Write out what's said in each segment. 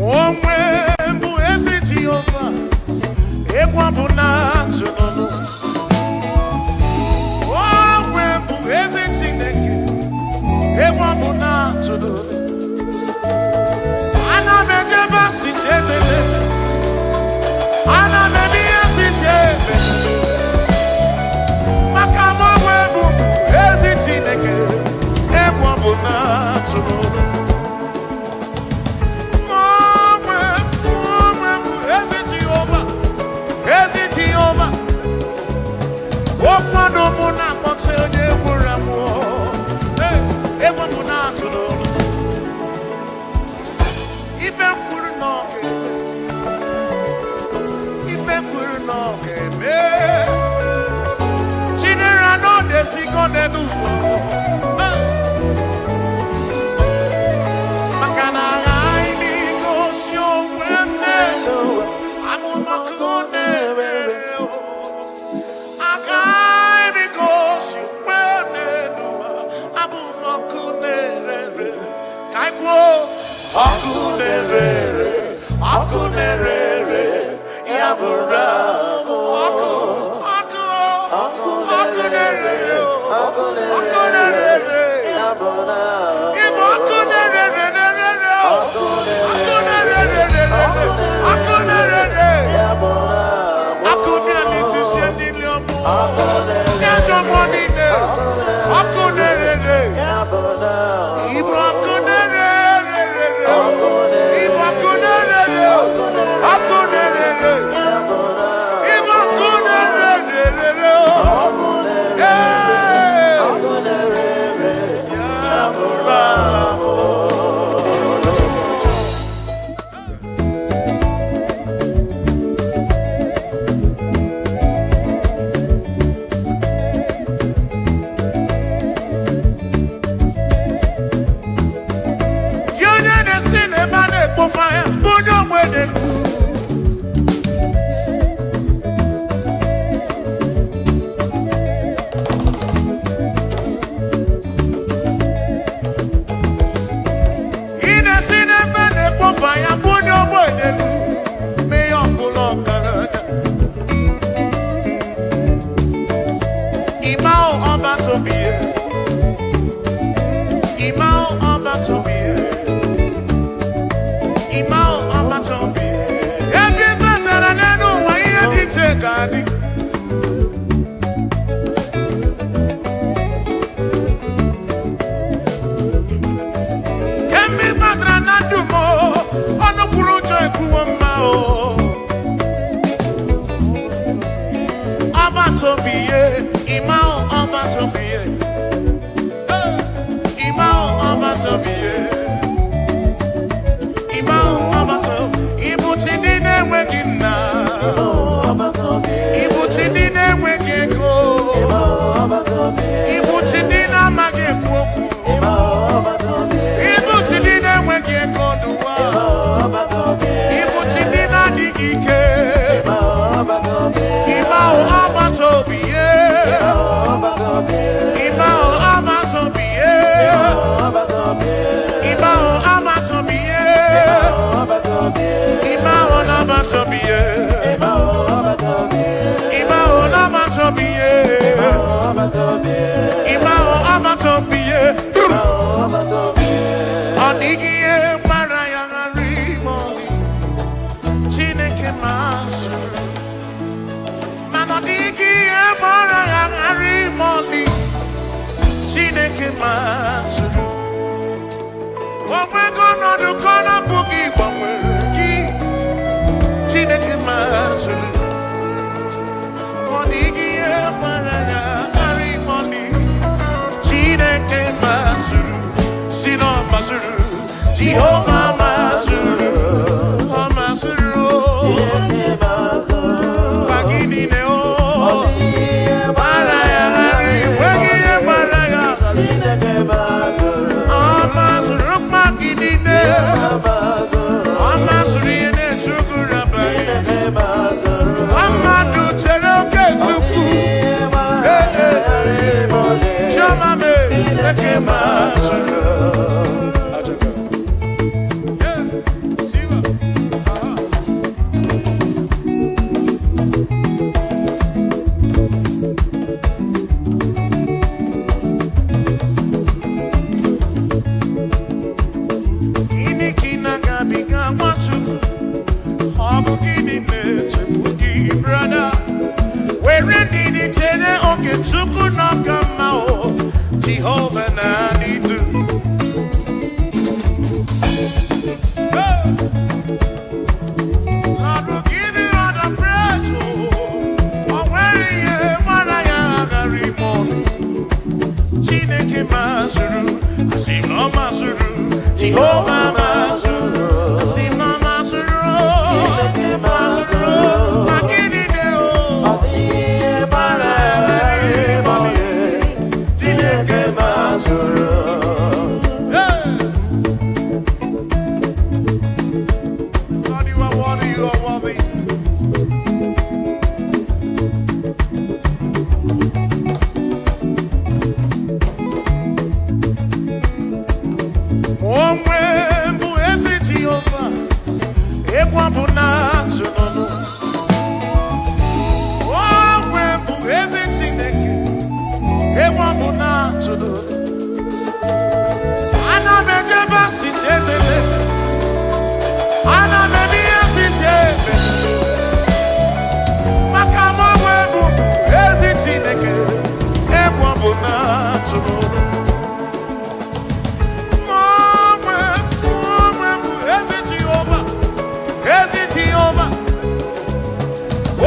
Omwe bụ ezi Jehova, egwu bụ na tụnụnụ. Omwe bụ ezi Chineke, egwu bụ na tụnụnụ. Ana m ejebe asịsị ebebe, ana m ebi asịsị ebebe, maka m onwe bụ ezi Chineke, egwu bụ na tụnụnụ. Okwado mụ na-akpọta onye gwụrụ amụọ, egwu mụ na-atụ n'ụlọ. Ife kwuru na ọ ga-eme, ife kwuru na ọ ga-eme. Chinere na ọ na-esigo n'elu ụwa, maka na aghaghị m igosi onwe m n'elu ụwa, amụmaka ọ na-ere. Akunerere, yabura, akunerere, yabura. Ibo akunerere, akunerere, yabura. Akunerere, kusieniliomu, nyajomonine, akunerere, yabura. Ibo akunerere. Jehovah Mazuru, Mazuru, Bagini Neo, Maraya, Wagia Maraya, Mazuru, Magini Neo, Mazuri and Sugarabani, Amadu Cheroke Tuku, Chamame, Mazuru. Chineke Chukwu n'ọka mma o Jehovah na-adị du. Lord will give you all the praise o. O nwere ihe gbara ya aghara ime ọnụ. Chineke mazụrụ, asị m na ọ mazụrụ. Jehovah mazụrụ, asị m na ọ mazụrụ. Mazụrụ, ma gịnị dị o? Ọ dị ihe gbara ya aghara ime ọnụ. Chineke mazụrụ. Lord, you are worthy, you are worthy. Onwe bụ ezi Jehova, ekwa bụ na atụnụnụ. Onwe bụ ezi Chineke, ekwa bụ na atụnụnụ. Ana m ejebe asịsị ejebe, ana m eme ihe asịsị ebe. Maka m onwe bụ ezi Chineke, ekwa bụ na atụnụnụ.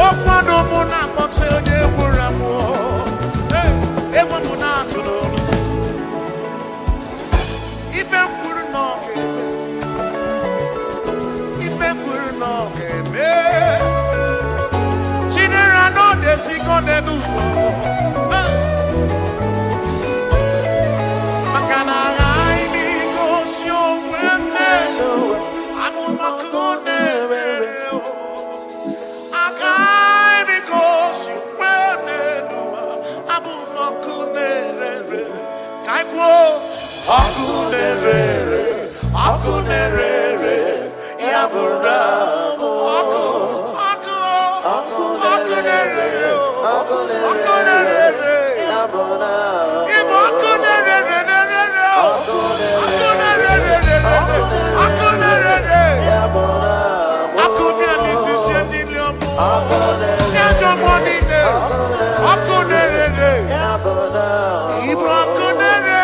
Okwado mụ na-akpọta onye gwụrụ amụọ. Egwu mụ na-atụ n'olu. Ife kwuru na ọ ga-eme. Ife kwuru na ọ ga-eme. Chinere na ọ na-esigo n'elu ụwa. Maka na aghaghị m igosi onwe m n'elu ụwa. Amụmaka ọ na-emere o. Akunerere, yabura, akunerere, yabura. Ibo akunerere, akunerere, yabura. Akunerere, fisiendi liomo, nyajo monine, akunerere, yabura. Ibo akunerere.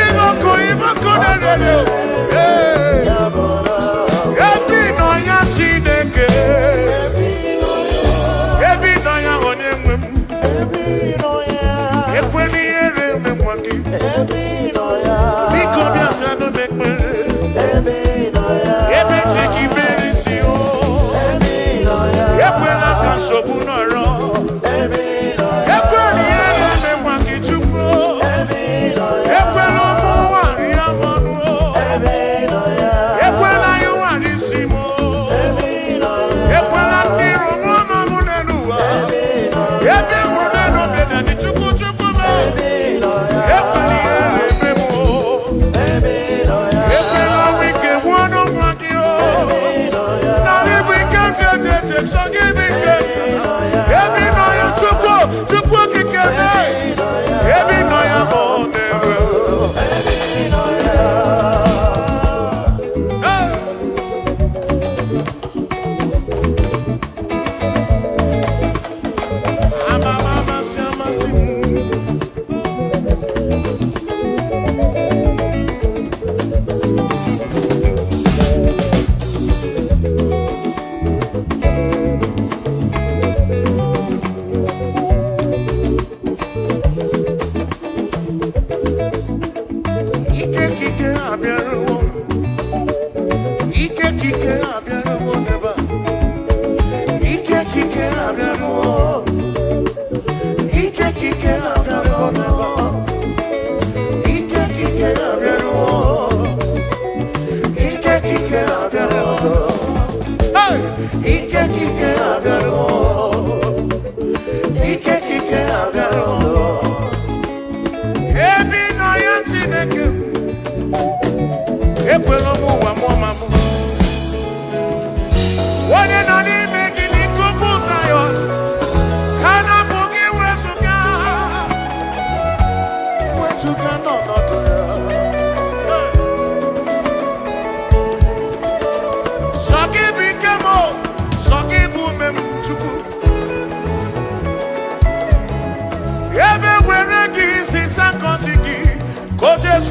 Igbo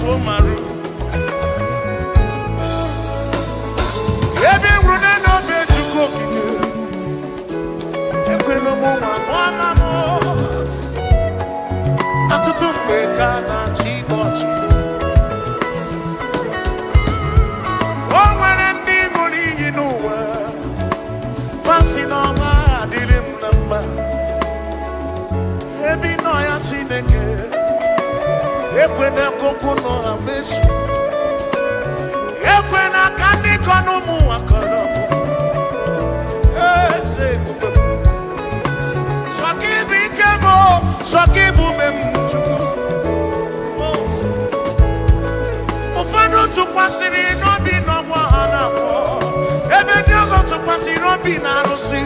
so maru. Ebi rune no be chuko kike. Ekwe no mo mama mo. Atutu mpeka na chibochi. O nwere ndị ngoli yi n'ụwa. Fasi n'ọma adịrị m na mma. Ebi nọ ya Chineke. Ekwe na koko no amesu. Ekwe na kandi kono mu akoro. Ese kupe. Soki bi kemo, soki bu mem chuku. Ufano tukwasiri no bi no mwa anako. Ebe nyogo tukwasiri no bi na rosi.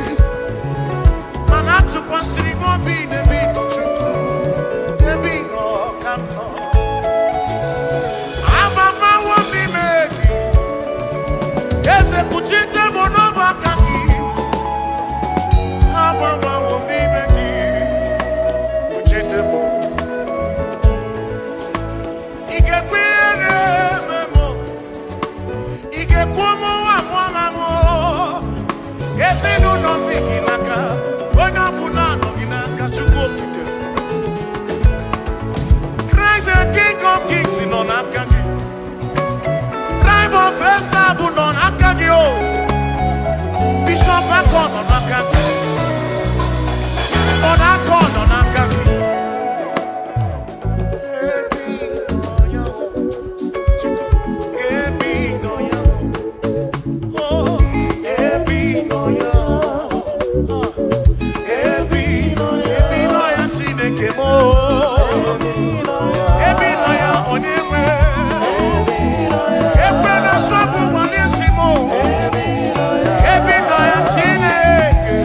Mana tukwasiri no bi ne bi no chuku. Ebi no kano. Kuchite monoba kaki Ababa womi begi Kuchite mo Ige kwere memo Ige kuomo wa mwamamo Ese nuno miginaka Ona bunano ginaka chukopite Christ the King of Kings non akagi Tribe of Esabu non akagi o Bishop Akon non akagi On Akon non akagi Ebi no ya Chico Ebi no ya Oh Ebi no ya Ebi no ya Chineke mo Ebi no ya Onyewe Ebi no ya Chineke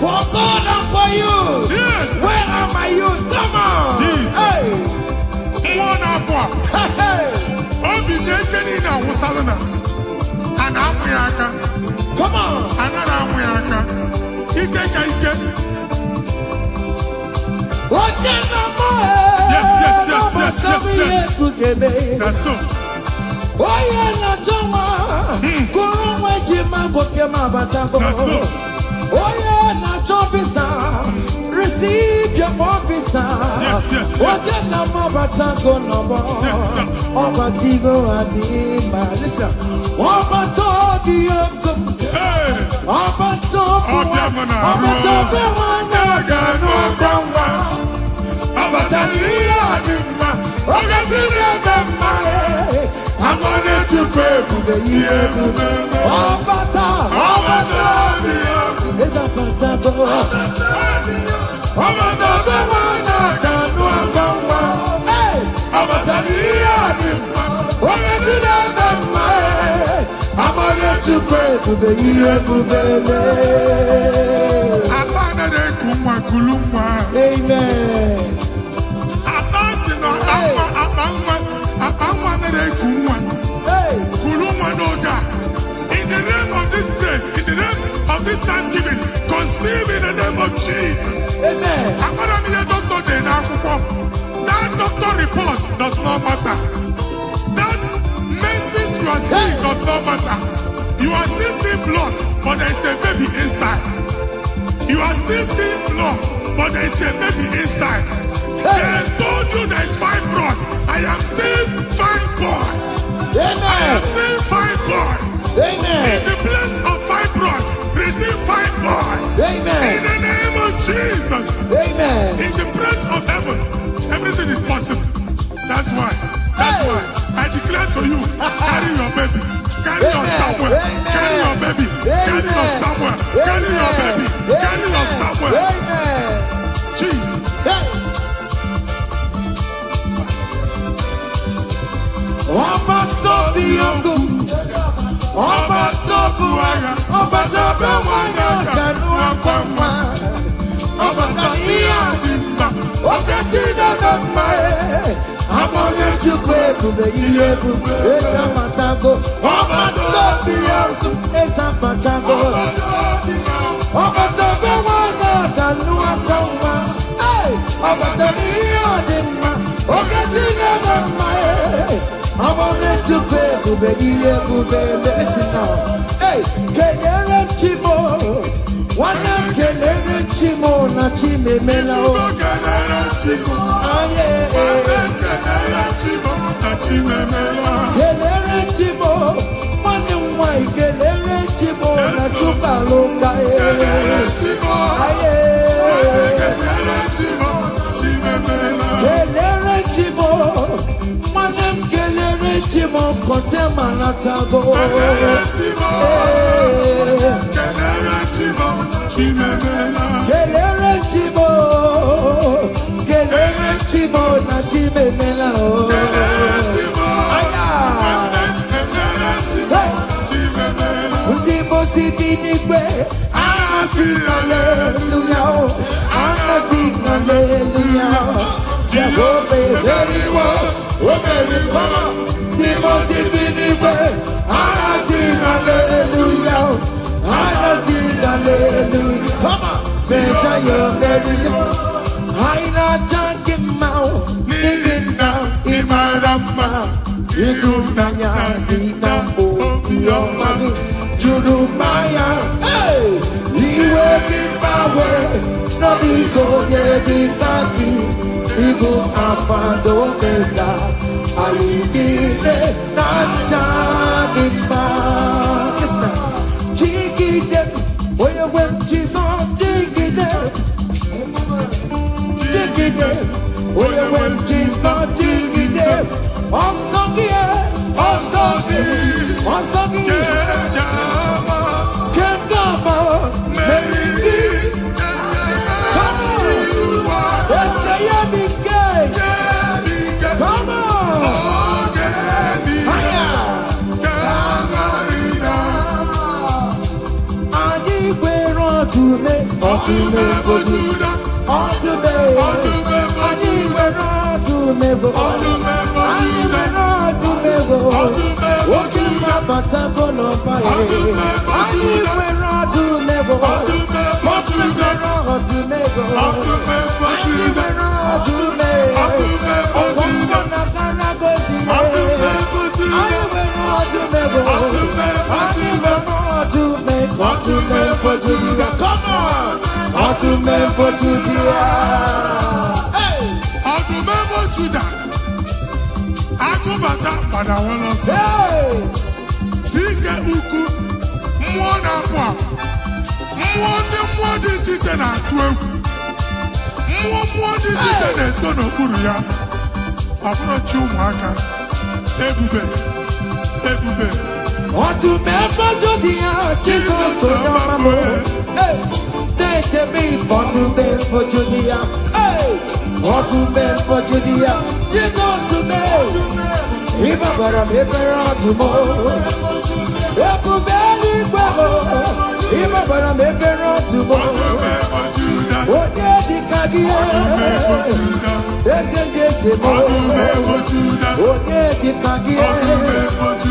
For God and for you. Yes. Where are my youth? Come on. Jesus. Hey. Come on. Yes. That's so. That's so. Receive your officer. Yes. Yes, listen. In the name of this place, in the name of this Thanksgiving, conceive in the name of Jesus. Amen. That doctor report does not matter. That menses you are seeing does not matter. You are still seeing blood, but there is a baby inside. You are still seeing blood, but there is a baby inside. They told you there is fibroid. I am seeing fibroid. I am seeing fibroid. In the place of fibroid, receive fibroid. In the name of Jesus. In the place of heaven, everything is possible. That's why I declare to you, carry your baby. Carry your somewhere. Carry your baby. Carry your somewhere. Carry your baby. Carry your somewhere. Jesus. Ọba tó bí ogun, ọba tó bu ara, ọba tó bẹ wọnyà kanú ọkọọma, ọba tó ní àdìmá, ọkẹ tí dọdọ mma ẹ, amọ̀nyẹ chukwu ebube ihe ebube esa patago, ọba tó bí ogun esa patago, ọba tó bẹ wọnyà kanú ọkọọma, ọba tó ní àdìmá, ọkẹ tí dọdọ mma ẹ. I'm on it to pay to be here to be listen now. Hey, Kenere Chimo, one of Kenere Chimo, Nachime Melao. Kenere Chimo, Kenere Chimo, Nachime Melao. Kenere Chimo, one of my Kenere Chimo, Nachuka Loka. Kenere Chimo, Kenere Chimo, Nachime Melao. Kenere Chimo. Kelere Chimo kote manatago. Kelere Chimo, Kelere Chimo, Chimemela. Kelere Chimo, Kelere Chimo na Chimemela. Kelere Chimo, Kelere Chimo, Chimemela. Undibo si binigwe, Anasi hallelujah, Anasi hallelujah. Jehovah very well. Come on, the most infinite, I sing hallelujah, I sing hallelujah. Come on, say you're very I not talking now, digging now, in my rama, you do not know, your money, you do my hey, you will give my way, no, you go, yeah, Igbo afado mega, ayidile na chagimba. Listen, jigide, oye wem Jesus, jigide, jigide, oye wem Jesus, jigide. Osogie, Kendama, Mary. Come on! Want to never do the Jesus so no hey, they tell me for to be for Judea, hey, for to be for Judea, Jesus to me, if I were a paper tomorrow, if you barely go, if I were a paper tomorrow, what did the Kagia? Yes, and yes, what did the Kagia?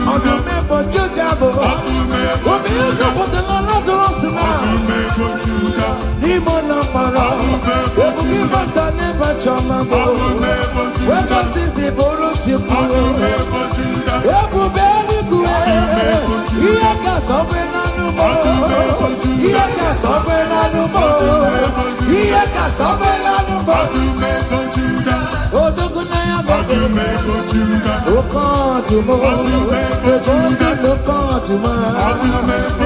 On the map of Judabo, what is the Potan Lazarus now? Nimona Para, the Gimata never Chamabo, when the Sisi Boro Chico, Ebu Belly Gua, sobela numo. Iye ka sobela numo. Iye ka sobela numo. Odoguna ya babe. Okantumo. Ebondi lokantuma.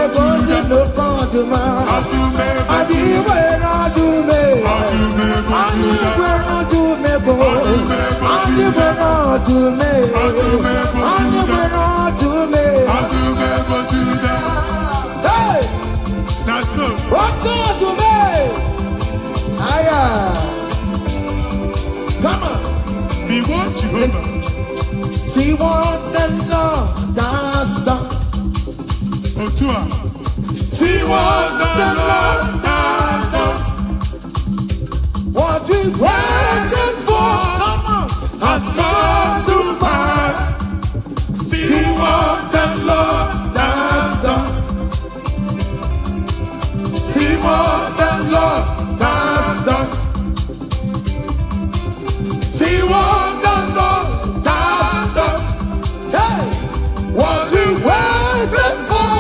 Ebondi lokantuma. Adiwe radume. Adiwe radume bo. Adiwe radume. Adiwe radume. Hey! Okantume. Aya. Come on. Be what Jehovah. See what the Lord has done. Otua. See what the Lord has done. What we waited for, come on, Has come to pass. See what the Lord has done. See what the Lord has done. See what the Lord has done. hey, What we waited for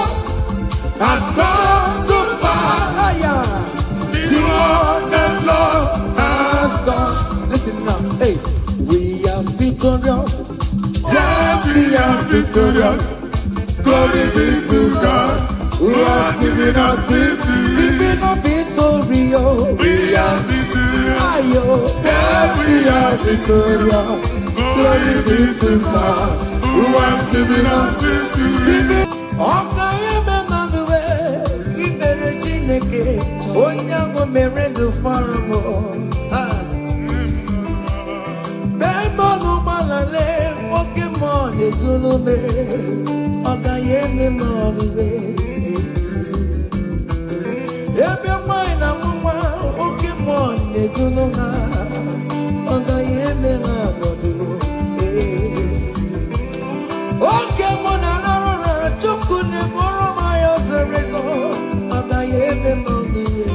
has come to pass. aya, See what the Lord has done. Listen now, hey, we are victorious. Yes, we are victorious. Glory be to God who has given us victory. Living a victory, oh, We are victorious. ayo, Yes, we are victorious. Glory be to God who has given us victory. Ọka eme manuwe, ibere Chineke, onye ahụ mere ndụ fara m. Bẹ́ẹ̀mọ́nù gbalale, oke mọ́ n'etunu me, ọ̀gá yẹ mi mọ́ niwe. Ebe nwanyị na nwa, oke mọ́ n'etunu ha, ọ̀gá yẹ mi ha nọdụ. Oke mọ́ na narụra, chukwu na-eburu ma ya ọsịrịsọ, ọ̀gá yẹ mi mọ́ niwe.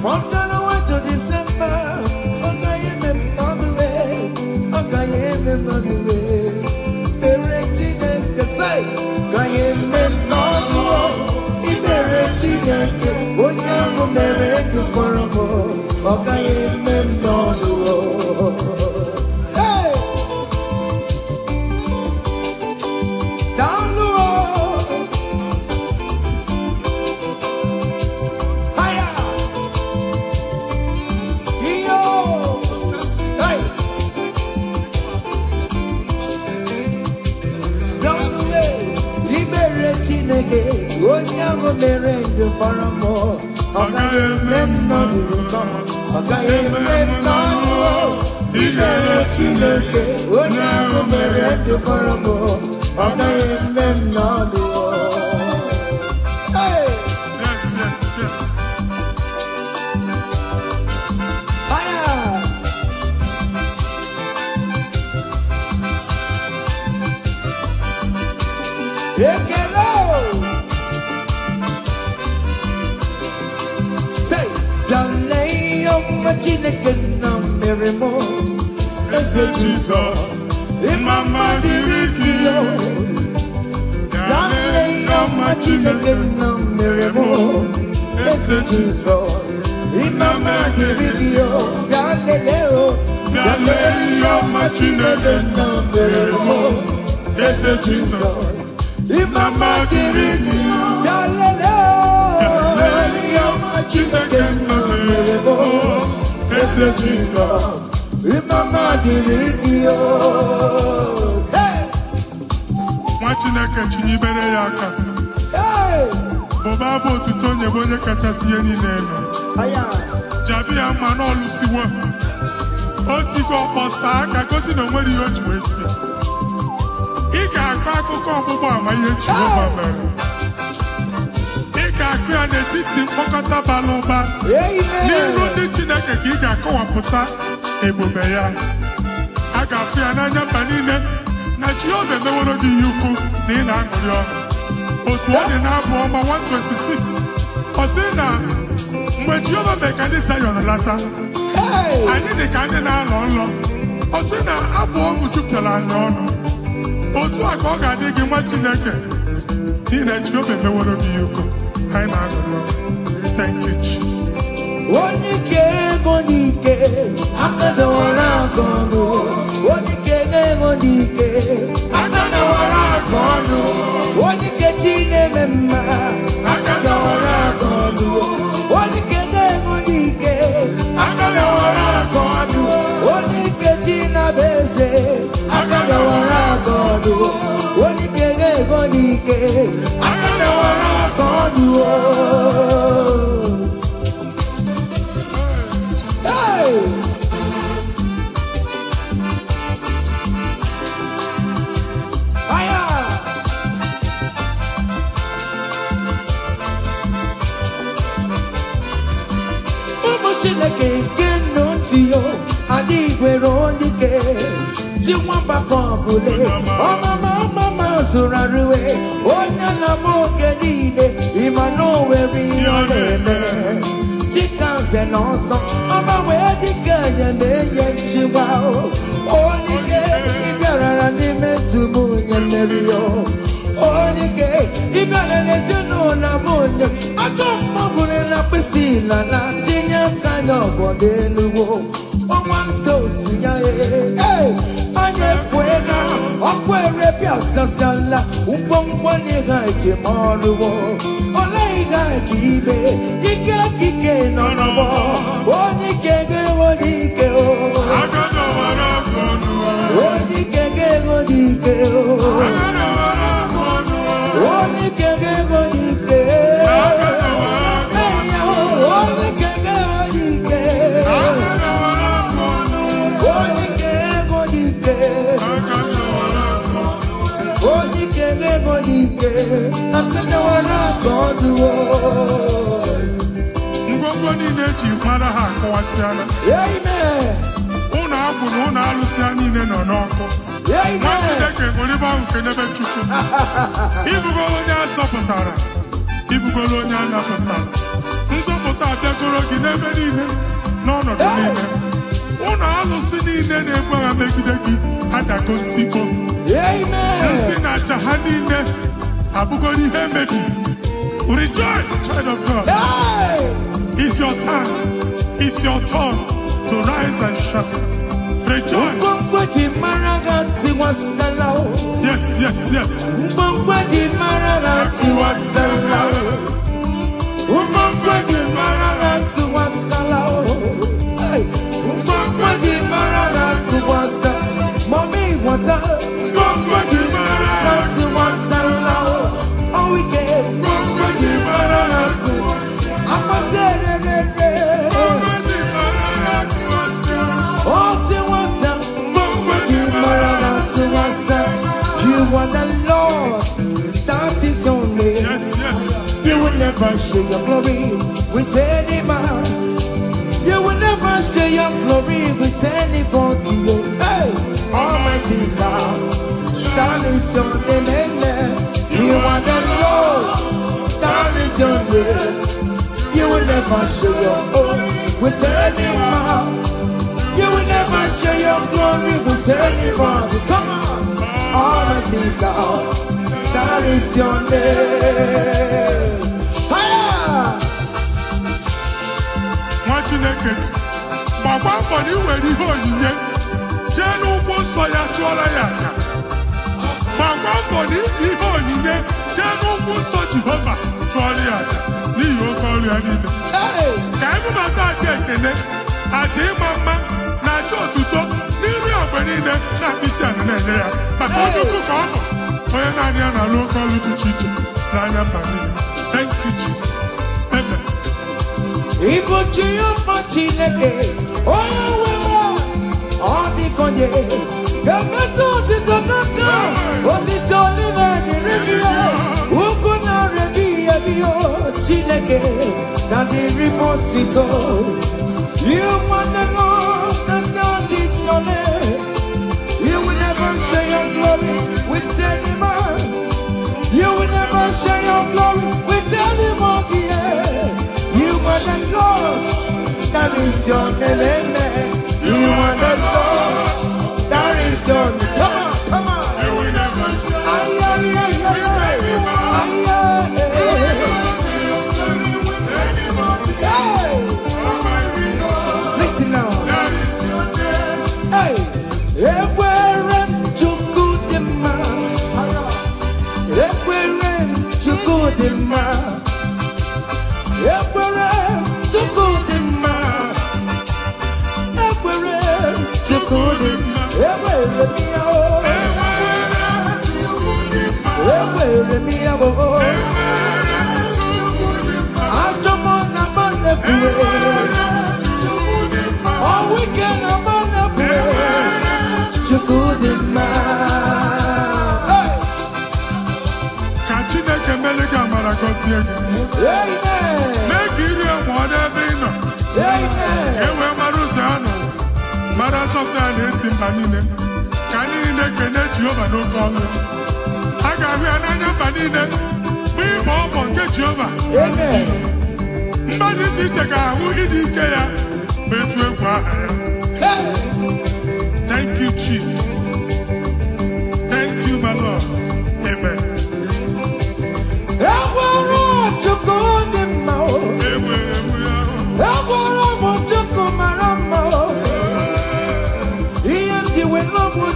From January to December, hey! Down the road, higher, yo, hey! Down the way, ibere Chineke, onye ahụ mere ndụ fara m. Ọgaghị eme m n'ọdụrụ kọma, ọgaghị eme m n'ọrụ. Ibere Chineke, onye ahụ mere ndụ fara m. Ọgaghị eme m n'ọdụrụ. Hey! Yes, yes, yes. Aya! Ekele! Say, Yale ọma Chineke na mere m. Eze Jizọs, Imama dịrị gị. Yale ọma Chineke na mere m. Eze Jizọs, imama dịrị gị o. Yalele o. Yale ọma Chineke na mere m. Eze Jizọs. Imama dịrị gị o. Yalele o. Yale ọma Chineke na mere m. Eze Jizọs. Imama dịrị gị o. Hey! Nwa Chineke chinyibere ya aka. Hey! Bụba bụ otuto onye bụ onye kachasị ihe niile elu. Aya! Jabi ya mma n'ọlụsiwo. O tigo ọkpọsa aka gosi na o nwere ihe o ji wee tie. Ị ga-akọ akụkọ ọgbụgbọ ama ihe Jehova mere. Ị ga-akụ ya n'etiti mkpọkọta bara ụba. N'iru ndị Chineke ka ị ga-akọwapụta ebube ya. A ga-afụ ya n'anya mba niile na Jehova emeworo gị ihe ukwu na ị na-aṅụrị ọṅụ. Otu ọ dị n'abụ ọma 126, ọ sị na mgbe Jehova mere ka ndị Zayọn lata, anyị dị ka ndị na-alọ nlọ. Ọ sị na abụ ọṅụ jupụtara anyị ọnụ. otu a ka ọ ga-adị gị nwa Chineke n'ihi na Jehova emeworo gị yuko. Anyị na-agụrụ. Thank you, Jesus. Onye ike ego n'ike aka dọwara aka ọnụ. Onye ike ego n'ike aka dọwara aka ọnụ. Onye ike chi na-eme mma aka dọwara aka ọnụ. Onye ike ego n'ike aka dọwara aka ọnụ. Onye ike chi na-abụ eze aka dọwara aka ọnụ. Onye ike ego n'ike aka dọwara aka ọnụ. Chineke nke nnọtio adịghị nwere onye ike ji nwamba ka ọgụle ọmama zụrụ arụwe onye na-ama oge niile ịma na o nwere ihe ọ na-eme dịka nze na ọzọ ọma wee dịka enyemeye nchịgba onye ike ịbịarara n'ime tum onye mmeri ya onye ike ịbịara n'ezinụlọ m onye aka mmagụrụ na mkpịsị ila na tinye aka anya ọgọdọ eluwo ọnwa ndị otu ya anya efuela ọkụ erepịa sasiala ngwongwo n'ihe ejem ọrụwo ole ihe ka ibe ike kike nọ n'ọgbọ onye ike ga-enwe n'ike onye ike ga-enwe n'ike onye ike ga-enwe n'ike ngwongwo niile eji mara ha akọwasịala. Ụlọ agwụ na ụlọ alụsịa niile nọ n'ọkụ. Nwa Chineke ṅụrịba ahụ nke n'ebe Chukwu. Ibugolo onye azọpụtara, ibugolo onye anapụtara. Nzọpụta abịagoro gị n'ebe niile n'ọnọdụ niile. Ụlọ alụsị niile na-egbu agha megide gị adago ntiko. Nsị na aja ha niile abụgoro ihe emebi. Rejoice, child of God. It's your time. It's your turn to rise and shine. Rejoice. Yes, yes, yes. Mommy, what's up? You are the Lord, that is your name. Yes, yes. You will never share your glory with any man. You will never share your glory with anybody. Hey, Almighty God, that is your name. Amen. You are the Lord, that is your name. You will never share your glory with any man. You will never share your glory with anybody. Come on. Almighty God, that is your name. Nwa Chineke gbagba mbọ na iwere ihe onyinye jee n'ugwu nsọ ya chụọrọ ya aja. Gbagba mbọ na iji ihe onyinye jee n'ugwu nsọ Jehova chụọrọ ya aja n'ihi oke ọrụ ya niile. Ka ebubata aja ekele, aja ịma mma na aja otuto n'iru ya mgbe niile na mkpịsị ala na-enye ya maka onye ukwu ka ọ bụ onye naanị ya na-alụ oke ọrụ dị iche iche n'anya mba niile. Thank you, Jesus. Amen. Igbo Jehova Chineke onye nwe ọ dịkonye ga-emetụ otito n'aka otito n'ime dịrị gị ugwu na-arịbi ebi Chineke na dịrị m otito. You want the Lord that is your name. You will never share your glory with any man. You will never share your glory with anybody. You are the Lord, that is your name, amen. You are the Lord, that is your name. Come on, come on. You will never were me abo. Ajomo na bane fuwe. All weekend na bane fuwe. Chukudima. Kachine kemele kamara kosiege. Amen. Make it a mwana bina. Amen. Ewe maruzano. Mara softa neti mbanine. Kanini ne kene Jehovah no come. Aga wi ananya mbanine. Bi mo bonke Jehovah. Amen. Mbani chiche ka hu idi ike ya. Betu egwu aha ya. Thank you, Jesus. Thank you, my Lord. Amen. Ewaro chukudima. Ewaro chukumarama.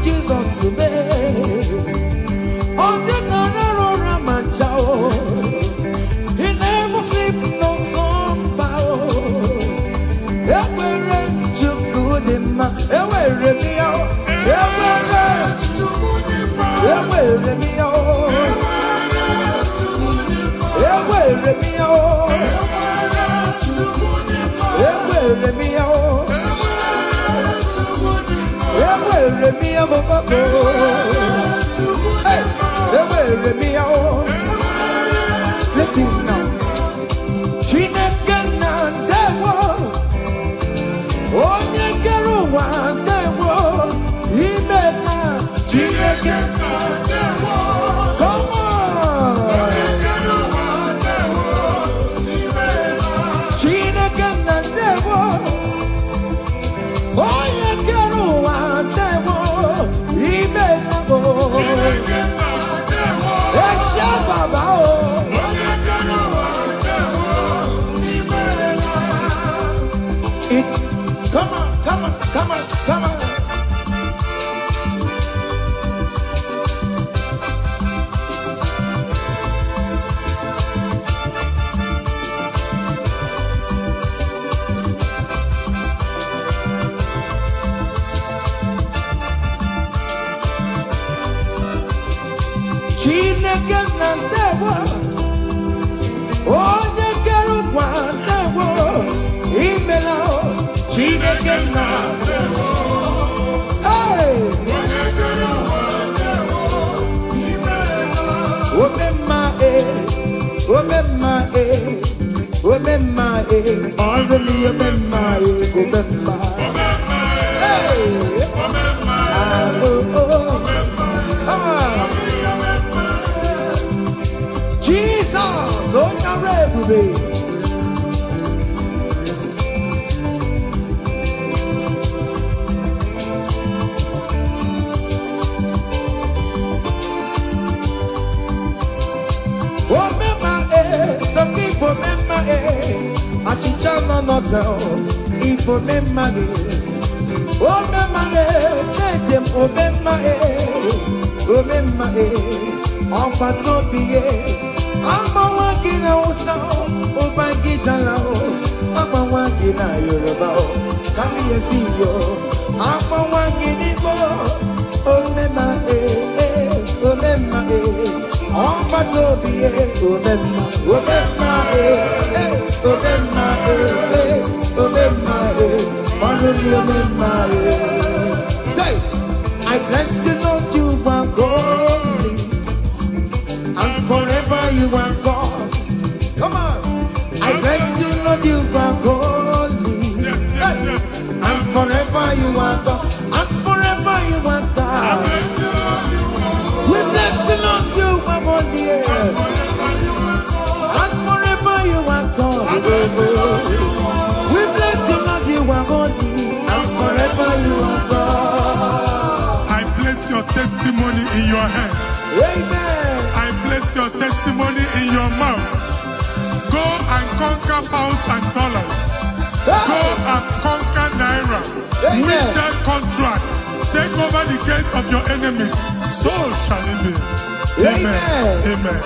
Jesus be on the corner Ramachao. He never sleep no slumber. Ever to good him, ever me out, ever me out, ever me out, ever me out. Me a go go. Hey, me a go. Listen now. Chineke na dewo. Onye kere ụwa dewo. Ime na Chineke na dewo. Come on. Onye kere ụwa dewo. Ime na Chineke na dewo. Onye kere ụwa dewo. Come on, come on, come on, come on. Chineke na ndewo, onye kere ụwa ndewo, imela Chineke na ndewo, onye kere ụwa ndewo, imela. Omemma omemma omemma ọrụli omemma omemma, Jesus, onye ọrụ ebube. Omemma some people memma achịcha nọ n'ọta Igbo memma omemma dedem omemma omemma ọgbata obi agbanwa gị na Hausa ụba gị jala agbanwa gị na Yoruba ka m esi yo agbanwa gị n'Igbo omemma omemma ọgbata obi omemma omemma omemma omemma ọnụli omemma. Say, I bless you, Lord, you are holy, and forever you are God. Come on. I bless you, Lord, you are holy. Yes, yes, yes. And forever you are God. And forever you are God. We bless you, Lord, you are holy. And forever you are God. We bless you, Lord, you are holy. And forever you are God. I place your testimony in your hands. Amen. I place your testimony in your mouth. Go and conquer pounds and dollars. Go and conquer naira. Win that contract. Take over the gate of your enemies. So shall it be. Amen. Amen.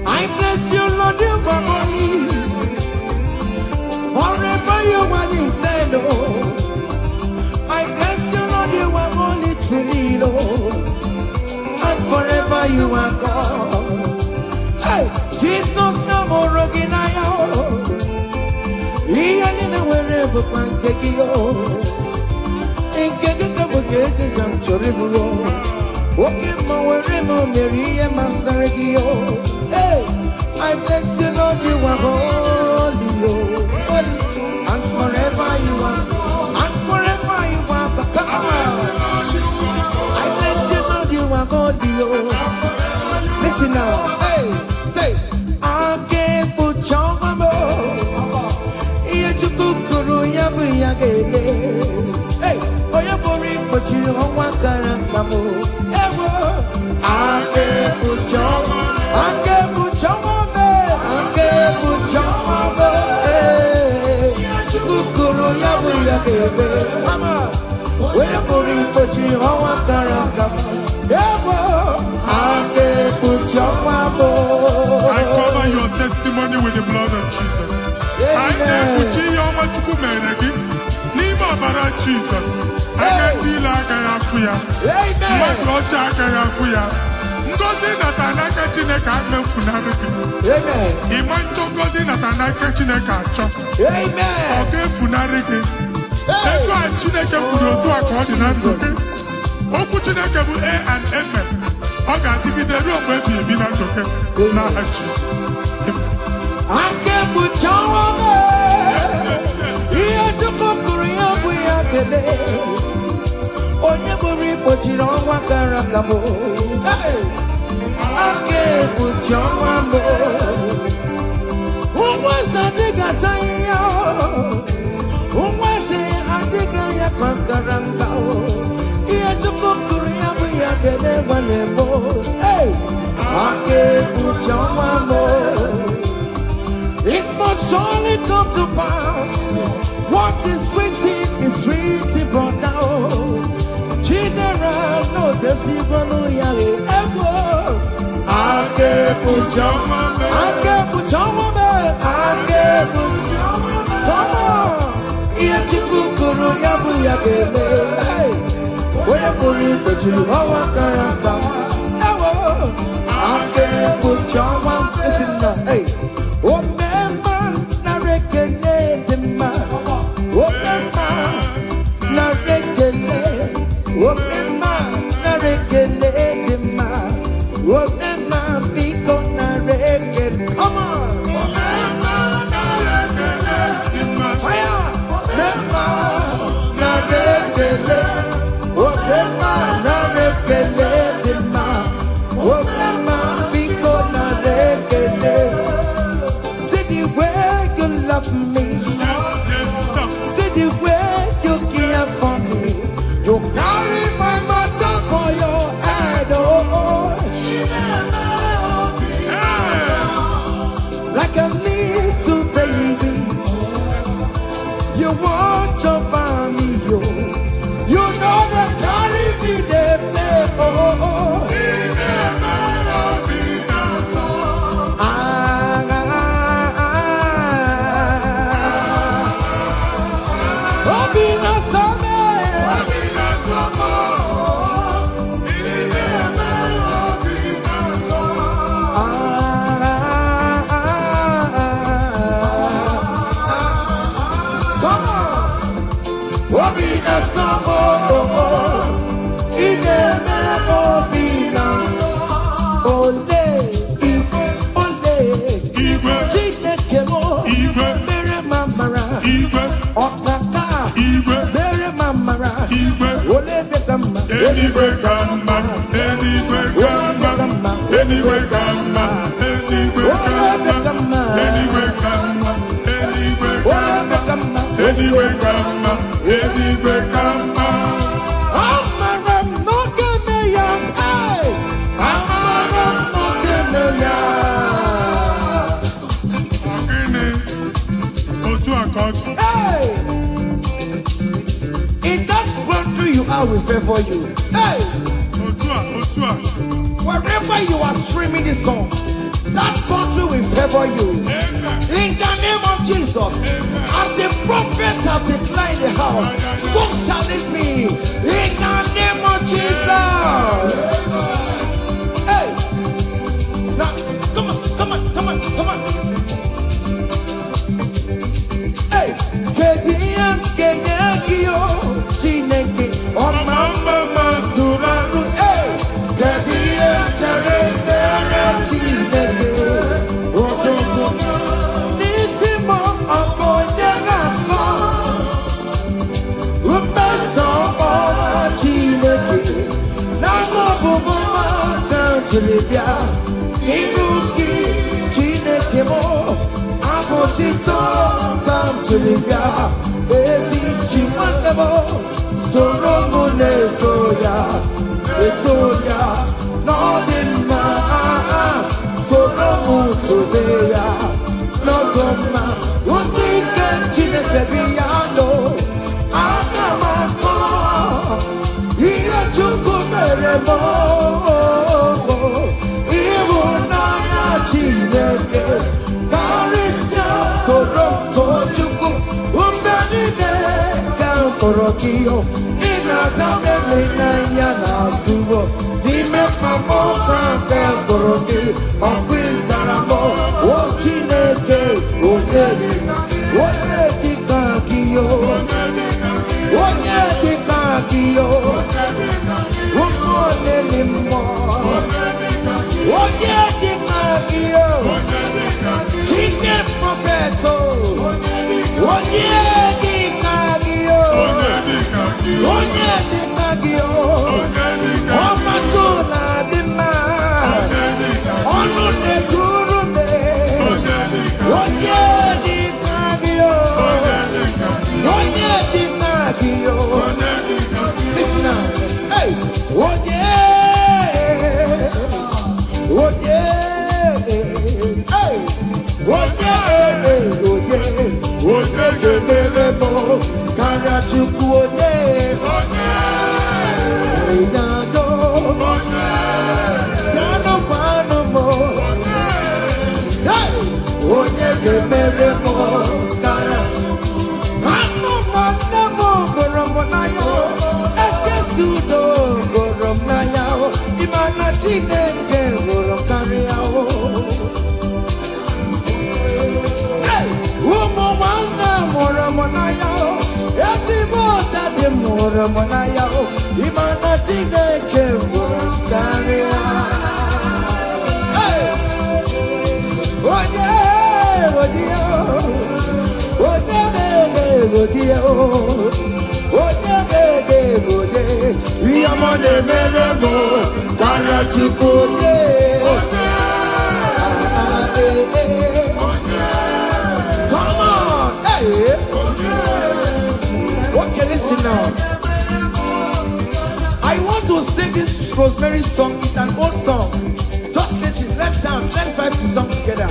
I bless you, Lord, you are holy. Forever you are the same, Lord. I bless you, Lord, you are holy to me, Lord. you are God. Hey, Jesus no more again I am. He ain't wherever pancake yo. In Kaka Bukake Jam Choribulo. Okay, Moweremo Maria Masaragio. Hey, I bless you, Lord, you are holy, holy, and forever you are, and forever you are. Come on, I bless you, Lord, you are holy, listen now, hey, say, I can't put your mama. Yachukuru yabu yagene. Hey, oya bori pochi hawa karakamo. Ewo, ake puchoma, ake puchoma be, ake puchoma be. Yachukuru yabu yagene. Ama, oya bori pochi hawa karakamo. Ewo, ake puchoma be. I cover your testimony with the blood of Jesus. I nebuchi yoma chukumenegi. Nima bara Jesus. I get deal agayafuya. Maklocha agayafuya. Ngozi natanaka chineke amefunariki. Amen. Imancho ngozi natanaka chineke acho. Amen. Oge funariki. Etu a chineke kwuru otu a ka ọ dị na ndụ gị. Okwu chineke bụ A and Amen. Ọ ga-adịgide ruo mgbe ebi ebi na ndụ gị n'aha Jizọs. Amen. Ake buchawa me, iya chukwu kuru ya bu ya kele. Onye buri pochiri ọnwa kara kamo. Ake buchawa me, umwese adiga tanya, umwese adiga ya kankaranga. Iya chukwu kuru ya bu ya kele walemo. Ake buchawa me. It must surely come to pass. What is written brought down. General, no deceiver, no yale. Ever. Ake puchama me. Ake puchama me. Ake puchama me. Come on. Iya chikukuru yabu yagele. Hey. Oya buri pechi hawa karamba. Ever. Ake puchama. Listen now. Hey. Oh, na rekele dema. Oh, na rekele. Oh, na rekele dema. Oh, biko na rekele. Come on. Oh, na rekele dema. Fire. Na rekele. Oh, na rekele dema. Oh, biko na rekele. Love me. See the way you care for me. You carry my matter for your head, oh. Like a little baby, you watch over me, yo. You know that carry me, they play, oh. Anyway, come back. Anyway, come back. Anyway, come back. Anyway, come back. Anyway, come back. Anyway, come back. Anyway, come back. Anyway, come back. Amaram no kemeya, hey. Amaram no kemeya. Ogini, otu akọt. Hey. In that country you are, we favor you. Hey. Otua. Wherever you are streaming this song, that country will favor you. Amen. In the name of Jesus. Amen. As the prophet have declared the house, so shall it be. In the name of Jesus. Amen. Hey. Tribia, Niruki, Chineke mo, Abotito, come Tribia, Ezi Chimandemo, Soromone Etoya, Nodima, Soromu Tobeya, Nodoma, Undika Chineke Biano, Akamako, Iya Chukumeremo, Ibunaya Chineke, Karisia, Sorom Chuku, Umbenine, Kamporokio, Inazame Naya Subo, Nime Mamoka, Kamporoki, Okwizaramo, O Chineke, Odedika, Odedika Kio, Odedika Kio, Umonelimo, Odedika Kio, Chicken Propheto, Odedika Kio, Odedika Kio, Omatuna Dima, Onune Kurume, Odedika Kio, Odedika Kio. Listen now, hey, Ramonaya, Imana Chineke Karia. Hey, Yamane Meremo, Karachukuye. Come on, hey. Okay, listen now. I want to sing this Rosemary song. It's an old song. Just listen. Let's dance. Let's vibe to song together.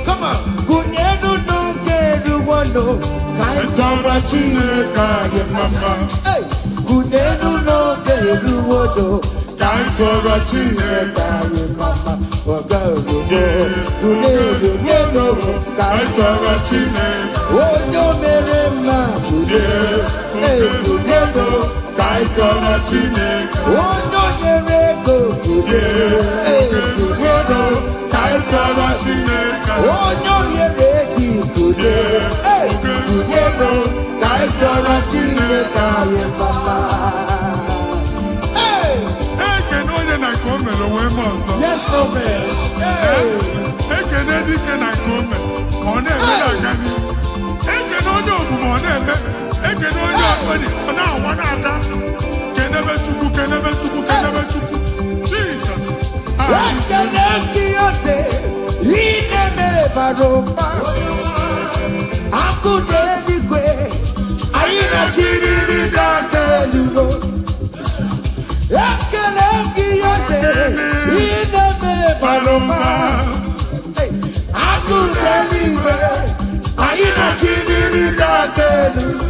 Come on. Kunyenu no keru wano kaitara chineka ye mama. Hey. Kunyenu no keru wano kaitara chineka ye mama. Oga ogo. Kunyenu no kaitara chineka. Onyo mere ma kunyenu. Hey. Kunyenu. Kaitana Chineke, Ono Yerego, Kudo, Kaitana Chineke, Ono Yereti, Kudo, Kudo, Kaitana Chineke, Papa. Hey, can only I come away, Monson. Yes, no man. Hey, can I come on a can only Jesus.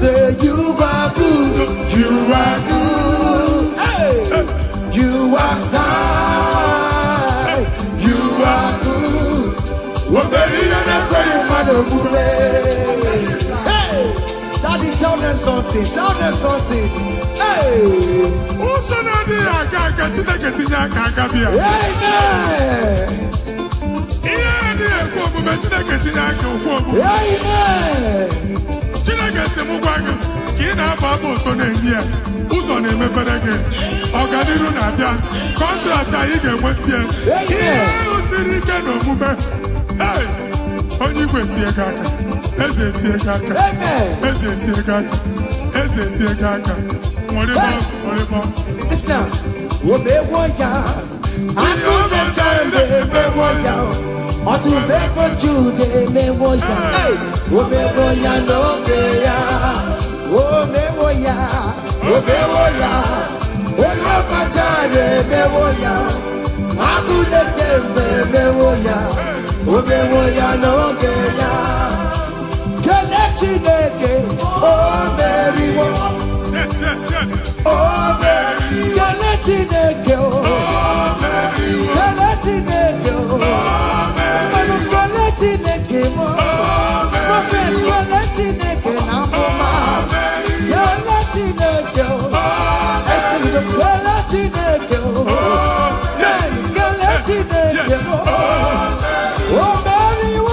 Say you are good, you are good, hey. You are kind, you are good. Hey, Daddy, tell them something, Hey, who's on Amen. Chineke si mụ gwa gị ka ị na-aba moto na-enye ụzọ na-emepere gị ọganiru na-abịa kọntraktị anyị ga-enweta ihe ahụ siri ike n'omume onye igwe tie gị aka eze tie gị aka eze tie gị aka eze tie gị aka nwere Listen, Omewoya, Akude chande mewoya. Otu bebo jude mewoya. Omewoya nokeya. Omewoya. Omewoya. Olopatare mewoya. Akude chembe mewoya. Omewoya nokeya. Chineke, oh Mary, Yes, yes, yes. oh Mary, Kele Chineke, oh Mary, Kele Chineke, oh Mary, Kele Chineke, oh Prophet Kele Chineke, Namoma, Kele Chineke, oh Esther Kele Chineke, oh Mary, Kele Chineke, oh Mary, oh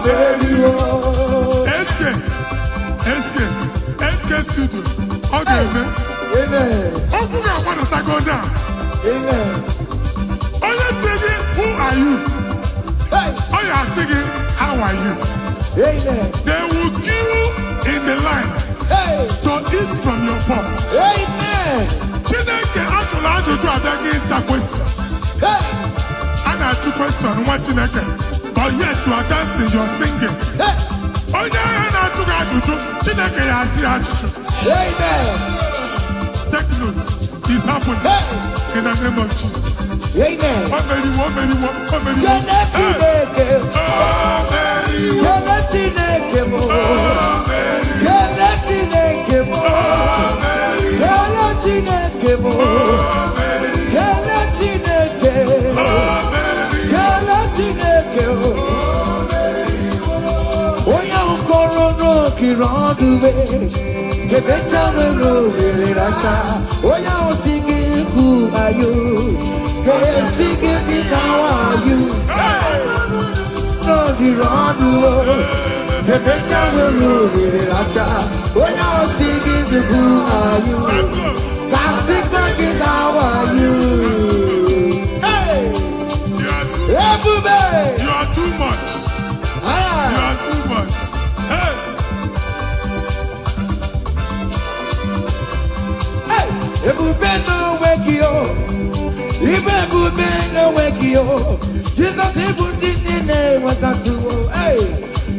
Mary, oh. Studio. Okay, amen. Amen. Open your mouth and go down. Amen. Oh, you're singing, who are you? Hey. Oh, you are singing, how are you? Amen. They will queue in the line to eat from your pot. Amen. Chineke actually ask you to ask a question. And I ask question, what Chineke? But yet you are dancing, you are singing. Oh, yeah, and I took out Chineke has here. Amen. Take notes. It's happening in the name of Jesus. Amen. One many. Oya singing, who are you? Hey, singing, how are you? No, the wrong way. The better will really Oya singing, who are you? Singing, how are you? Hey, everybody, you are too much. You are too much. Hey. Ebube no wake you, Ebube no wake you. Jesus ebute nine wakati wo. Hey,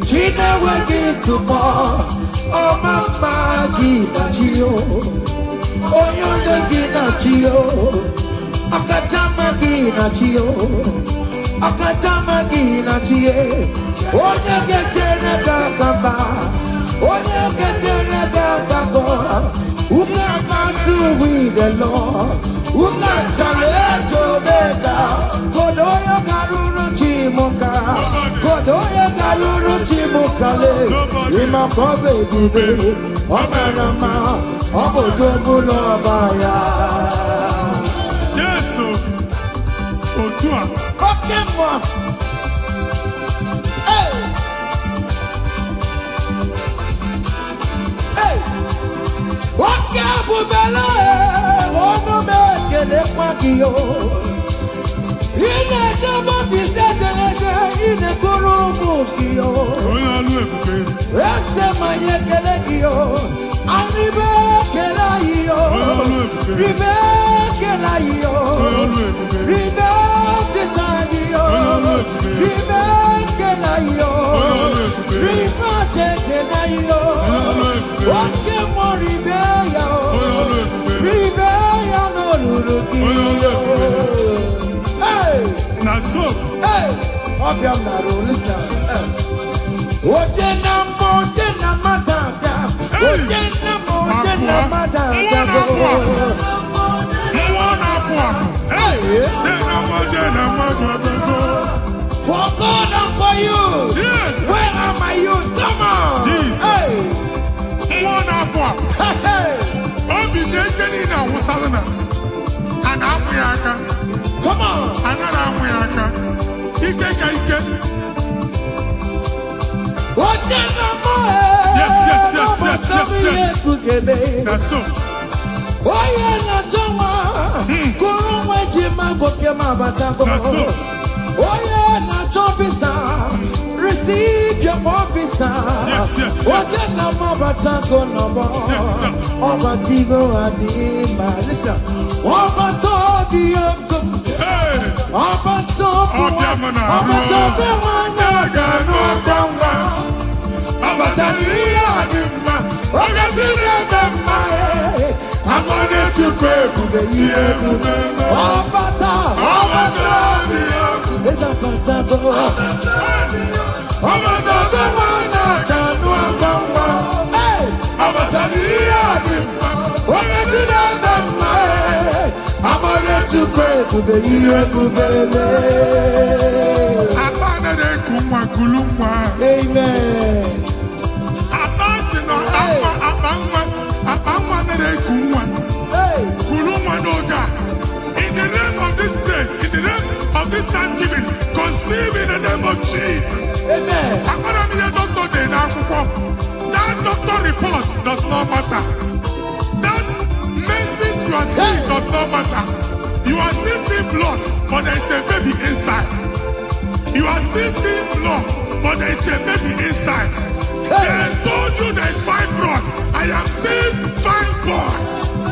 Chine wake tomorrow. Oh mama gina chio, oyo de gina chio, akatama gina chio, akatama gina chie. Oyo getene kakamba, oyo getene kakamba. Who got to with the Lord? Who got challenge Omega? Kodoya Karuru Chimoka, Kodoya Karuru Chimokale, Imakobe Bibe, Omanama, Obotobulo Baya. Yes, Otua. Okay, moi. Hey! Hey! Waka bubela, ono mekele kwakio. Ine jaboti setenege, ine kurumu kio. Oya lu ebube. Ese mayekele kio, aribe kela iyo. Oya lu ebube. Ribe kela iyo. Oya lu ebube. Ribe titani iyo. Oya lu ebube. Ribe kela iyo. Oya lu ebube. Ribe kela iyo. Oya lu ebube. Wake mo ribe ya. Oya lu ebube. Ribe ya no luruki. Oya lu ebube. Hey! Na so. Hey! Obiam na ro listen. Oje na matanga. Oje na matanga. Hey! For God and for you. Yes. Where are my youth? Come on. Jesus. Hey! Hey! Obi jekeni na wusalana. Ana amuyaka. Come on. Anara amuyaka. Ike ka ike. Oje na mo. Yes. That's so. Oye na jama. Kuru mweji magoke mabatago. That's so. Oye na chopisa. Receive your office. Obata. Yes, yes, yes. Ojena Mabata go nobo. Yes, sir. Obatigo adima. Listen. Obato biyoko. Hey. Obato Obiamana. Obato bewana gano gamba. Obata adima. Ogatine bema. I'm gonna to pray for the year. Obata. Obata biyoko. It's a patago. Obata bewana gano gamba. Hey. Obata adima. Ogatine bema. I'm gonna to pray for the year. Abana de kumwa kulumwa. Amen. Abasi no abangwa na de kumwa. Hey. Kulumwa no da. In the name of this place, in the name of this Thanksgiving, conceive in the name of Jesus. Amen. Akora mi de doctor de na akwụkwọ. That doctor report does not matter. That message you are seeing does not matter. You are still seeing blood, but there is a baby inside. You are still seeing blood, but there is a baby inside. They told you there is fibroid. I am seeing fine boy.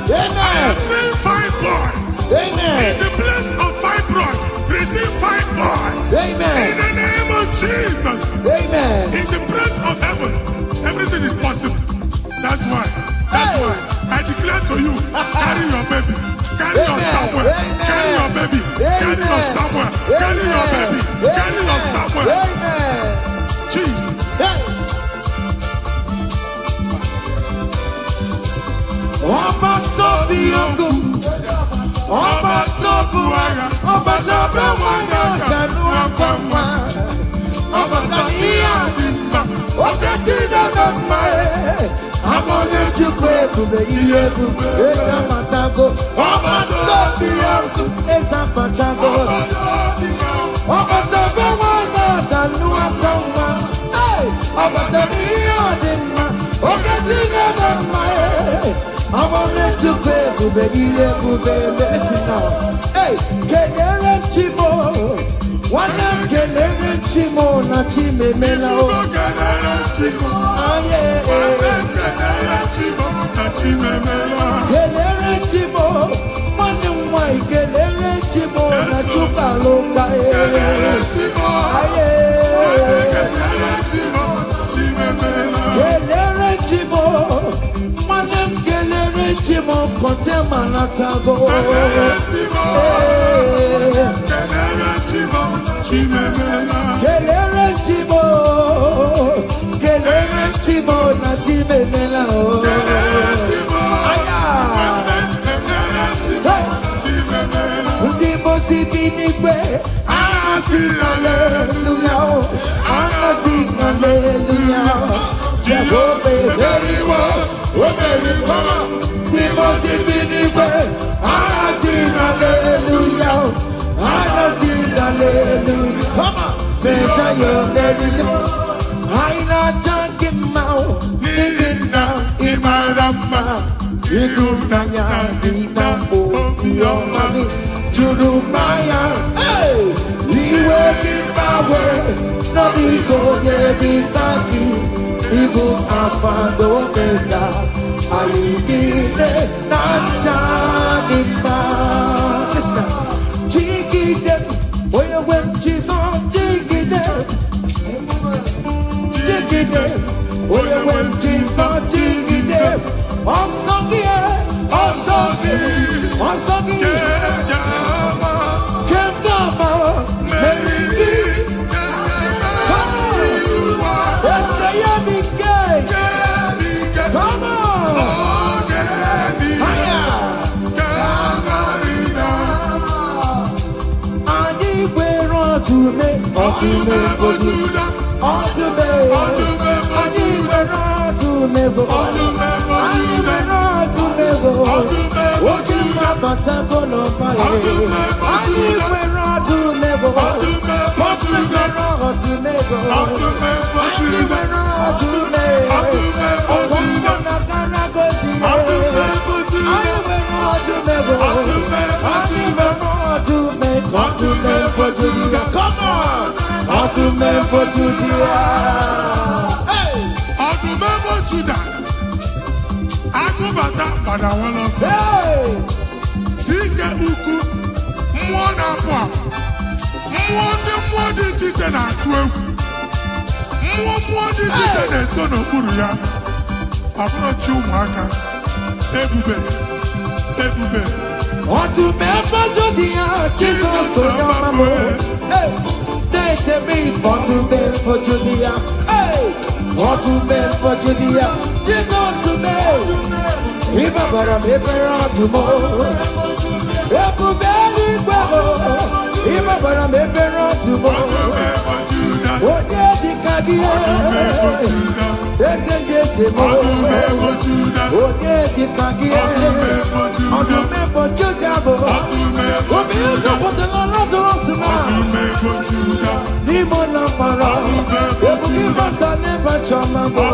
I Amen. am seeing fine boy. In Amen. the place of fibroid, receive fine boy. In Amen. the name of Jesus. Amen. In the place of heaven, everything is possible. That's why I declare to you, carry your baby. Carry your somewhere. Carry your baby. Carry your somewhere. Carry your baby. Carry your somewhere. Amen. Jesus. Obato biyoko. Obato buaya. Obato bewanya gano gamba. Obata adima. Ogatine bema. I'm gonna to pray for the year. It's a patago. Obato biyoko. It's a patago. Obata bewana gano gamba. Hey. Obata adima. Ogatine bema. I'm gonna to pray for the year. Listen now. Hey. Kenere chimo. Wana kenere chimo na chime mela. Kelere chimo, mwana mwai kelere chimo na chuka loka kelere chimo, mwana kelere chimo kote manatago. Kelere chimo na chime mela. Hallelujah, hallelujah. Jehovah, very well, very well. The most hallelujah, hallelujah. Come on, say your very listen. I not talking about living down in my rama. You nanya dina o yomani jurumaya. Hey, we will give away. No ego yebi taki. Ibu afado benda. Alidine nanjadima. Listen, jiggy them. Where you went, Jesus, jiggy them. Jiggy them. Where you went, Jesus, jiggy them. Osagi, Kemdama, Mary, come on, let's say you're big gay, come on, Adi wero tume, otume bojuda, otume, Adi wero tume bojuda, Adi wero tume bojuda, Ojima batago no pae, Adi wero tume bojuda, Ojima wero tume bojuda, Adi wero tume, Ojima nakarago siye, Adi wero tume bojuda, Adi wero tume bojuda, come on, otume bojuda. Juda agụbata gbadawala ọsọ dike ukwu mmụọ na-apụ apụ mmụọ dị iche iche na-atụ egwu mmụọ dị iche iche na-eso n'okpuru ya ọ bụrụ chi ụmụaka ebube ọdún mẹ́fà jòdì àjẹsọ sọ̀rọ̀ àmàmọ́ tètè mi ọdún mẹ́fà jòdì ọdún mẹ́fà jòdì àjẹsọ sọ̀rọ̀ ìbàbàrà mi bẹ̀rẹ̀ ọdún mọ́ ebùbẹ́ ní gbàgbọ́ ìbàbàrà mi bẹ̀rẹ̀ ọdún mọ́ òde dìkadìyẹ ẹsẹ̀ mọ́ òde dìkadìyẹ ọdún mẹ́fà jòdì àbọ̀ omi ẹ̀sọ́ pọ̀tẹ́lá lásán náà ní mo nà mara ebùbí bàtà ní bàtà máa bọ̀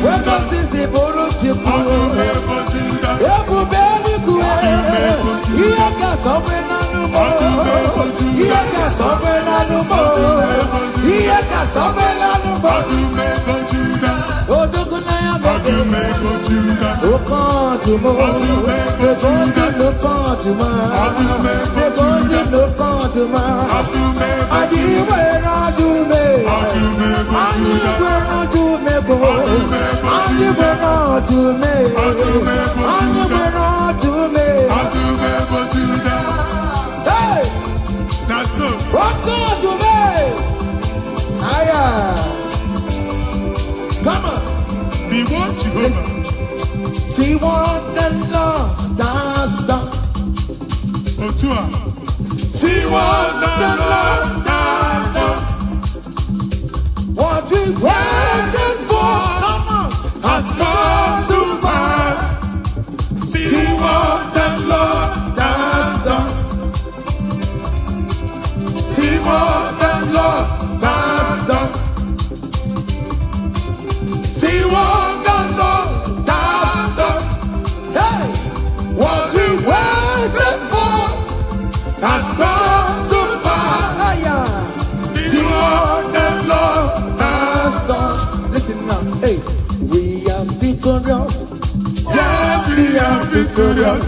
wẹ́kọ̀ sísè bóró ti kú ebùbẹ́ ní kú iye ká sọ́gbẹ́ nánú mọ́ iye ká sọ́gbẹ́ nánú mọ́ iye ká sọ́gbẹ́ nánú mọ́ odogun náà yà bẹ̀rẹ̀ ó kàn tó mọ́ ebòdì ló kàn tó mọ́ ebòdì ló kàn tó mọ́ àdìwé rọ́dún mẹ́ àdìwé rọ́dún mẹ́ bò àdìwé rọ́dún mẹ́ àdìwé rọ́dún mẹ́. Ó kàn tó mẹ́. Come on. Be what Jehovah. See what the Lord has done. Otua. See what the Lord has done. What we waited for, come on, has come to pass. See what the Lord has done. See what the Lord has done. See what the Lord has done. hey, What we waited for has come to pass. higher. See what the Lord has done. Listen now, hey, we are victorious. Yes, we are victorious.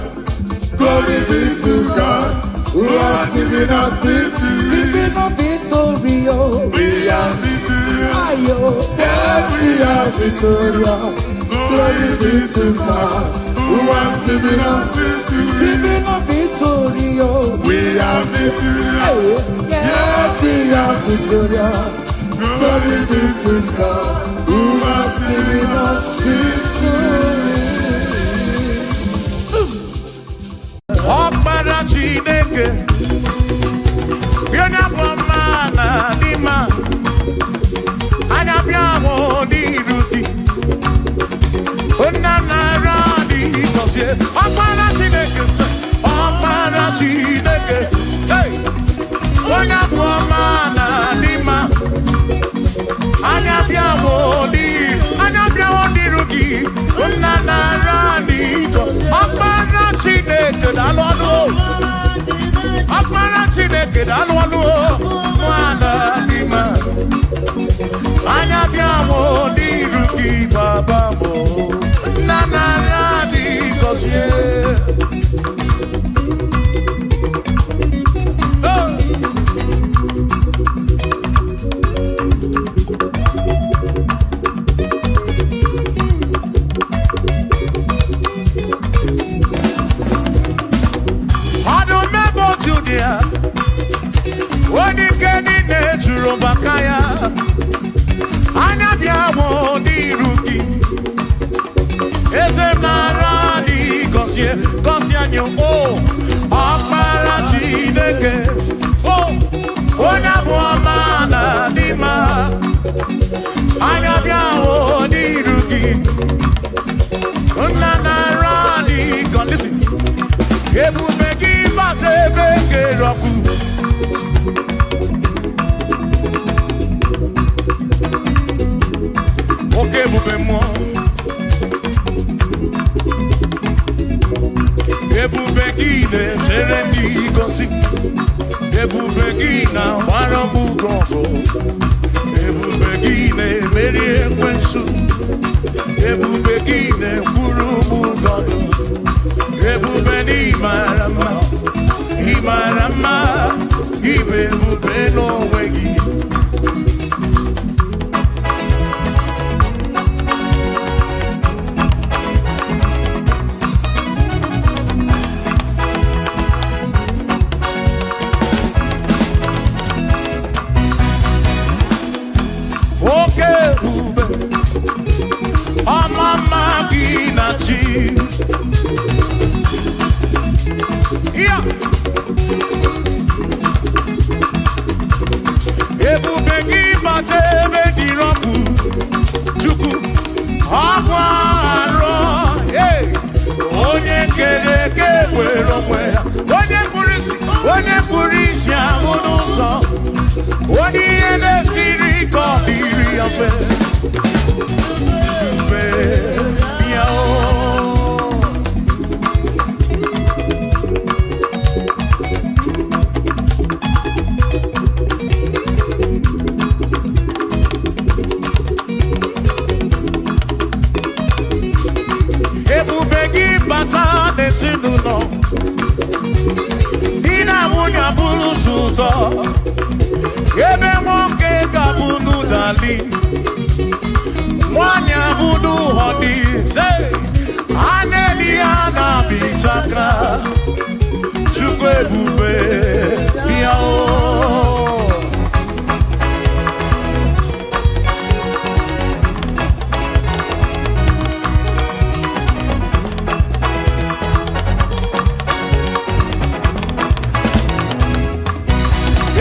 Glory be to God who has given us victory. Living a victory, oh, We are victorious. ayo. Yes, we are victorious. Glory be to God who has given us victory. Living a victory, oh, We are victorious. hey, Yes, we are victorious. Glory be to God who has given us victory. Ọkpara Chineke onye bụ ọma na n'ime anya bịa bụ n'iru gị nna nara dị gọzie ọkpara Chineke sị ọkpara Chineke hey! Onye bụ ọma na n'ime anya bịa bụ n'iru gị nna nara dị gọzie ọkpara Chineke daalụ ọnụ ọkpara Chineke daalụ ọnụ nwana n'ime anya bịa mụ n'iru gị baba mụ nna nara dị gọzie onye ike niile juru maka ya anya bịa mụ n'iru gị eze m nara dị gọzie anyị o ọkpara Chineke o onye bụ ọma na n'ime anya bịa mụ n'iru gị nna nara dị gọzie ebube gị gbasa ebe kere ọkụ oke ebube mmụọ ebube gị na-echere ndị gosi ebube gị na-agbara mbugo ọgụ ebube gị na-emeri ekwensu mma ibe ebube n'onwe gị oke ebube ọmama gị na chi ya ebube gị bata ebe dị rọpụ Chukwu ọkwa arọ onye kere eke were onwe ya onye kpụrụ isi ahụ n'ụzọ onye ihe na-esiri ka ọ dịrị ya mfe mfe ya ebube gị bata n'ezinụlọ di na nwunye bụrụ ụzọ ụtọ ebe nwoke ga-abụnụ dali nwanyị abụnụ họdị ise a na-eli ya na-abịchaka Chukwu ebube ya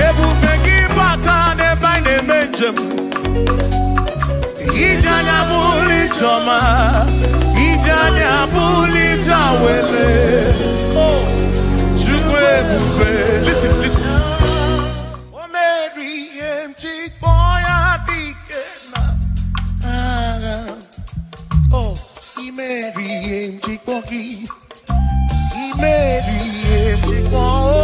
ebube gị bata n'ebe anyị na-eme njem ije anya bụrụ ijeọma ije anya bụrụ ije awele Chukwu ebube listen o mere ihe m ji kpọọ ya dike na agha imeri ihe m ji kpọọ gị imeri ihe m ji kpọọ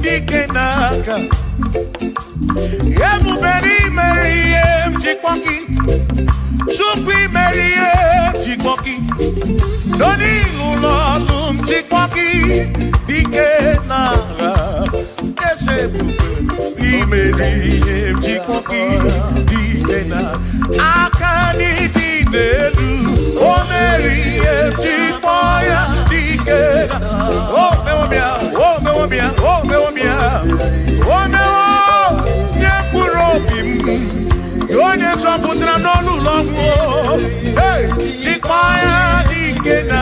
dike n'aka ebube imeri ihe m jikpọ gị Chukwu imeri ihe m jikpọ gị n'onye ụlọ ọlụ m jikpọ gị dike n'aka eze ebube imeri ihe m jikpọ gị dike n'aka n'ịdị n'elu o meri ihe m jikpọ ya dike o mewo bịa nye mkpụrụ obi m onye zọpụtara n'ọnụ ụlọ ọgwụ chịkwa ya n'ike na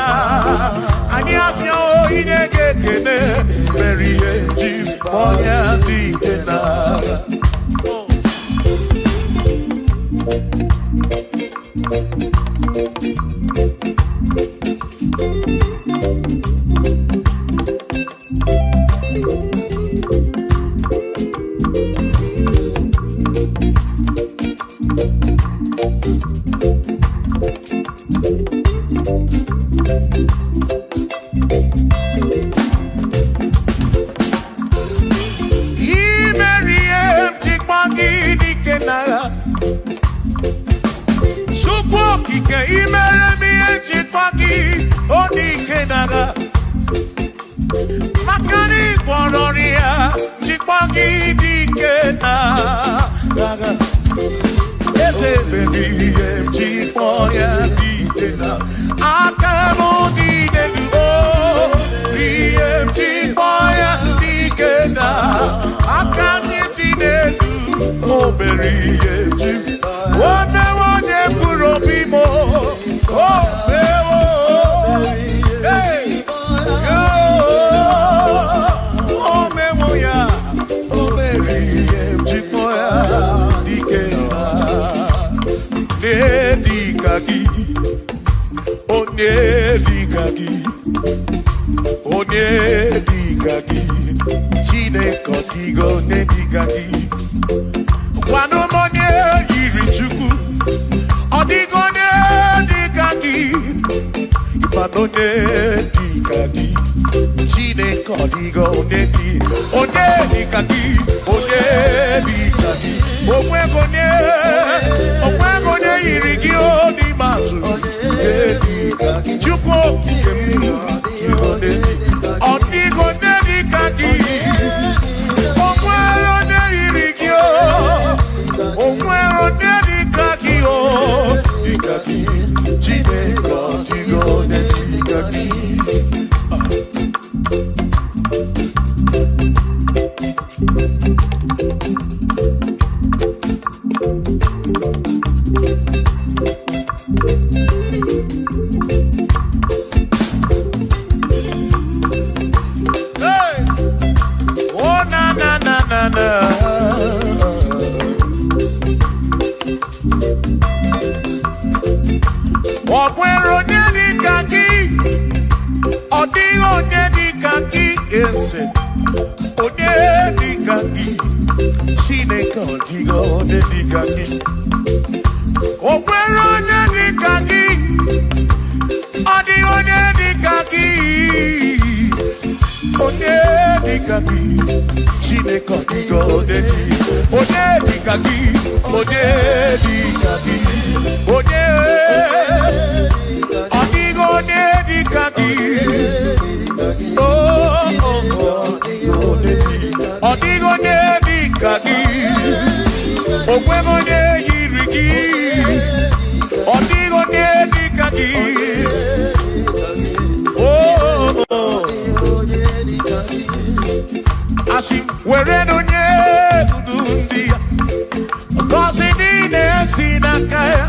anyị abịa inye gị ekele mere ihe ji kpọọ ya n'ike na Makani Bonoria, Chipagi Dikena, ihe njikọ ya dike na aka m dị n'elu ihe njikọ ya dike na aka anyị dị n'elu o mere ihe njikọ o mewe onye mkpụrụ obi m o mewo o mewo ya o mere ihe njikọ ya dike na dịka gị onye dịka gị onye dịka gị Chineke ọdịgo onye dịka gị gwanụ m onye yiri Chukwu ọdịgo onye dịka gị ịbana onye dịka gị Chineke ọdịgo onye dịka gị onye dịka gị onwego onye yiri gị n'ime atụ Chukwu okike m ọdịgo onye dịka gị onwere onye yiri gị onwere onye dịka gị dịka gị Chineke ọdịgo onye dịka gị ọ nwere onye dịka gị ọ dịghị onye dịka gị eze onye dịka gị Chineke ọ dịghị onye dịka gị o nwere onye dịka gị ọ dịghị onye dịka gị onye dịka gị Chineke ọ dịghị onye dịka gị onye dịka gị onye ọ dịghị onye dịka gị ọ dịghị onye dịka gị o nweghị onye yiri gị ọ dịghị onye dịka gị asị were onye ndu ndị ya ngọzi niile si n'aka ya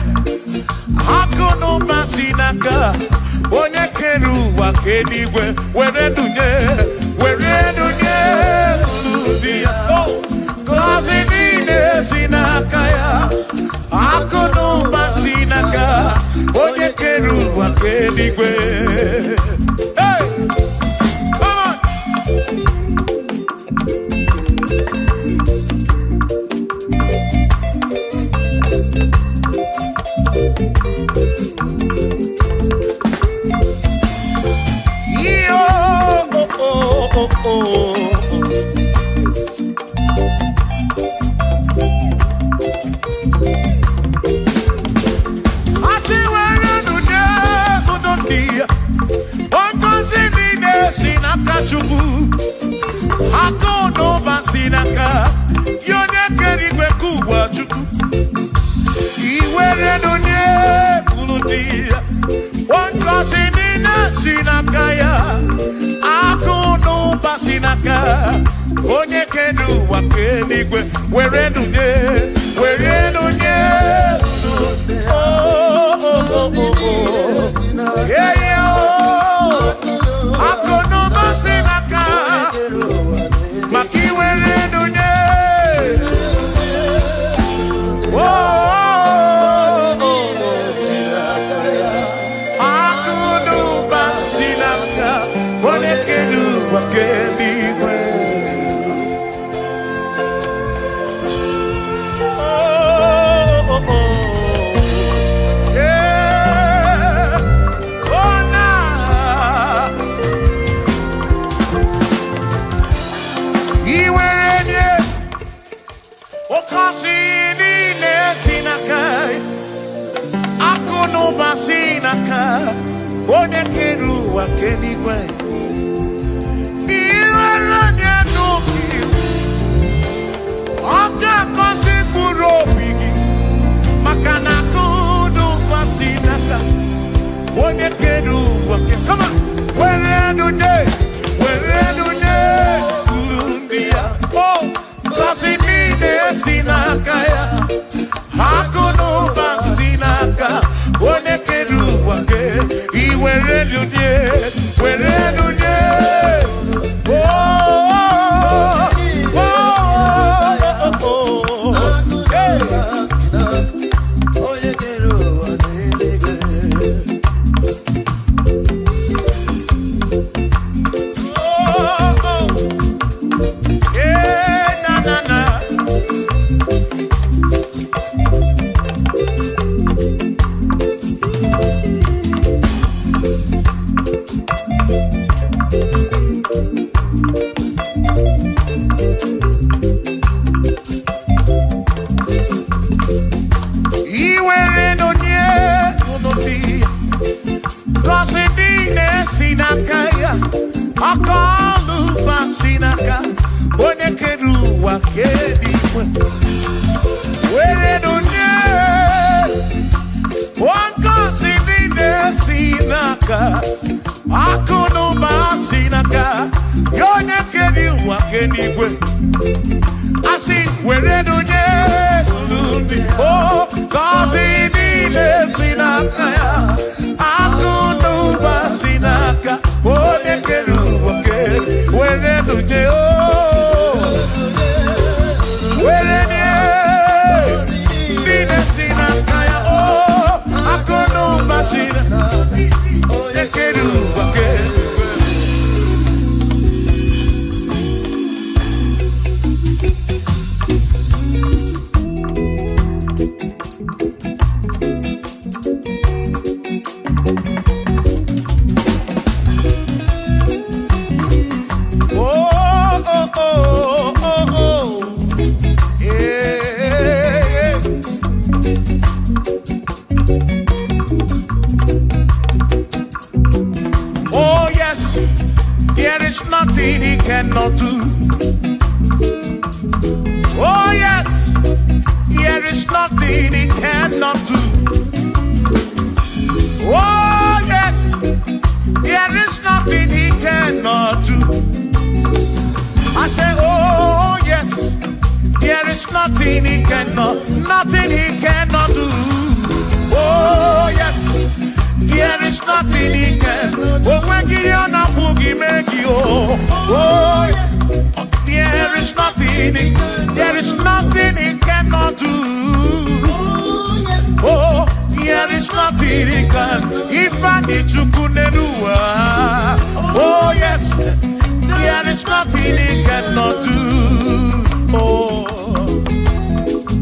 akụ na ụba si n'aka onye kere ụwa ka eluigwe were dunye ndị ya ngọzi niile si n'aka ya akụ na ụba si n'aka onye kere ụwa ka eluigwe Chukwu akụ n'ụba si n'aka ya onye kere igwe ka ụwa Chukwu iwere n'onye kwuru dị ya ngọzi niile si n'aka ya akụ n'ụba si n'aka onye kere ụwa ka eluigwe were n'onye akụ n'ụba si n'aka maka iwere n'onye akụ n'ụba si n'aka onye kere ụwa ka eluigwe onye kere ụwa ka eluigwe iwere onye n'obi ọ ga-akọzi mkpụrụ obi gị maka na akụ Akalu basinaka onye kedu ụwa kedigwe were dunye wankosi nile sinaka akunu basinaka onye kedu ụwa kedigwe asi were dunye oh kosi nile sinaka ya akunu basinaka onye kedu ụwa kedigwe were dunye oh were dunye nile sinaka ya oh akunu basinaka onye kedu ụwa kedigwe. Nothing he cannot do. Oh yes, there is nothing he cannot do. Oh yes, there is nothing he cannot do. I say, oh yes, there is nothing he cannot do. Oh yes, there is nothing he can. Oh, when you are not boogie, make you. Oh, there is nothing he cannot do. Oh, there is nothing he can. If I need to kunenua. Oh yes, there is nothing he cannot do. Oh,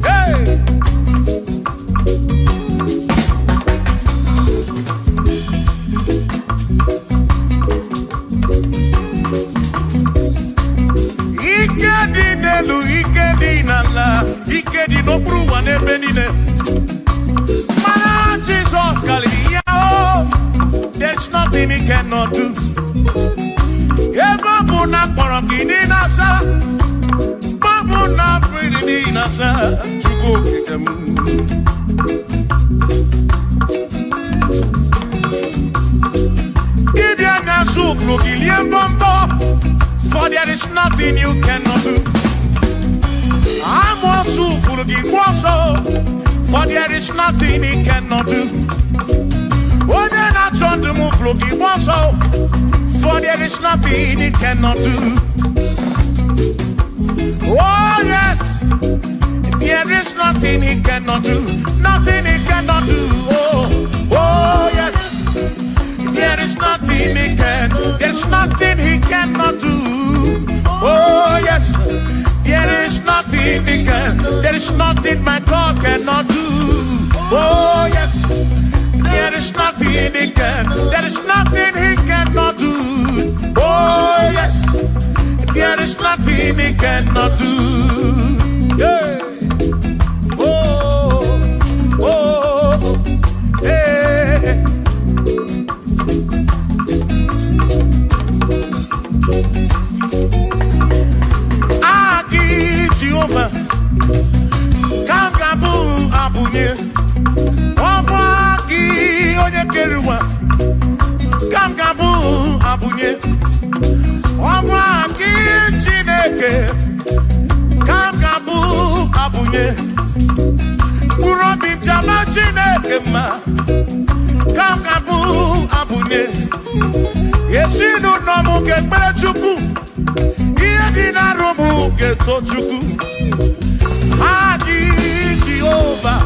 hey. Ikedi no prove an ebenine. Man, Jesus, there's nothing he cannot do. Babuna Parakini Nasa, Babuna Pretty Nasa, to go kick them. Give your Nasu, Flogilian Bombo, for there is nothing you cannot do. I'm also full of it, for there is nothing he cannot do. Oh, then I turn to move, looking also, for there is nothing he cannot do. Oh, yes, there is nothing he cannot do. Nothing he cannot do. Oh, yes, there is nothing he can. There's nothing he cannot do. Oh, yes. There is nothing he can. There is nothing my God cannot do. Oh yes. There is nothing he can. There is nothing he cannot do. Oh yes. There is nothing he cannot do. Yeah. Oh. Oh. Hey. Jehovah, Kangabu Abunye, Wabaki Onye Keruwa, Kangabu Abunye, Wabaki Chineke, Kangabu Abunye, Urobim Jama Chineke ma, Kangabu Abunye, Yesinu Nomu Kekmele Chukwu. Dina romu geto chuku Agi Jehovah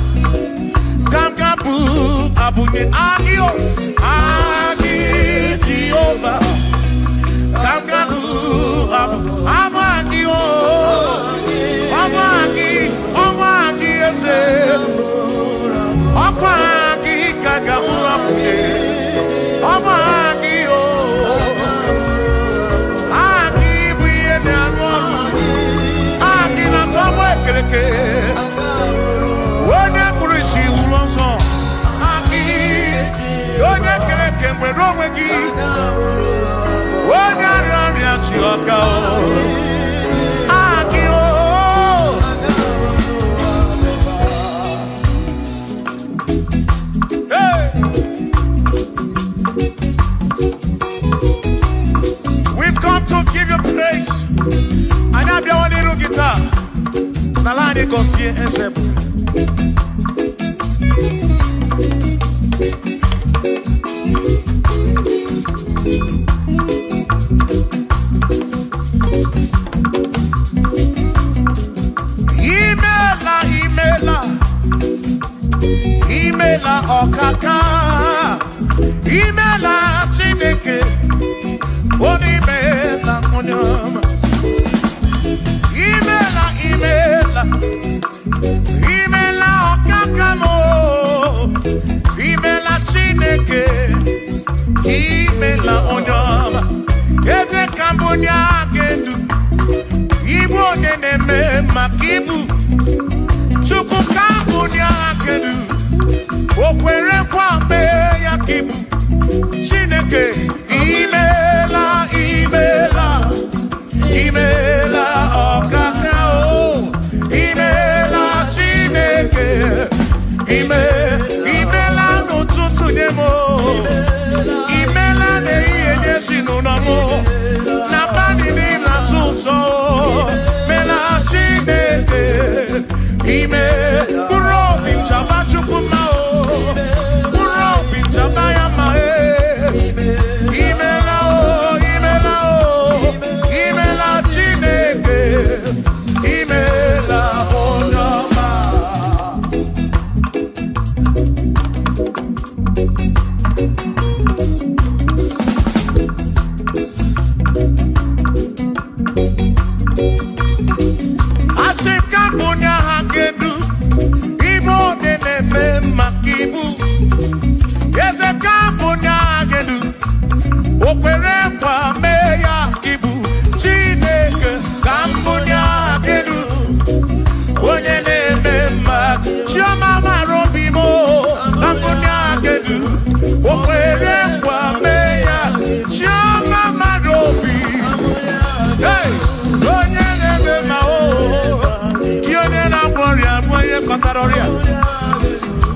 Kangabu Abunye Agio Agi Jehovah Kangabu Amagio Amagi ese Amagi Kangabu Abunye Amagio When Purishi Ulonso, Aki, Yone Kereke, Mwerowe Gi, When We've come to give you praise. And I be one little guitar. Nalani Gosie Ezebu. Imela okaka, imela chineke, onimela onyama. Imela okaka mo, imela chineke, imela onyama. Eze kambunya gendu, Igbo neneme makibu, chuku kambunya gendu. Okwere kwambe ya kibu Chineke imela okakao imela Chineke imela n'ụtụtụ nyemo imela n'ihe n'ezinụlọ na bani n'ịla sụsọ mela Chineke bụrụ obi nchaba Chukwu mma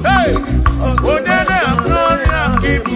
Hey, onene gloria kibu.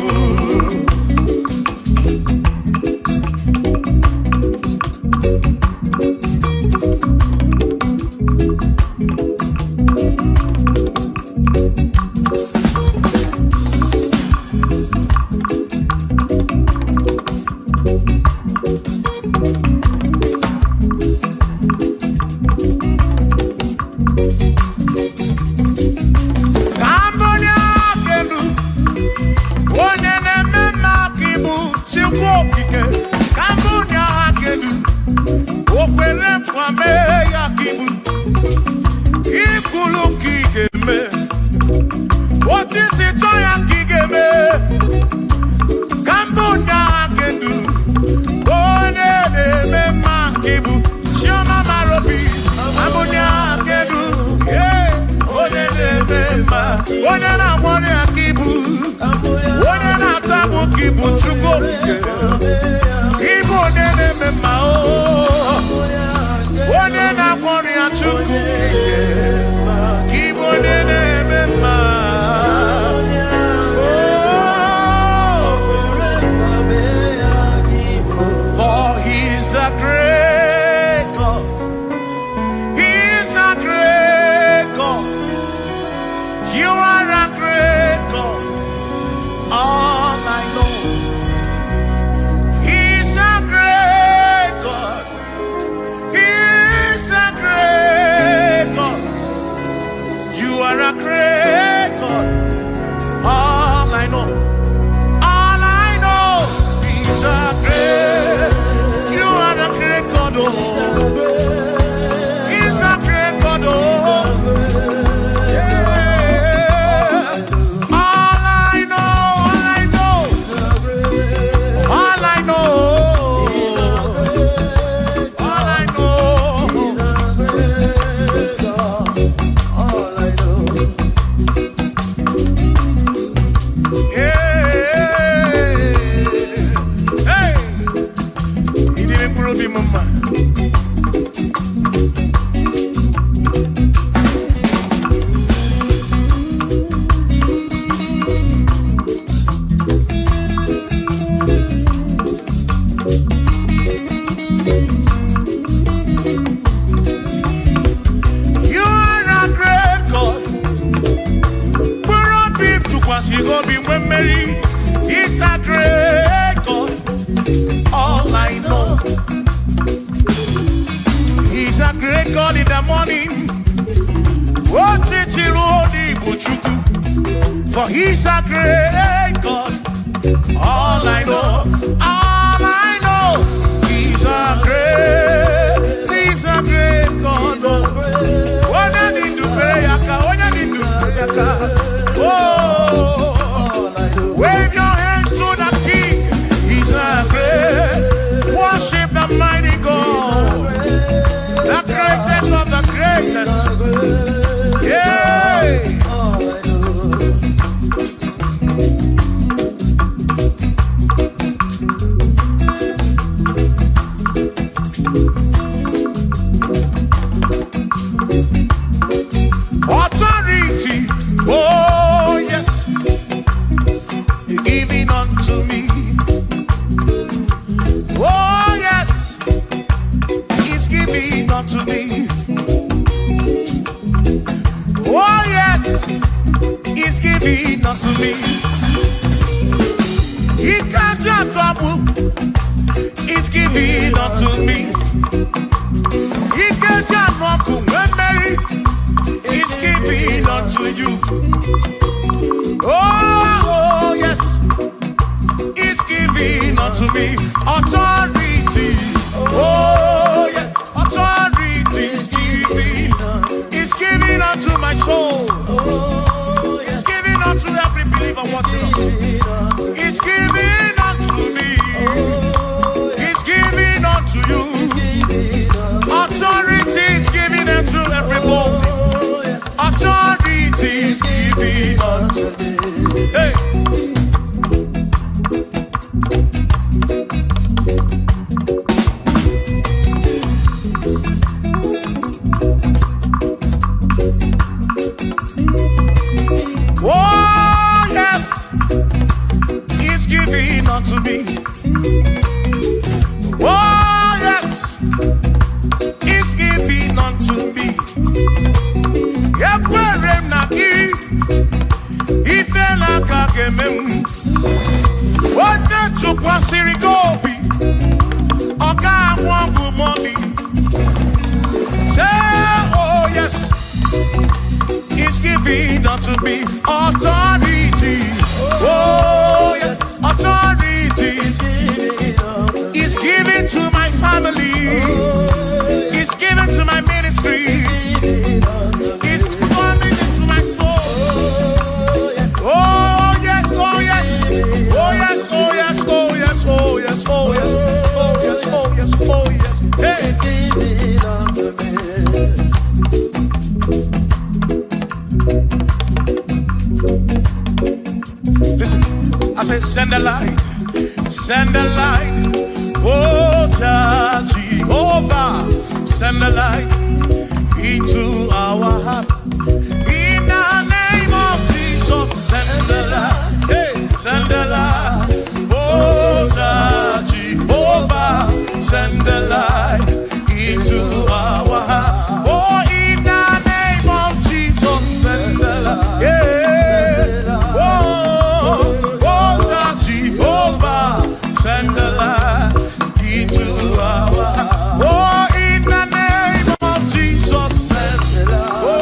because he go be when Mary. He's a great God. All I know. He's a great God in the morning. For he's a great God. All I know, he's a great God. When I need to pray, oh, wave your hands to the King. He's a great. Worship the mighty God, the greatest of the greatest. Yeah. Authority, oh yes, you're giving unto me. Oh yes, He's giving unto me. Oh yes, He's giving unto me. He can't just trouble. He's giving unto me. He can't just walk when Mary. He's giving unto you. Oh yes, He's giving unto me. Authority. Oh yes, authority is giving. He's giving unto my soul. He's giving unto every believer watching us. He's giving unto me. He's giving unto you. Authority is giving unto everybody. Authority is giving unto me. Hey. Oh yes, He's giving unto me. Oh yes, He's giving unto me. Yakwere naki, ifela kakemem. Wanda chukwa sirigobi, oka wangu money. Say oh yes, He's giving unto me authority. Oh yes, authority. He's giving to my family. He's giving to my ministry. He's coming into my soul. Oh yes, oh yes, oh yes, oh yes, oh yes, oh yes, oh yes, oh yes, oh yes, oh yes. Hey. Listen, I said send the light, send the light. Oh Jehovah, send the light into our heart. In the name of Jesus, send the light. Hey, send the light. Oh Jehovah, send the light into our heart. Oh, in the name of Jesus, send the light. Yeah. Oh, Jehovah, send the light into our heart. Oh, in the name of Jesus, send the light.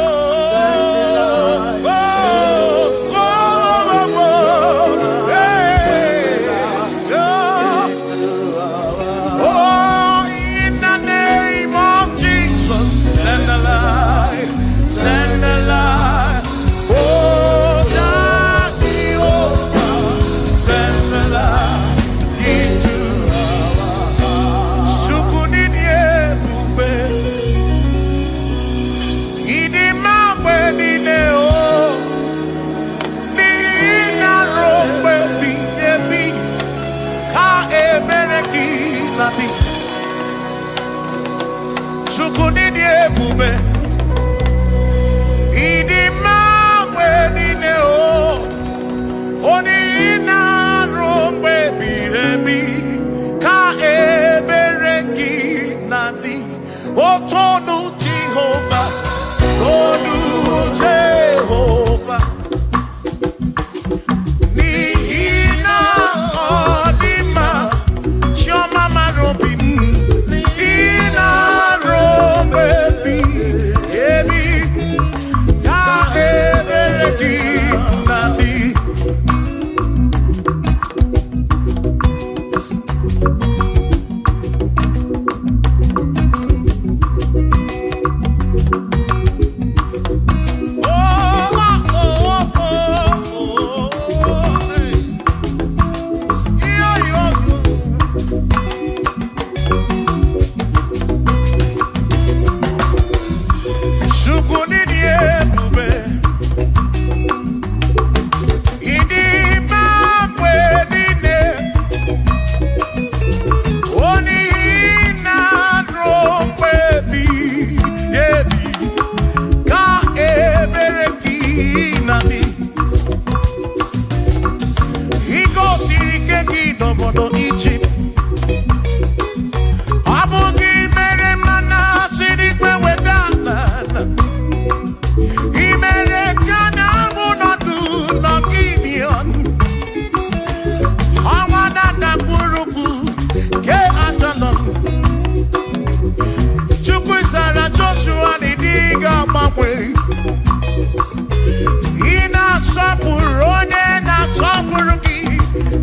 Ina sapuru onye na sapuru gi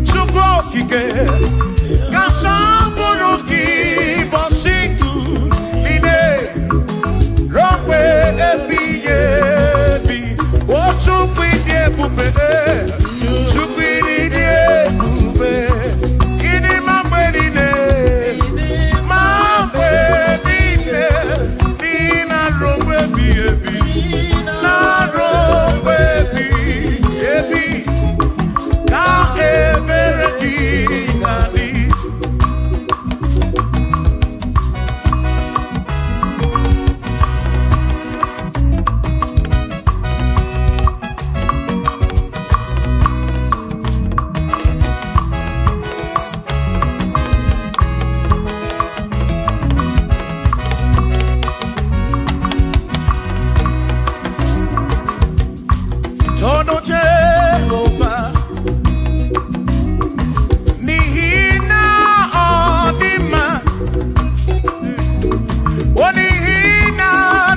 Chukwu okike ka sapuru gi bositu ine rompe ebiye bi o Chukwu idi ebube Chukwu idi ebube idi mamberine Nina rompe ebi na rompe ebi ka ebere gi nadi Todo Jehovah Nihina Odima Onihina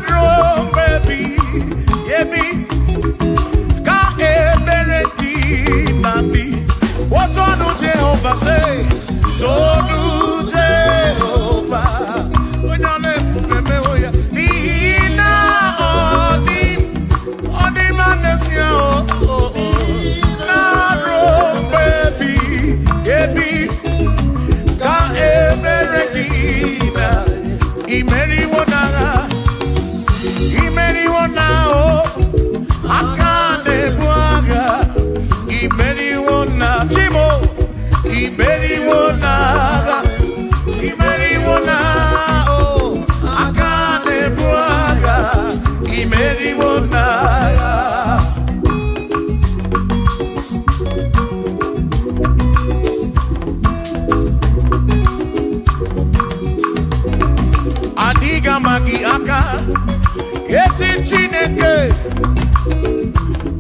Drombebi Yebi Ka Eberedi Nabi What todo Jehovah say Todo Jehovah Onyane Pumeme Oya Nihina Odima Nesia Na rombebi Ebi Ka eberedina Imeri wona o Akane buaga Imeri wona Chimo Imeri wona o Akane buaga Imeri wona Adiga magi aka Yesi Chineke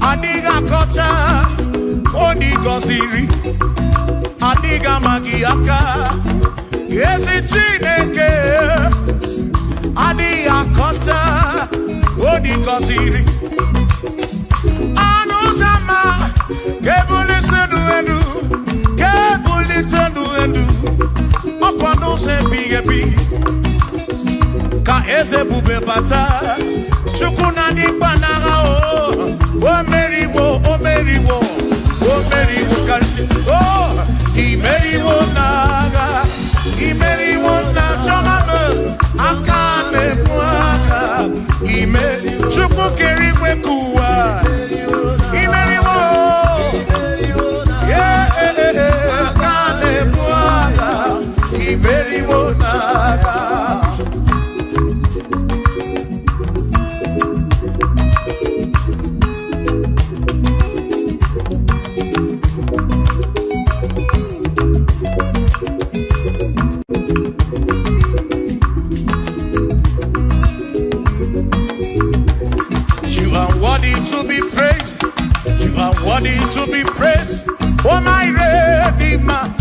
Adiga kocha Odi goziri Adiga magi aka Yesi Chineke Adiga kocha Odi goziri Anuzama Kebuli senu enu Kebuli tenu enu Opano se bigebi Ka eze bube bata Chukuna di banaga o meriwo kanti o imeriwo na chomame akane muaka imeri Chukwu keri kwekuwa imeriwo akane muaka imeriwo naga To be praised, you are worthy to be praised. Oh my Redeemer,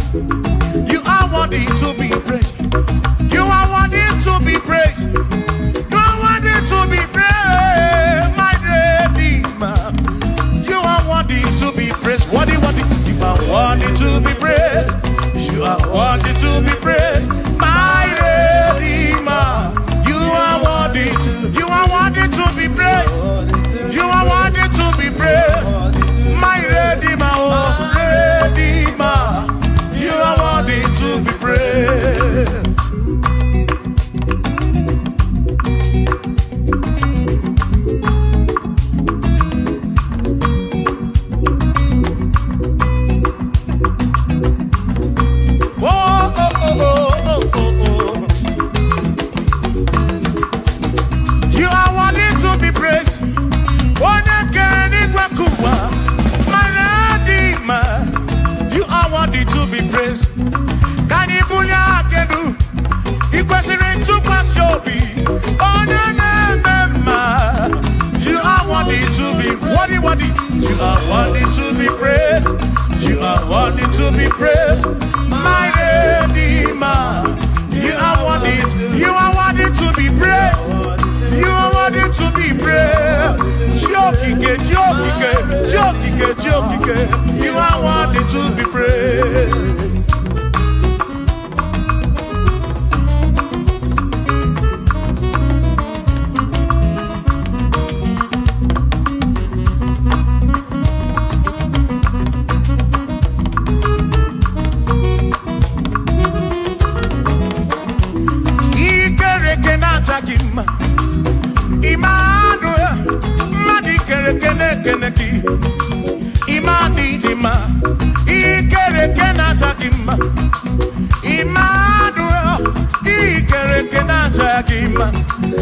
you are worthy to be praised. You are worthy to be praised. You are worthy to be praised, my Redeemer. You are worthy to be praised. Worthy. You are worthy to be praised. You are worthy to be praised, my Redeemer. You are worthy to be praised. You are worthy to be praised, my Redeemer, oh Redeemer. You are worthy to be praised. You are worthy to be praised. You are worthy to be praised. Can you pull your kedu? Equation to pass your be. Oh, no. You are worthy to be worthy. You are worthy to be praised. You are worthy to be praised. My Redeemer. You are worthy to be praised. You are worthy to be praised. You are worthy to be praised. Imani dima, ikere kenata dima. Immanuel, ikere kenata dima.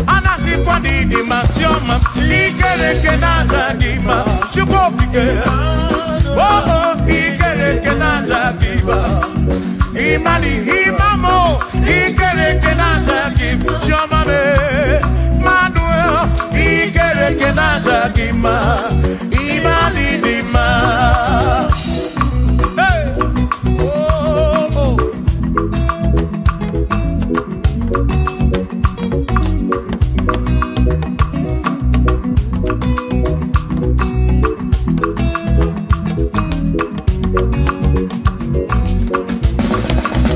Anasi kwani dima tioma, ikere kenata dima. Chukopike, oh ikere kenata dima. Imani himamo, ikere kenata dima. Tioma me, Manuel, ikere kenata dima. Imani dima. Hey, oh, oh.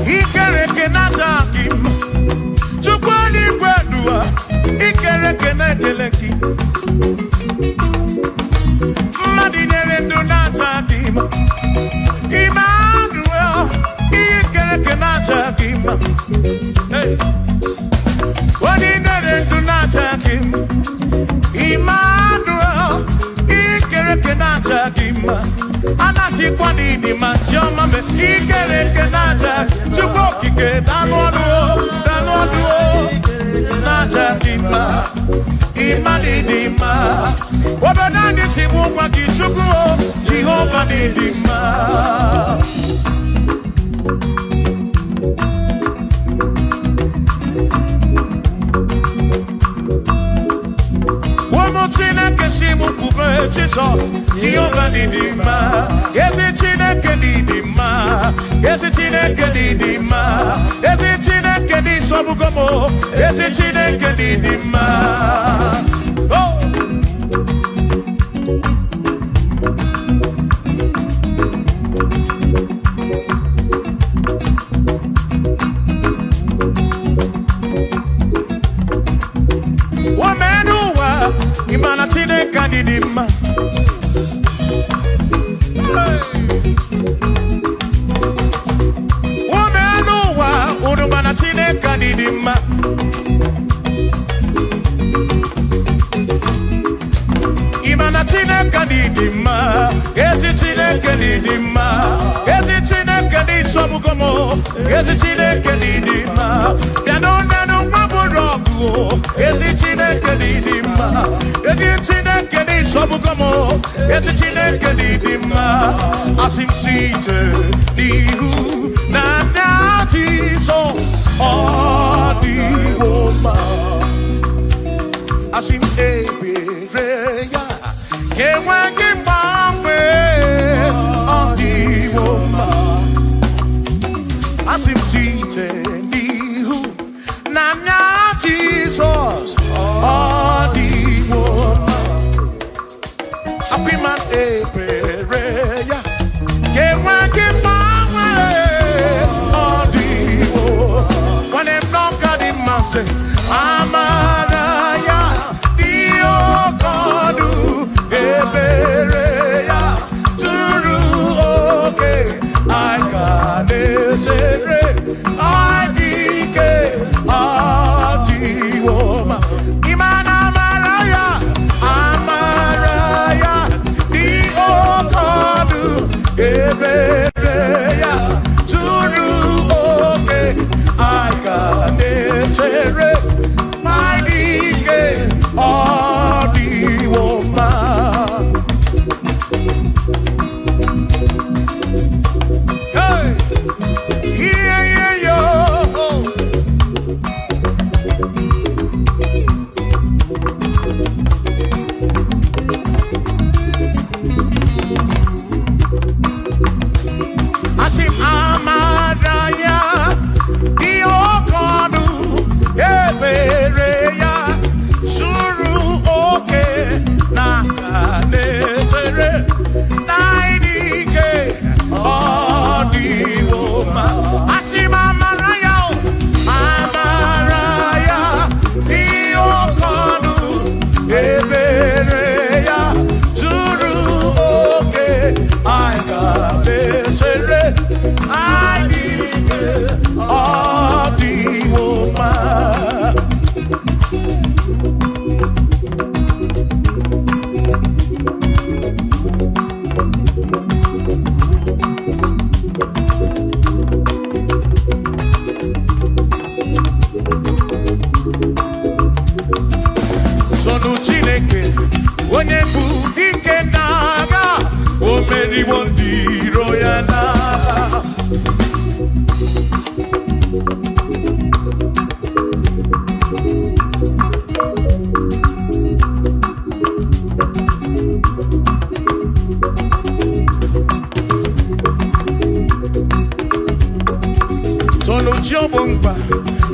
Ikere kenata dima. Chukwani kwedua, ikere keneteleki. Madinere ndunata dima. Emmanuel, ikere kenata dima. Hey, Madinere ndunata dima. Emmanuel, ikere kenata dima. Anasi kwani dima choma me ikere kenata. Chukokike danwadu nata dima. Imani dima. Wabanani simu kwa kichuku Jehovah ni dima. Wamotina kesimu kube Jesus Jehovah ni dima. Yesi chine kedi dima. Yesi chine kedi dima. Yesi chine kedi sobugomo. Yesi chine kedi dima. Oh. Wamenuwa imana chine kedi dima. Wamenuwa urumana chine kedi dima. Imana chine kadidima, ezi chine kadidima, ezi chine kadisobukomo, ezi chine kadidima. Yano nano maburogu, ezi chine kadidima, ezi chine kadisobukomo, ezi chine kadidima. Asim site nihu na dati so odiwoma. Asim ebereya. Kewangi mamwe odiwoma. Asim site nihu na Jesus odiwoma. Apiman ebereya. Kewangi mamwe odiwoma. When them knock at him and say Amaraya Dio Kodu Ebereya Turu okay I got it I dike Adiwoma Imana Amaraya Dio Kodu Ebereya Turu okay I got it my dike Adiwoma. Hey, yeah, yo. Asim Amaraya, Dio Kodu, Ebereya, Suru dike n'agha, o meriwo ndị iro ya n'agha. Chiobomba,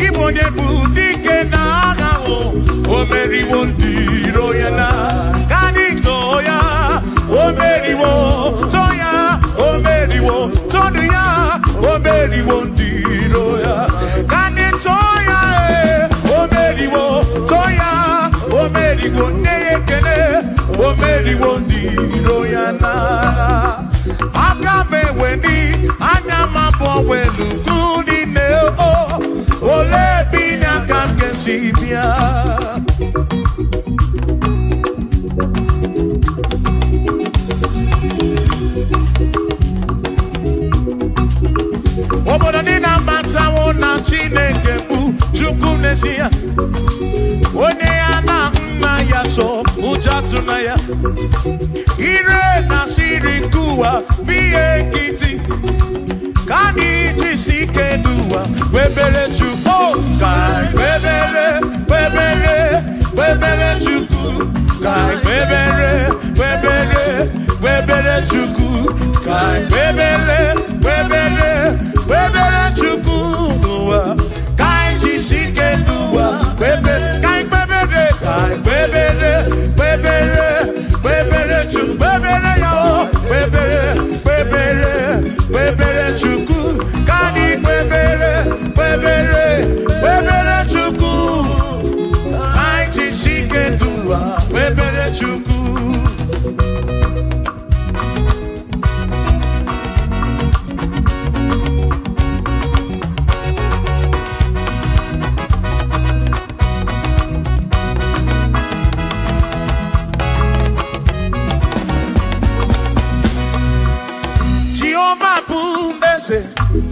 Igbo bụ dike n'agha o meriwo ndị iro ya na kanito ya, o meriwo toya, o meriwo todu ya, o meriwo ndị iro ya kanito ya, o meriwo toya, o meriwo nekene, o meriwo ndị iro ya na aka meweni anya mabọ welu gudi ole binya kam kesibia obodo dị na matawo na Chineke bụ Chukwu n'ezie, onye ya na nna ya so ụjọ tụna ya, ire na siri nke ụwa bụ ihe nkịtị ka anyị jisi ike n'ụwa webere Chukwu, ka webere Chukwu, ka webere Chukwu, ka webere Chukwu n'ụwa, ka anyị jisi ike n'ụwa webere, ka webere Chukwu, webere ya o, webere Chukwu, ka anyị webere Chukwu, anyị jisi ike n'ụwa webere Chukwu.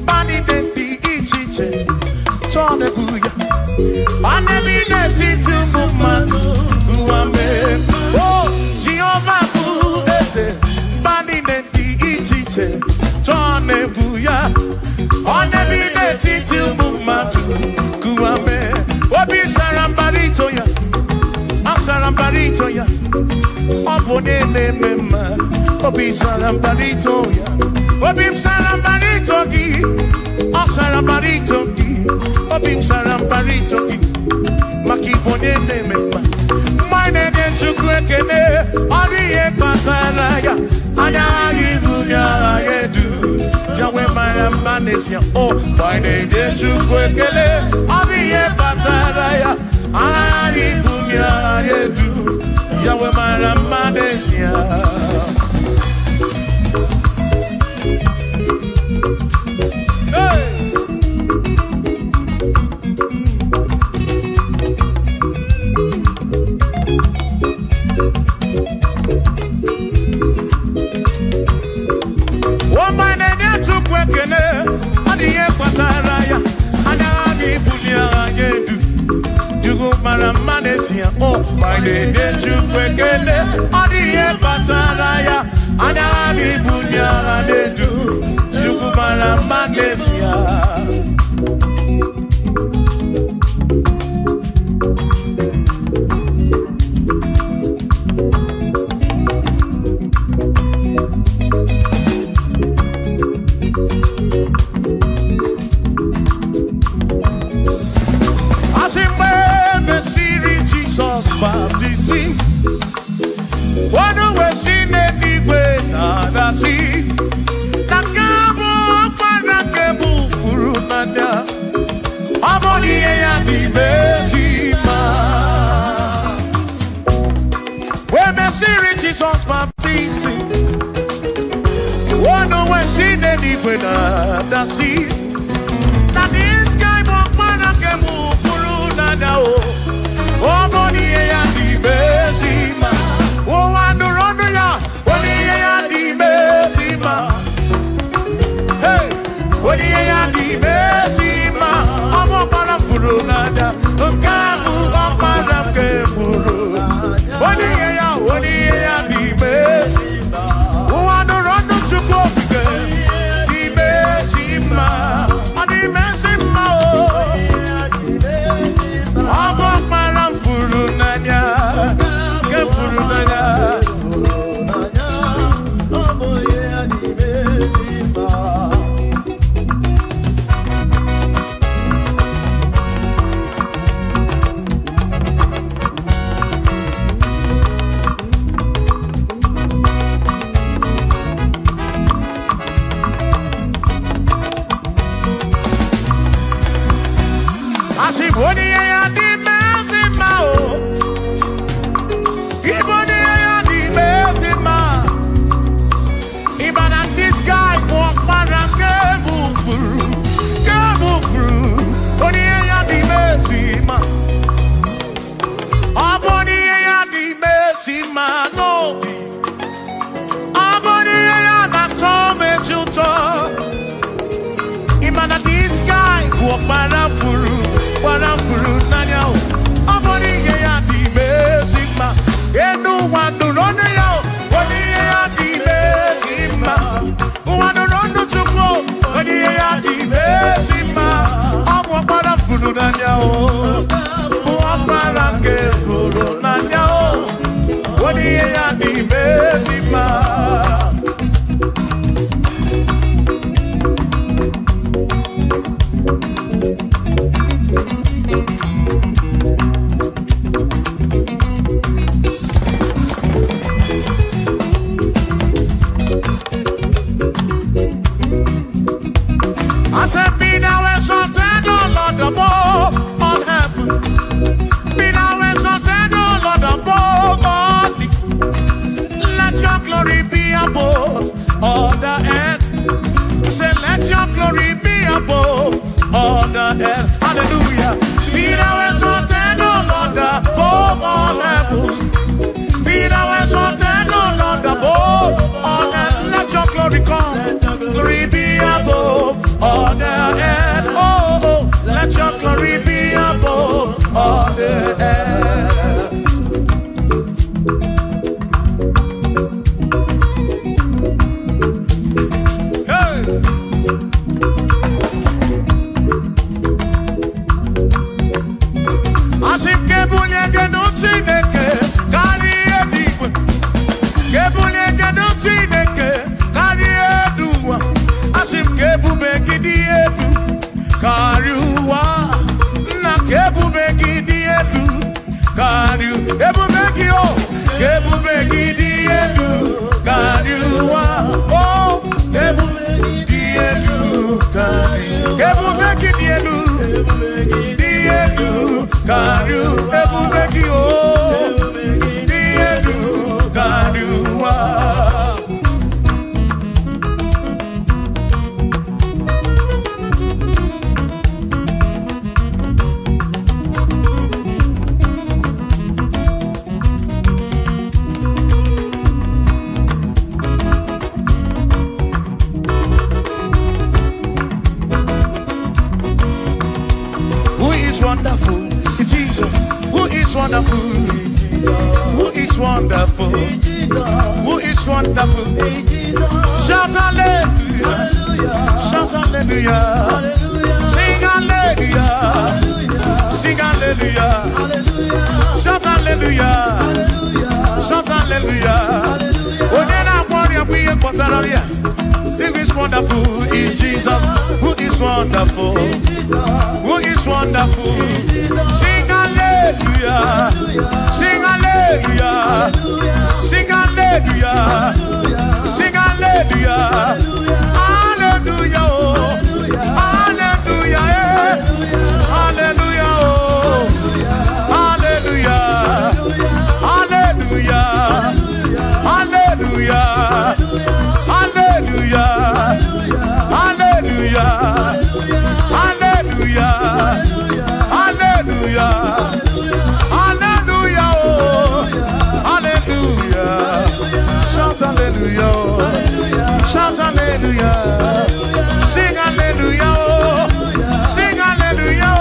Bani denti ichiche tone buya bani bineti tumumanu kuame. Oh Jehovah buese bani denti ichiche tone buya bani bineti tumumanu kuame. Obi sarambarito ya, asarambarito ya, obone mema. Obi sarambarito ya, obi sarambarito gi, asarambarito gi, obi sarambarito gi, makibone mema. Mine de chukwekene, oriye pataraya, anya ibunya yedu, jawe maramanesia. Oh, mine de chukwekene, oriye pataraya, anya ibunya yedu, jawe maramanesia. Oh, my name is Chukwekele, Odiye Pataraya, Anami Bunya Adedu, Chukwumara Manesia. Jesus baptizing. Oh no, when she did it with the sea. Now this guy won't wanna get move through now. Oh, money and the Bezima. Oh, and the Ronda, money and the Bezima. Hey, money and the Bezima. I'm a parafurunada. Kamu, I'm a parafurunada. Money and the furu nanya o. Amoni ye ya di mezima. Enu wanu ronu ya o. Oni ye ya di mezima. Wanu ronu chukwo. Oni ye ya di mezima. Amu para furu nanya o. Para ke furu nanya o. Oni ye ya di mezima. I said, be thou exalted, O Lord, above all heaven. Be thou exalted, O Lord, above all the. Let your glory be above all the earth. I said, let your glory be above all the earth. Hallelujah. Be thou exalted, O Lord, above all heaven. Be thou exalted, O Lord, above all earth. Let your glory come. Glory be above all the earth. Oh, oh, let your glory be above all the earth. Hey. Asim kebunye genutineke kari edigwe. Kebunye genutineke kari eduwa. Asim kebube gidi edu kariwa. Na kebube gidi edu kariu. Kebube gio. Kebube gidi edu kariwa. Oh, kebube gidi edu kariu. Kebube gidi edu. Edu kariu. Kebube gio. Edu kariwa. Wonderful, Jesus. Who is wonderful? Who is wonderful? Who is wonderful? Shout hallelujah! Shout hallelujah! Sing hallelujah! Sing hallelujah! Shout hallelujah! Shout hallelujah! Oh, then I want you to be a Potararia. Who is wonderful is Jesus. Who is wonderful? Who is wonderful? Sing hallelujah. Sing hallelujah. Sing hallelujah. Sing hallelujah. Hallelujah. Hallelujah. Hallelujah. Hallelujah. Hallelujah. Hallelujah. Hallelujah. Hallelujah. Hallelujah. Hallelujah. Hallelujah. Oh. Hallelujah. Shout hallelujah. Shout hallelujah. Sing hallelujah. Sing hallelujah.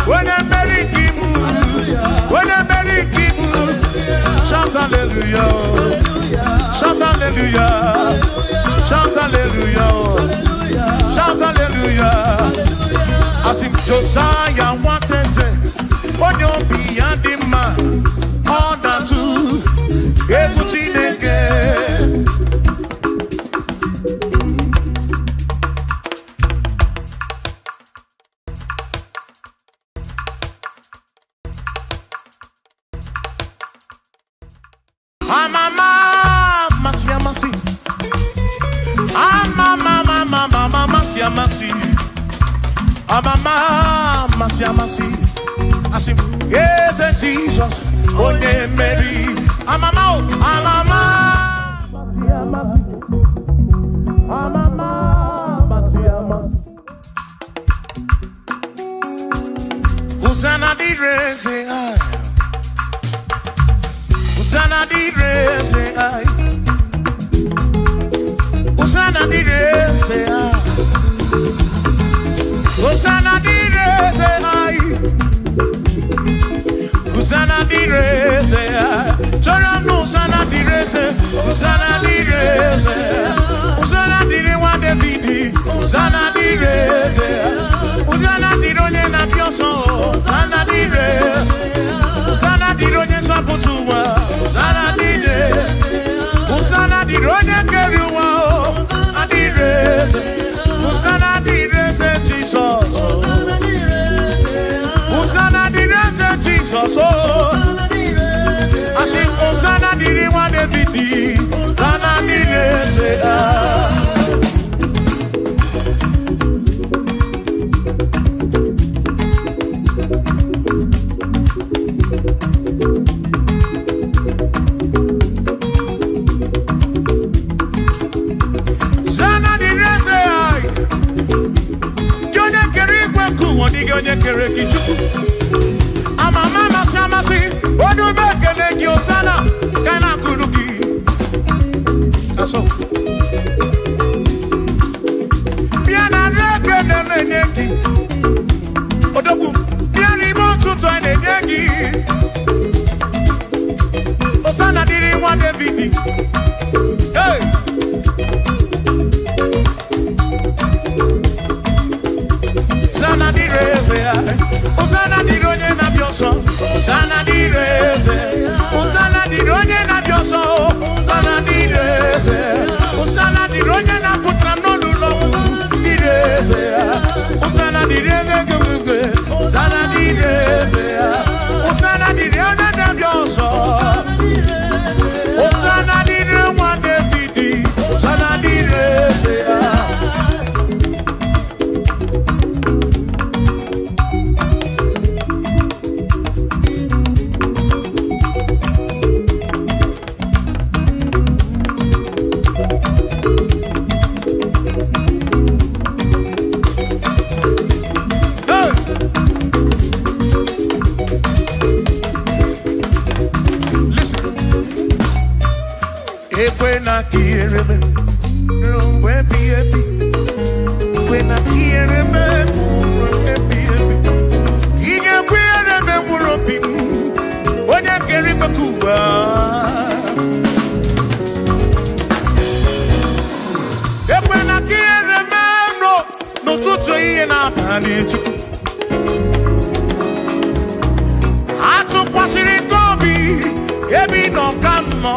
When a merry kibu. When a merry kibu. Shout hallelujah. Shout hallelujah. Shout hallelujah. Shout hallelujah. As if Josiah wanted to say, on your beyond the man, all that to everything again. I say, yes, Jesus, oh, yeah, Mary. Hosanna di re, say I. Hosanna di re, say I. Hosanna di re, say I. Hosanna di re. Hosanna direze, Hosanna dire wa David, Hosanna direze, Hosanna dire onye na pioso, Hosanna dire, Hosanna dire onye saputuwa, Hosanna dire, Hosanna dire onye keriwa, adireze, Hosanna direze Jesus, Hosanna direze Jesus, I sing Hosanna dire wa David, Hosanna direze. Onye kere kichuku amama masamasi odu bekele gi osana kana kuruki aso biana reke ne meneki odogu biani montu to enegi osana diri wa David hey Hosanna direze, Hosanna dironye na bioso, Hosanna direze, Hosanna dironye na bioso, Hosanna direze, Hosanna dironye na putrano lulo, direze, Hosanna direze gumugwe, Hosanna direze, Hosanna dironye na bioso, Hosanna dironye na David, Hosanna direze. When I hear him, rumbo epi epi. When I hear him, rumbo epi epi. Inga kwere me muropi, onya keri bakuba. When I hear him, no tutu iye na bani chuku. Atu kwasiri kobi, ebi no kamo.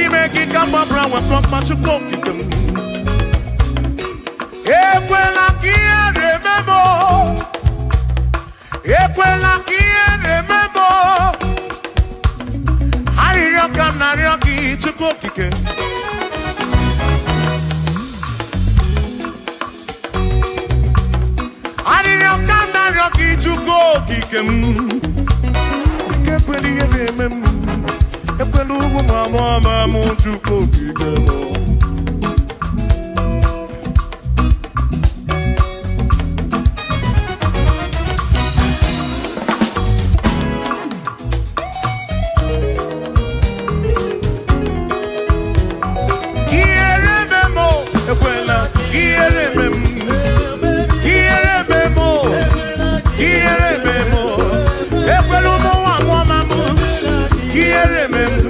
Make it come up round with much of walking. Equela kia remember, Equela kia remember. I reckon I reckon to go kick. I reckon I reckon to go kick. Equela remember. Epelugu mama mutu kokigemo. Kierememo, ekwela, kierememo, kierememo, kierememo. Epelugu mama mutu, kierememo.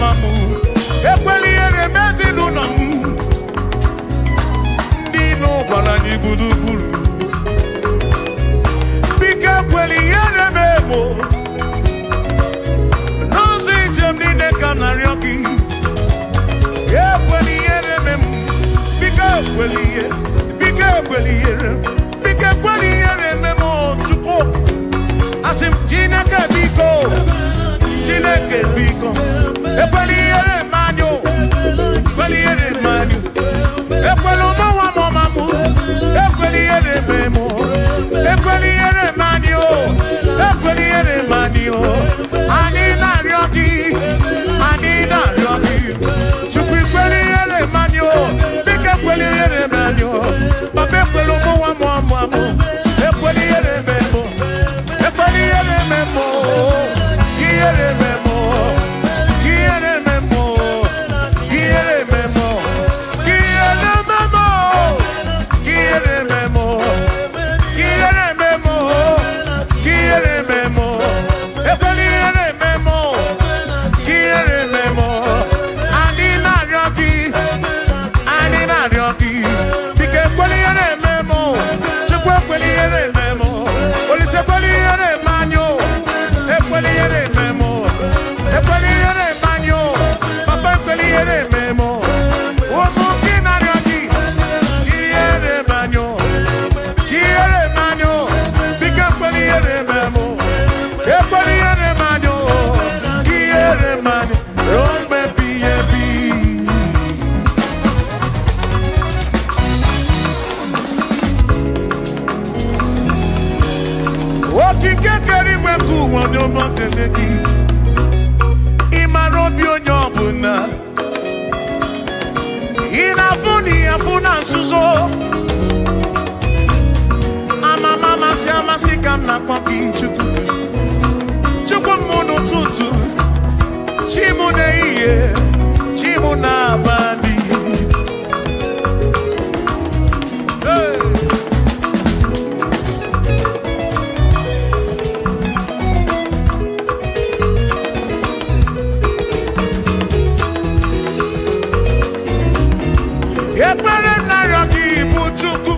mamu. Ekweli ere mezi nunam. Nino balani budukuru. Bika ekweli ere memo. Nozi jem nine kanaryoki. Ekweli ere memo. Bika ekweli ere. Bika ekweli ere. Bika ekweli ere memo. Chuko. Asim Chineke biko. Chineke biko. Ekweli ere manyo. Ekweli ere manyo. Ekweli omawa momamu. Ekweli ere memo. Ekweli ere manyo. Ekweli ere manyo. Ani na ryoki. Ani na ryoki. Chukwu ekweli ere manyo. Biko ekweli ere manyo. Papa ekweli omawa momamu. Ekweli ere memo. Ekweli ere memo. Quiere memo. Quiere memo. Quiere memo. Quiere memo. Quiere memo. Quiere memo. Quiere memo. Ekweli ere memo. Quiere memo. Ani na ryoki. Ani na ryoki. Bike ekweli ere memo. Chukwu ekweli ere memo. Olise ekweli ere manyo. Ekweli ere memo. Ekweli ere manyo. Papa ekweli ere memo. Omo kina ryoki. Quiere manyo. Quiere manyo. Bike ekweli ere memo. Ekweli ere manyo. Quiere manyo. Rompe piyebi. Okike keri weku wonyomo keneki. Imarobi onyobuna. Inafuni afuna nsuzo. Mama si amasika na kwaki chukwu. Chukwu munu tutu. Chimu na iye. Chimu na abadi. Hey. Ekpere naryoki ibu chukwu.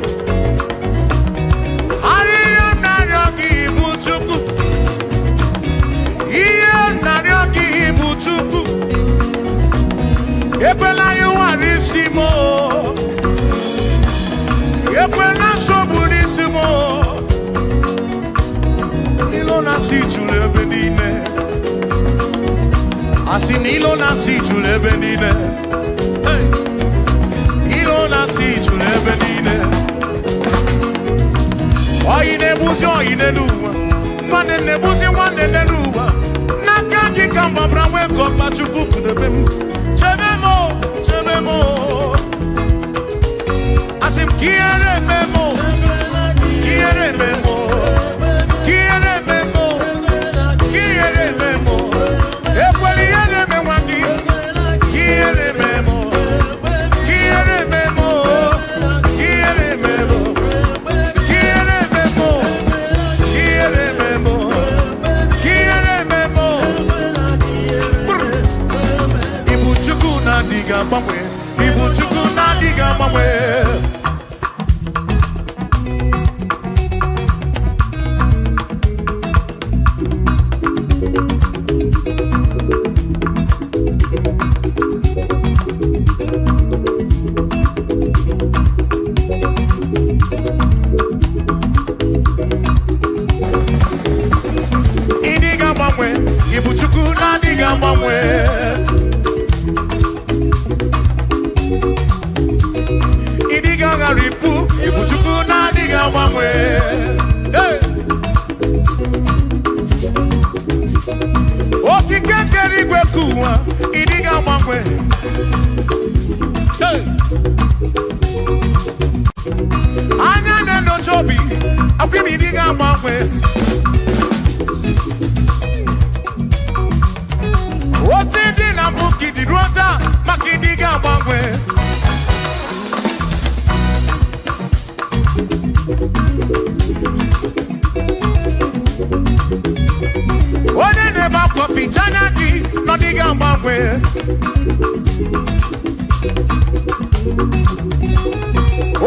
Ariyo naryoki ibu chukwu. Iye naryoki ibu chukwu. Ekwela yuwarisimo. Ekwela soburisimo. Ilo na si jule benine. Asin ilo na si jule benine. Hey. Ilo na si jule benine. Oyine buzi oyine luwa. Mwane ne buzi mwane ne luwa. Nakaji kamba brawe kopa chukuku debem. Chememo, chememo. Asim quiere memo. Quiere memo. Quiere memo. Quiere memo. Ekweli ere memwaki. Quiere memo. Quiere memo. Quiere memo. Quiere memo. Quiere memo. Quiere memo. Brr. Ibu chukwu na diga mbanwe. Ibu chukwu na diga mbanwe. Idiga mbanwe. Ibu chukwu na diga mbanwe. Idiga ngaripu. Ibu chukwu na diga mbanwe. Hey. Okike keri gwekuwa. Idiga mbanwe. Hey. Anya neno chobi. Akwimi idiga mbanwe. Otidi na buki di rota. Makidiga mbanwe. Onye na-ebe akwa fichanya gị n'ọdịghị agbanwe.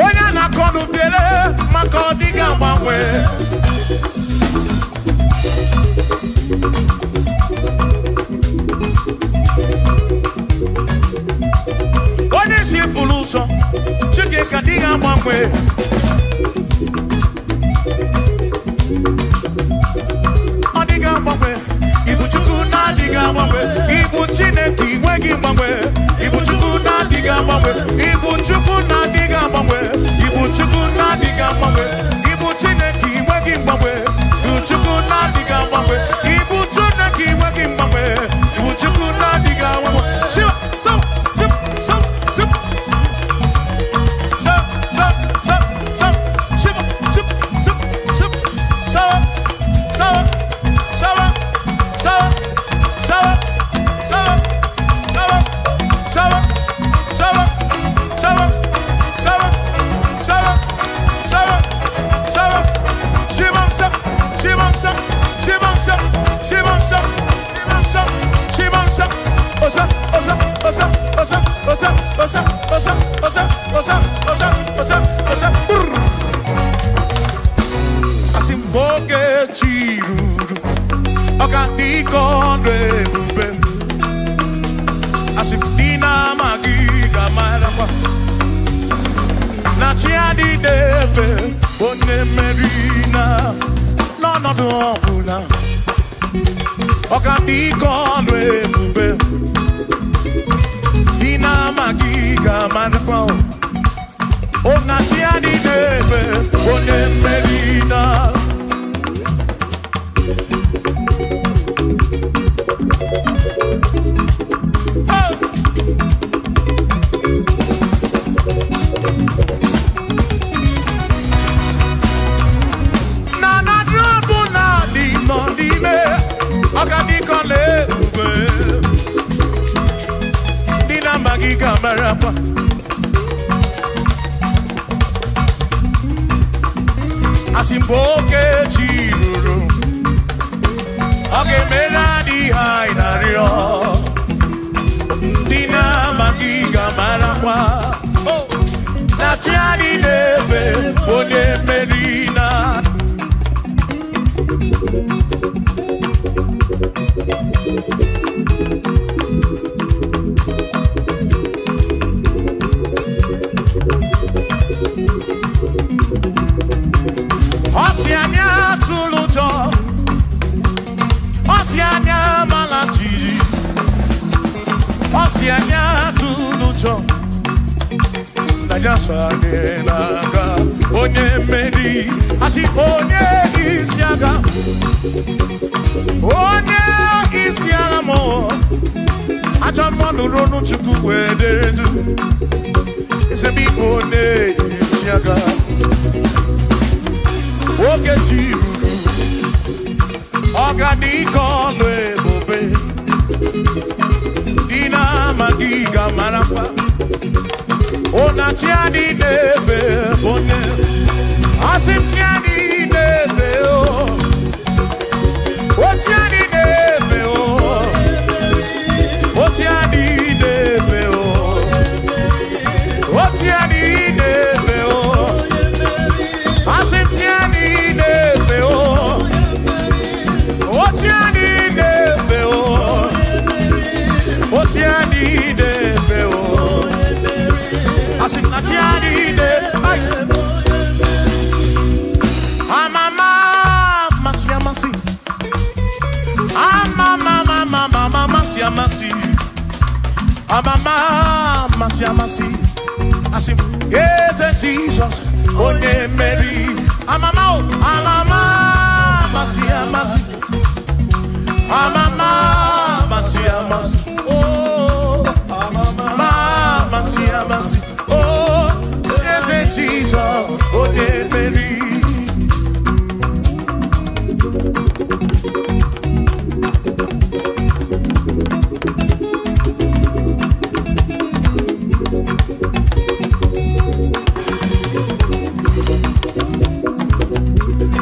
Onye na-akọ n'ubere maka ọdịghị agbanwe. Onye si furu ụzọ Chike ka dịghị agbanwe. Ọdịghị agbanwe. Ibu Chukwu na-adịghị agbanwe. Ibu Chineke inweghị mgbanwe. Ibu Chukwu na-adịghị agbanwe. Ibu Chukwu na-adịghị agbanwe. Ibu Chukwu na-adịghị agbanwe. Ibu Chineke inweghị mgbanwe. Ibu Chukwu na-adịghị agbanwe. Ibu Chineke inweghị mgbanwe. Ibu Chukwu na-adịghị agbanwe. Shiva, so, sip, so, sip. So, so, so, so, shiva, sip, sip, sip. So, so, so, so, so, so,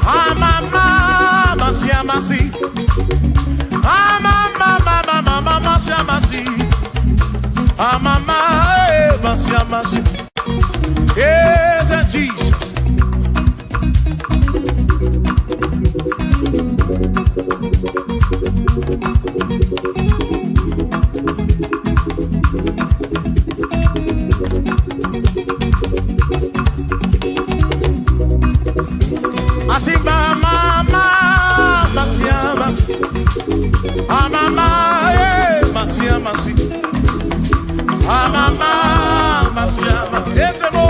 Amama, masi, Yes, and Jesus. Asimba mama, masia masi. Mama, masia masi. Mama, masia masi. Yes, mo.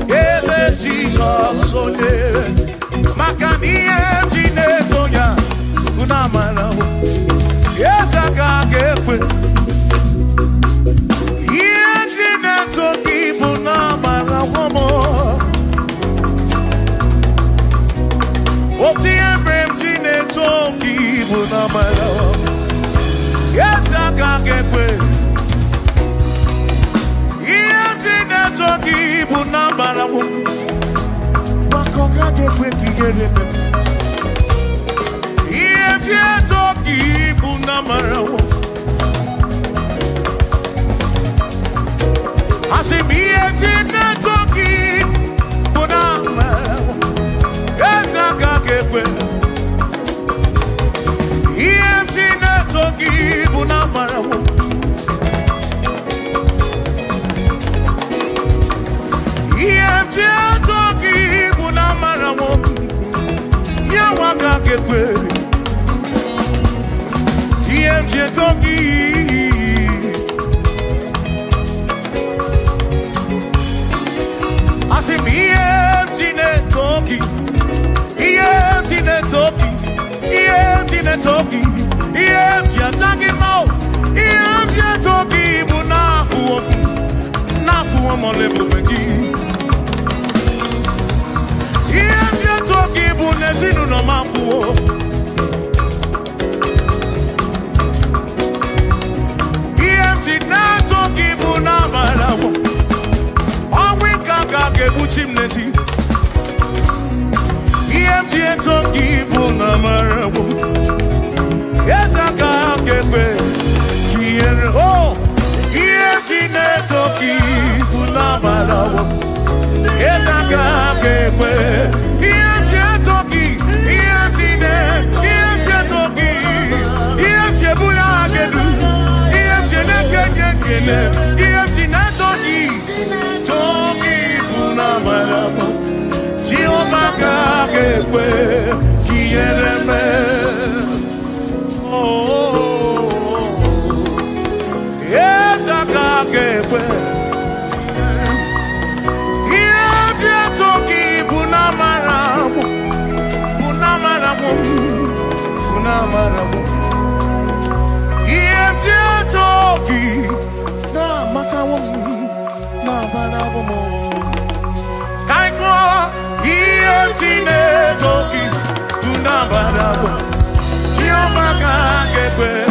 Yes, Jesus, so yeah. Makanie jinezoya, unamala. Yes, akakekwe. Yes, jinezoki unamala womo. Oti embrem jinezoki unamala. Yes, akakekwe. Yes, jinezoki unamala womo. Bakokakekwe kigereme. Yes, jinezoki unamala womo. Asimiye jinezoki unamala womo. Yes, akakekwe. EMG netoki bunamara wo. EMG netoki bunamara wo. Yawa akakekwe. EMG netoki. Asim EMG netoki. EMG netoki. EMG netoki. EMG ataki mo. EMG netoki bunafu. Nafu omolebu begi. EMG netoki bunezinu no mafu. EMG netoki bunamalawo. Onwe kaka kebuchim nesi. EMG netoki bunamalawo. Yes, I can't get back. Here, oh, EMG netoki bunamalawo. Yes, I can't get back. EMG netoki, EMG netoki, EMG bulagedu, EMG nekekekele, EMG netoki, toki bunamalawo. Jehovah can't get back. Here, yes, I can't get back. EMG netoki bunamalawo. EMG netoki na matawo na banawo mo. Kaiko EMG netoki bunamalawo. Jehovah can't get back.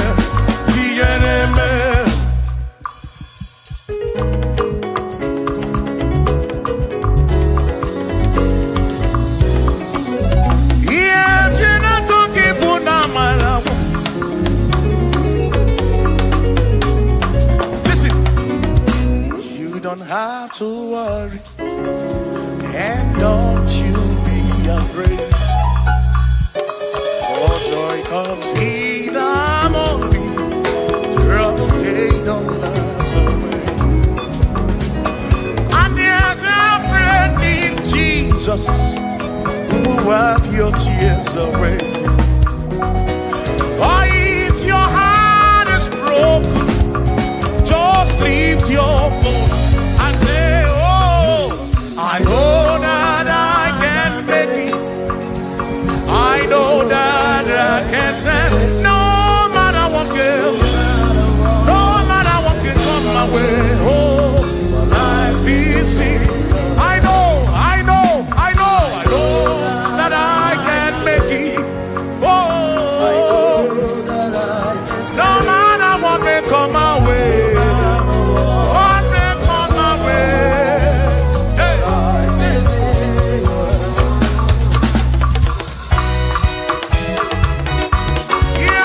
Listen, you don't have to worry, and don't you be afraid. For joy comes in the morning, trouble they don't last away. And there's a friend in Jesus who will wipe your tears away. For if your heart is broken, just lift your voice and say, oh, I know that I can make it. I know that I can stand. No matter what comes, no matter what can come my way. Oh, life is seen. I know that I can make it. Oh, no matter what may come my way. What may come my way. Hey. Yeah.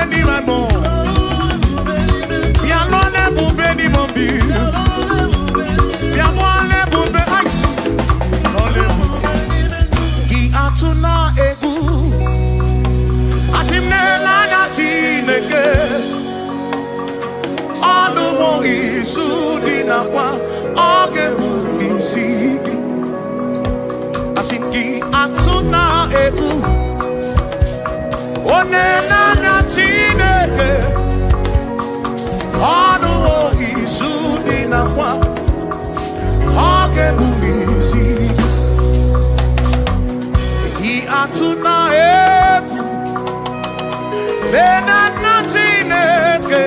Chineke ọnụwo izu dị nakwa oge bụ isi gị asị gị atụ na egwu onye na-anya Chineke ọnụwo izu dị nakwa oge bụ isi gị atụ na egwu na Chineke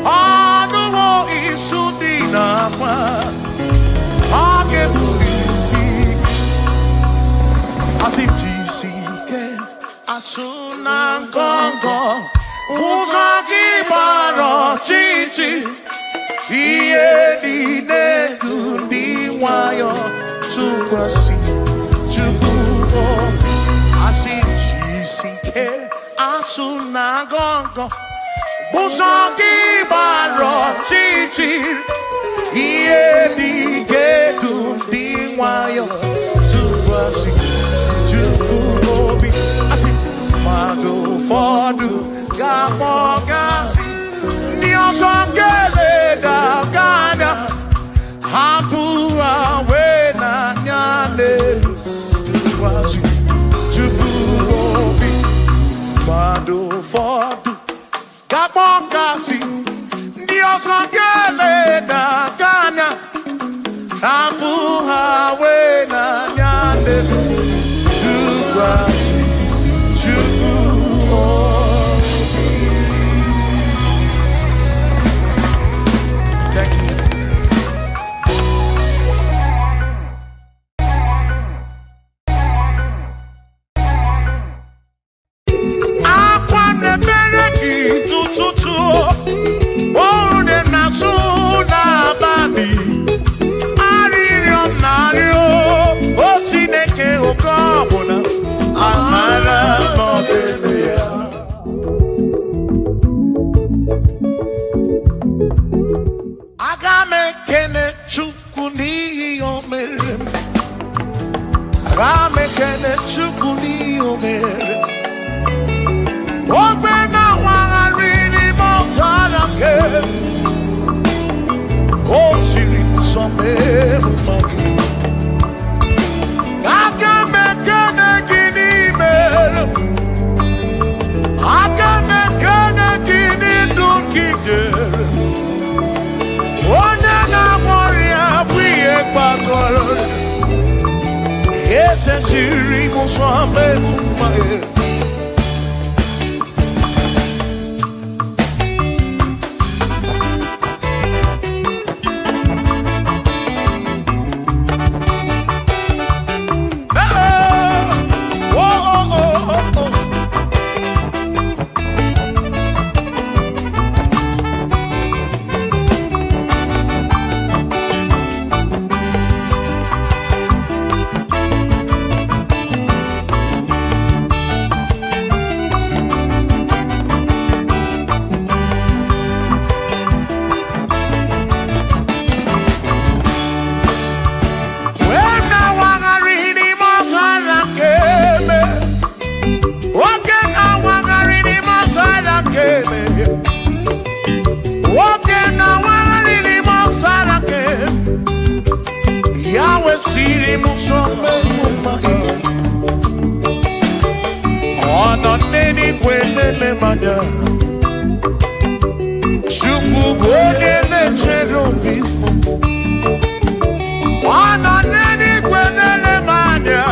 ọnụwo izu dị nakwa oge bụ isi asị jisi ike asụ na ngọngọ ụzọ gị gbara ọchịchị ihe niile dị ndị nwayọ tụkwasị Chukwu asị jisi ike asụ na ngọngọ ụzọ gị gbara ọchịchị ihe niile dị ndị nwayọ tụkwasị Chukwu obi asị mmadụ ụfọdụ ga-akpọ gasị ndị ọzọ ga-eleda anya hapụ ha wee n'anya n'elu tụkwasị Chukwu obi mmadụ ụfọdụ ga-akpọ gasị ndị ọzọ ga-eleda anya hapụ ha wee n'anya n'elu tụkwasị Chukwu obi. Thank you. Akwa na-ebere gị tụtụtụ ọrụ dị n'azụ n'abalị arịrịọ m na-arịọ o Chineke oke ọbụla amara n'ọdịnihu ya aga m ekene Chukwu n'ihi o mere m aga m ekene Chukwu n'ihi o mere m ogbe na-awagharị n'ime ọzara nke o siri nsọ mee mma gị aga m ekene gị n'ime aga m ekene gị n'ndụ gị jere onye na-agwọ ọrịa bụ ihe kpatara eze siri nsọ mee mma gị Chukwu bụ onye na-echere obi ọ nọ n'eluigwe na-ele m anya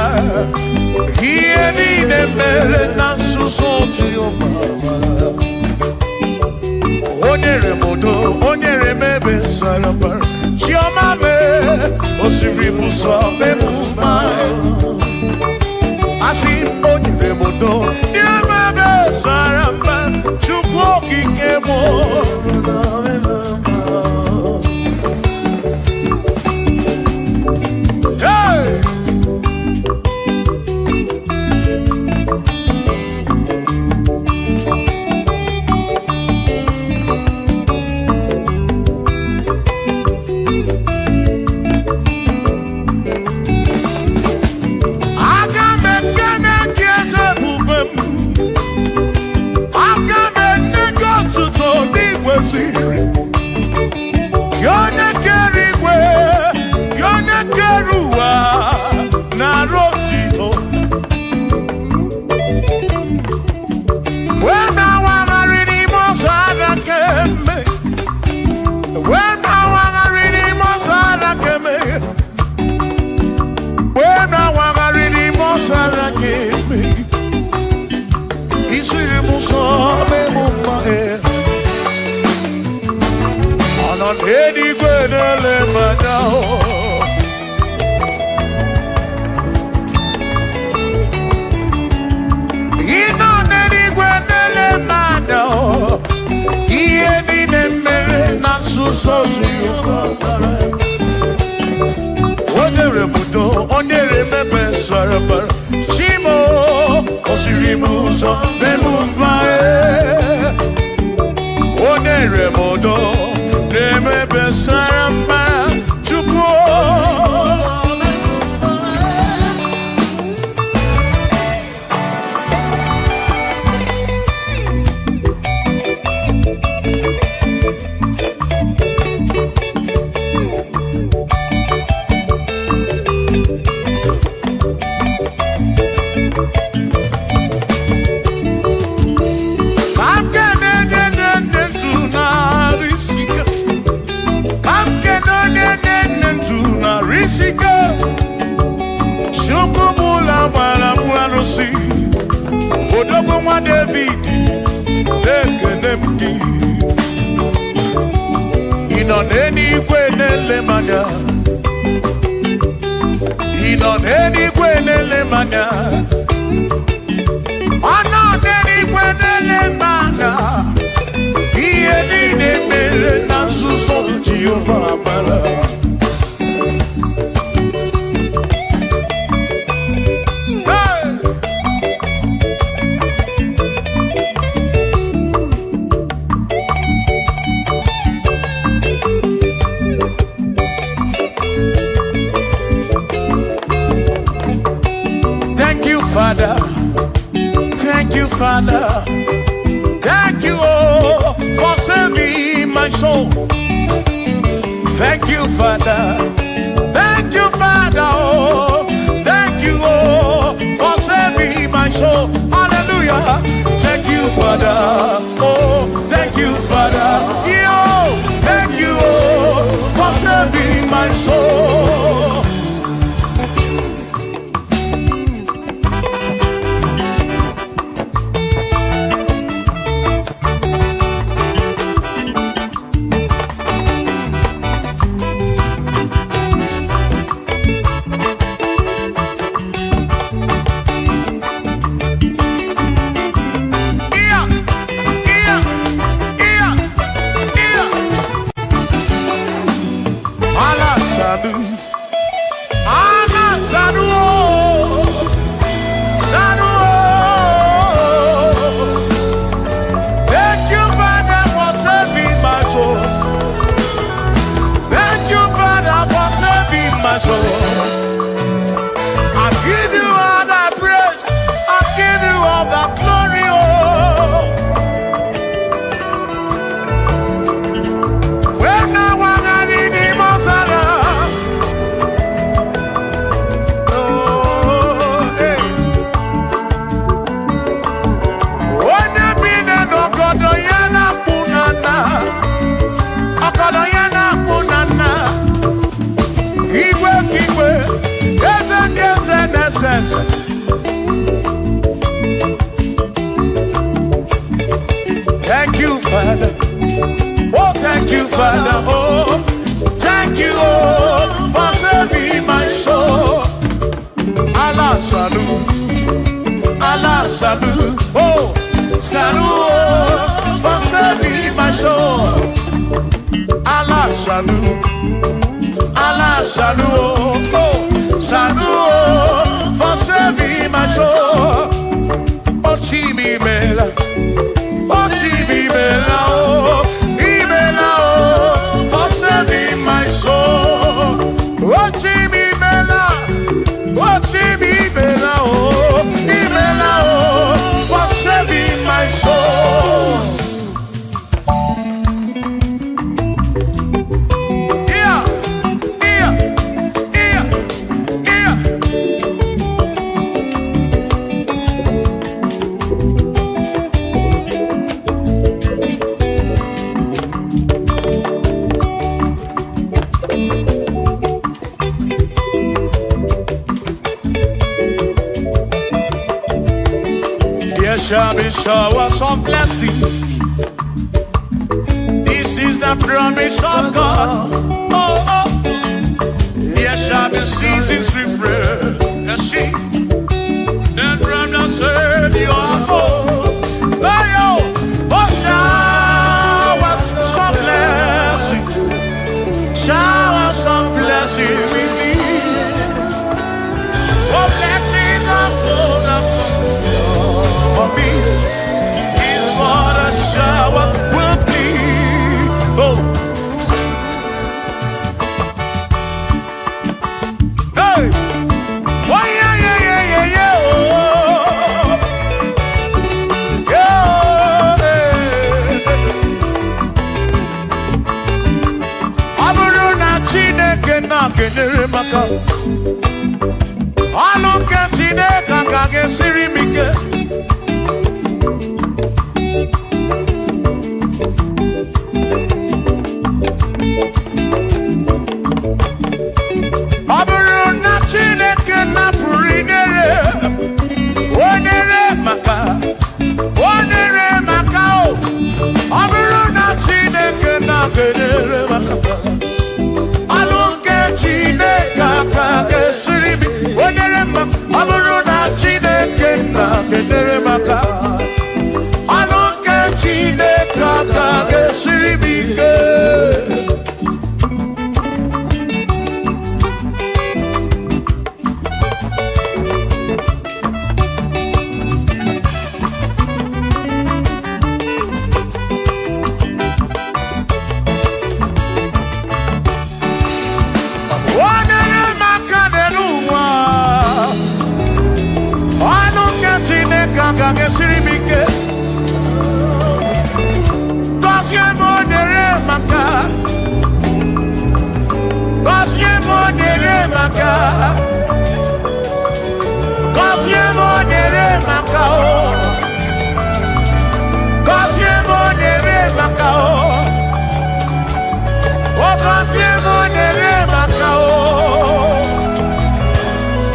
ihe niile mere na nzuzo Jehova o nyere m udo o nyere m ebe sara mbara chiọma mee o siri m ụzọ emume asị o nyere m udo nye m ebe sara mbara Chukwu okike m aga m ekene gị eze ebube m aga Edigwe nele manao. Ino nedigwe nele manao. Iye ni nemere na susozi yufabara. Onere mudo, onere mebe sarabara. Shimo, osirimuzo, memumbae. Onere mudo, nemebe sarabara. Chukwo. Odogo mwa David, ekenemki. Inoneni kwenele manya. Inoneni kwenele manya. Anoneni kwenele manya. Iye nine mere na suso Jehovah amara. Father, thank you, Father, thank you, oh, for saving my soul. Thank you, Father, oh, thank you, oh, for saving my soul. Hallelujah. Thank you, Father, oh, thank you, Father, yo, thank you, oh, for saving my soul. Thank you, Father. Oh, thank you, Father. Oh, thank you, oh, for saving my soul. Allah salut, oh, salut, oh, for saving my soul. Allah salut, oh, salut, oh, for saving my soul. Oh, Chimi Mela. Oh, Ibela, oh, for saving my soul. Oh, Ibela, oh, Ibela, oh, for saving my soul. Yeah. There shall be showers of blessing. This is the the promise of God. Oh, oh. There shall be seasons refreshed. Yes, see. Then from the said you are home. Oh, shower some blessing. Shower some blessing with me. Oh, blessing of for me is what a shower will be. Oh, hey, oh yeah, yeah, yeah, yeah, yeah. Oh, yeah. Aburuna Chineke na kenere maka. Aluke Chineke kage sirimike. Aburuna Chineke na purinere. Onere maka. Onere maka o. Aburuna Chineke na kenere maka. Aluke Chineke kage sirimike. Onere maka. Aburuna Chineke na kenere maka. Aluke Chineke kage sirimike. Onere maka denuwa. Aluke Chineke kage sirimike. Onere maka. Onere maka. Onere maka o. Onere maka o. Onere maka o.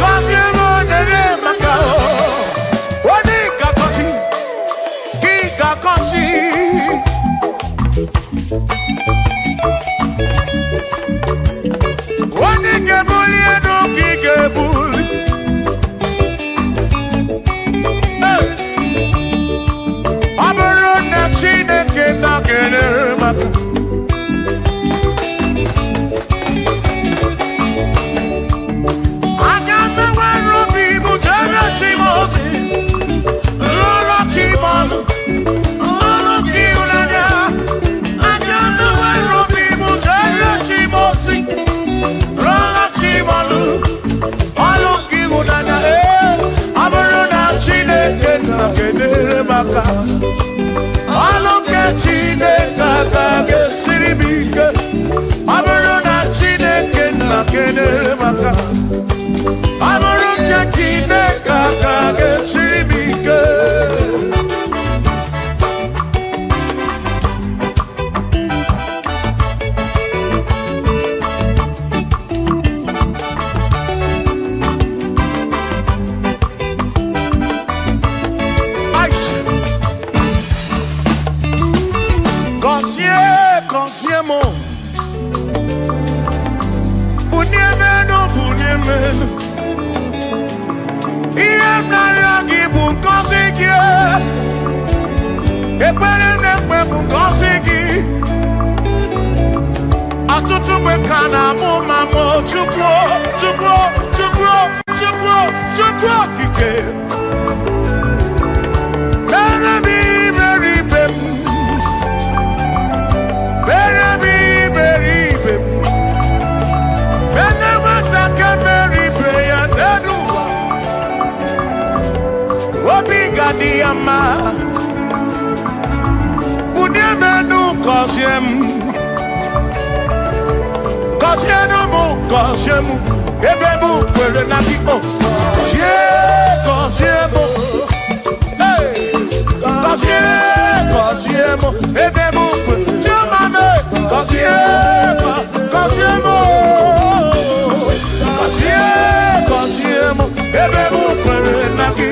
Onere maka o. Oni kakosi. Ki kakosi. Oni kebuli eno ki kebuli. Aburuna Chineke na kenere maka. Agame wero bibu jere chimosi. Lolo chimonu. Lolo kiulanya. Agame wero bibu jere chimosi. Lolo chimonu. Lolo kiulanya. Aburuna Chineke na kenere maka. Aluke Chineke kage sirimike. Aburuna Chineke na kenere maka. Aluke Chineke kage sirimike. Consiemo Bunyemeno Bunyemeno Iemnariagi Bunkosiki Epelemekwe Bunkosiki Atutu Mekana Mumamo Chukwo Chukwo Chukwo Chukwo Chukwo Kike Berebi Beribem Diama Bunyemenu Kosiemu Ebebu Kwere Naki O Kosiemu Hey Kosiemu Ebebu Kwere Chumame Kosiemu Ebebu Kwere Naki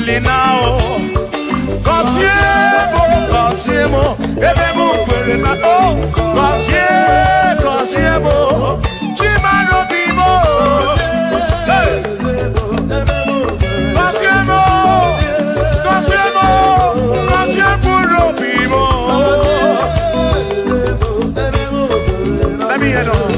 now. Cosiemo, ebemo kwere na oh. Cosiemo, chimano bimo. Cosiemo bimo. Let me head on.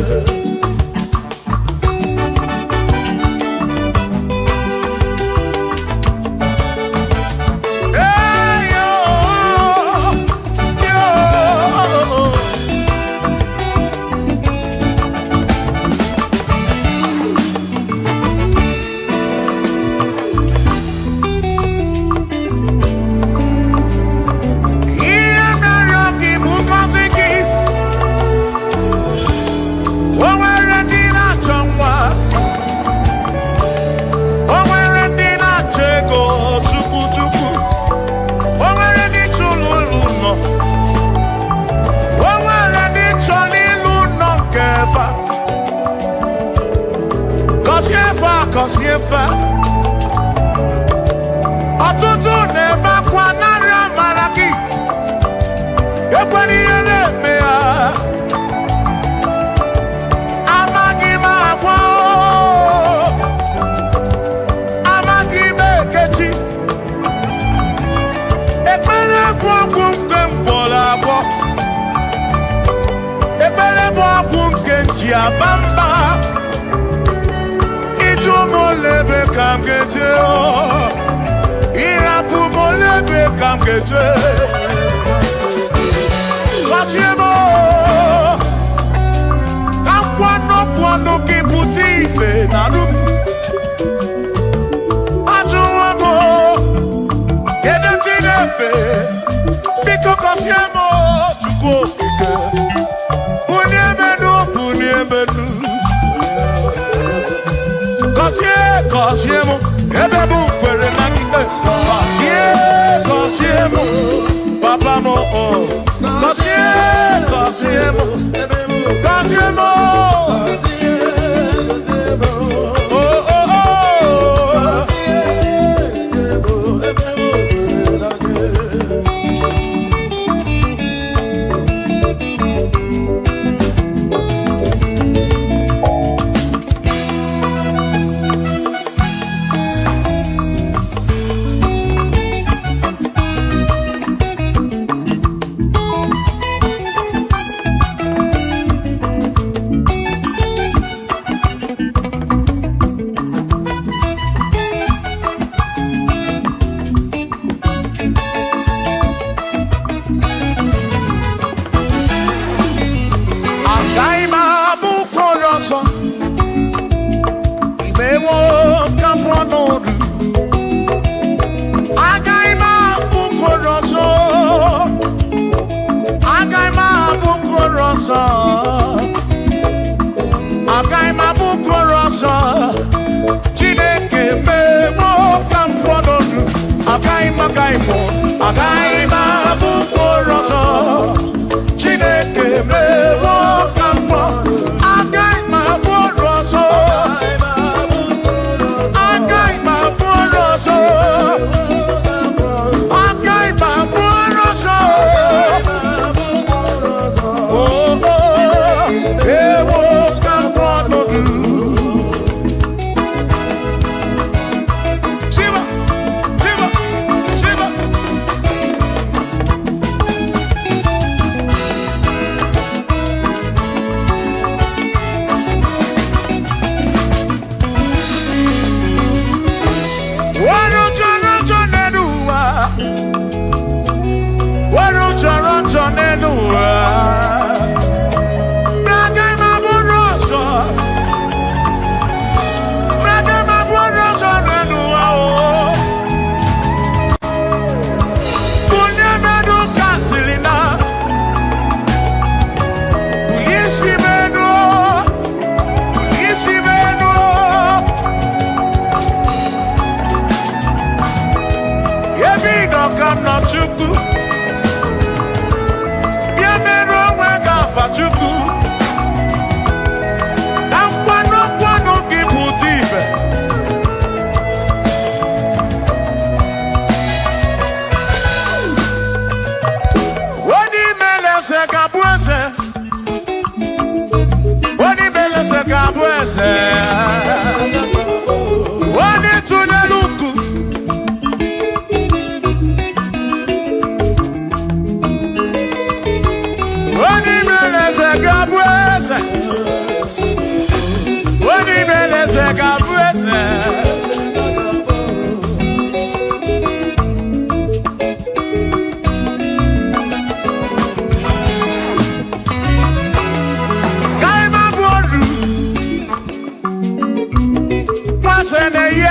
Cosiefa ọtụtụ na-ebe akwa narị amara gị ekwere ihe na-eme ya amaghị m agwa amaghị m ekechi ekpere bụ ọgwụ nke mgbọrọ agwọ ekpere bụ ọgwụ nke nji aba mba molebe kam geje irapu molebe kam geje Cosiemo kam kwano ki puti ife nanu ajuwamo yede tinefe biko Cosiemo chuko ike uniemenu Cosiemo, ebebo kwere na kite. Cosiemo, papa mo oh. Cosiemo, oh oh oh.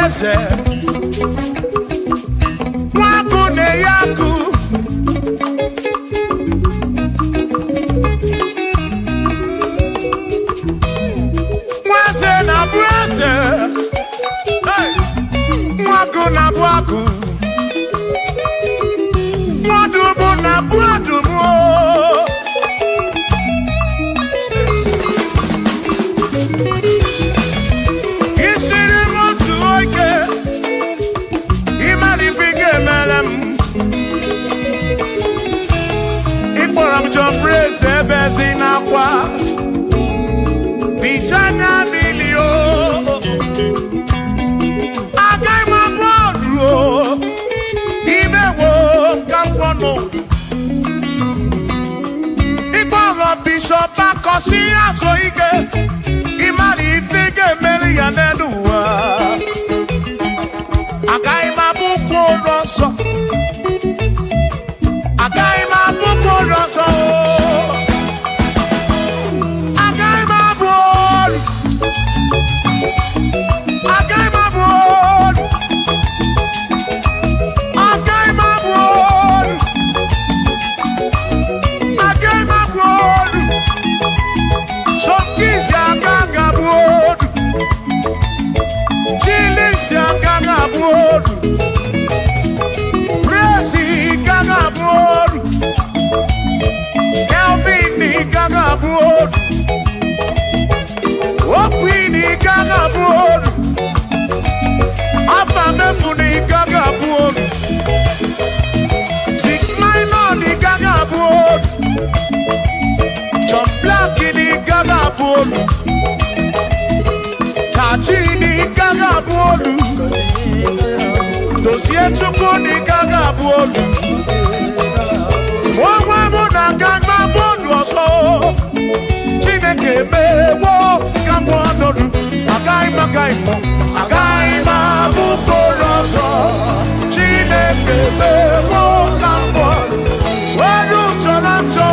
eze nwaku na-eyaku nwaze na-abụ eze nwaku na-abụ akụ nwadubu na-abụ adubu Bezinakwa Bichana milio Agai mabodro Imewo kampono Iboro bishop akosi asoike Imari ifige meri yaneduwa Agai mabuko roso Agai mabuko roso Kachini gaga bolu Dosie chuku ni gaga bolu Mwa muna gaga bolu oso Chineke mewo gambo anodu Agai mabuko roso Chineke mewo gambo Waru chorancho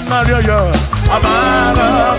Maria, Amara,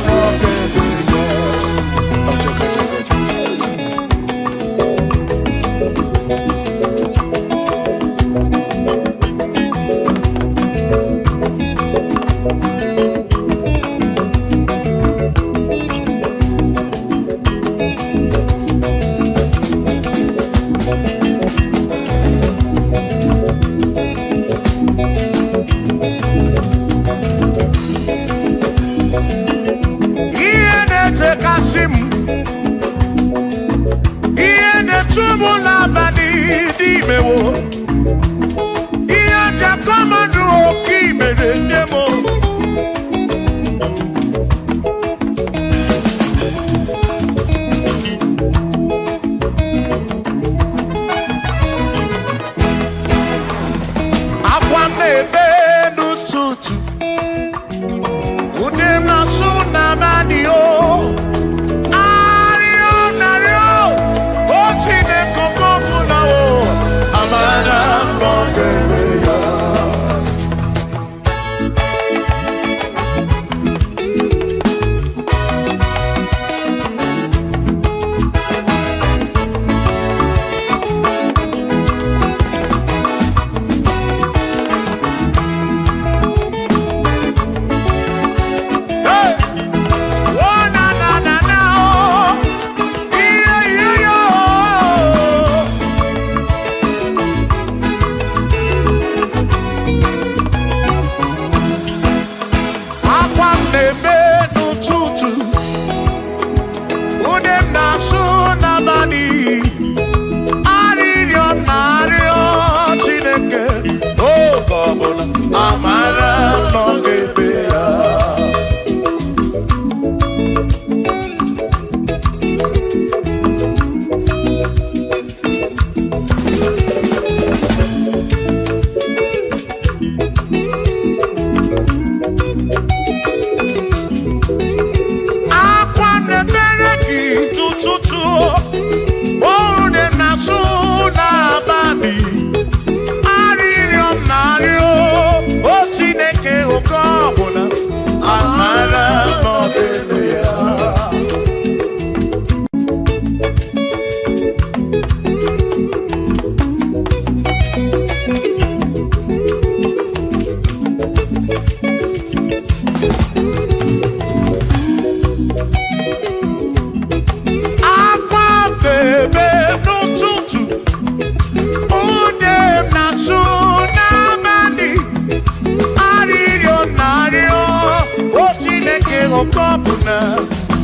Chineke okopuna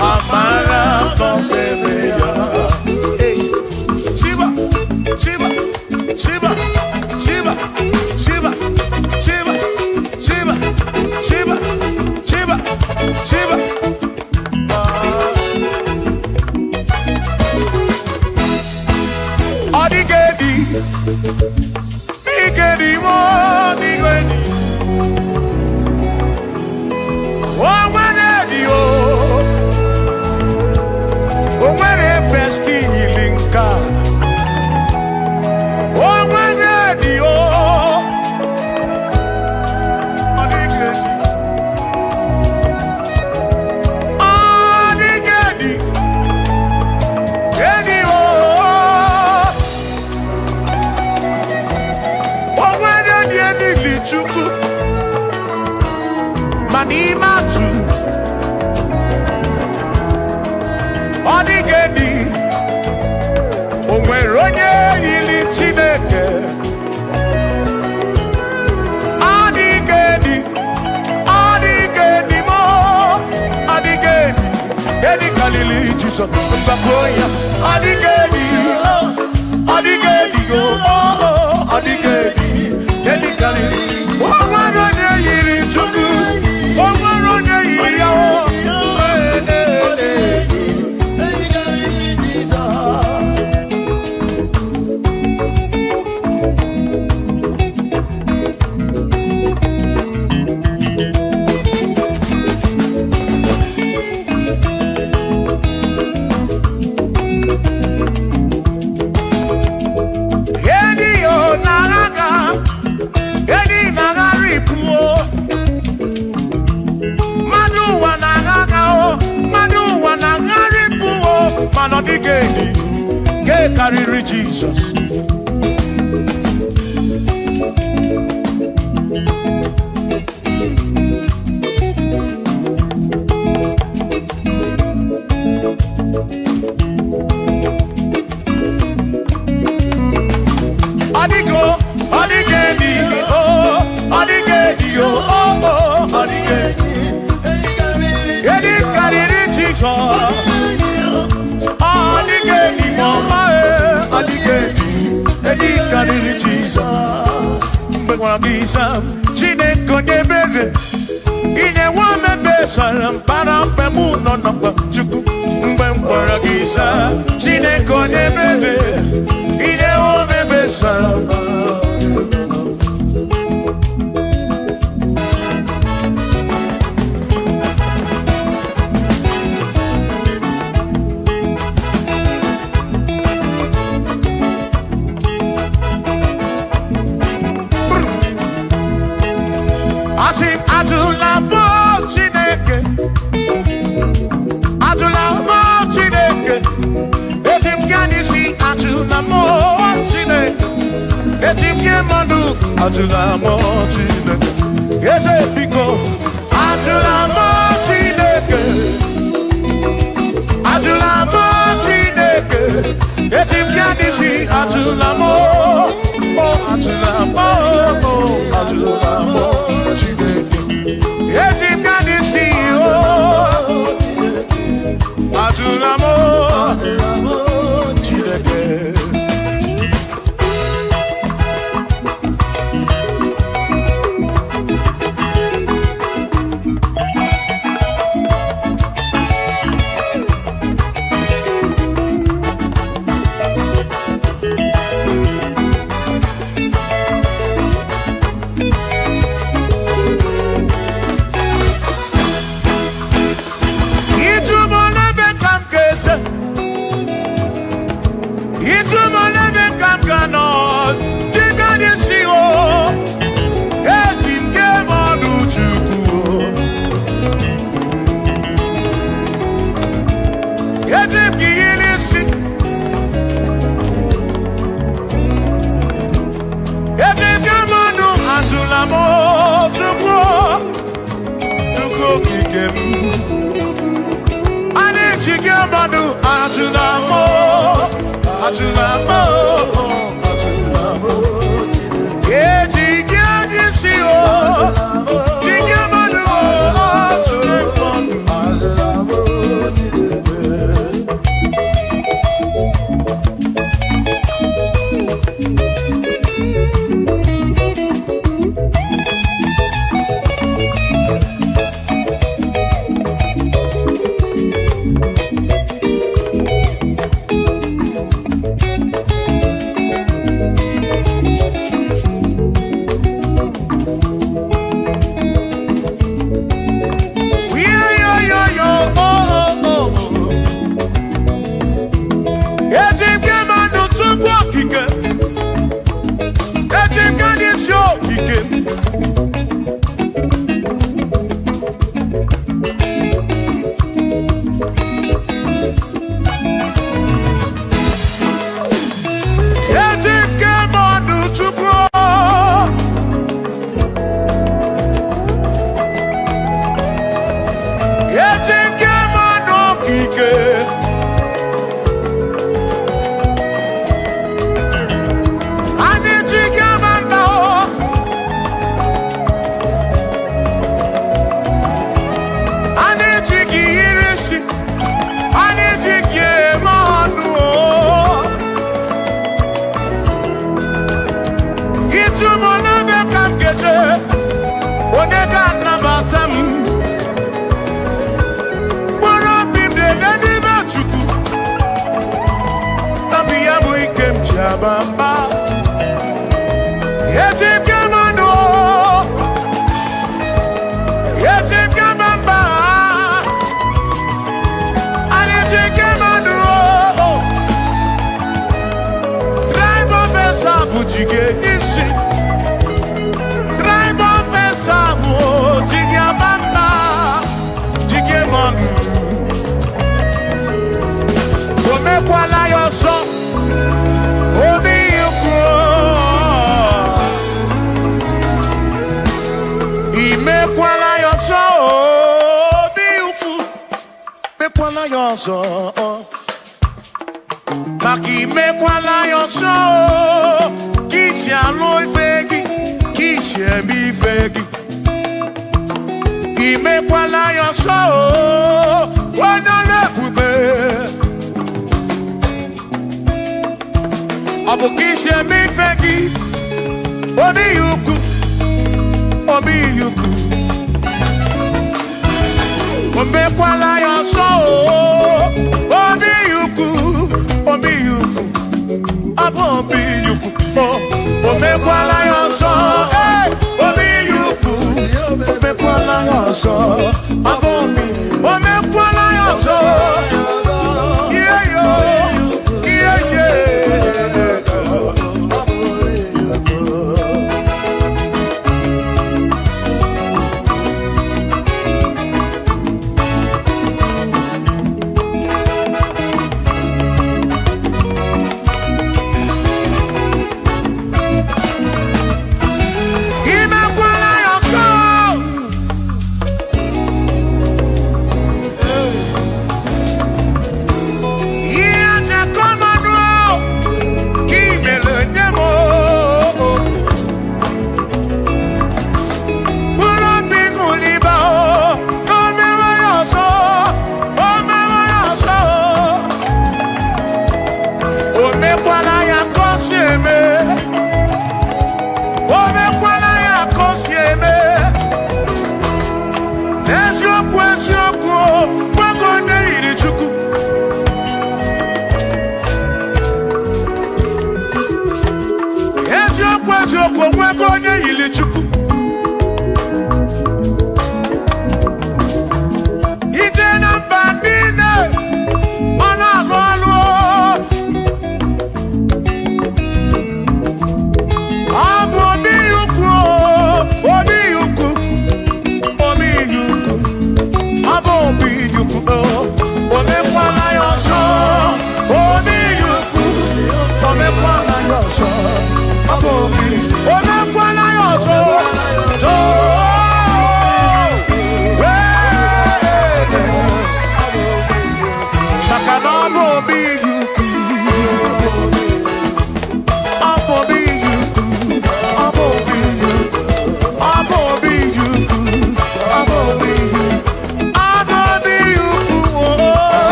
amara nọmebe ya. Shiba, Shiba, Shiba, Shiba, Shiba, Shiba, Shiba, Shiba, Shiba, Shiba. Odigedi, Igedi mo, Igedi. Onwere besti ilinka onwere dio odigedi edi o onwere edi lichukwu manimatu Odigedi onwere onye yili Chineke Odigedi Odigedi mo Odigedi Edi kalili Jesus mbakoya Odigedi Odigedi go Odigedi Edi kalili onwere onye yili Chukwu onwere onye yili ya Odigedi ke karịrị Jesus Odigo Odigedi Odigedi Odigedi Edi karịrị Jesus Odigedi mama Odigedi Edi karịrị Jesus mgbe gwara gị Sam Chineke onye ebere inyewe omebe sara mpara mgbe mụ nọ n'ọkpa Chukwu mgbe m gwara gị Sam Chineke onye ebere inyewe omebe sara Atula mo Chineke ese biko atula mo Chineke etim kanisi atula mo Chineke etim kanisi atula mo Chineke Atulamo, Ejike mano kike Anijike manda Anijike irisi Anijike mano Itumolebe kamkeje Onega nabatam Bamba Yejib Gamano Yejib Gamamba Anejib Gamano Drive of a sabu jige nishi Drive of a sabu jige bamba Jige manu Ome kwala yoso Maki me kwala yoso Kishi aloi fegi Kishi mi fegi Ime kwala yoso Wana lepube Abu kishi mi fegi Obi yuku Obi yuku Ome kwala yoso Obi yuku Obi yuku Abo obi yuku Ome kwala yoso Obi yuku Ome kwala yoso Abo obi Ome kwala yoso Yeah yo Yeah yeah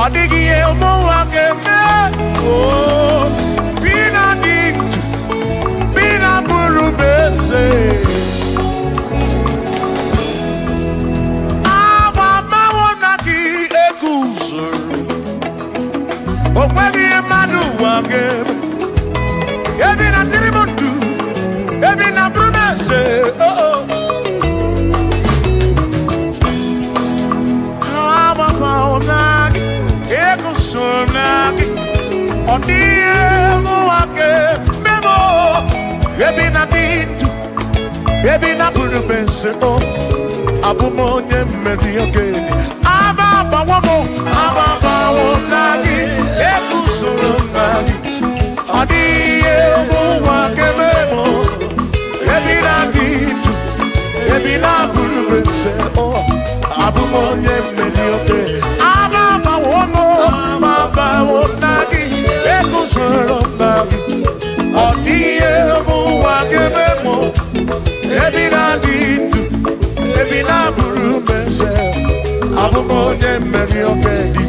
Odigi omo wakeme oh bina dit bina buru bese awa mawo nagi ekuzuru okwagi madu wakeme ebi na tirimudu ebi na buru bese Odie muake memo ebi na bindu ebi na buru bense o abumonye mmeri ogeni aba bawo nagi ekusoro nagi Odie muake memo ebi na bindu ebi na buru bense o abumonye mmeri ogeni aba bawo nagi ekusoro nagi Odie muake memo ebi na bindu ebi na buru bense abumonye mmeri ogeni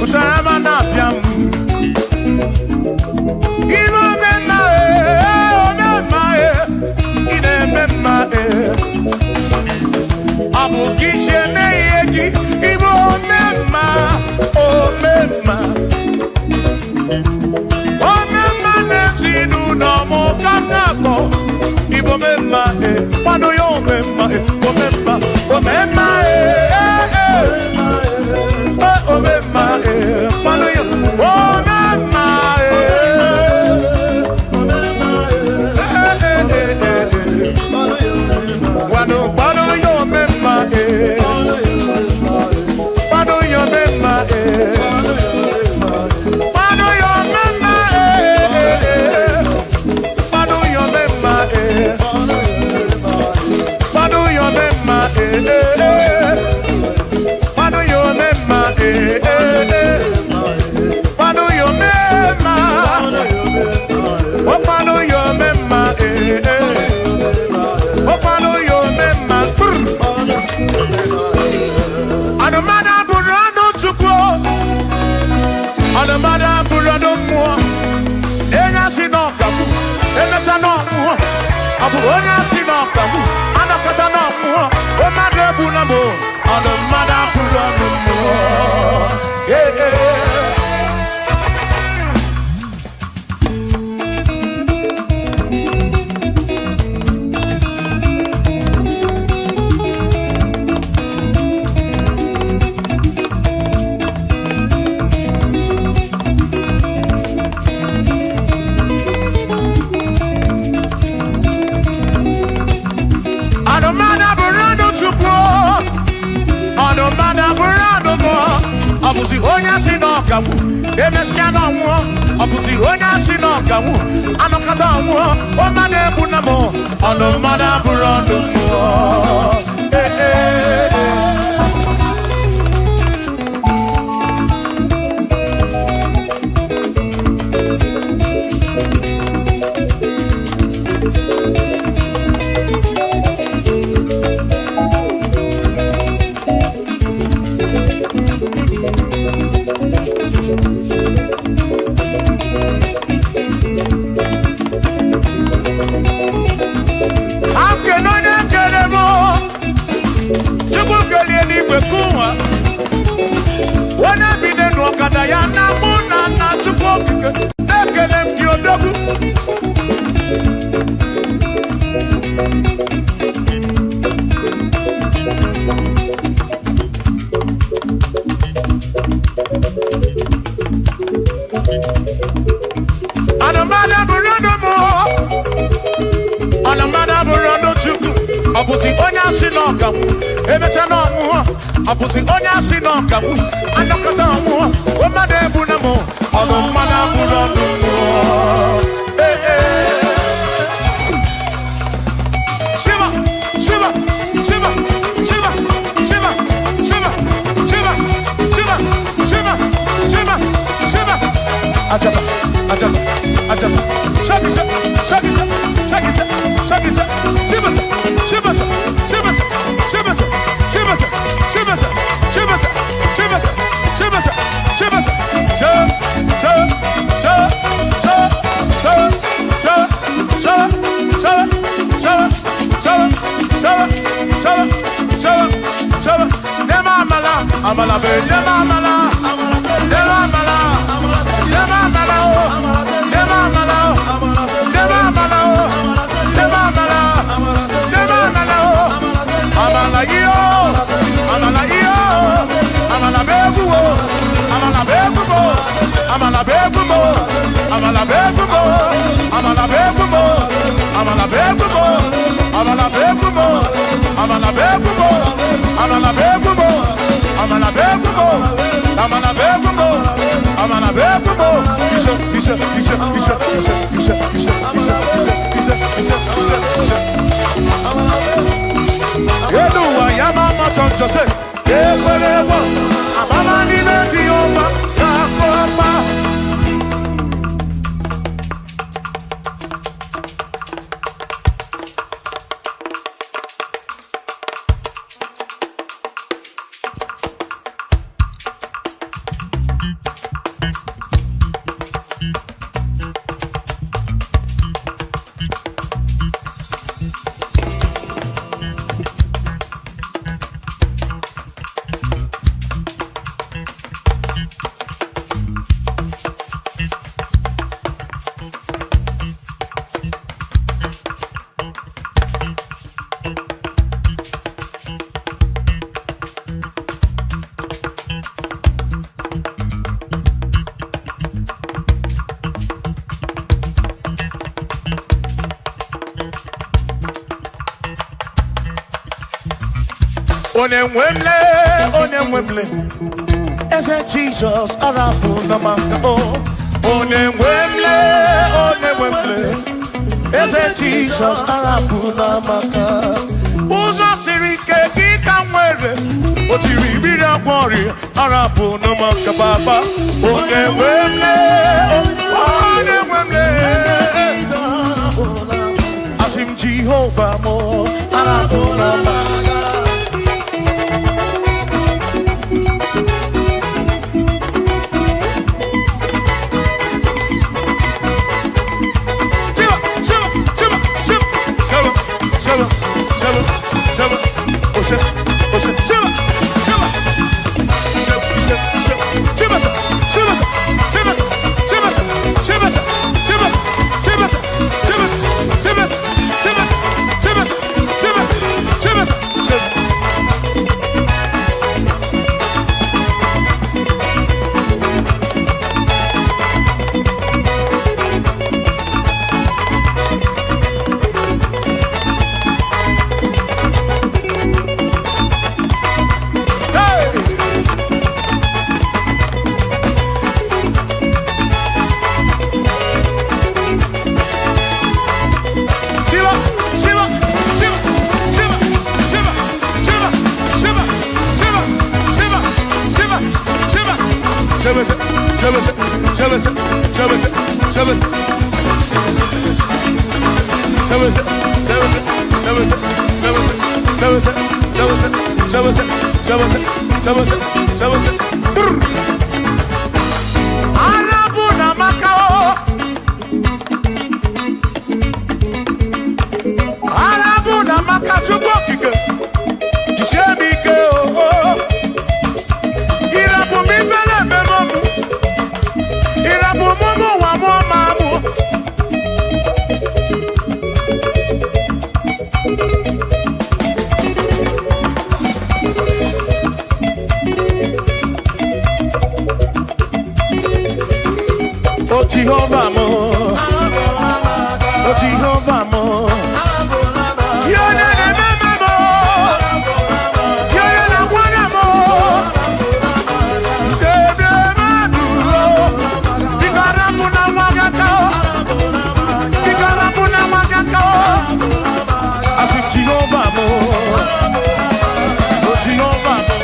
Utama na piam. Ibo mema onye si n'ọkamu anọkọta n'ọmụọ o mmadụ ebu na mụ ọnụ mmadụ apụrụ ọnụ mmụọ ọbụzi onye asị n'ọkawu emesịa n'ọnwụọ ọbụzi onye asị n'ọkawu anọkọta ọnwụọ o mmadụ ebu na mụ ọnụ mmadụ abụrụ ọnụ mmụọ ya na mụ na nna Chukwu okike na-ekele m gị odogwu anụmanụ bụrụ ọnụ mụ anụmanụ bụrụ ọnụ Chukwu ọ bụzi onye asị n'ọkawu emecha n'ọnwụọ ọ bụzi onye asị n'ọkawu anọkọta ọnwụọ o mmadụ ebu na mụ ọnụ mmadụ abụrụ ọnụ mmụọ Shiva Shiva Shiva Shiva Shiva Shiva Shiva Shiva Shiva Shiva Shiva Ajaba Ajaba Ajaba Shakisa Shakisa Shakisa Shakisa Shiva Shiva Shiva Shiva Shiva Shiva Shiva Shiva Shiva Amala be yema amala yema amala yema amala yema amala yema amala yema amala yema amala amala yo amala yo amala beguo amala beguo amala beguo amala beguo amala beguo amala beguo amala beguo amala beguo amala beguo amana begumo amana begumo amana begumo isha isha isha isha isha isha isha isha isha isha isha yedu wa yama machonjo se ekwelewa amama ni leti oba kakopa Onemwemle, ese Jesus arabu na maka o. Onemwemle, ese Jesus arabu na maka. Uzo sirike kika mwere, otiri bira kwori arabu na maka baba. Onemwemle, asim Jehovah mo arabu na maka. Shiva, Jehovah mo, oh Jehovah mo, you're not a member mo, you're not one mo. I said Jehovah mo, oh Jehovah mo,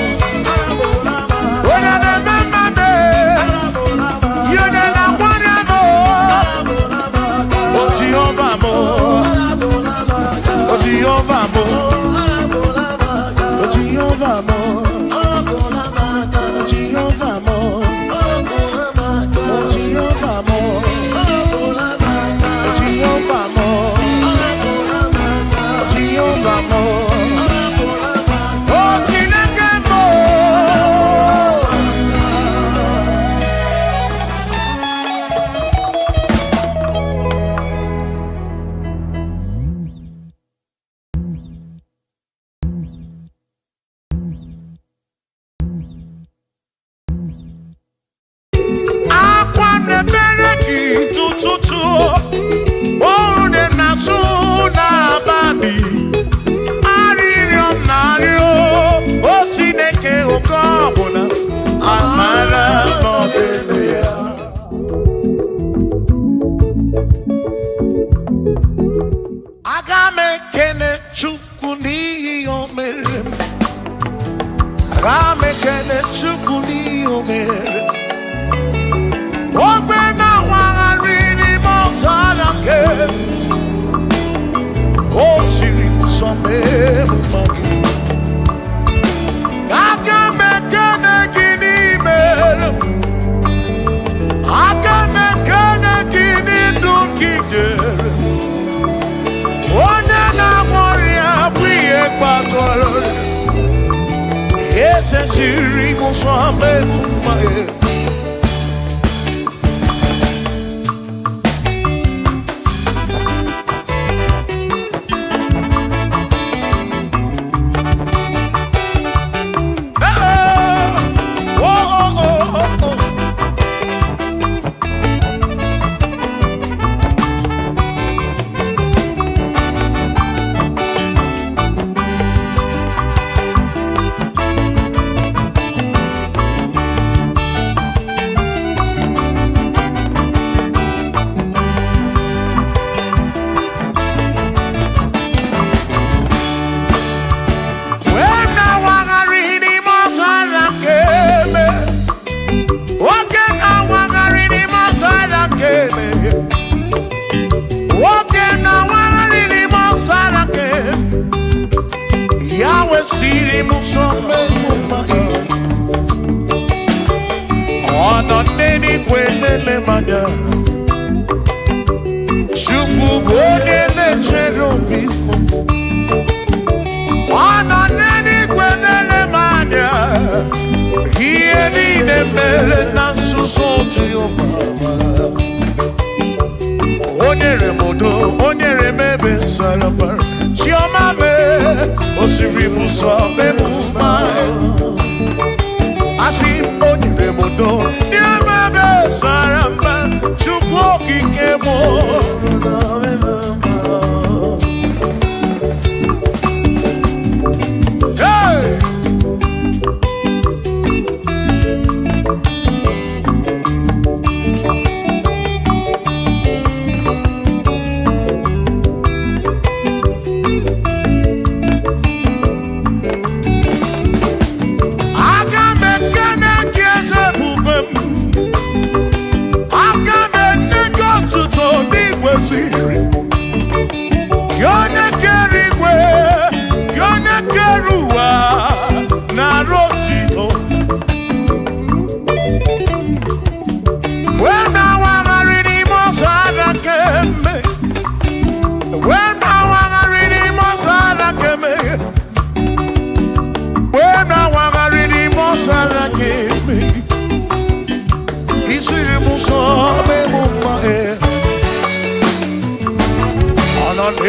you're not a member me, you're not one. Jehovah mo, oh Jehovah mo, oh Jehovah mo, oh Jehovah mo, oh Jehovah mo, oh Jehovah mo, oh Jehovah mo, oh Chineke mo.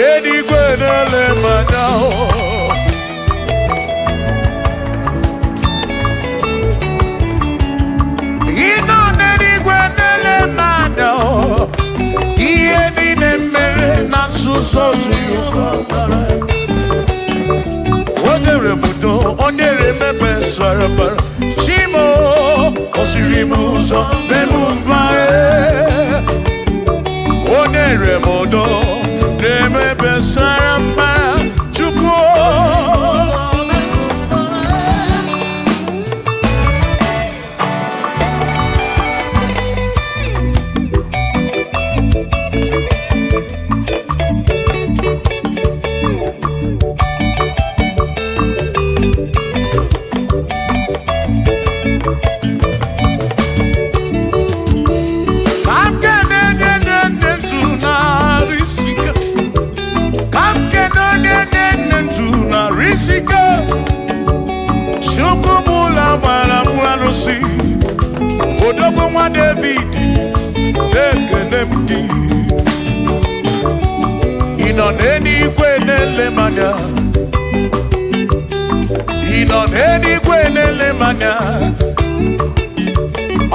n'eluigwe na-ele m anya. Ị nọ n'eluigwe na-ele m anya. Ihe niile mere na nzuzo Jehova bara. O nyere m udo, o nyere m ebe sara mbara. Chimo, o siri m ụzọ n'elu mba. O nyere m udo n'ime ebe sara mbara. Chukwu. Odogwu nwa David, ekele m gị. Ị nọ n'eluigwe na-ele m anya. Ị nọ n'eluigwe na-ele m anya.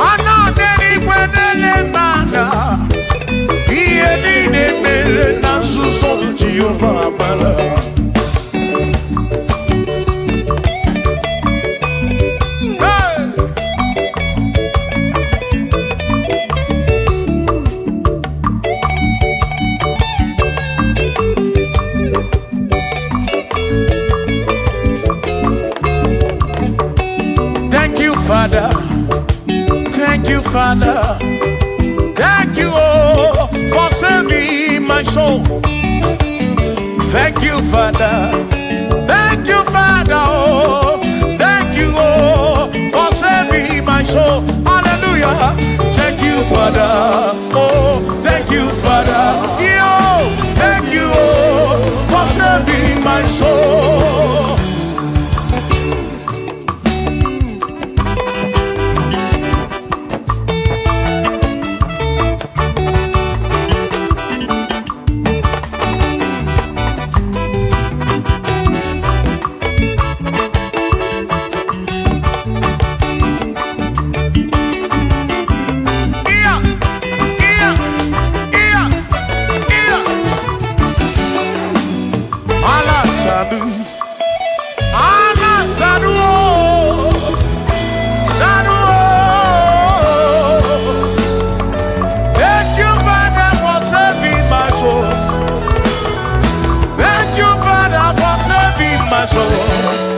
Ọ nọ n'eluigwe na-ele m anya. Ihe niile mere na nzuzo Jehova bara. Father, thank you, Father, thank you, oh, for saving my soul. Thank you, Father, thank you, Father, oh, thank you, oh, for saving my soul. Hallelujah. Thank you, Father, oh, thank you, Father, yo, thank you, oh, for saving my soul.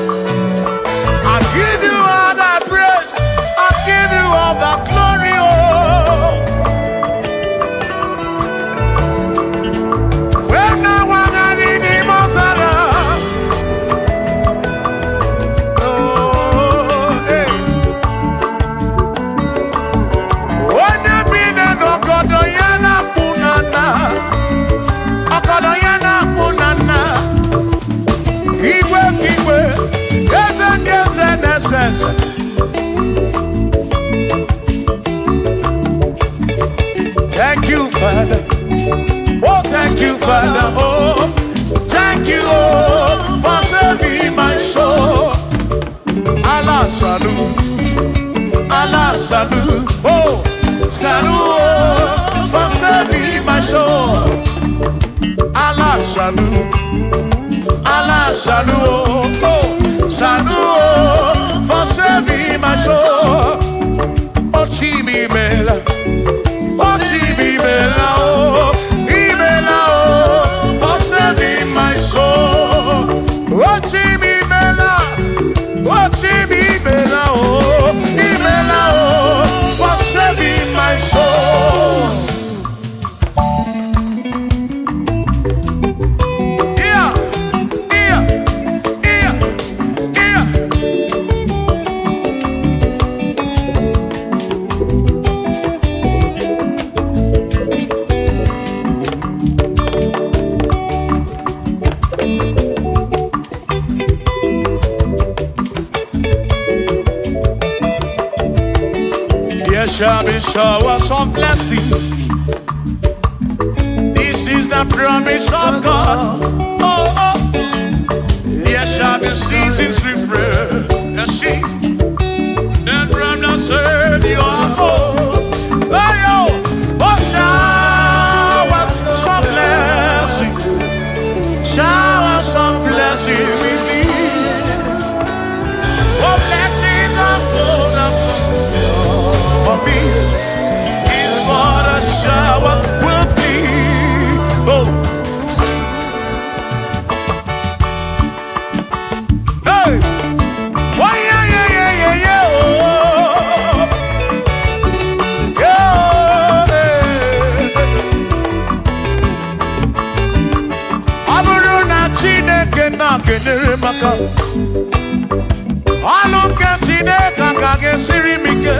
I give you all the praise, I give you all the glory, oh. When I want to read the Mosara, oh, hey. When you been a dogodo yana punana, okodo yana punana. Thank you, Father. Oh, thank you, Father. Oh, thank you, oh, for saving my soul. Allah salut, Allah salut. Oh, salut, oh, for saving my soul. Allah salut, Allah salut. Oh, salut, for saving my soul. Oh, Chimi Bella, oh, Chimi Bella, oh, Ibella, oh, for saving my soul. Oh, Chimi Bella, oh, Chimi Bella, oh, Ibella, oh, for saving my soul. There shall be showers of blessing. This is the the promise of God. Oh, oh. There shall be seasons refresh. You see, then from the sun you are home. Oh, yo, oh, shower some blessing. Shower some blessing with me. Oh, blessings are full of for me. Is what a shower will be. Oh. Hey. Oh, yeah, yeah, yeah, yeah, yeah. Oh. Yeah. Aburu na Chineke na kenere maka. Alu ke Chineke ka gesiri mike.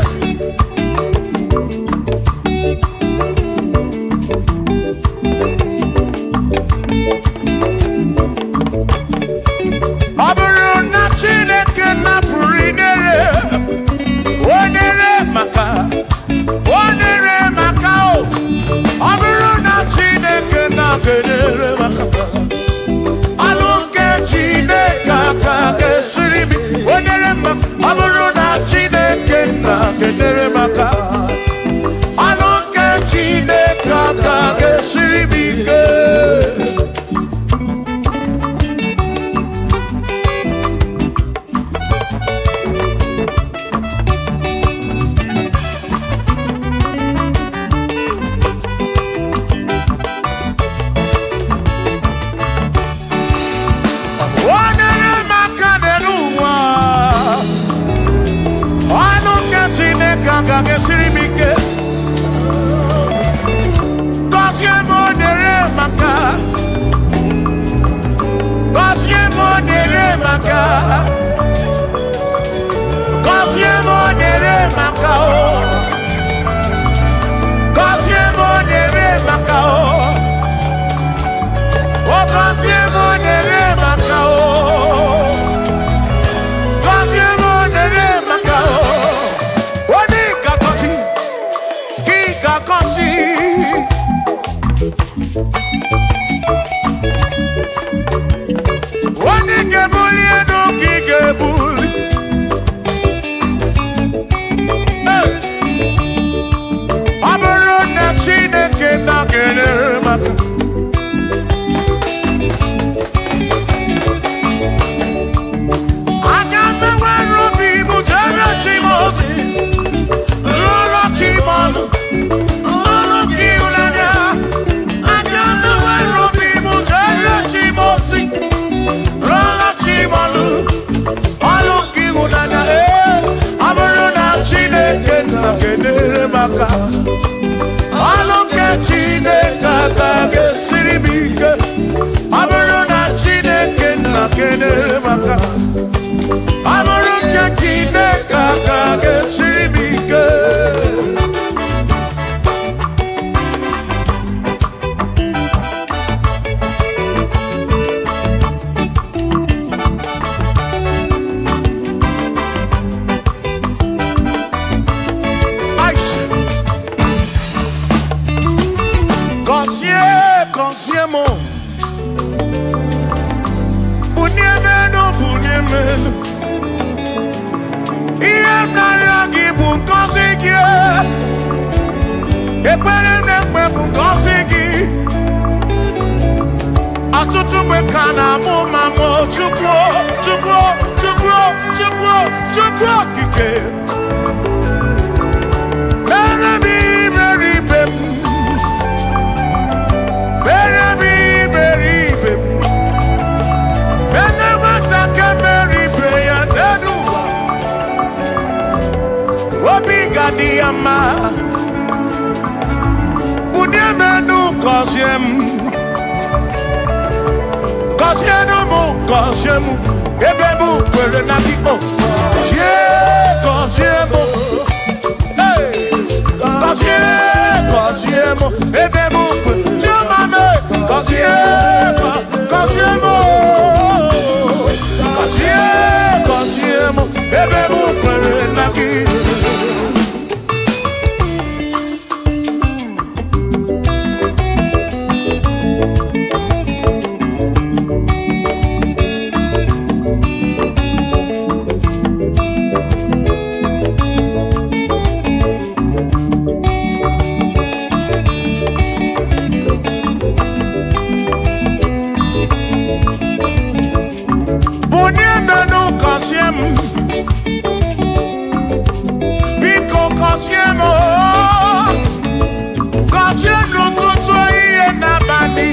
gọzie n'ụtụtụ ihe n'abalị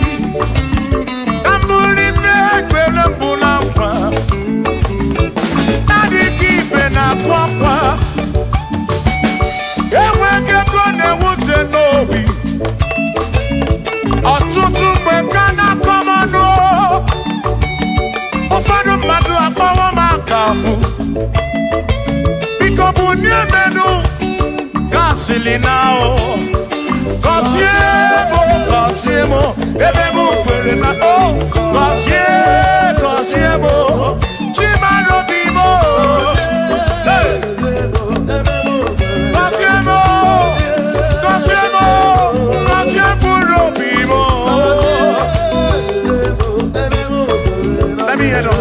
ka mbuli fe ekpere mbụ na nkwa adịghị ibe na-akwa akwa enweghị ego na-ewute n'obi ọtụtụ mgbe ka na-akọ m ọnụ ụfọdụ mmadụ akpọwo m aka afụ biko bụ nye menu gasịlị na o gọzie m ebe m kwere na o gọzie m chimarobi m gọzie mkpụrụ obi m. Let me hear it.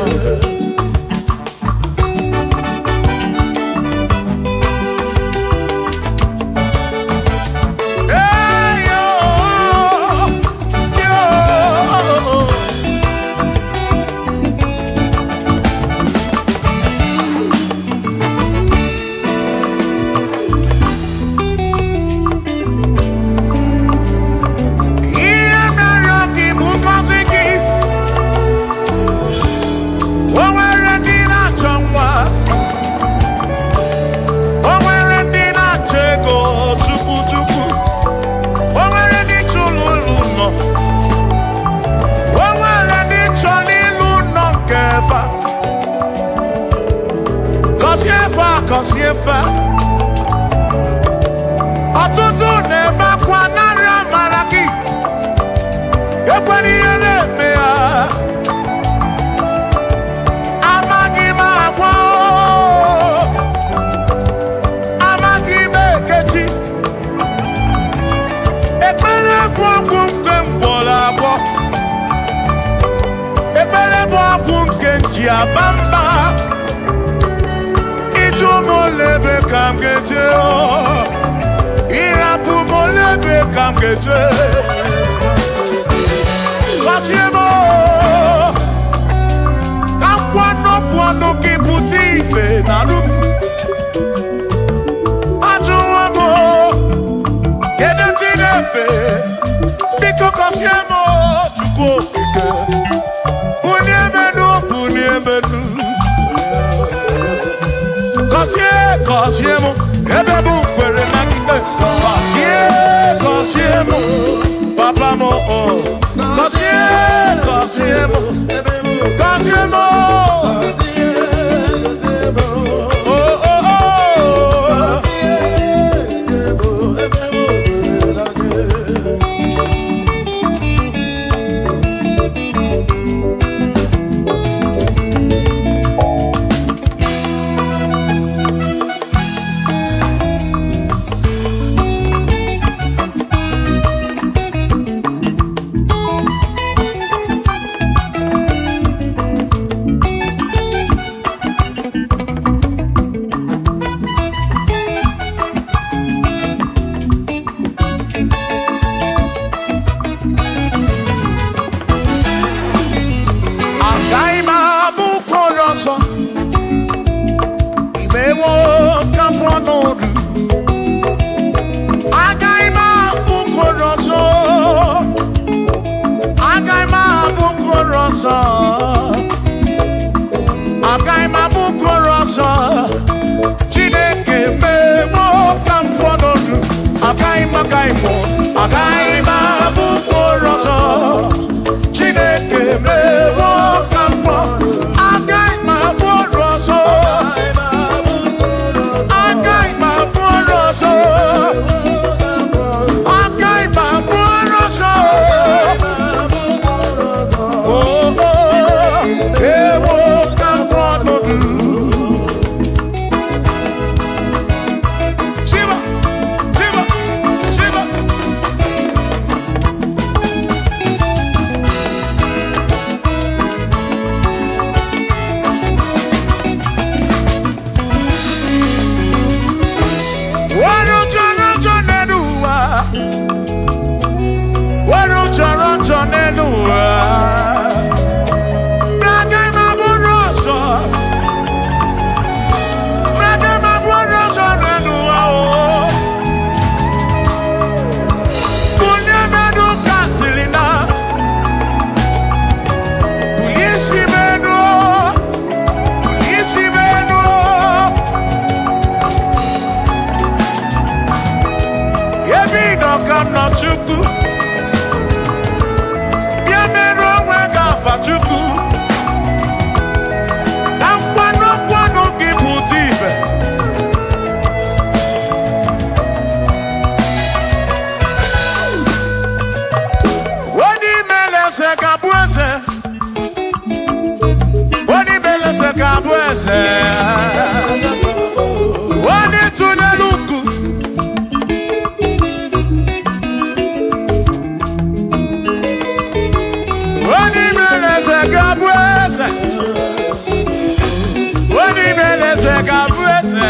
Kosiefa ọtụtụ na-ebe akwa narị amara gị ekwere ihe na-eme ya amaghị m agwa amaghị m ekechi ekpere bụ ọgwụ nke ngwọrọ agwọ ekpere bụ ọgwụ nke nji aba mba molebe kam geje irapu molebe kam geje kasiemo kam kwano ki puti ife naru ajuwamo kede tirefe biko kasiemo chuko ike uniemenu gọzie m ebe bụ kwere na ikpe gọzie m papa m gọzie m Chineke mewo ka m kwọnọdụ agaghị m abụ mkpụrụ ọzọ Chineke mewo ka m kwọnọdụ agaghị m abụ ọrụ ọzọ agaghị m abụ ọrụ ọzọ agaghị m abụ ọrụ ọzọ ewo ka m kwọnọdụ no chukwu. Bia meru onwe gafa chukwu. Kwano gị bụ ibe. Onye meleze ga-abụ eze. Onye meleze ga-abụ eze. Onye tụnyere ukwu. Onye meleze ga-abụ eze. Onye meleze ga-abụ eze.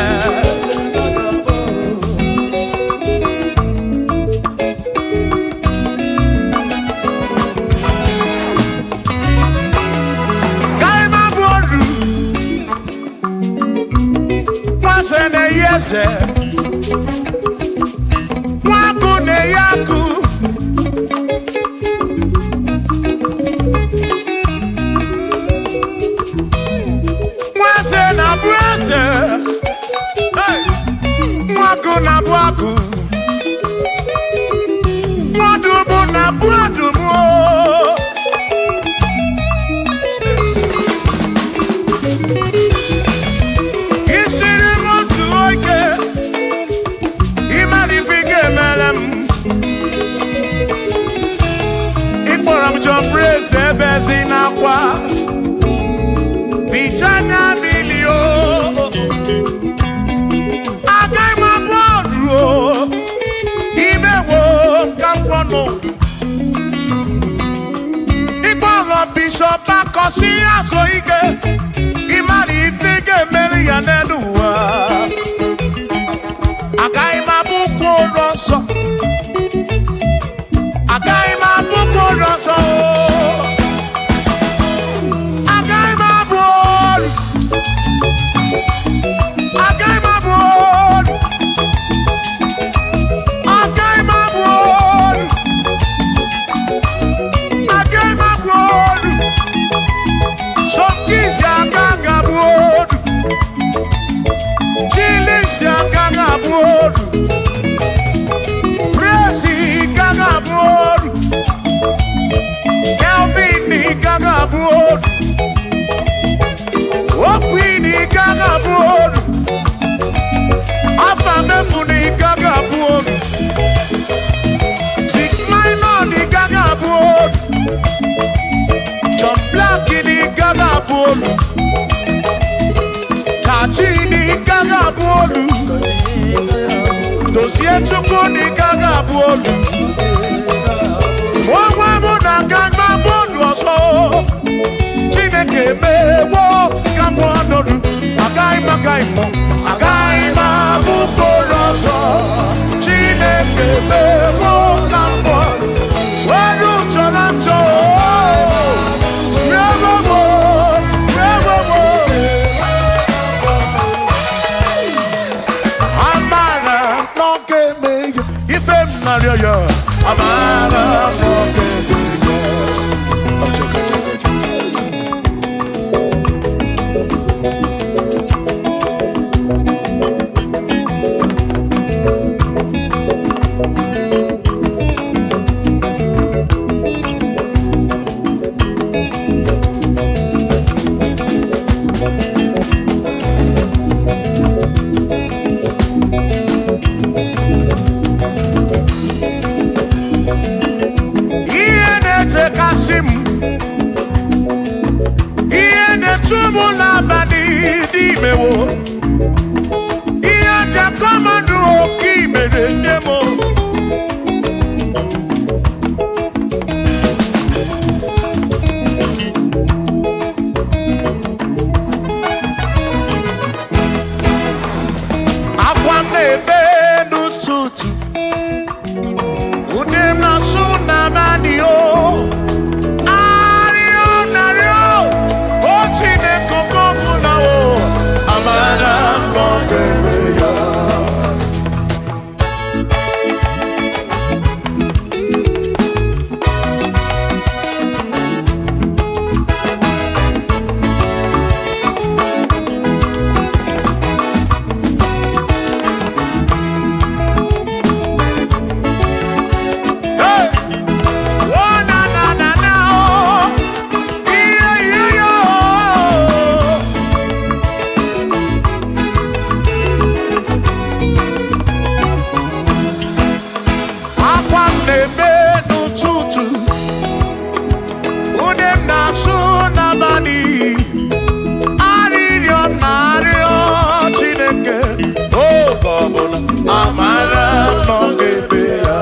Eze nwaku na-eyi akụ nwaze na-abụ eze nwaku na-abụ akụ nwadumu na-abụ adumu ebezi n'akwa bichanya milio agaghị m abụ ọdụ imewo ka mkpọnụ ịkpọrọ bishọp akọsi azụ ike ịmara ife ga-emeri ya n'elu ụwa agaghị m abụ ụkwụ ụlọ nsọ agaghị m abụ ụkwụ ụlọ nsọ Kachini gaga bolu dosie chukwu ni gaga bolu Mwa muna gaga bolu oso Chineke mewo Gambo anodu Agai mo Agai mabu boloso Chineke mewo Gambo Waru chorancho Amara na-ebe n'ụtụtụ, ude m na-asụ n'abalị, arịrịọ na-arịọ Chineke oge ọbụla, amara nọ n'ebe ya.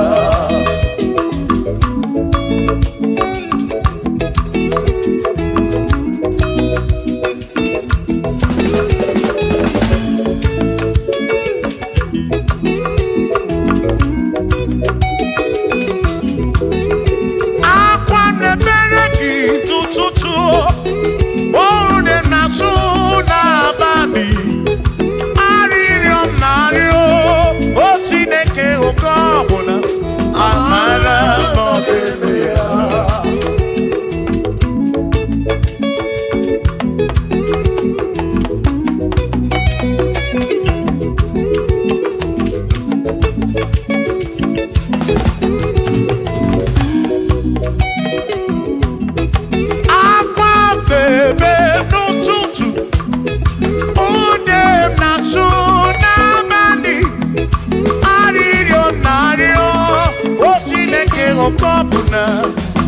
Okobuna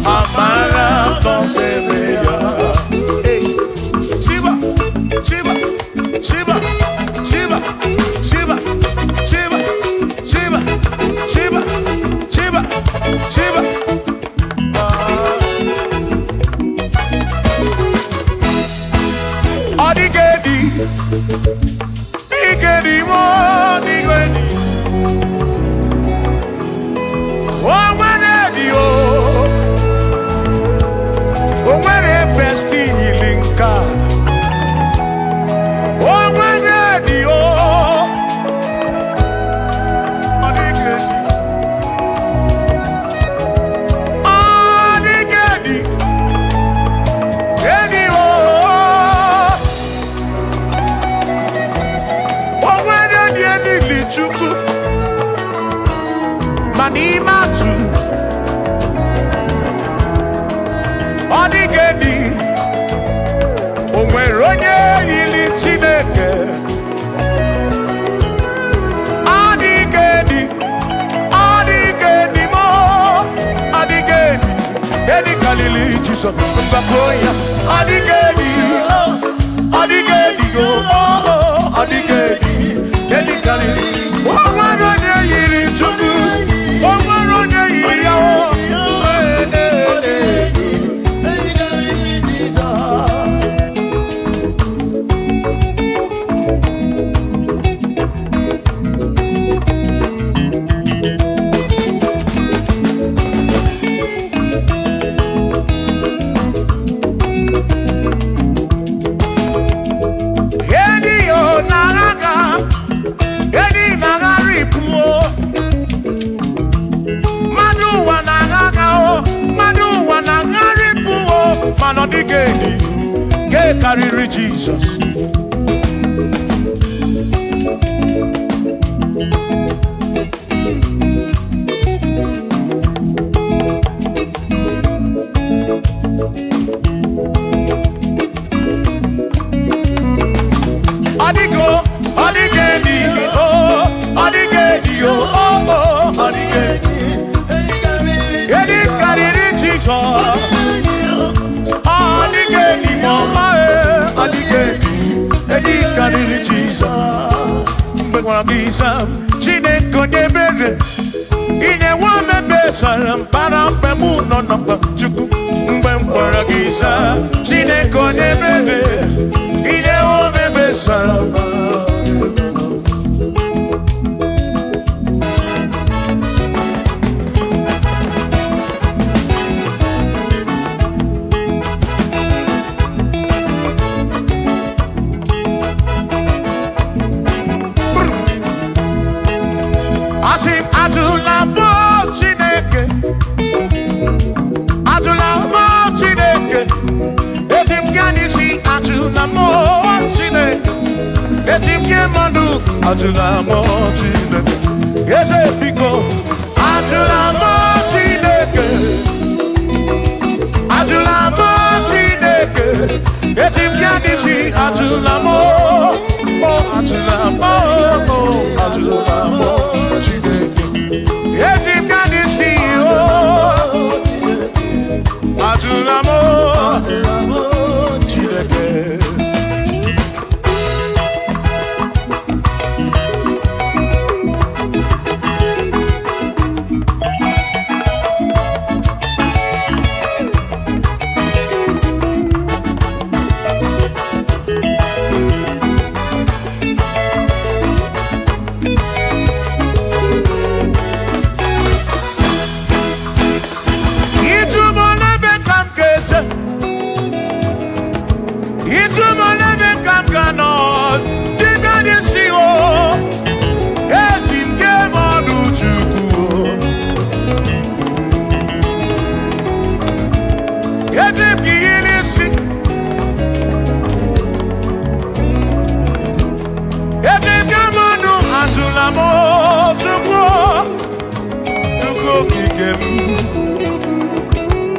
amara n'ebe ya. Shiba, Shiba, Shiba, Shiba, Shiba, Shiba, Shiba, Shiba, Shiba, Shiba. Odigedi, Igedi mo, Igedi. O nwere besti healing ka, o nwere di o, ọ dịghị edi o, o nwere di elili Chukwu, ma n'ime atụ ọ dịghị edi, o nwere onye yiri Chineke, ọ dịghị edi, ọ dịghị edi mo, ọ dịghị edi karịrị Jizọs mgbapụ ya, ọ dịghị edi, ọ dịghị edi o, ọ dịghị edi karịrị, o nwere onye yiri Chukwu, o nwere onye yiri ya o. Ọ dịghị edi nke karịrị Jizọs. Ọ dịghị edi o, ọ dịghị edi o, ọ dịghị edi karịrị Jizọs. Edi karịrị Jizọs. Mgbe gwara gị Sam, Chineke onye ebere, ị na-enwe omebe sara mbara mgbe mụ nọ n'ọkpa Chukwu. Mgbe m gwara gị Sam, Chineke onye ebere, ị na-enwe omebe sara mbara. Ajụla m Chineke, eze biko, ajụla m Chineke, ajụla m Chineke, eti m ya n'isi, ajụla m, ajụla m, ajụla m Chineke, eti m ya n'isi. okike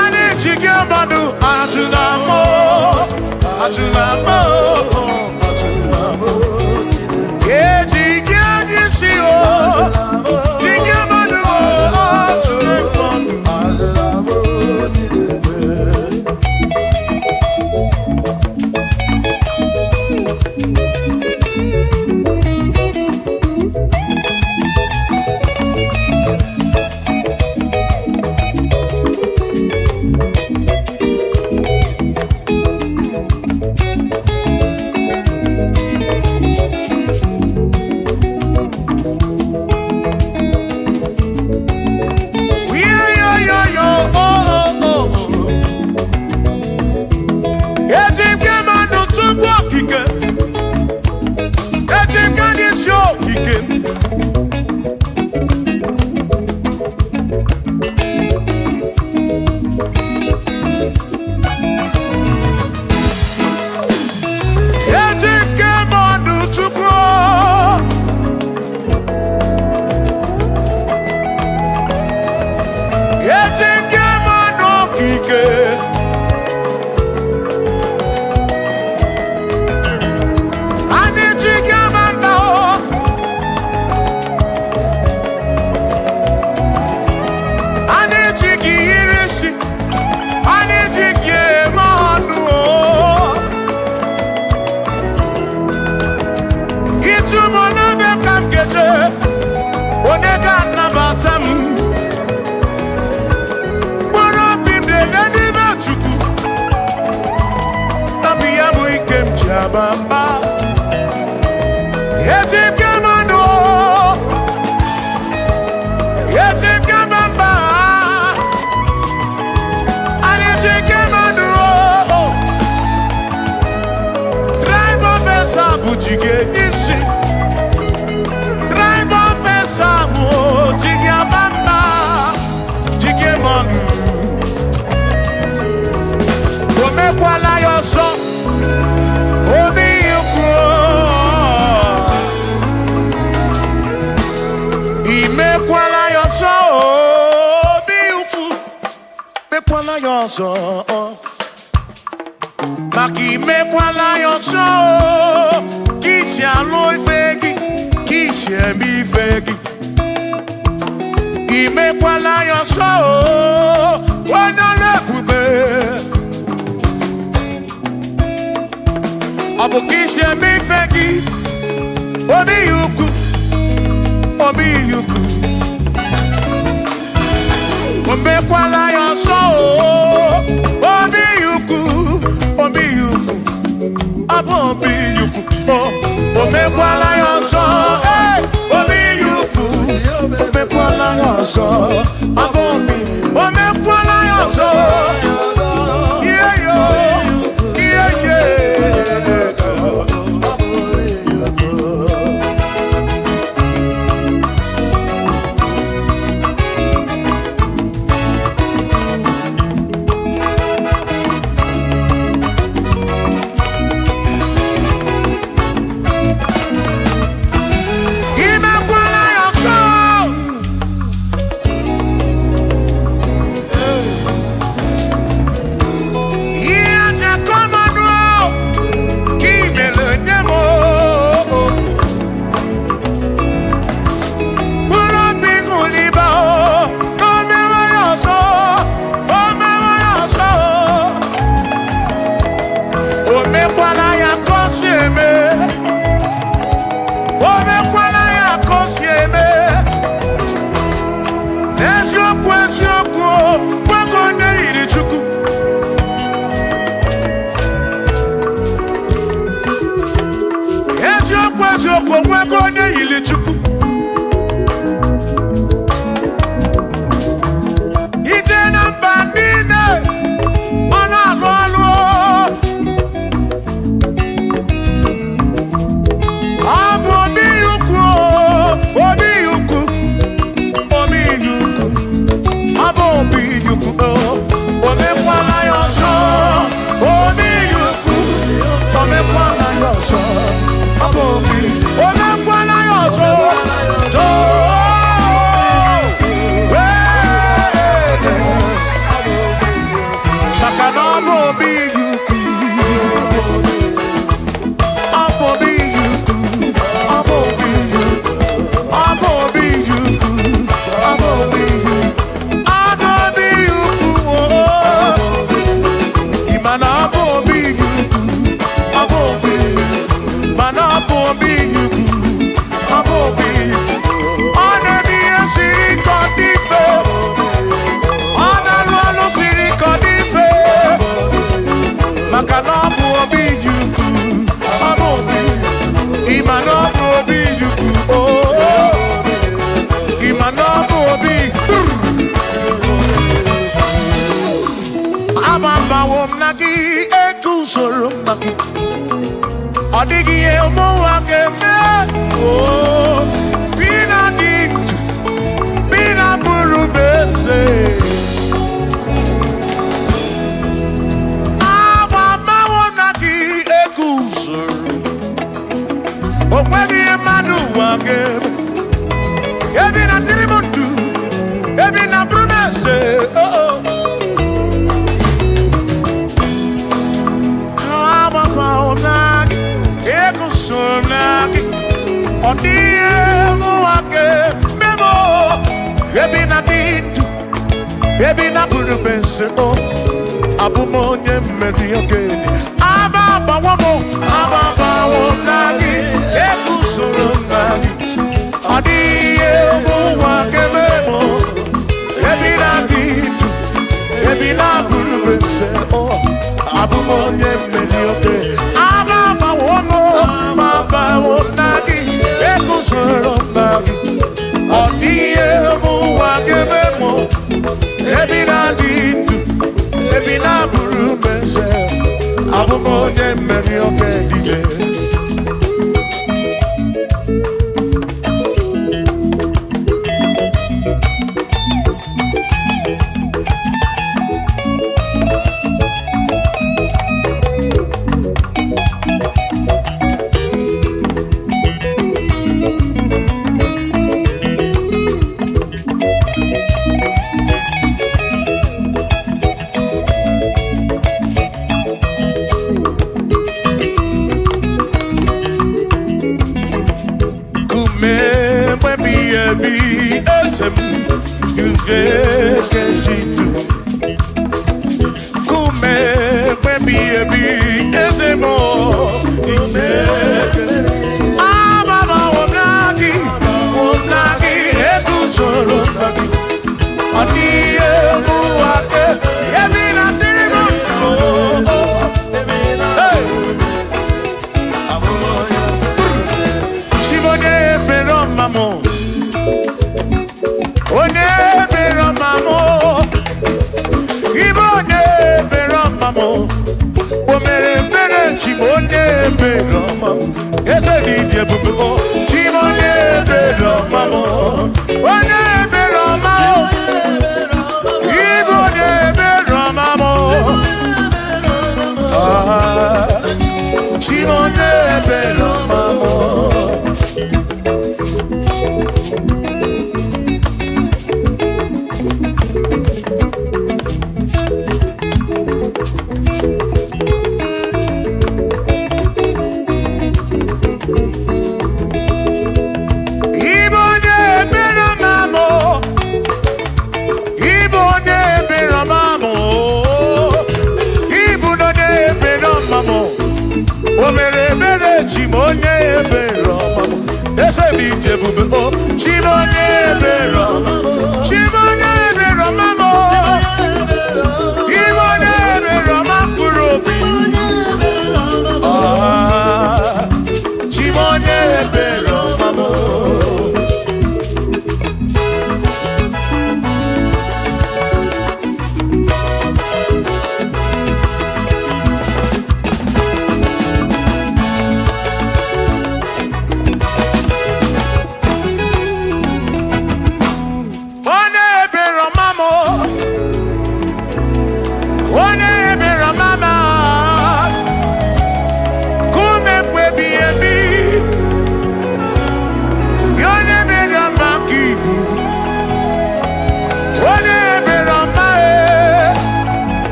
Ane chike madu ajunamo Ajunamo Ajunamo Chike adisi o Chike madu Ajunamo Bamba, Yetim Kamano, Yetim Kamamba, Yetim Kamano, Drive of a sabu jige nishi, Drive of a sabu jige bamba, jige manu, Ome kwala yoso. Imekwala yoso biuku mekwala yoso Maki mekwala yoso Kishi aloi fegi Kishi emi fegi Imekwala yoso Wana lekube Abu kishi emi fegi Obi yuku Obi yuku Omekwala yoso Obi yuku Abo obi yuku Omekwala yoso Obi yuku Omekwala yoso Abo obi Omekwala yoso Yeah yo Yeah yeah soro maka ọ dịghị ihe ụmụnwa ga-eme bina dị ndụ bina bụrụ bese agbamawo na gị ego usoro o nweghị ihe mmadụ ụwa ga-eme ebi na dịrị m ndụ ebi na bụrụ bese ọ dịghị ụmụnwa ga-eme ebi na dị ndụ ebi na bụrụ bese abụ m onye mmeri okenye ababawo na gị ego usoro na gị ọ dịghị ụmụnwa ga-eme ebi na dị ndụ ebi na bụrụ bese abụ m onye mmeri okenye ababawo na gị ego usoro na gị ọ dịghị ụmụnwa ga-eme ebi na dị ndụ ebi na bụrụ bese abụ m onye mmeri okenye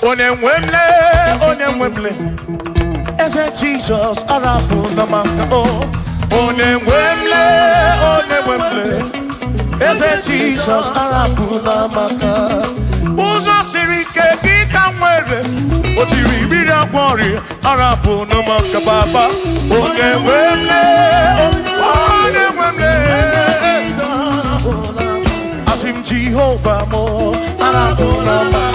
Onemwemle, Eze Jesus, Arabu Namaka, Onemwemle, Eze Jesus, Arabu Namaka, Uzo Sirike, Gita Mwere, Otiri Bira Gwari, Arabu Namaka Baba, Onemwemle, Asim Jehovah Mo, Arabu Namaka.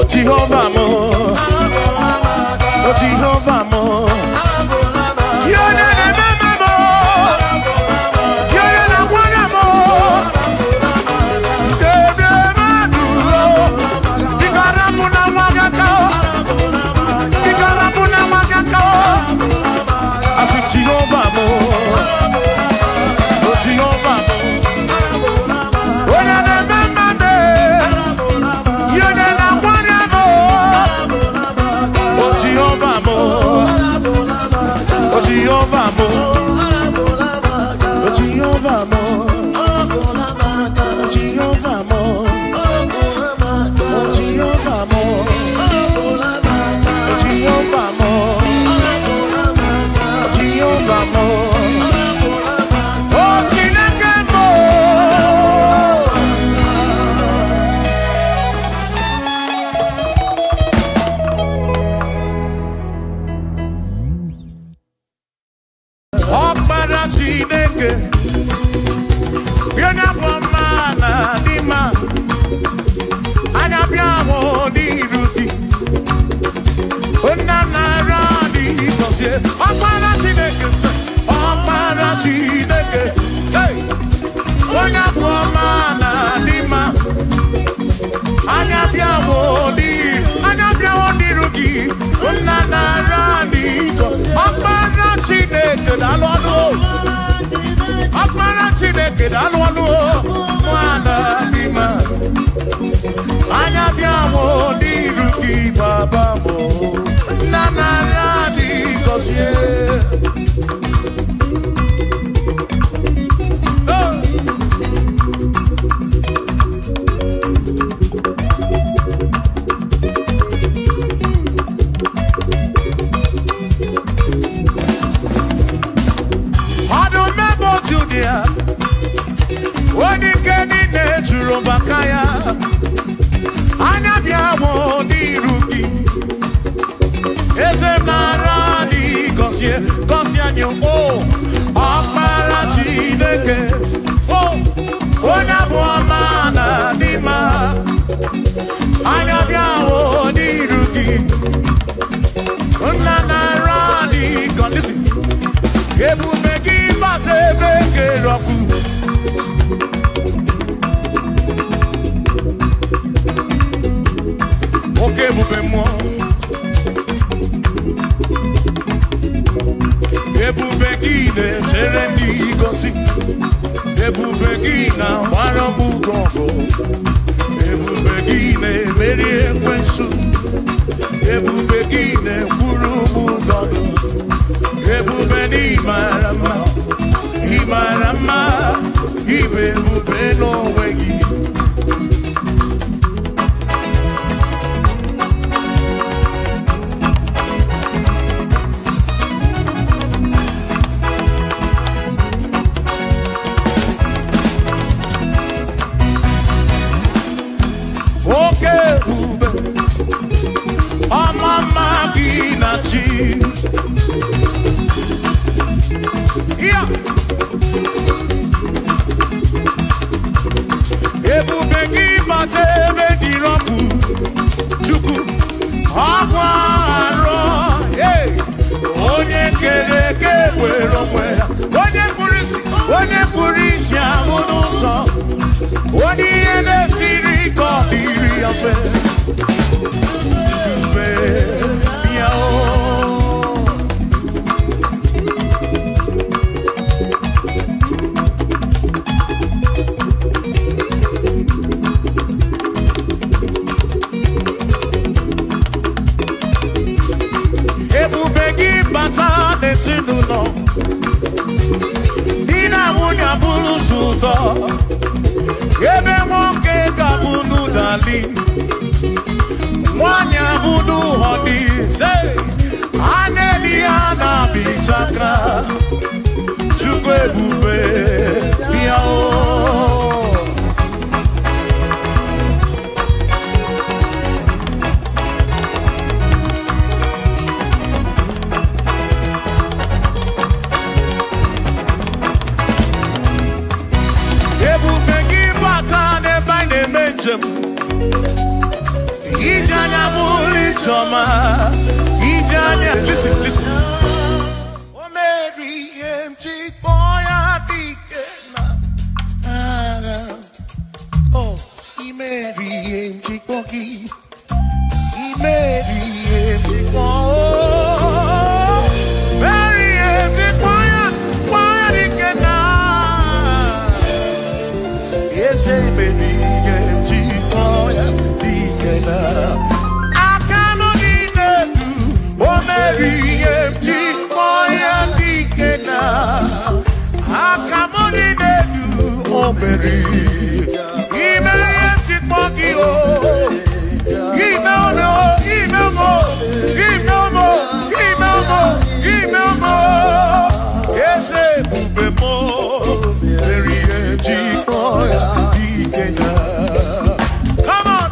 Jehovah mo, oh Jehovah mo, you're not a mama mo, you're not a one mo, Ikarabuna magakao, Ikarabuna magakao, asim Jehovah mo, oh Jehovah mo, you're not a mama mo, you're not a Jehovah mo, Jehovah mo, Jehovah mo, Jehovah mo, Jehovah mo, Jehovah mo, oh Chineke mo. Chineke, you're not one man, Dima, and I'm your Rudy. Unana Radi, because you're Chineke, hey, you're not one man, Dima, and I'm your Rudy. Unana Radi, Chineke, Akmara Chineke dalwanu mwana dima anya biawo diruki baba mo nana radi kosie Bakaya Anabiawo Niruki Ezemaradi Kosianyo Oh Akmara Chineke Oh Onabuamana Dima Anabiawo Niruki Unanaradi God listen Ebumegi Basebeke Roku Oke ebube mmụọ ebube gị na-echere ndị gosi ebube gị na-agbara m ọgụ ebube gị na-emeri ekwensu ebube gị na-ekwuru m ụdọdụ ebube na ịmara mma ịmara mma ibe ebube n'onwe gị oke ebube ọmama gị na chi ya ebube gị bata ebe dị rọpụ chukwu ọgwụ arọ onye kere eke were onwe ya onye kpụrụ isi ahụ n'ụzọ onye ihe na-esiri ike ọ dịrị ya mfe ebube ya ebube gị bata n'ezinụlọ di na nwunye abụrụ ụzọ ebe nwoke ga-abụ n'ụdali nwanyị abụ n'ụhọ dị ise a na-eli ya na-abịchaka chukwu ebube bịa ebube gị bata n'ebe anyị na-eme njem ije anya bụrụ ichọma ije anya listen o mere ihe m ji kpọọ ya dike na agha imeri ihe m ji kpọọ gị imeri ihe m ji kpọọ meri ihe m ji kpọọ ya dike na eze imeri ihe m ji kpọọ ya dike na aka m niile du o meri ihe m ji kpọọ ya dike na aka m niile du o meri ime ihe m ji kpọọ gị o ime omo ime omo ime omo ime omo ime omo eze ebube mo meri ihe m ji kpọọ ya dike na come on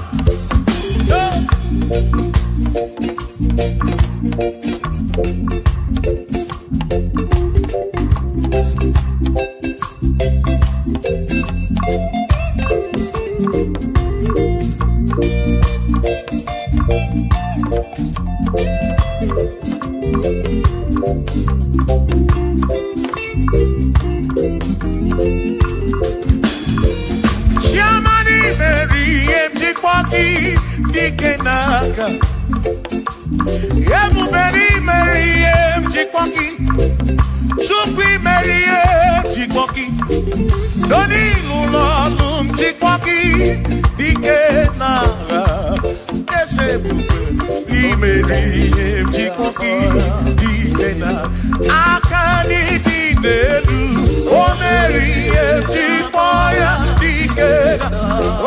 Chiamani meri ihe m ji kpọọ gị dike n'aka ebubere imeri ihe m ji kpọọ gị chukwu imeri ihe m ji kpọọ gị n'onye ụlọ ọlụ m ji kpọọ gị dike n'agha eze ebube imeri ihe m ji kpọọ gị dike na aka n'ịdị n'elu o meri ihe m ji kpọọ ya dike na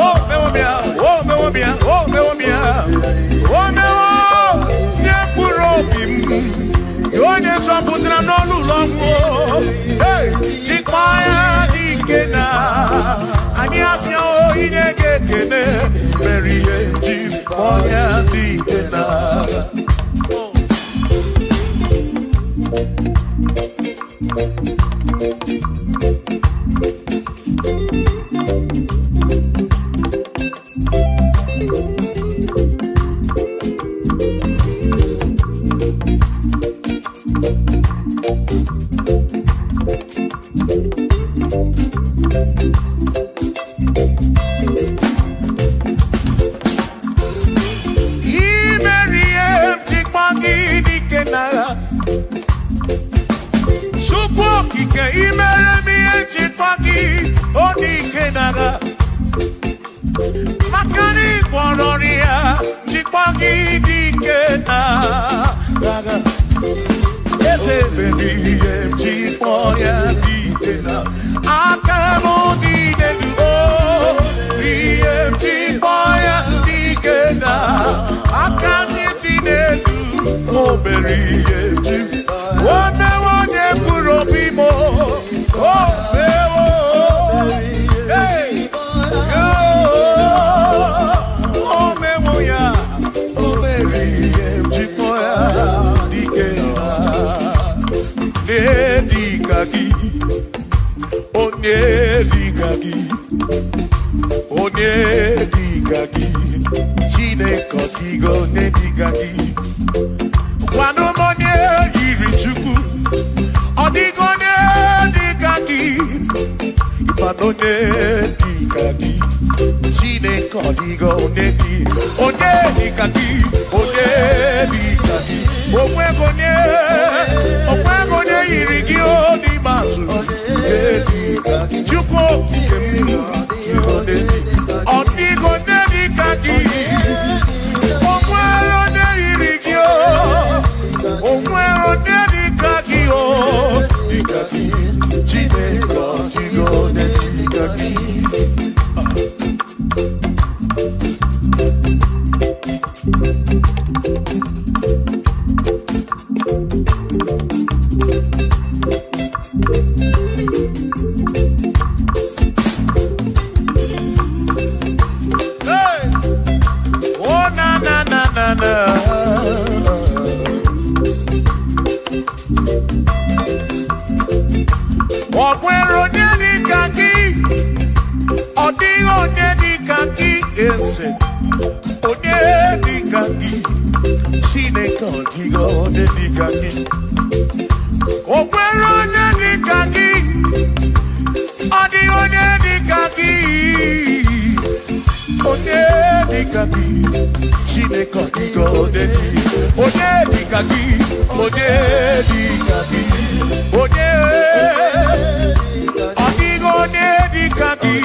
o mewomia o mewomia o mewomia o mewo nye mkpụrụ obi m onye zọpụtara n'ọnụ ụlọ ọgwụ chịkpọ ya dike na anyị abịa inye gị ekele mere ihe ji kpọọ ya dike na Imeriem tikpangi dikena Sukwok ike imeremiem tikpangi odikena Makani kwanoria tikpangi dikena Ese meriem tikpoya dikena Akamo dinedu Riem tikpoya dikena Akani dinedu Oberiem tikpoya One purobimo Oh feo Hey Yo Oh memoya Oberiem tikpoya dikena Nedikagi Onedikagi Onedikagi Chinekotigo nedikagi Kwano monye yirichuku Odigo nedikagi Ipano nedikagi Chinekotigo nedi Onedikagi Onedikagi Omwegonye yirigi odimasu Nedikagi Chukwo kikemi Odigo nedikagi Omwegonye yirigi Omwegonye dikagi Dikagi Chinekotigo nedikagi Ogwero nedikagi Odigo nedikagi Ese Onedikagi Chinekotigo nedikagi Ogwero nedikagi Odigo nedikagi Onedikagi Chinekotigo nedikagi Onedikagi Onedikagi Odigo nedikagi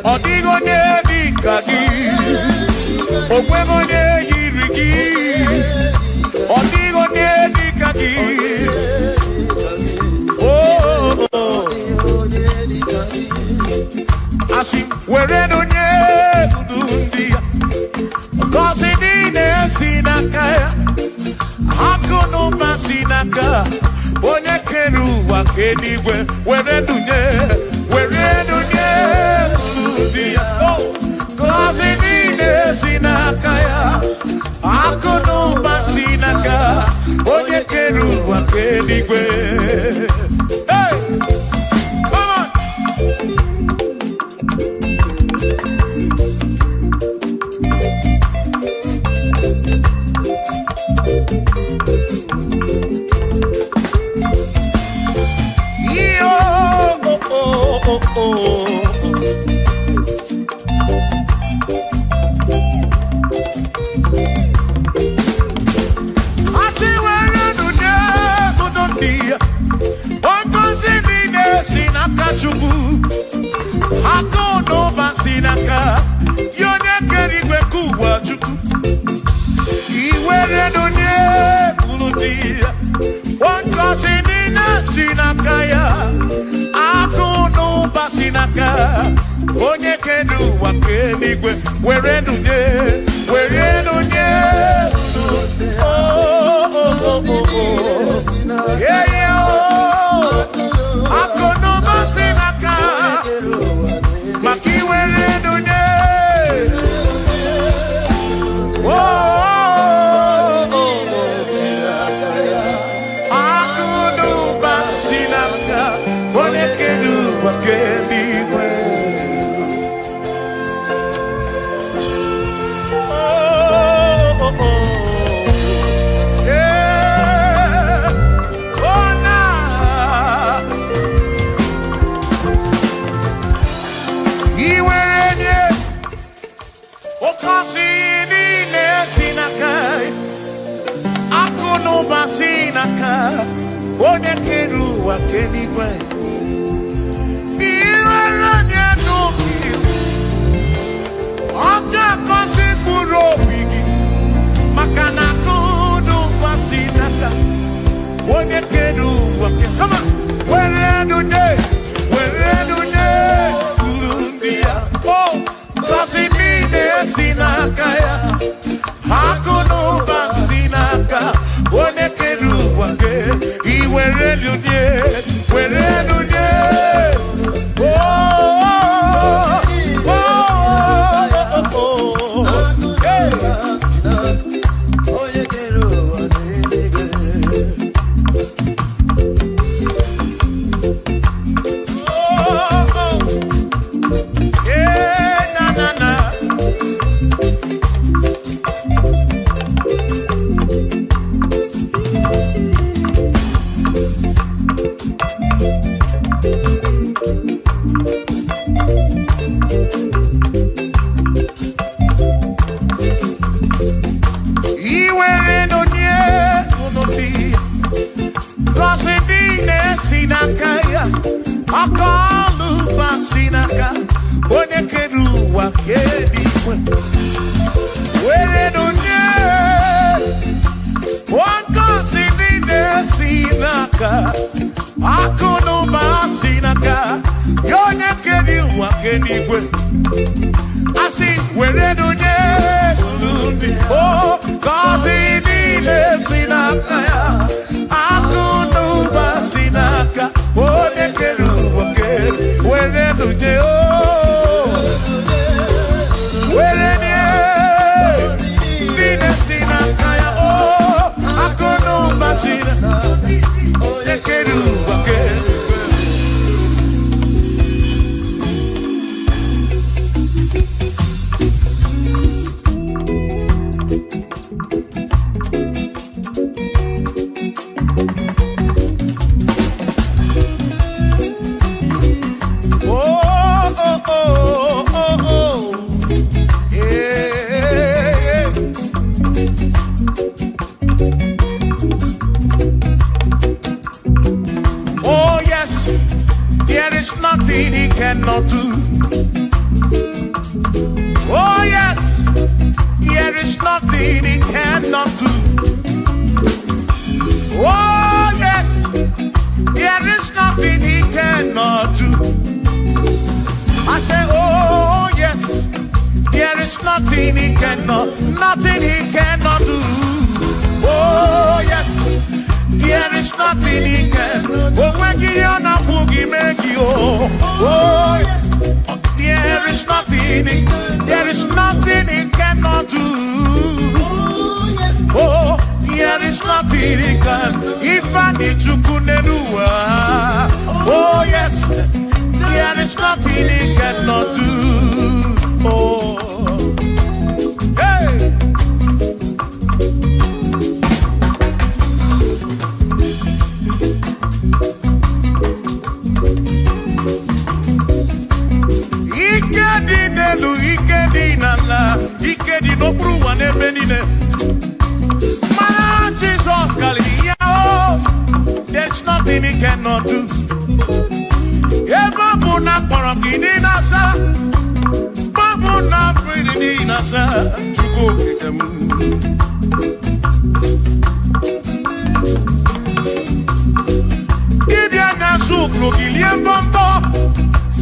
Odigo nedikagi Ogwegonye yirigi Odigo nedikagi Asim werenonye kudundia Kosi dine sinakaya Hakono basinaka Onye keru wakenigwe Werenunye kudundia Kosi dine sinakaya Hakono basinaka Onye keru wakenigwe Hey! Come on! Sinaka, yone kerigwe kuwa chuku. Iwere donye kuludia, wanko sinina sinakaya. Ako no basinaka, onye kenu wakenigwe. Were donye. Yeah, yeah, oh. Ako no basinaka. Maki were donye. Aku no basinaka. Onye kenu wakenigwe. onye kere ụwa kenigwe ihere nye n'obi ọ ga-akọzi mkpụrụ obi gị maka na akụnụ gbasi n'aka onye kere ụwa kama were nune uru ndị ya o gọzi niile si n'aka ya akụnụ gbasi n'aka onye kere ụwa ke iwere nune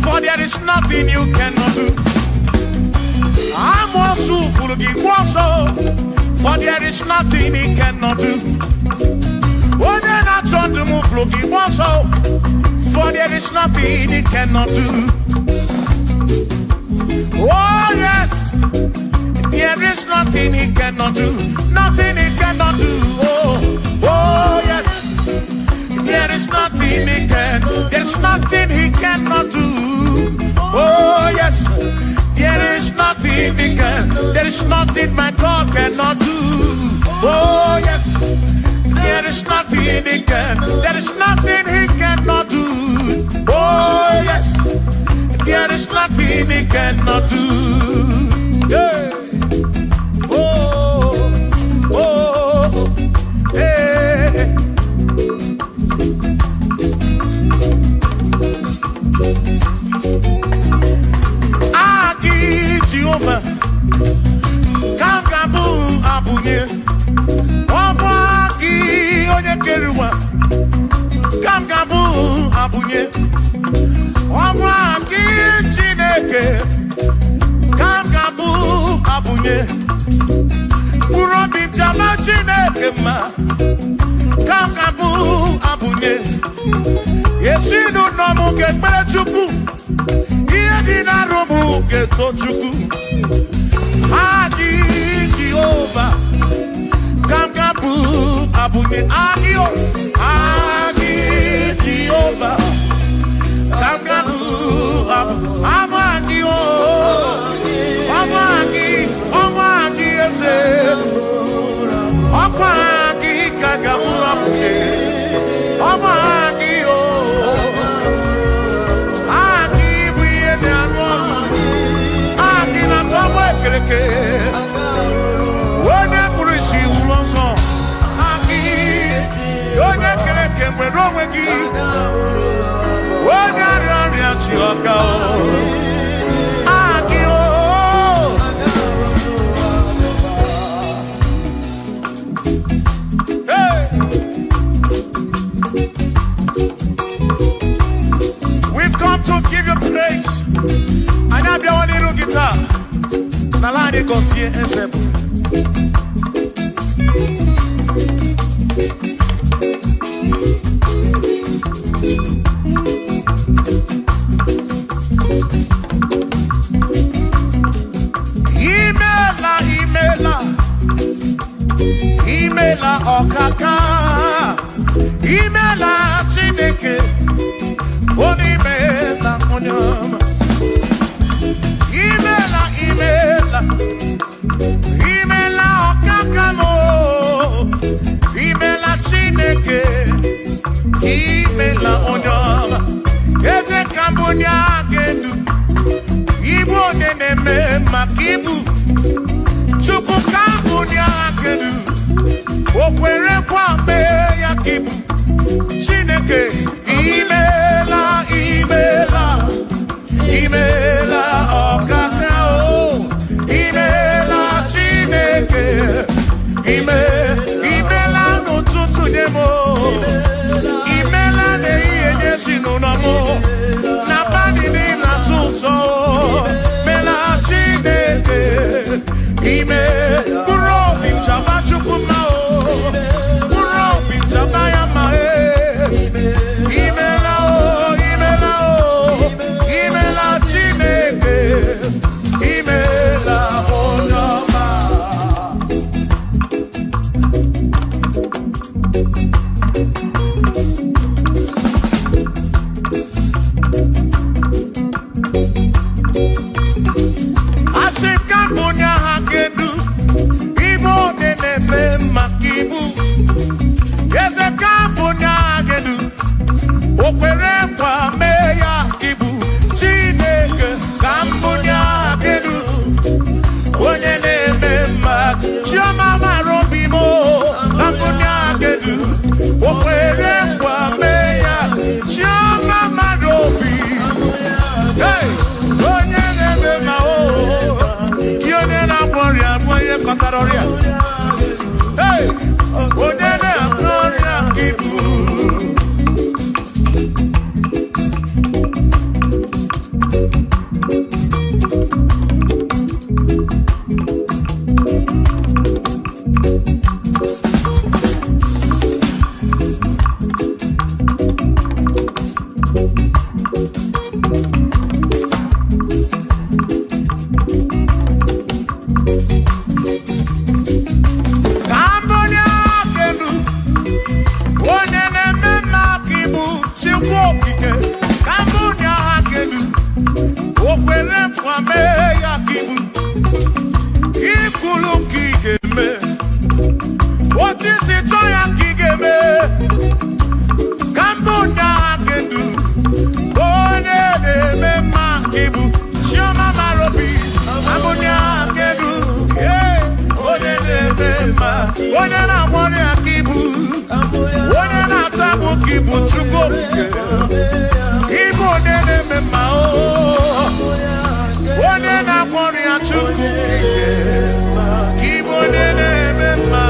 for there is nothing you cannot do. I'm also full of for there is nothing he cannot do. Oh, then I turn to move, for there is nothing he cannot do. Oh, yes, there is nothing he cannot do. Nothing he cannot do. Oh, yes, there is nothing he can. There's nothing he cannot do. Oh, yes, there is nothing he can. There is nothing my God cannot do. Oh, yes, there is nothing he can. There is nothing he cannot do. Oh, yes, there is nothing he cannot do. Yeah. Oh, oh, hey. kema kakabu abunye yesinu nomu kekpere chukwu ihe dị na romu geto chukwu agi Jehova kakabu abunye agio agi Jehova kakabu amagio amagi eze ọkwagi kagabu abunye amagi o agi bụ ihe na-arụ ọrụ agi na tọgbọ ekereke onye kpụrụ isi ụlọ nsọ agi onye kereke nwere onwe gị onye arịa arịa chi ọka o agi o we've come to give you praise. And I'm your little guitar. Nalani Gosie Ezebu. Imela okaka. Imela Chineke. Onimela onyama. Imela okaka mo. Imela Chineke. Imela onyama. Eze kambunya gendu. Ibu neneme makibu. Chukwu kambunya gendu. Okwere kwa me ya kibu. Chineke. Imela okaka o. Imela Chineke. Imela n'ụtụtụ demo. Imela n'ehihie nyesi n'ụlọmụ. Na bani n'ịna sụsọ. Imela Chineke. Mkpụrụ obi nchaba Chukwu ma o. Mkpụrụ obi nchaba ya ma e. Imela o. Imela Chineke. Imela onyoma. Asikambunya hakedu. Ibo neneme makibu. Eze kambunya hakedu. Okwere kwa meya kibu. Chineke kambunya hakedu. Onye na-eme mma chioma marobi mo kambunya hakedu. Okwere kwa meya chioma marobi. Hey, onye na-eme mma o. Onye na-agwọrịa onye kọtara ọrịa. Hey, onye na-agwọ ọrịa kibu. Onye na-agbọrị aka ibu, onye na-atabụ ka ibu Chukwu okike. Ibu onye na-eme mma o, onye na-agbọrị ya Chukwu okike. Ibu onye na-eme mma.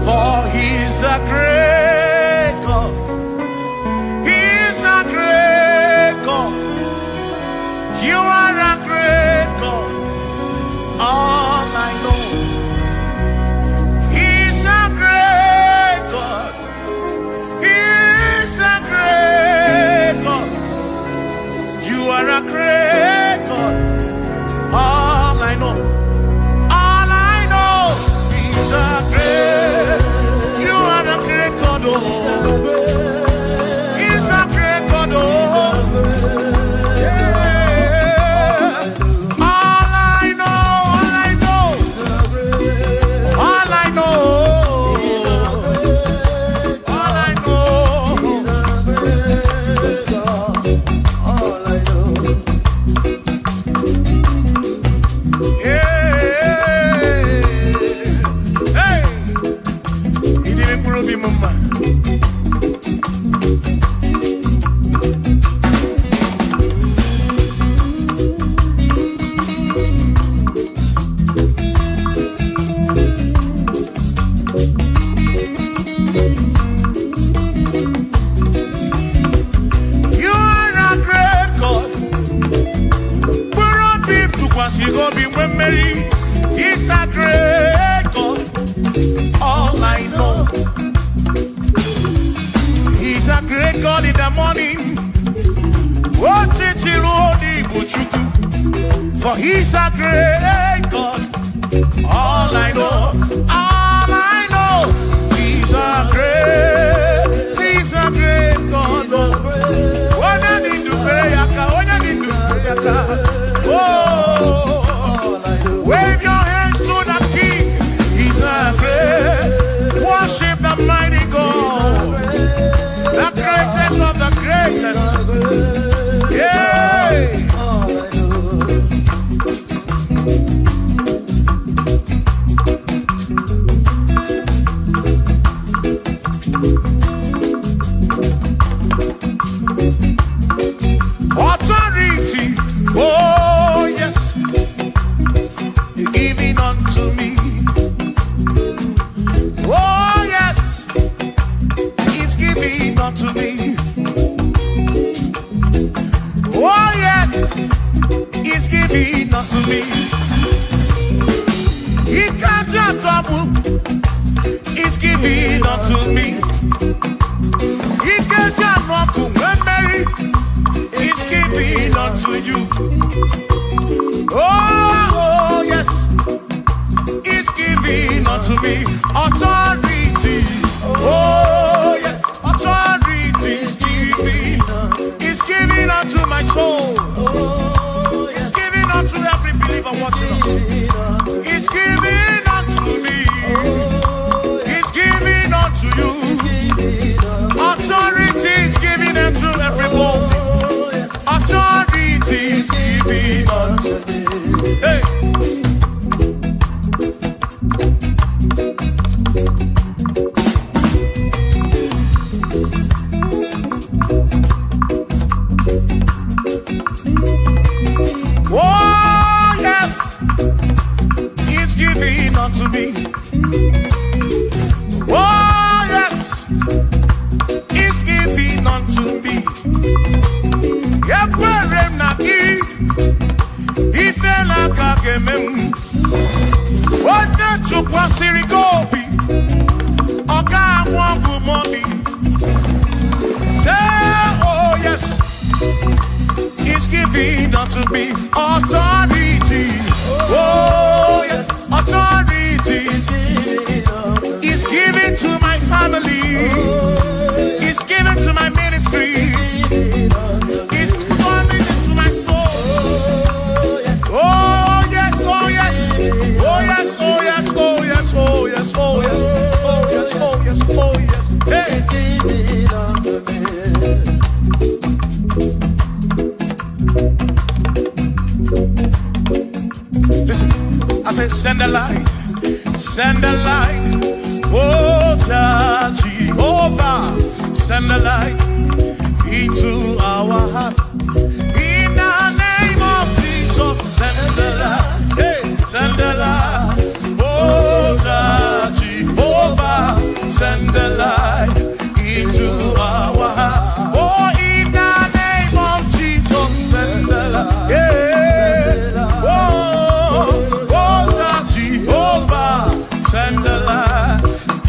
For he's a great God. He's a great God. You are a great He's a great God. He's a great God. All I know, He's a great God in the morning. For He's a great God. All I know, He's a great God. When I need to pray, oh. Wave your hands to the King. He's a great. Worship the mighty God, the greatest of the greatest. Yeah. Authority. Oh yes. Giving unto me. Oh yes, He's giving unto me. Oh yes, He's giving unto me. He can't just trouble. He's giving unto me. He can't just walk when Mary. He's giving unto you. Oh yes, He's giving unto me authority. Oh yes, authority is giving. He's giving unto my soul. He's giving unto every believer watching us. He's giving unto me. He's giving unto you. Authority is giving unto everybody. Authority is giving unto me. Hey. Oh yes, He's giving unto me. Oh yes, He's giving unto me. Yekwere naki, ifela kakemem. Wanda chukwa sirigobi, oka wangu mommy. Say oh yes, He's giving unto me authority. Oh yes, authority. He's giving to my family. He's giving to my ministry. He's coming into my soul. Oh yes, oh yes, oh yes, oh yes, oh yes, oh yes, oh yes, oh yes, oh yes, oh yes. Hey. Listen, I said send a light, send a light. Oh Jehovah, send a light into our heart. In the name of Jesus, send a light, hey, send a light. Oh Jehovah, send a light into our heart. Oh, in the name of Jesus, send a light, yeah. Send the light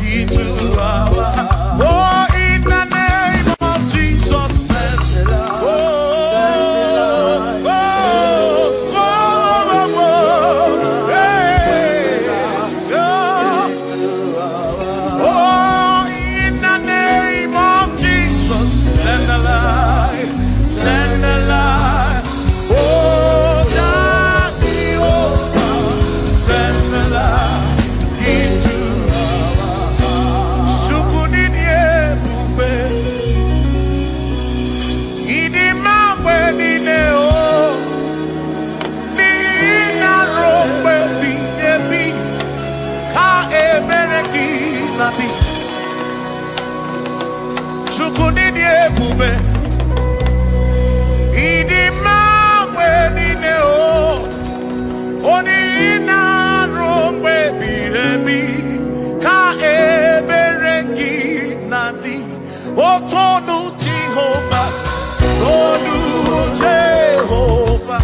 into our heart. Oh, in the name of Jesus, send the light. Oh, oh, oh, oh, oh, hey, oh, in Chukwu n'ịdị ebube. Ịdị mma mgbe niile o. Onye na-arụ mgbe ebighị ebi. Ka ebere gị na-adị. Otonu Jehova. Tonu Jehova.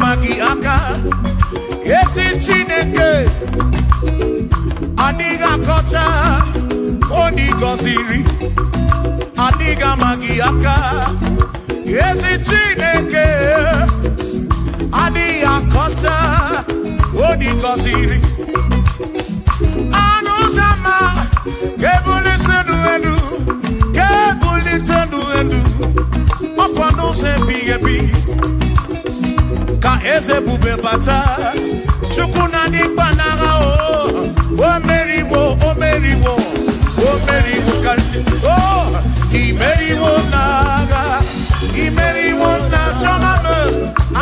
Magi aka esi Chineke adiga kocha oni goziri adiga magi aka esi Chineke adiga kocha oni goziri anu sama kebuli senu enu kebuli tenu enu opano se bi ka eze bube bata chukuna di banara o meriwo kanti imeriwo na choname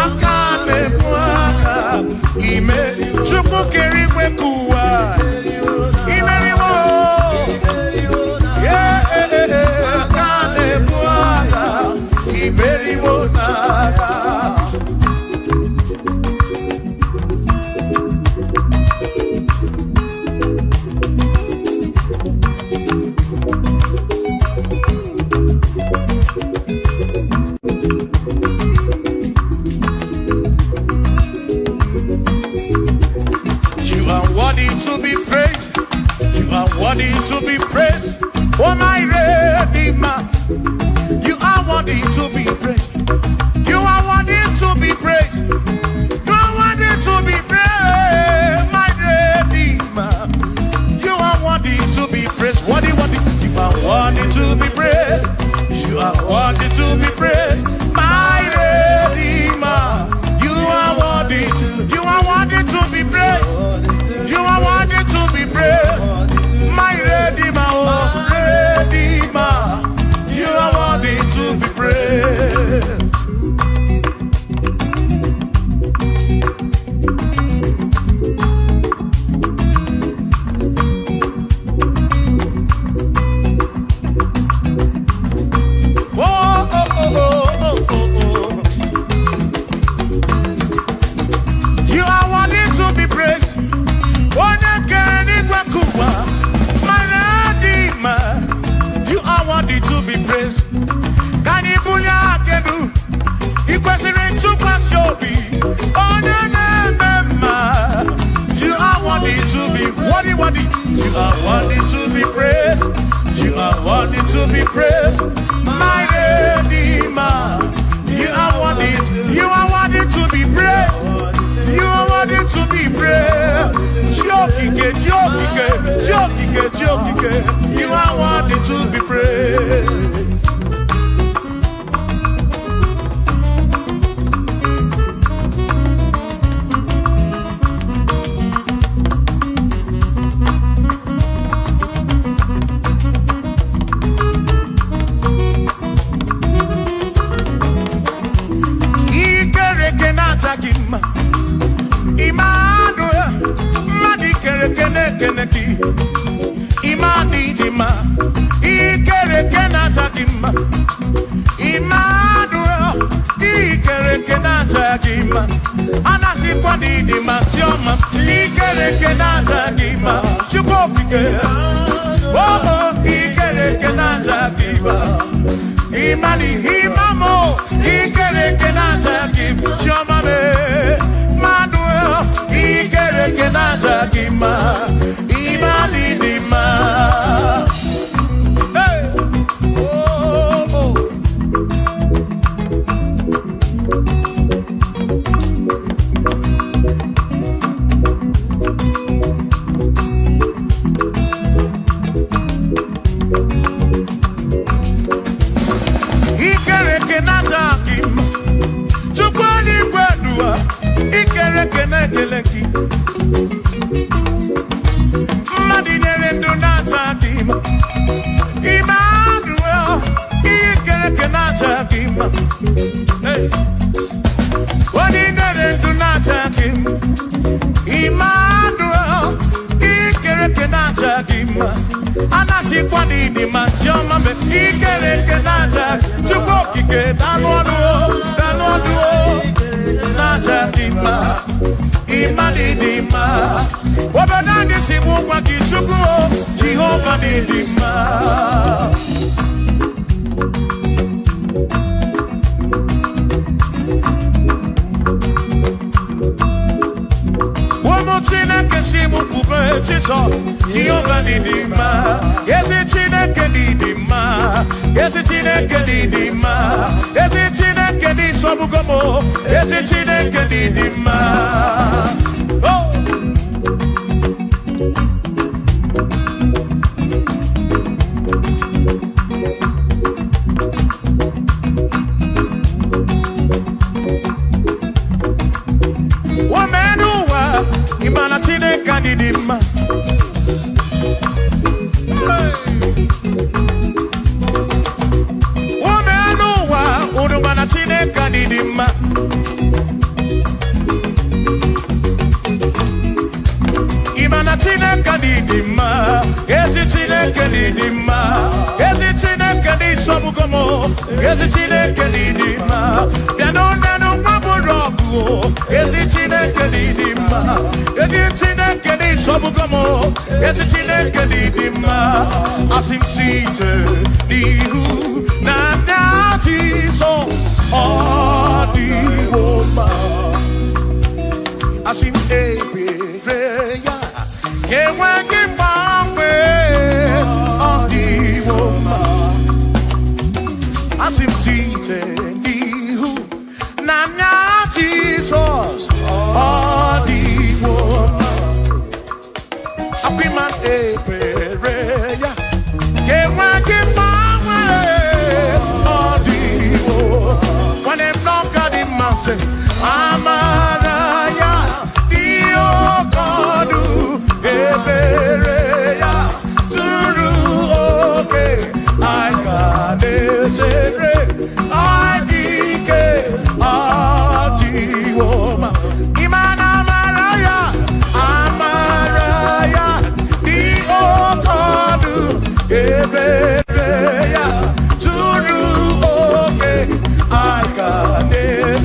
akane puaka chukwu keri kwekuwa imeriwo akane puaka imeriwo na to be praised, my Redeemer. You are worthy to be praised. You are worthy to be praised. Jokike. You are worthy to be praised.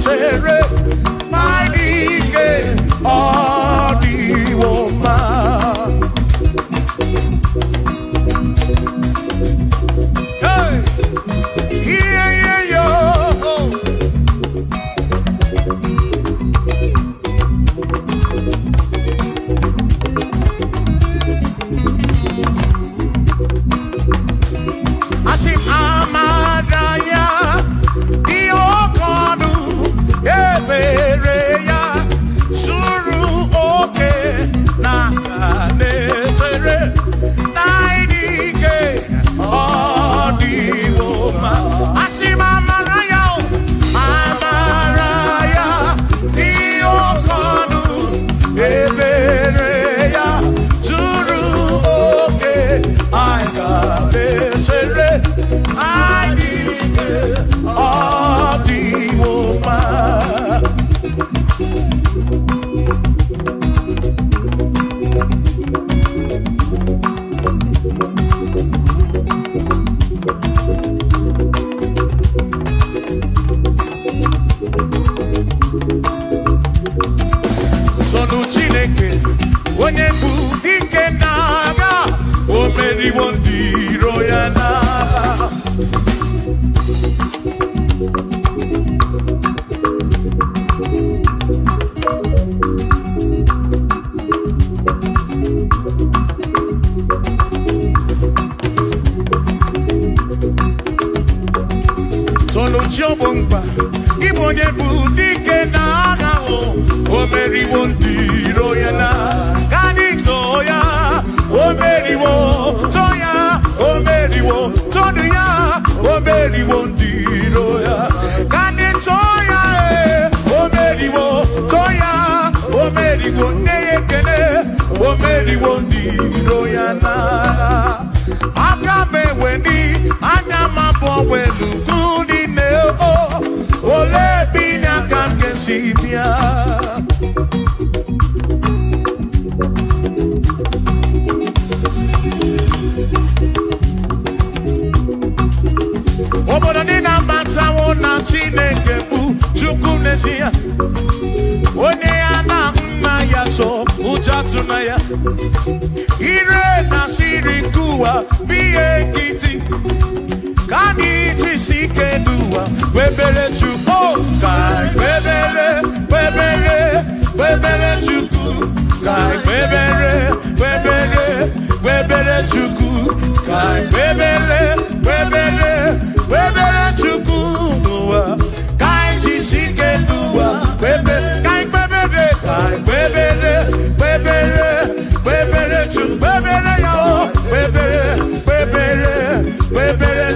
Tere meriwo ndị iro ya n'agha. Chiobomba, Igbo onye bụ dike n'agha o meriwo ndị iro ya na ka anyị too ya, o meriwo too ya, o meriwo too ya, o meriwo ndị iro ya ka anyị too ya, o meriwo too ya, o meriwo nne ya ekele, o meriwo ndị iro ya na aka m eweni anya m abụọ welu ole binya ka nke si bịa obodo dị na-abatawo na Chineke bụ Chukwu n'ezie onye ya na nna ya so ụjọ atụna ya ire na siri nke ụwa bụ ihe nkịtị ka anyị jisi ike n'ụwa webere Chukwu ka webere Chukwu ka webere Chukwu ka webere Chukwu n'ụwa ka anyị jisi ike n'ụwa webere ka webere Chukwu webere ya o webere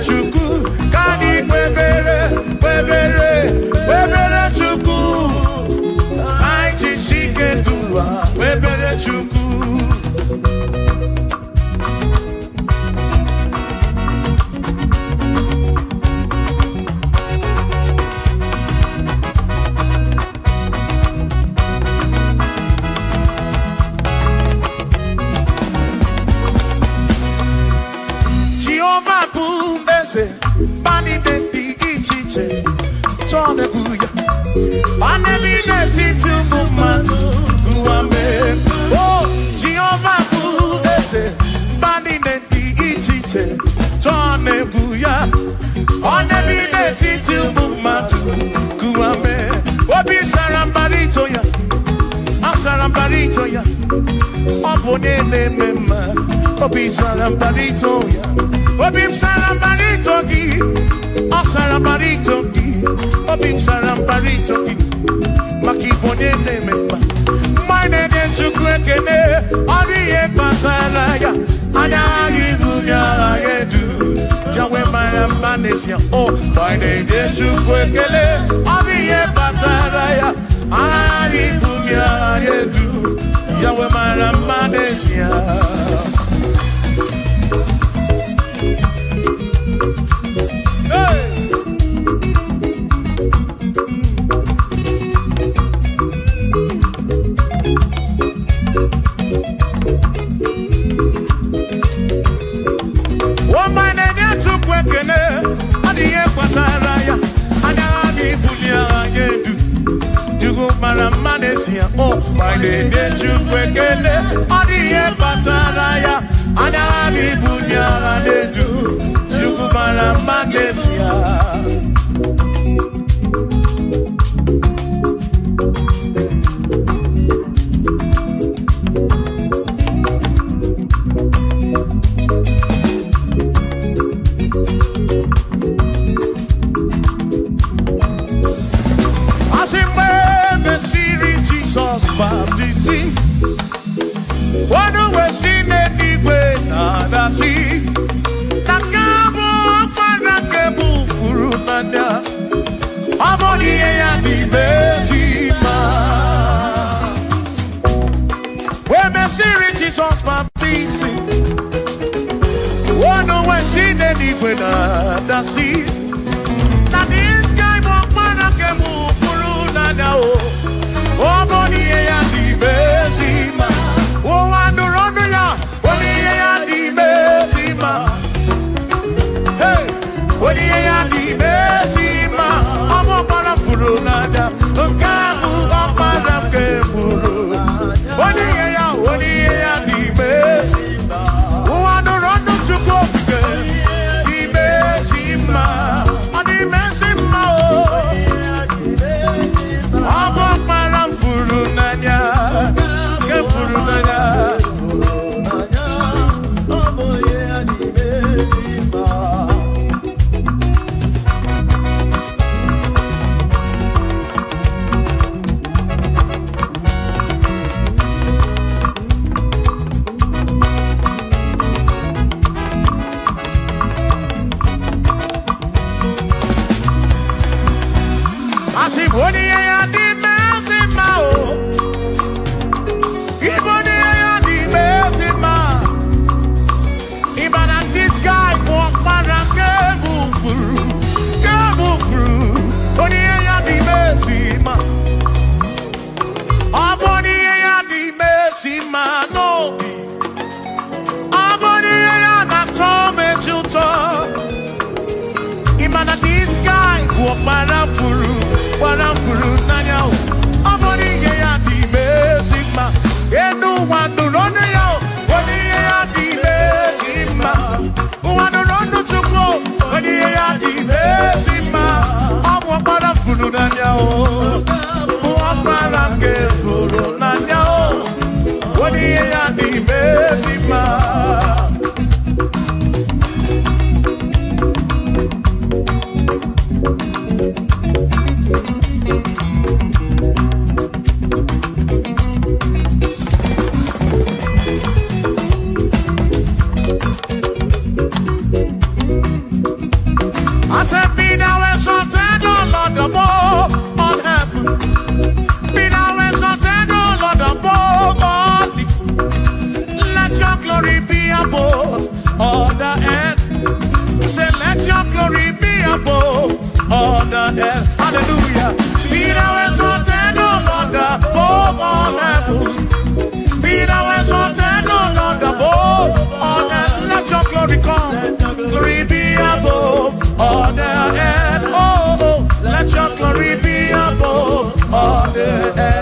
Chukwu ka anyị webere Chukwu anyị jisi ike n'ụwa webere Chukwu. Obi sarambarito ya, obi sarambarito gi, o sarambarito gi, obi sarambarito gi, makibone ne memba, mine de chukwekene, oriye patala ya, anya gibunya yedu, jawe marambanesia, oh, mine de chukwekene, oriye patala ya, anya gibunya yedu, jawe marambanesia. Oh, my name is Chukwekele, Odiye Pataraya, Anani Bunya Nedu, Chukwara Manesia. Hallelujah. Be thou exalted, O Lord, above all heavens. Be thou exalted, O Lord, above all earth. Let your glory come. Glory be above all the earth. Oh, let your glory be above all the earth.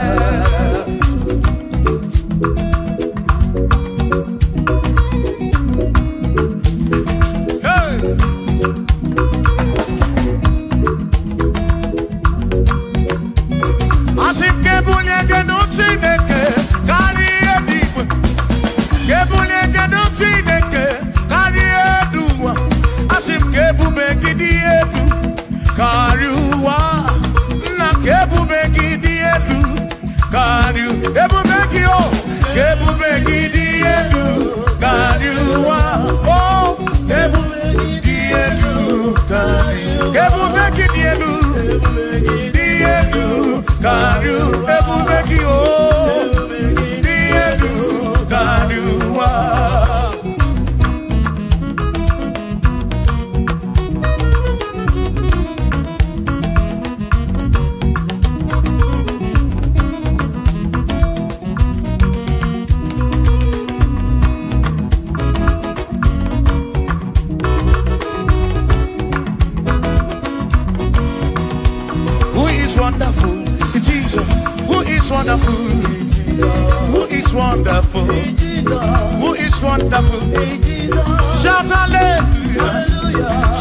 Shout hallelujah,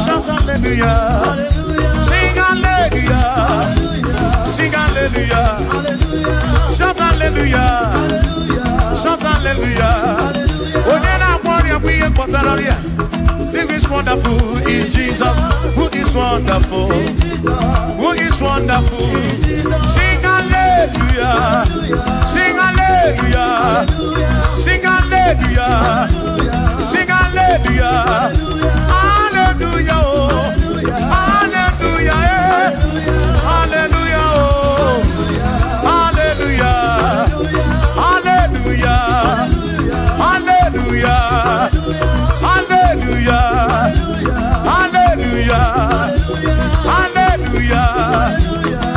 shout hallelujah, sing hallelujah, sing hallelujah, shout hallelujah, shout hallelujah. Who is wonderful is Jesus, who is wonderful, who is wonderful. Sing hallelujah, sing hallelujah, sing hallelujah, sing hallelujah, hallelujah, hallelujah, hallelujah, hallelujah, hallelujah, hallelujah, hallelujah, hallelujah, hallelujah,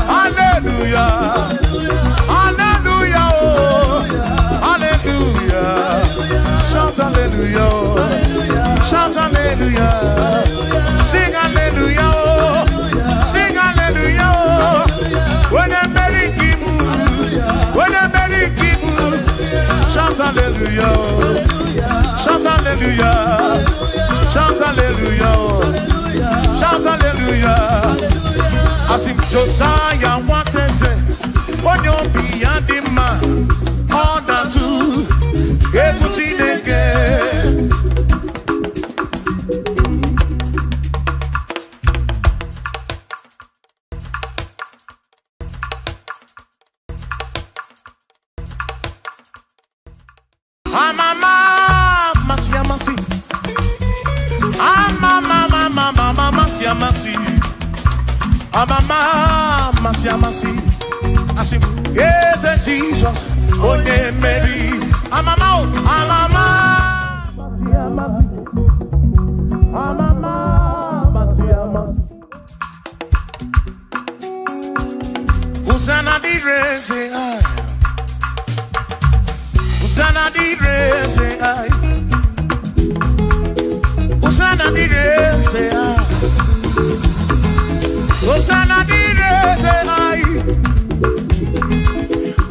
hallelujah, hallelujah, hallelujah. Shout hallelujah, shout hallelujah, sing hallelujah, sing hallelujah. When I'm very kibu, when I'm very kibu, shout hallelujah, shout hallelujah, shout hallelujah, shout hallelujah. As if Josiah wanted to, when you're beyond the man, all that too, everything again. Mama, Masi. I say, yes, Jesus, onye Mary. Amama, Masi. Hosanna di rese, Hosanna di rese, Hosanna di rese, Hosanna di rese,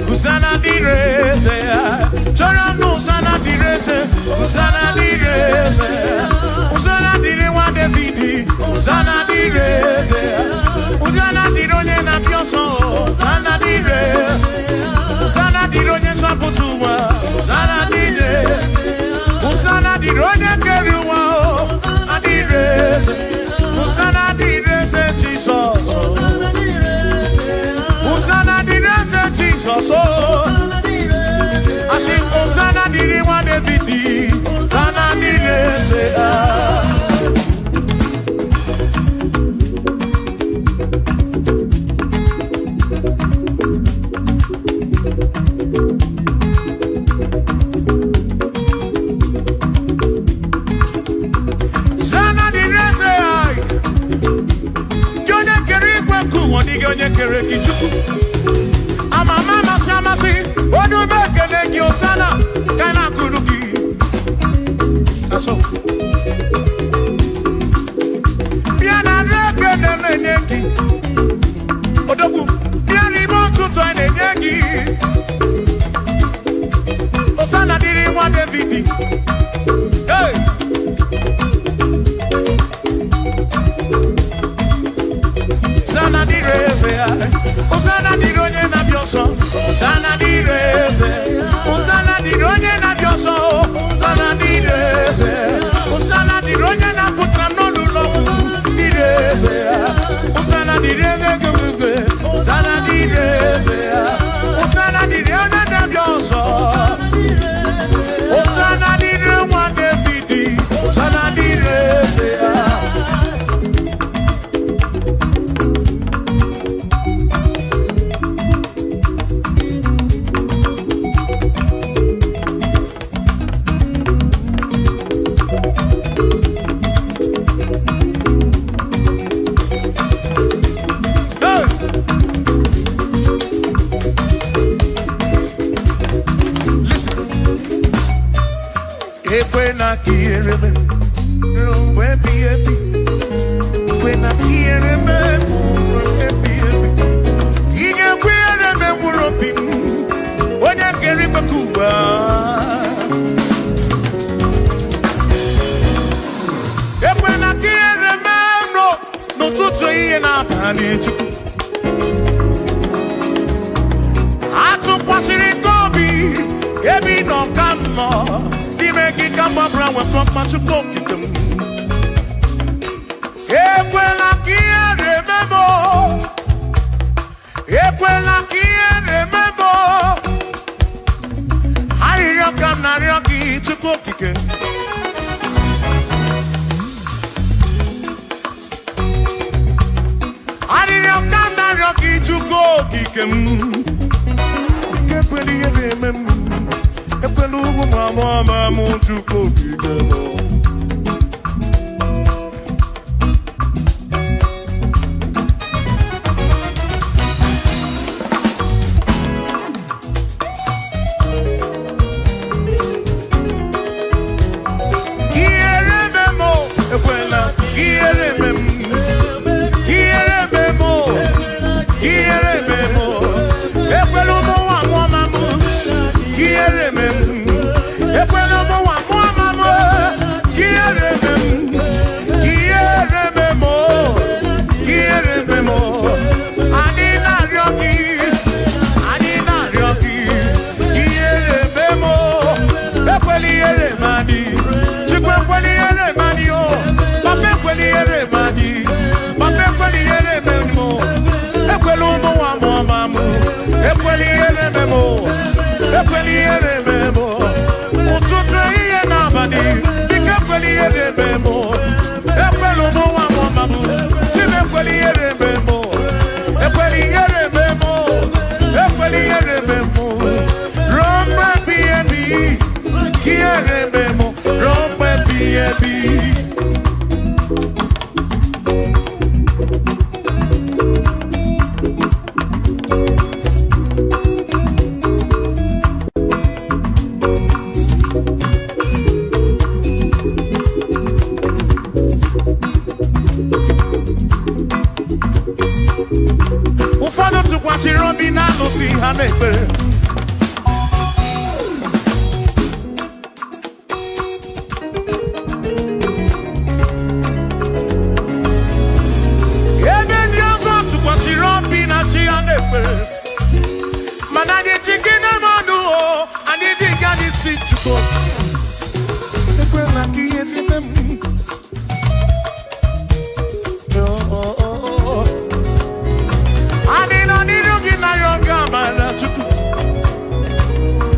Hosanna di rese, Chorano Hosanna di rese, Hosanna di rese, Hosanna di rewa Davidi, Hosanna di rese, Hosanna di ronye na pioso, Hosanna di rese, Hosanna di ronye saputua, Hosanna di rese, Hosanna di ronye keruwa, Hosanna di rese, Hosanna di rese Jesus, Hosanna di rese Jesus, I sing Hosanna di rewa Davidi, Hosanna di rese. Onye kere kichuku amama masi odu mekele ki osana kana kuruki aso biana reke ne meneki odogu biani montu to eneki osana diri wa Davidi hey Hosanna di rese, Hosanna di ronye na bioso, Hosanna di rese, Hosanna di ronye na bioso, Hosanna di rese, Hosanna di ronye na putra no lulo, di rese, Hosanna di rese gumugwe, Hosanna di rese, Hosanna di ronye na bioso, Hosanna di rewa Davidi, Hosanna di rese. When I hear him, when I hear him, he can wear him and whooping when I get him a Cuba. When I hear him, no, to say and I need you. I took what's in Gobi, Ebi no come more. Make come brown with not much to cook it. Equela kia remember, Equela kia remember. I come Naraki to cook it. I didn't come Naraki to cook it. Equally remember. Epelugu mama muntu kokigeno Kierememo ekwela Kierememo epelugu mama Kierememo Ekweli ebi. Ụfọdụ tụkwasịrị obi na-anụsi ha n'ekpere. Ebe ndị ọzọ tụkwasịrị obi na chi ha n'ekpere. Mana anyị ji gị n'ọnụ o, anyị ji gị anyị si Chukwu. Ekwela ka ihe rime m.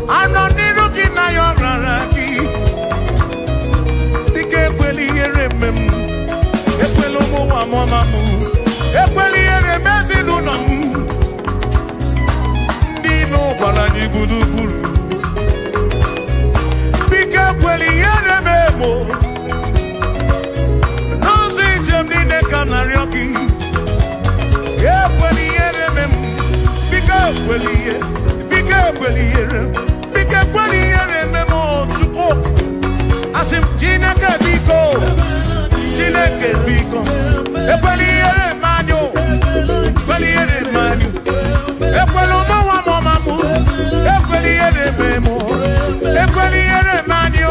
Ano niru gị na ya rara gị. Biko ekwela ihere mem. Ekwela ụmụ nwa m. Ekwela ihere m ezinụlọ m. Ndị ilo gbara anyị gburugburu. Biko ekwela ihere m emo. N'ụzọ ijem niile ka m na-arịọ gị. Ekwela ihere mem. Biko ekwela ihere. Biko ekwela ihere. Biko ekwela ihere mem o Chukwu. Asị m Chineke biko. Chineke biko. Ekwela ihere mmanụ. Ekwela ihere mmanụ. Ekwela ụmụnwa mụ. Ekwela ihere mem o. Ekwela ihere mmanụ.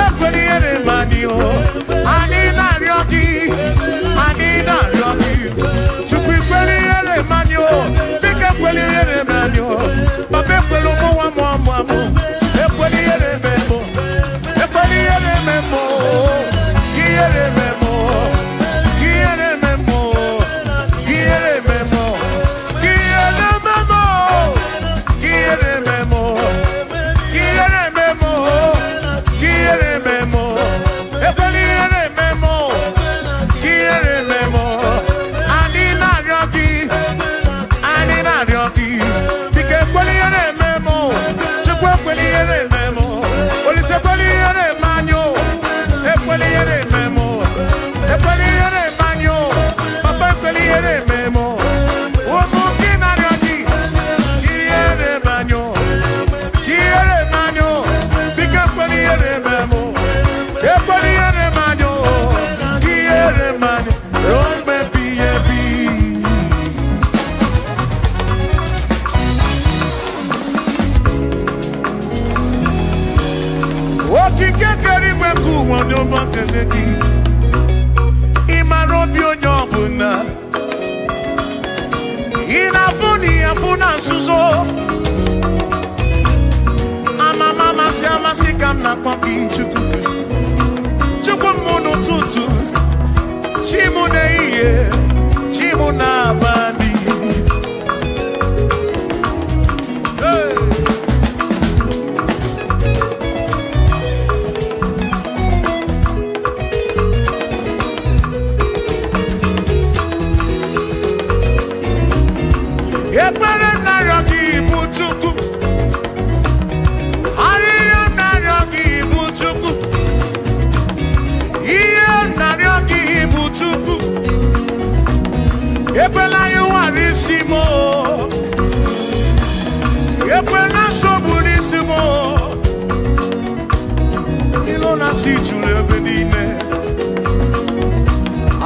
Ekwela ihere mmanụ. Anyị na-arịọ gị. Anyị na-arịọ gị. Chukwu ekwela ihere mmanụ. Biko ekwela ihere mmanụ. Papa ekwela ụmụnwa mụ. Ekwela ihere mem o. Ekwela ihere mem o. Ihere mem o. Ihere mem o. Ihere mem o. Ihere mem o. Ihere mem o. Ihere mem o. Ihere mem o. Ekwela ihere mem o. Ihere mem o. Anyị na-arịọ gị. Anyị na-arịọ gị. Biko ekwela ihere mem o. Chukwu ekwela ihere mem o. Olise ekwela ihere mmanụ. Ekwela ihere mem o. Ekwela ihere mmanụ. Papa ekwela ihere mem o. Ụmụ gị na-arịọ gị. Ihere mmanụ. Ihere mmanụ. Biko ekwela ihere mem o. Ekwela ihere mmanụ. Ihere mmanụ. Ruo mgbe ebighị ebi. Okike kere igwe ka ụwa n'ụgbọ kele gị. Ị mara obi onye ọbụla. Ị na-afụ na ihe afụ na nzuzo. Amama amasị amasị ka m na-akpọ gị Chukwu. Chukwu m n'ụtụtụ. Chi m n'ehihie. Chi m n'abalị. Hey! Ekpere narịọ gị bụ Chukwu. Arịrịọ narịọ gị bụ Chukwu. Ihe narịọ gị bụ Chukwu. Ekwela ya ụwara isi m. Ekwela nsogbu n'isi m. Ilo na-asị juru ebe niile.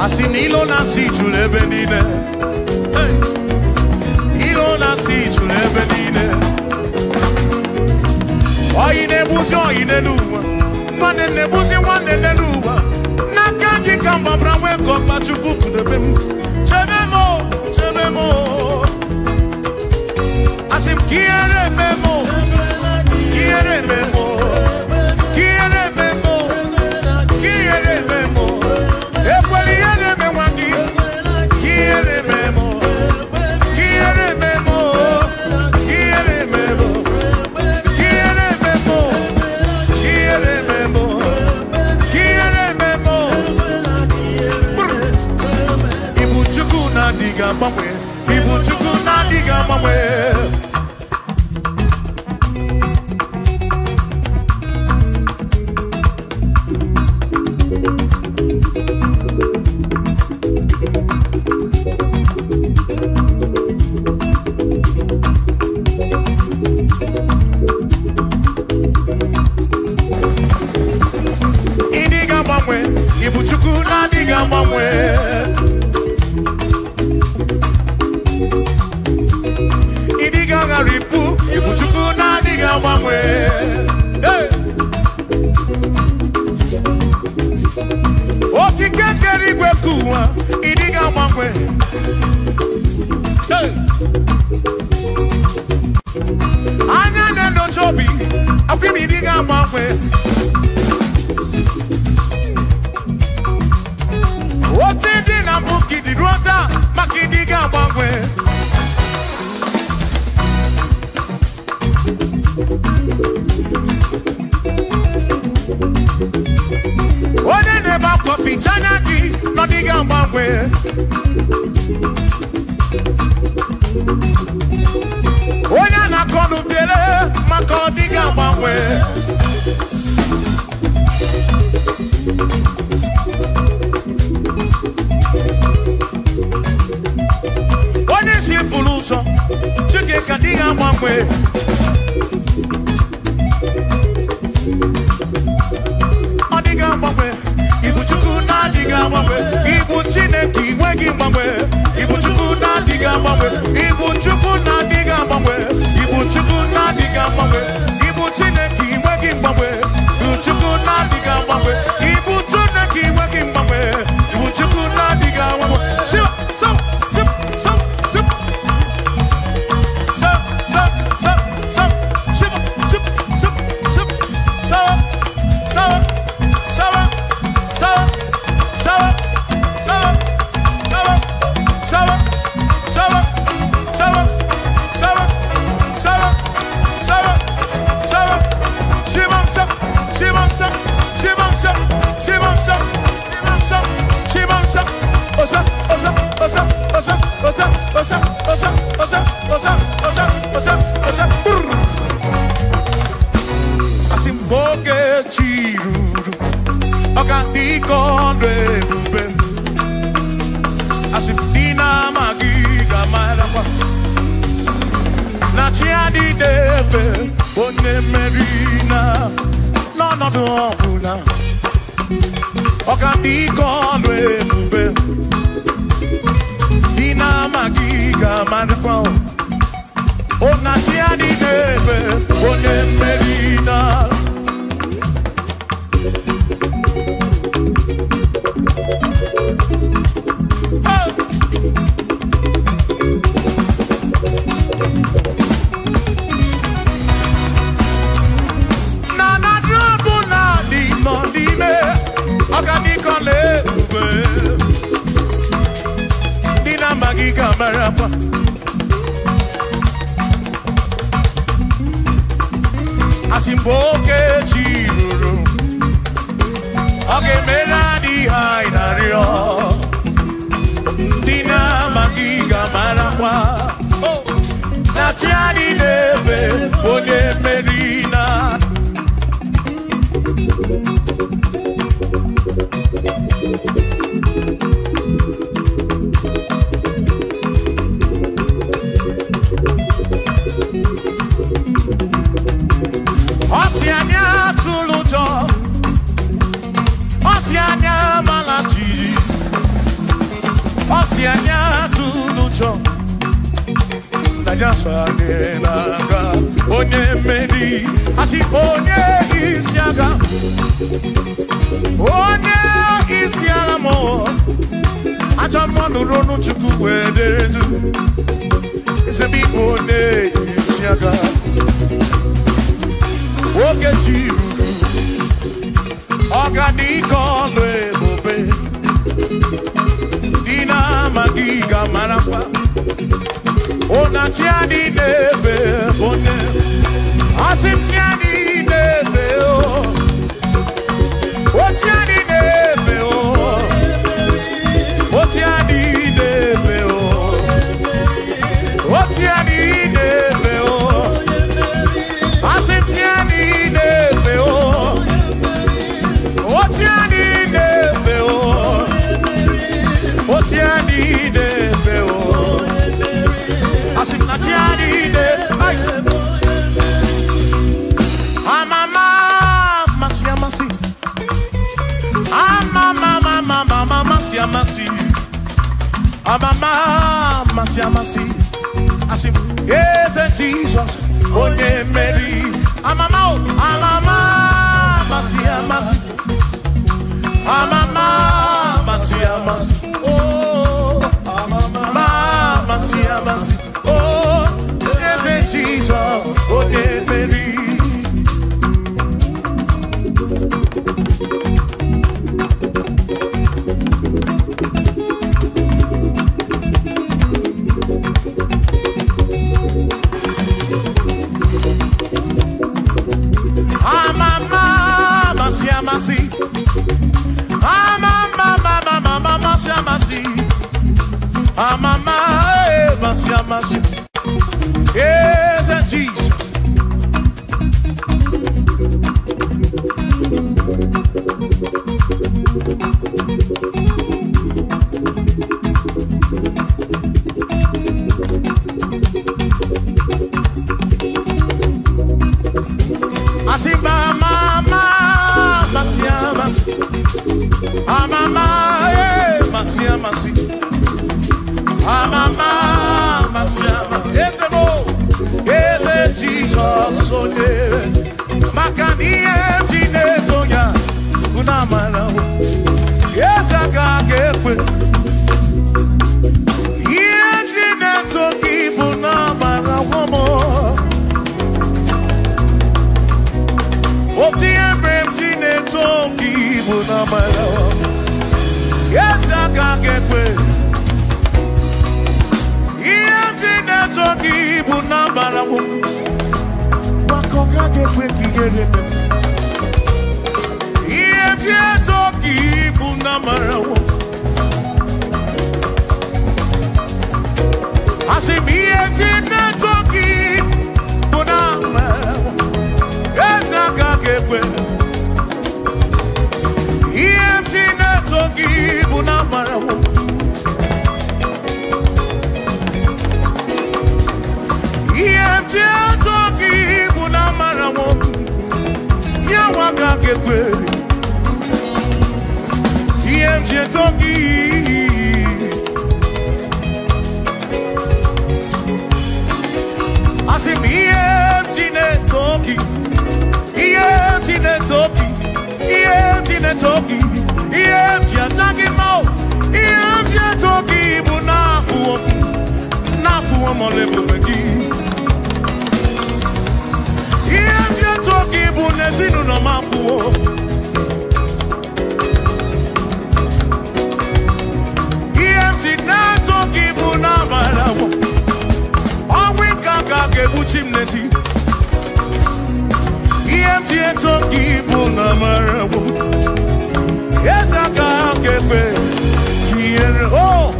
Asị na ilo na-asị juru ebe niile. Hey! Ilo na-asị juru ebe niile. Oyi na-ebuzi oyi n'elu ụwa. Nwanne na-ebuzi nwanne n'elu ụwa. N'aka gị ka mgbabara nwee ka ọkpa Chukwu pụdebe m. Chebe m o. Chebe m o. Asị m ka ihere mem o. Ka ihere mem o. Ka ihere mem o. Ka ihere mem o. Ekwela ihere me nwa gị. Ka ihere mem o. Ka ihere mem o. Ka ihere mem o. Ka ihere mem o. Ka ihere mem o. Ka ihere mem o. agbanwe. Okike kere igwe kuwa ịdịga agbanwe. Anya na-enyocha obi akwụ m ịdịga agbanwe. Otu dị na mbụ ka ịdị ruo taa maka ịdịga agbanwe. Onye na-ebe akwa ficha anya gị nọ dịga agbanwe. Onye a na-akọ n'ubere maka ọ dịga agbanwe. Onye si furu ụzọ Chike ka dịga agbanwe. Ọ dịga agbanwe. Ibu Chukwu na-adịga agbanwe. Ibu Chineke inweghị mgbanwe. Ibu Chukwu na-adịga agbanwe. Ibu Chukwu na-adịga agbanwe. Ibu Chukwu na-adịga agbanwe. Ibu Chineke inweghị mgbanwe. Ibu Chukwu na-adịga agbanwe. Ibu Chineke inweghị mgbanwe. Ibu Chukwu na-adịga agbanwe. Shiba, sop, sip, sop, sip. Sop, sop, sop, sop. Shiba, sip, sip, sip. Sop, sop, sop, sop, sop, sop, sop, sop, sop, sop, sop, sop, sop. Shibam sop, shibam sop, shibam sop, shibam sop, shibam sop, shibam sop. Osa, osa, osa, osa, osa, osa, osa, osa, osa, osa, osa, osa. Asimboke chiruru, okandiko ndebube. Asimdina magiga marakwa. Na chiadi defe, one merina, no no no. Okandiko ndebube. Dina magiga marakwa. Ona chiadi defe, one merina. Asimboke chiruru, oge mera di hainario. Dina magiga marakwa, na chiadi neve one merina. Osianya tulujo, Osianya malachi, Osianya tulujo. Najasane naga, onye meri, asi onye isiaga, onye isiaga mo. Achamonu ronu chuku wederedu, isebi onye isiaga. Oge chiruru, ọganiko n'ebube. Dina magiga marakwa. Ona chiadi neve bonne. Asim chiadi neve o. O chiadi neve o. O chiadi neve o. O chiadi neve o. Asim chiadi neve o. O chiadi neve o. O chiadi neve o. Asim na chiadi neve. Amama masiamasi. Amama masiamasi. Amama masiamasi. Asim yes Jesus onye meri Amama, amama, masi, masi. Amama, masi, masi. Oh, amama, masi, masi. Oh, Jesus, oh, Mary. Masi, masi, yes, Jesus. Asimba mama, masia masi, amama, masia masi, amama, masia masi. Ese mo, ese Jesus, oh yeah. Makanie jineto ya, una mala, ese akakekwe. Ye jineto kibu na mala womo. Oti embrem jineto kibu na mala. Yes, akakekwe. Ibu na barawo makoka gekwe kigere iye toki ibu na barawo asimiye toki ibu na barawo ezaka gekwe iye toki ibu na barawo toki buna marawo ya waka kekwe yemje toki asim yemjine toki yemje toki mo yemje toki buna nafu molebegi toki bu nezinu no mafuo Iemti na toki bu na marawo Onwi kaka ke bu chimnesi Iemti toki bu na marawo Yesa kake pe Kiere oh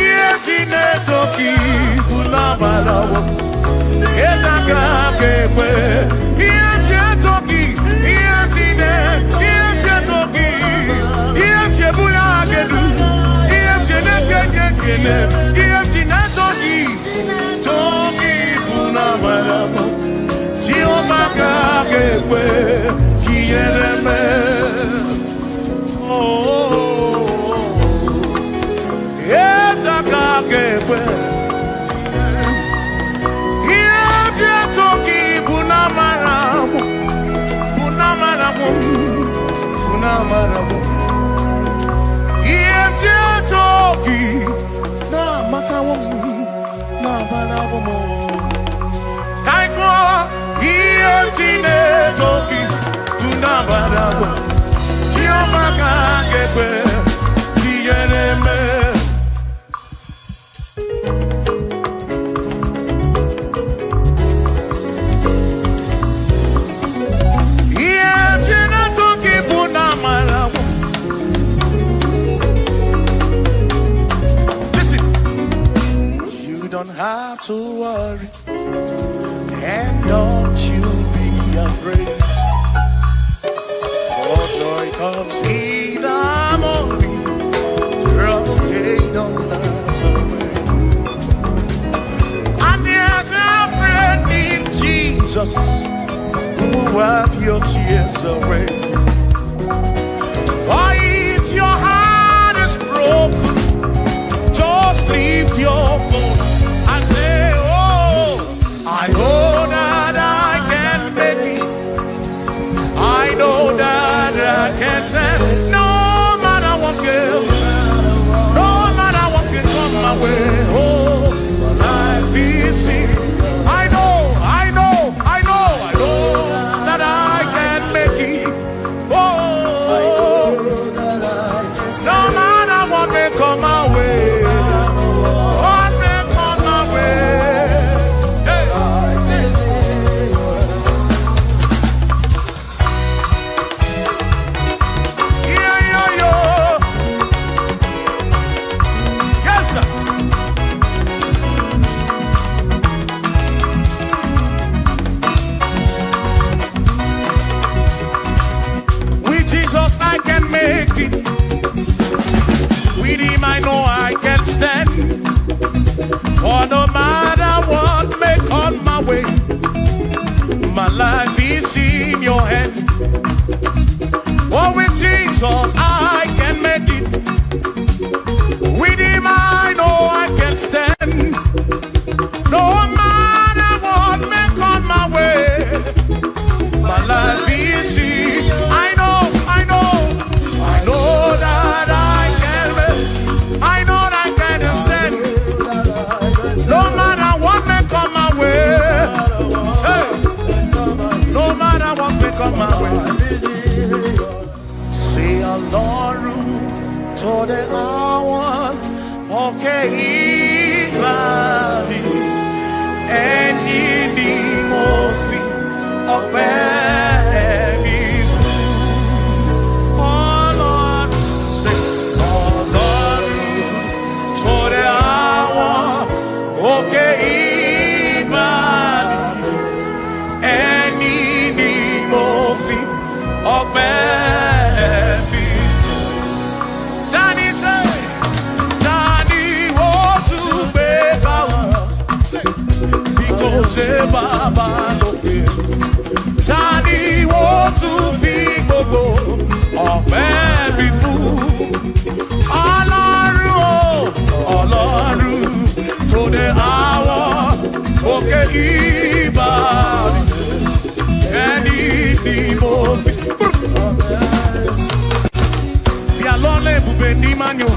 Iemti na toki bu na marawo Yesa kake pe Have to worry, and don't you be afraid. For joy comes in the morning, trouble they don't last away. And there's a friend in Jesus who will wipe your tears away. For if your heart is broken, just lift your voice. I know that I can make it. the hour. Okay, Ibadi. And in the Mofi of Benny. Oh Lord, say, oh Lord, for the hour. Okay, Ibadi. And in the Mofi of Benny. Danny say, Danny, what to be about? Say Baba Loke, Tani wo tu fi gbogbo ọpẹ́ bí fún Ọlọ́run tó dé àwọn òkè Ìbàdàn ẹni ni mo fi. Bí alọ́lẹ̀ ibùgbé ní Mányo.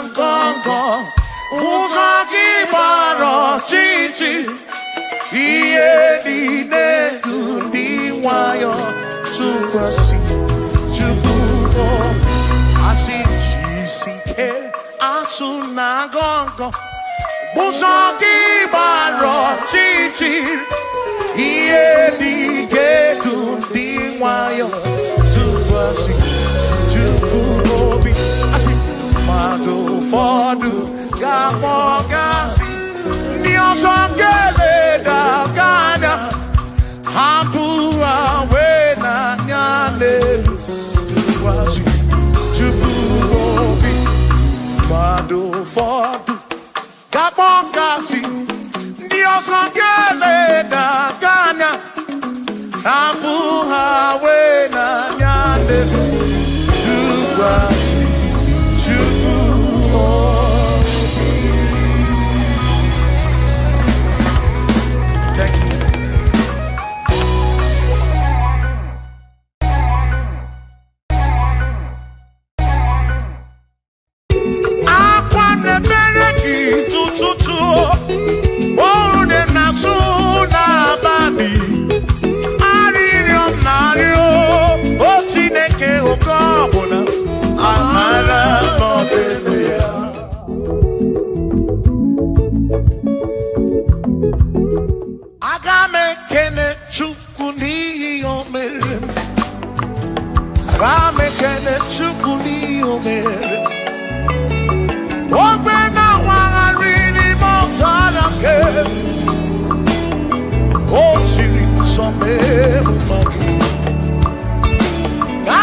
ngọngọ ụzọ gị gbara ọchịchị ihe niile dị ndị nwayọ tụkwasị Chukwu asị jisi ike asụ na ngọngọ ụzọ gị gbara ọchịchị ihe niile dị ndị nwayọ tụkwasị Chukwu obi asị mmadụ ụfọdụ ga-akpọ gasị ndị ọzọ ga-eleda anya hapụ ha wee n'anya n'elu tụkwasị Chukwu obi mmadụ ụfọdụ ga-akpọ gasị ndị ọzọ ga-eleda anya hapụ ha wee n'anya n'elu tụkwasị Chukwu obi. Thank you. Akwa na-emere gị tụtụtụ ọrụ dị na-asụ n'abalị arịrịọ m na-arịọ o Chineke oke ọbụla amara n'ọdịnihu ya. Aga m ekene Chukwu n'ihi o mere m. Aga m ekene Chukwu n'ihi o mere m. Ogbe na-awagharị n'ime ọzara nke o siri nsọ mee mma gị.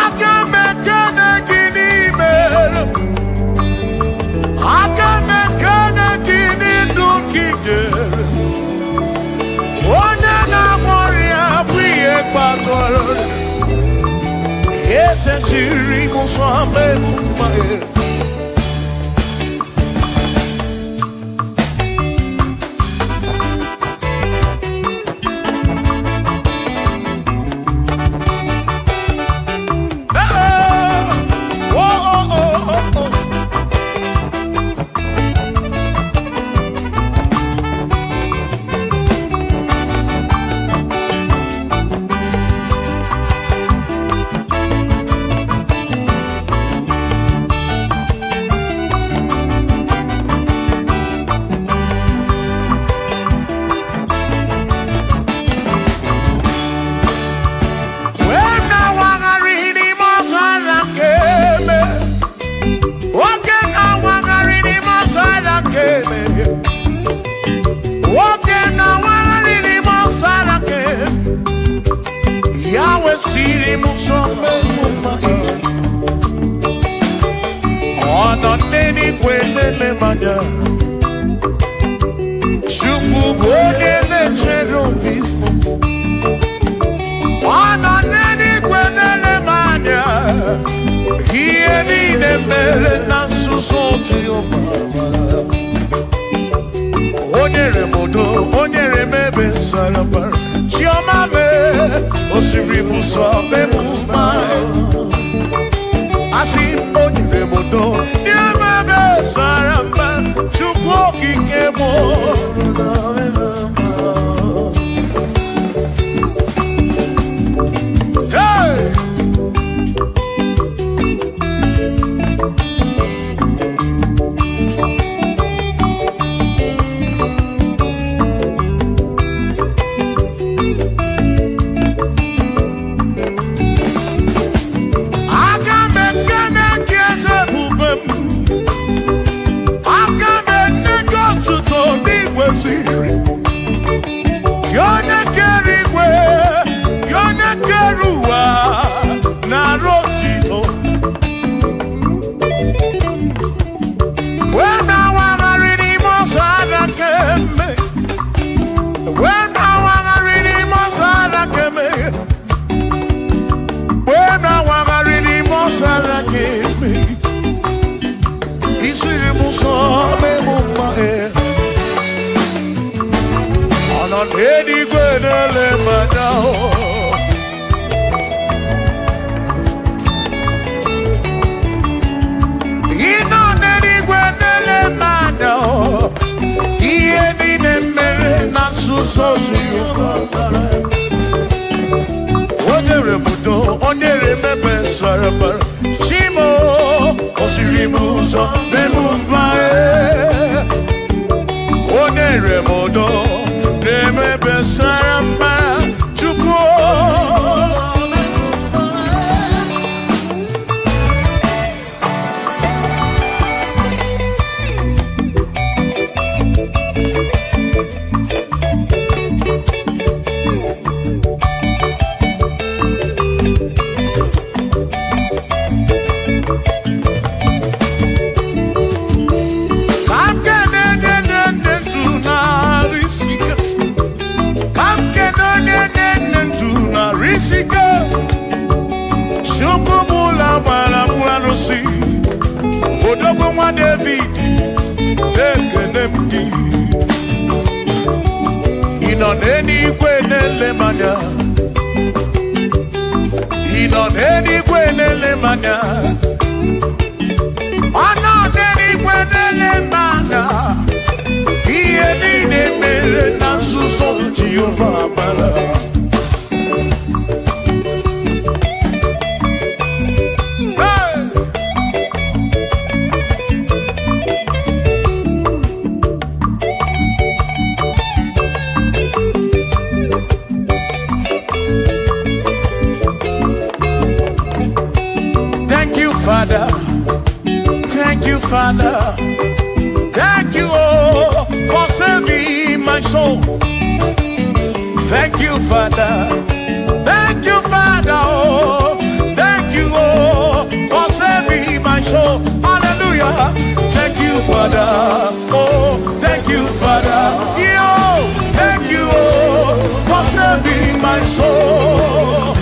Aga m ekene gị n'ime m. Aga m ekene gị n'ndụ gị nyere m. Onye na-agwọ ọrịa bụ ihe kpatara eze siri m nsọ mee mma gị. onere mebe sarabara Shimo osirimuzo memumbae onere modo nemebe sarabara Chukwu Odogwo nwa David ekene m gị ị nọ n'eluigwe na-ele m anya ị nọ n'eluigwe na-ele m anya ọ nọ n'eluigwe na-ele m anya ihe niile mere na nzuzo Jehova mara Father, thank you, Father, thank you, oh, for saving my soul. Thank you, Father, oh, thank you, oh, for saving my soul. Hallelujah, thank you, Father, oh, thank you, Father, yo, thank you, oh, for saving my soul.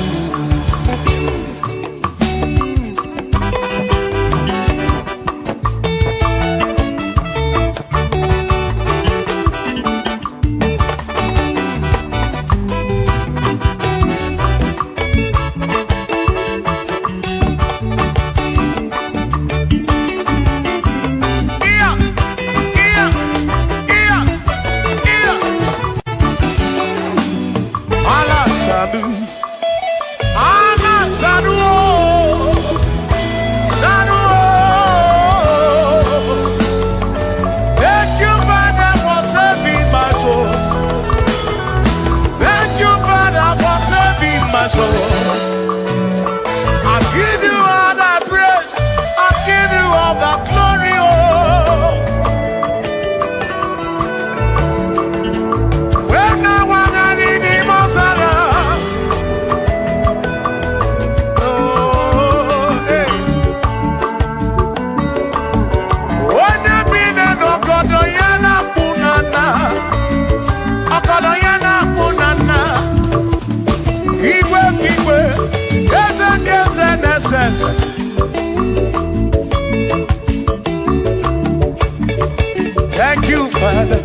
Thank you, Father.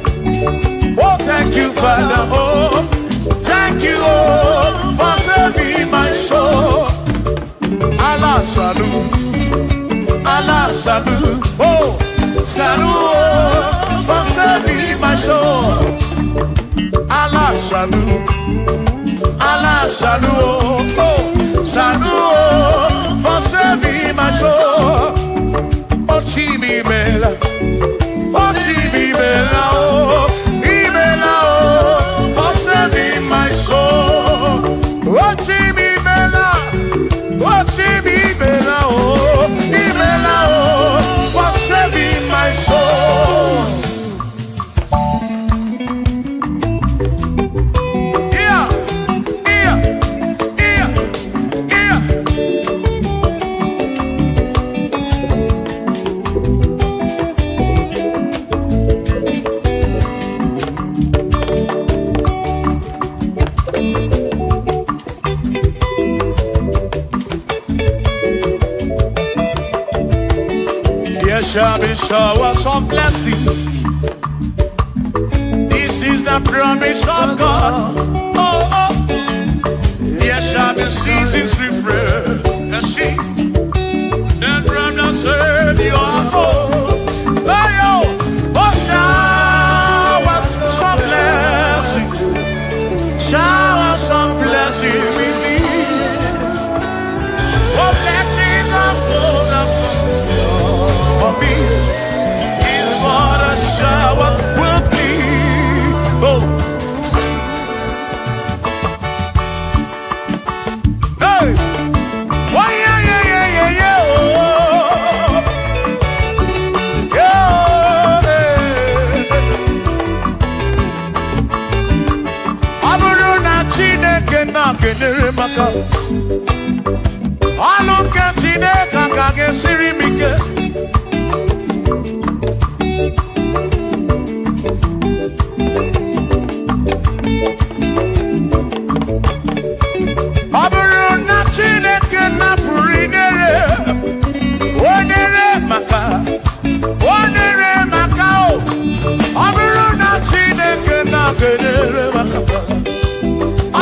Oh, thank you, Father. Oh, thank you, oh, for saving my soul. Allah salut, oh, salut, oh, for saving my soul. Allah salut, oh, salut, oh, for saving my soul. Oh, Chimimela. Oh, Chimimela, oh, Imela, oh, for saving my soul. Oh, Chimimela, oh, Imela, oh, for saving my soul. Yeah. There shall be showers of blessing. This is the promise of God. Oh, oh. There shall be seasons refreshing. Then from the sun you are home. Oh, showers of blessing. Showers of blessing we need. ga-enyere maka ọnụ nke Chineke ka ga-esiri m ike ọ bụrụ na Chineke napụrụ inyere onyere maka ọ bụrụ na Chineke na-enyere maka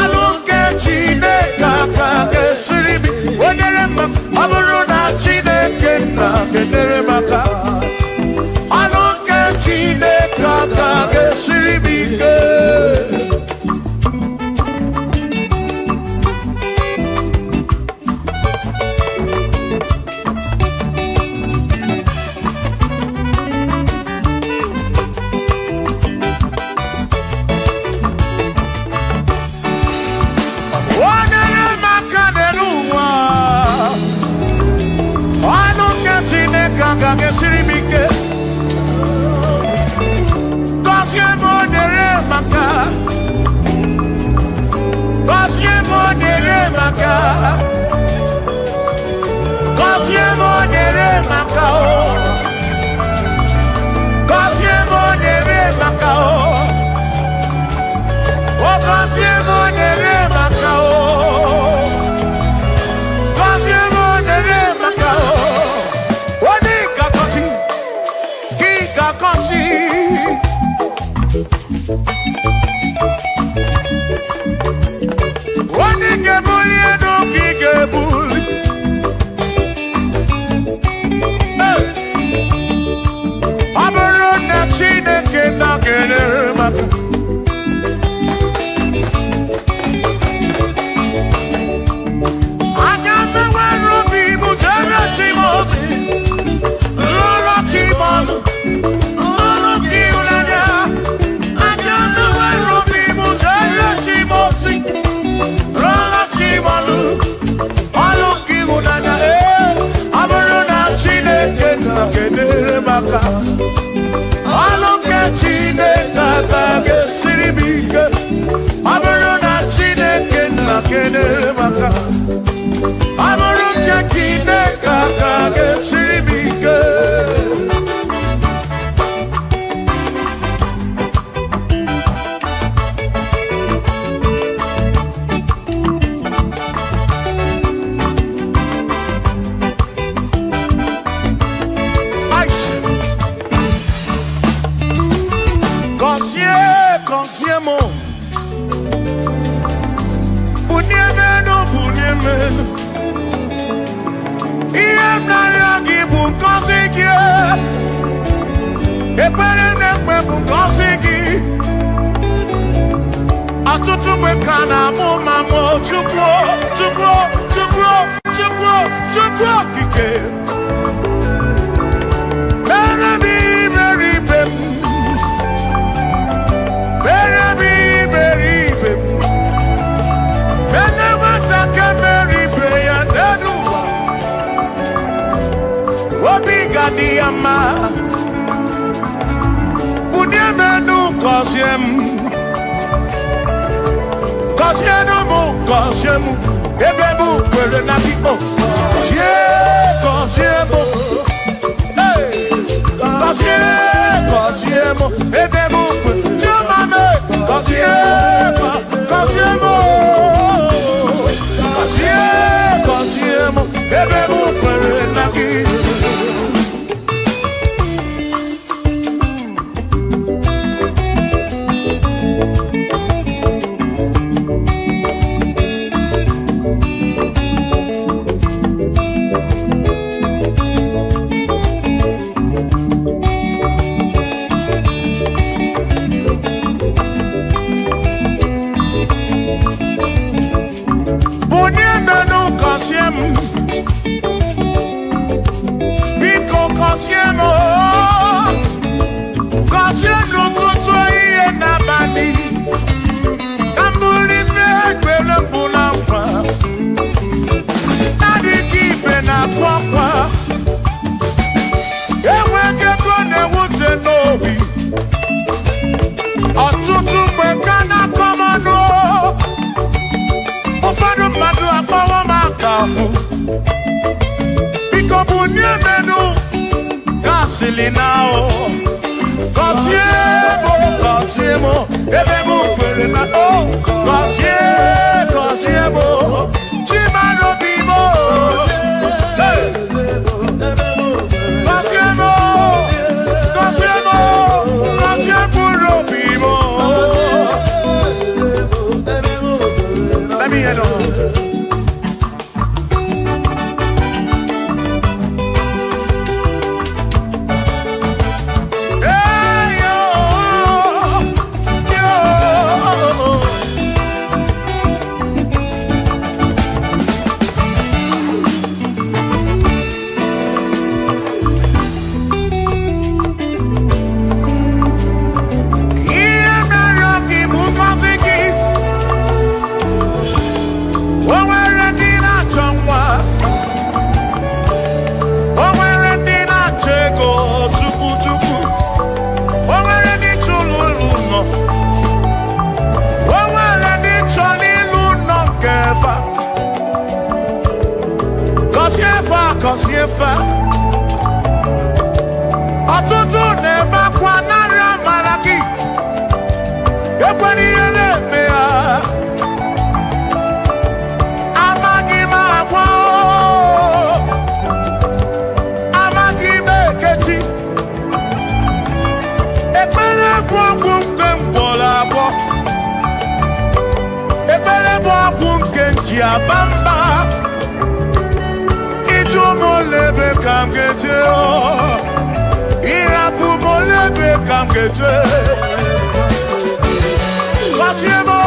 ọnụ nke Chineke ka ga-esiri m onyere maka ọ bụrụ na Chineke na-enyere maka ọnụ nke Chineke ka ga-esiri m ike ga-esiri m ike gọzie m onyere maka gọzie m onyere maka gọzie m onyere maka gọzie m onyere maka gọzie m onyere maka gọzie m onyere maka onye ga-ebuli elu ka ị ga-ebuli ọ bụrụ na Chineke na-enyere maka aga m enwere obi m jere chi m ozi lụrụ chi m ọnụ ọnụ nke Chineke ka ga-esiri m ike ọ bụrụ na Chineke na-enyere maka ọ bụrụ nke Chineke ka ga-esiri m ike Consiamo Bunyemeno Iem naragi bunkosiki Epere nekwe bunkosiki Atutu mekana mamo chukro kike Diama Bunyemenu Kosiemu Ebebu kwere na biko Kosiemu Kosiemu Ebebu kwere Chumame Kosiemu Ebebu kwere na biko afu biko bunye menu gasili now Kosiemo, ebebo kwere na o Kosiemo, chimano bimo Kosiemo bimo Let me hear it. Kosiefa Ọtụtụ na-ebe akwa narị amara gị ekwere ihe na-eme ya amaghị m agwa amaghị m ekechi ekpere bụ ọgwụ nke mgbọrọ abụọ ekpere bụ ọgwụ nke nji aba mba Molebe kam geje o Irapu molebe kam geje Kosiemo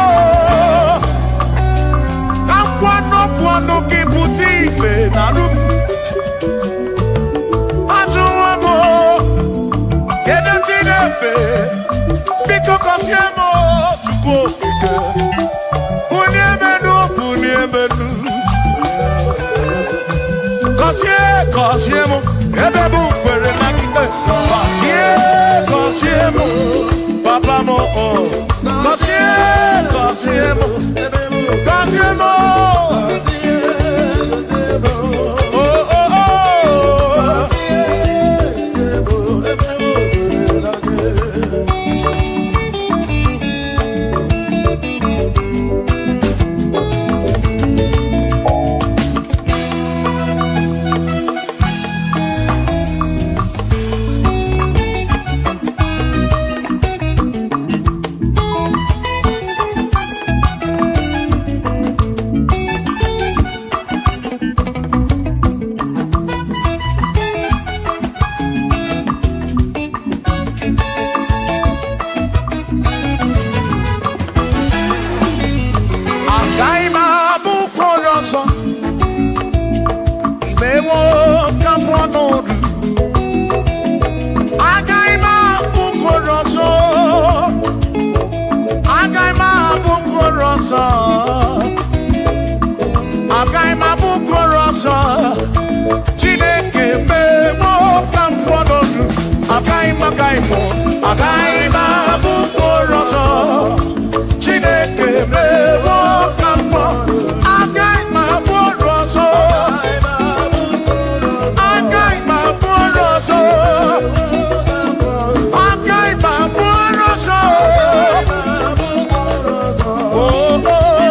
Kwano kiputi ife narum Ajuwamo Kede tinefe Biko kosiemo Chuko fike Uniemenu Kosiemo, ebebo kwere na kite. Kosiemo, papa mo oh. Kosiemo, oh oh oh. Oh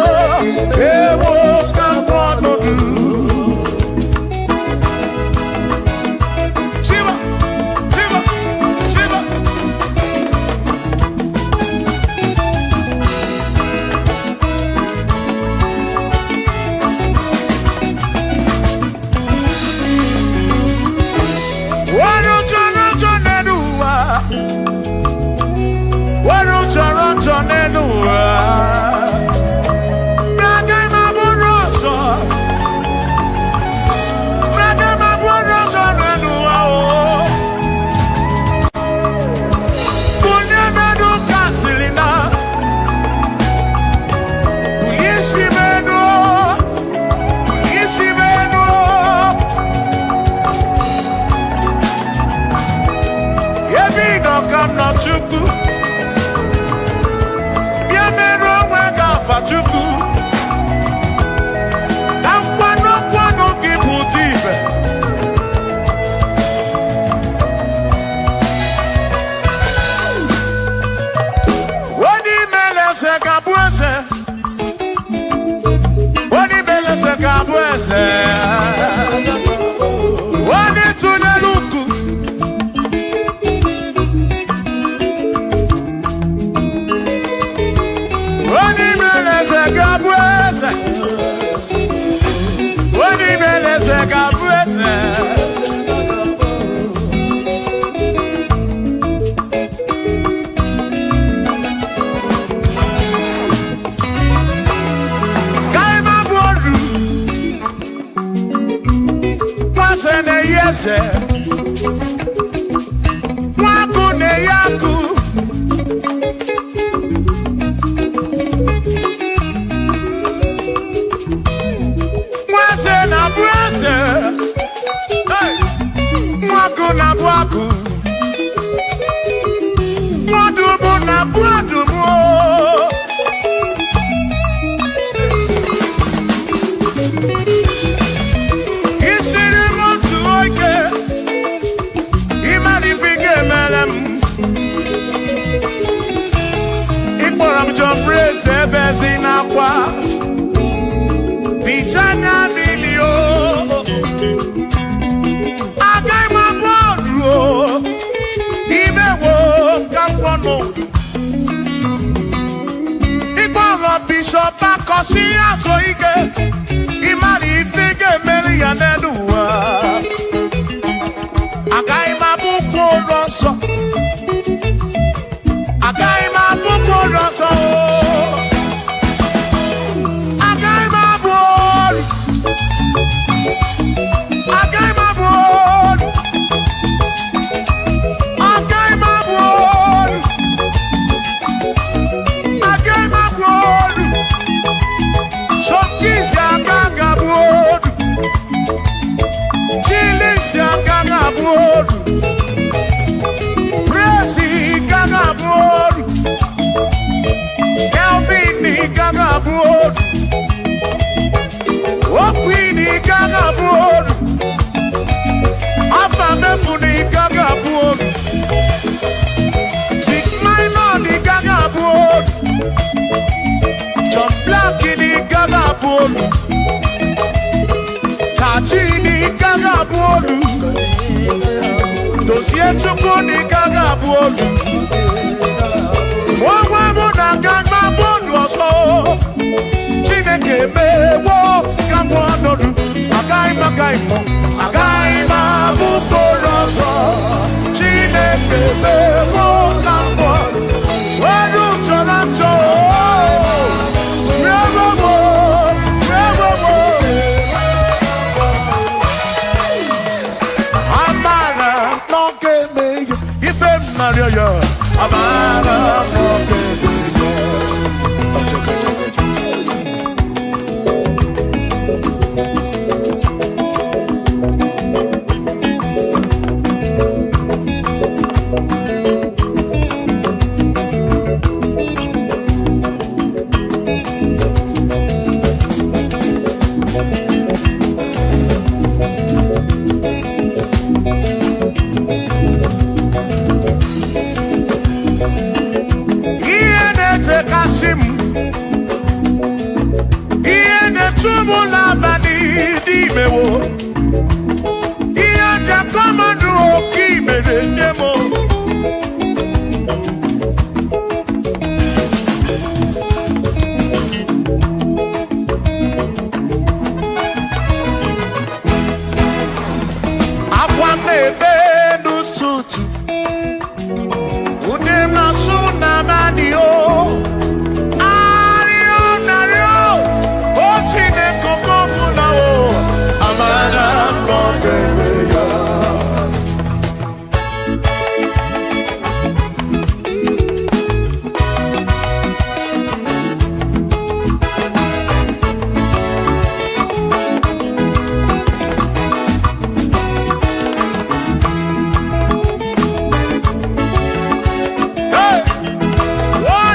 One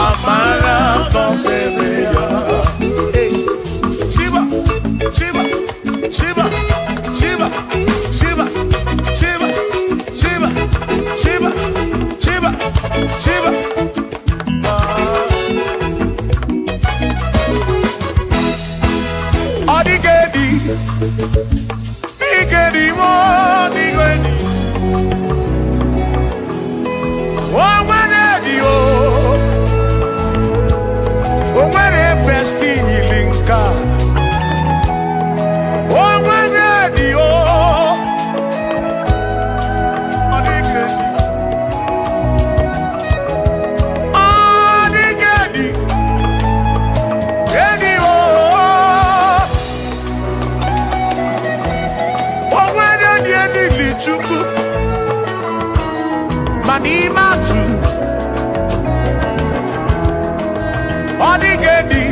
amara kọmere ya. Shiba, Shiba, Shiba, Shiba, Shiba, Shiba, Shiba, Shiba, Shiba, Shiba. Odigedi, Igedi mo, Igedi. Oh, when you, oh, when a bestie healing God. Oh, when you, Odigedi, Odigedi, Igedi oh. Chukwu ma n'ime atụ ọ dịghị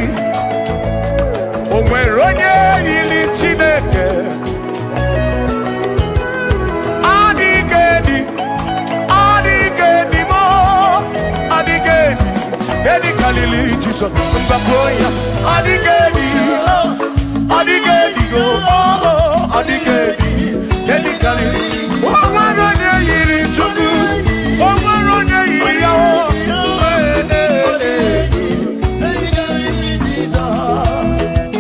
o nwere onye yiri Chineke ọ dịghị mo ọ dịghị kalili Jizọs mgbapụ ya ọ dịghị ọ dịghị ọ dịghị Eli kalili, owaro ne yiri Chukwu, owaro ne yiri yawo. Eli kalili Jesus.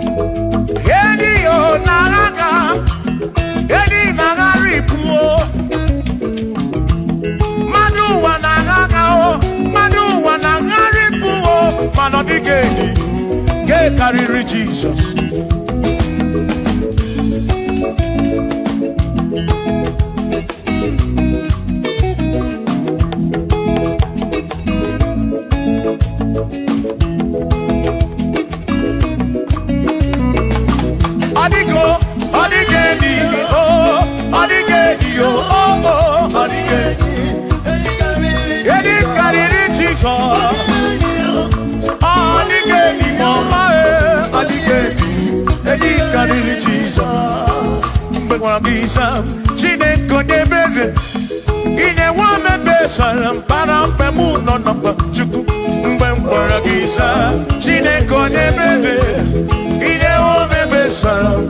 Eli yo naraga. Edi nagari puo, madu wanagaga o, madu wanagari puo, manodigedi, ke kariri Jesus. Adigo, adigedi. Edi kariri Jesus, adigedi mama adigedi, edi kariri Jesus. Mbegwa bisa, Chineke nebere, ine wame besara para mpemu no napa Chukwu. Mbegwa bisa, Chineke nebere, ine wame besara.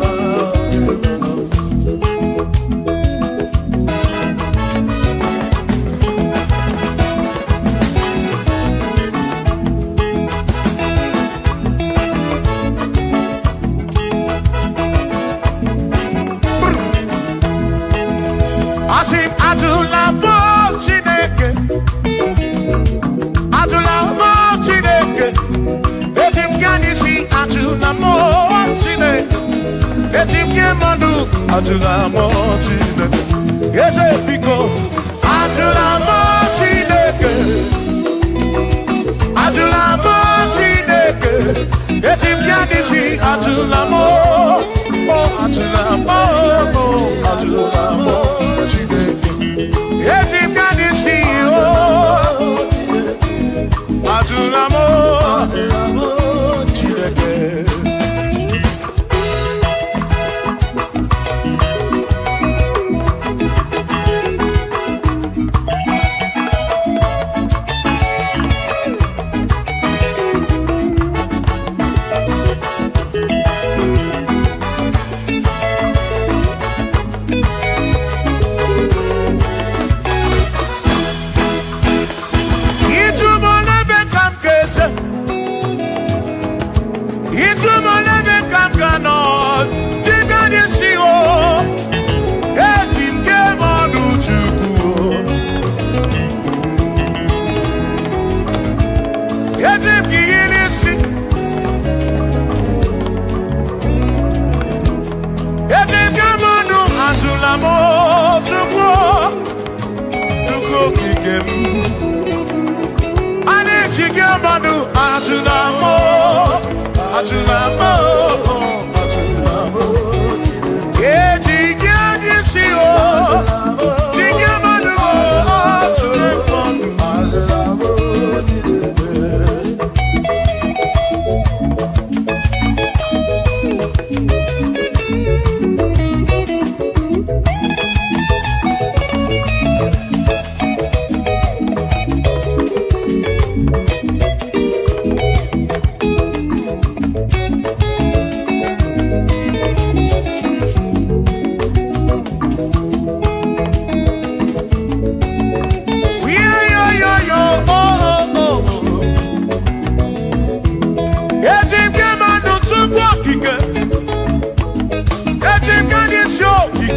Asim atula mo Chineke, etim ganisi atula mo Chineke, etim kemanu atula mo Chineke, yese biko atula mo Chineke, etim ganisi atula mo, atula mo Chineke. Etim ganisi atulamo Chineke.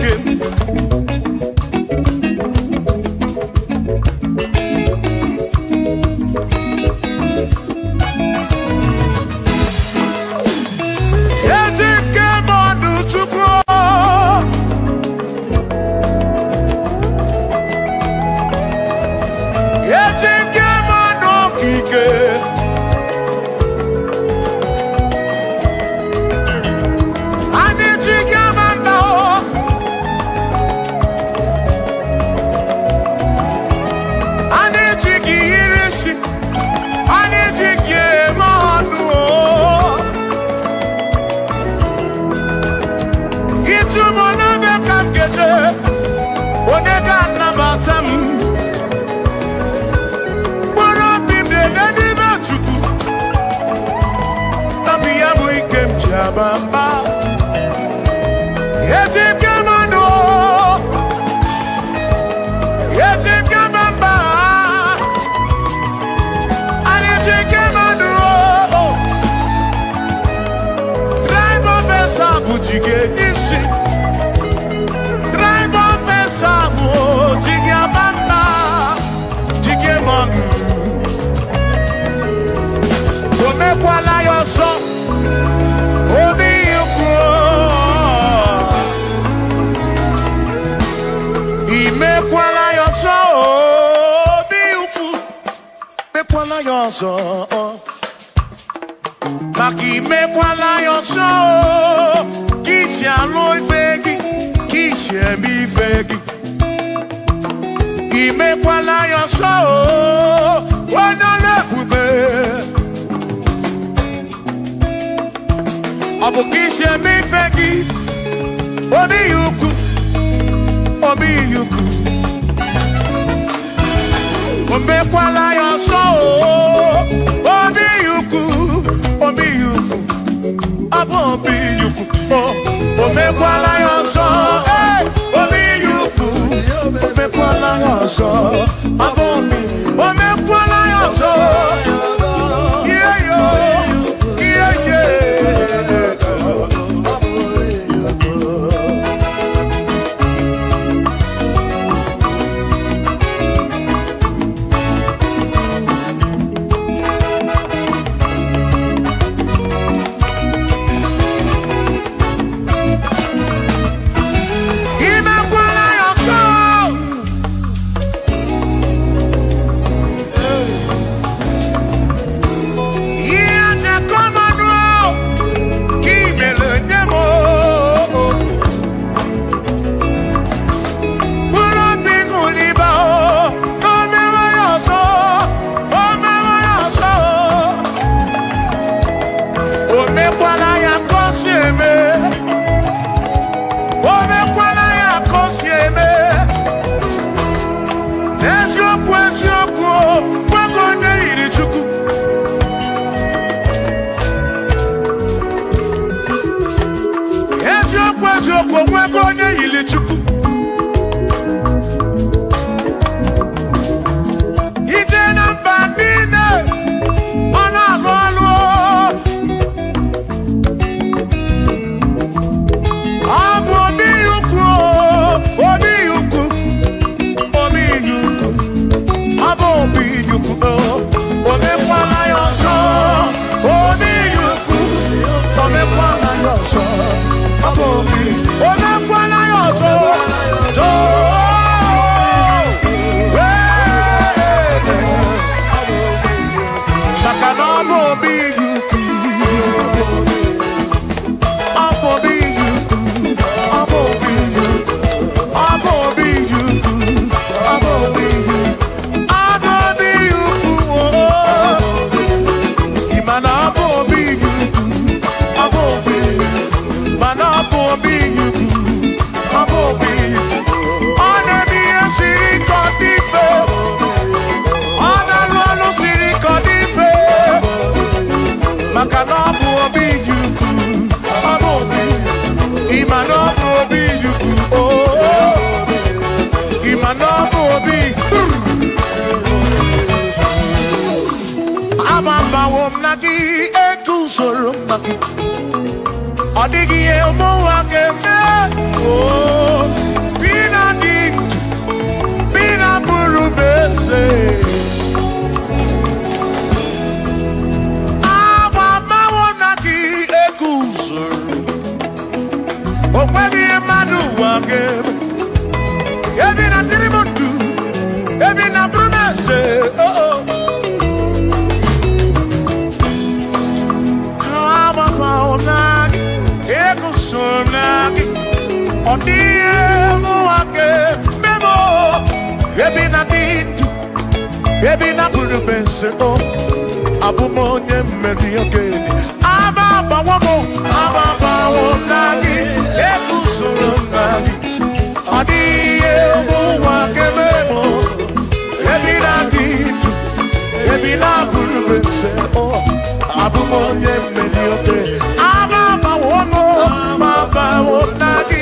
dike Bamba, yetim kamano, yetim kamamba, yetim kamano. Tribe of Esabu jige nisi, tribe of Esabu jige bamba, jige manu. Ome kwala yoso. Imekwala yoso obi ukwu mekwala yoso maka imekwala yoso kisi alụ ife gị kisi eme ife gị imekwala yoso onye na-ebube ọ bụ kisi eme ife gị obi ukwu obi ukwu omekwala yoso obi ukwu obi ukwu abụ obi ukwu omekwala yoso obi ukwu omekwala yoso abụ obi omekwala yoso Odigi e mo wa ke me, oh. Okwagi madu wage. Ebi na tirimutu. Ebi na promesse. Oh oh. Kama kaonagi. Ego sonagi. Odie muake. Memo. Ebi na dintu. Ebi na promesse. Oh. Abumonye meri ogeni. Ababa wamo. Ababa wonagi. Ego sonagi. Adie muake memo. Ebi na dintu. Ebi na promesse. Oh. Abumonye meri ogeni. Ababa wamo. Ababa wonagi.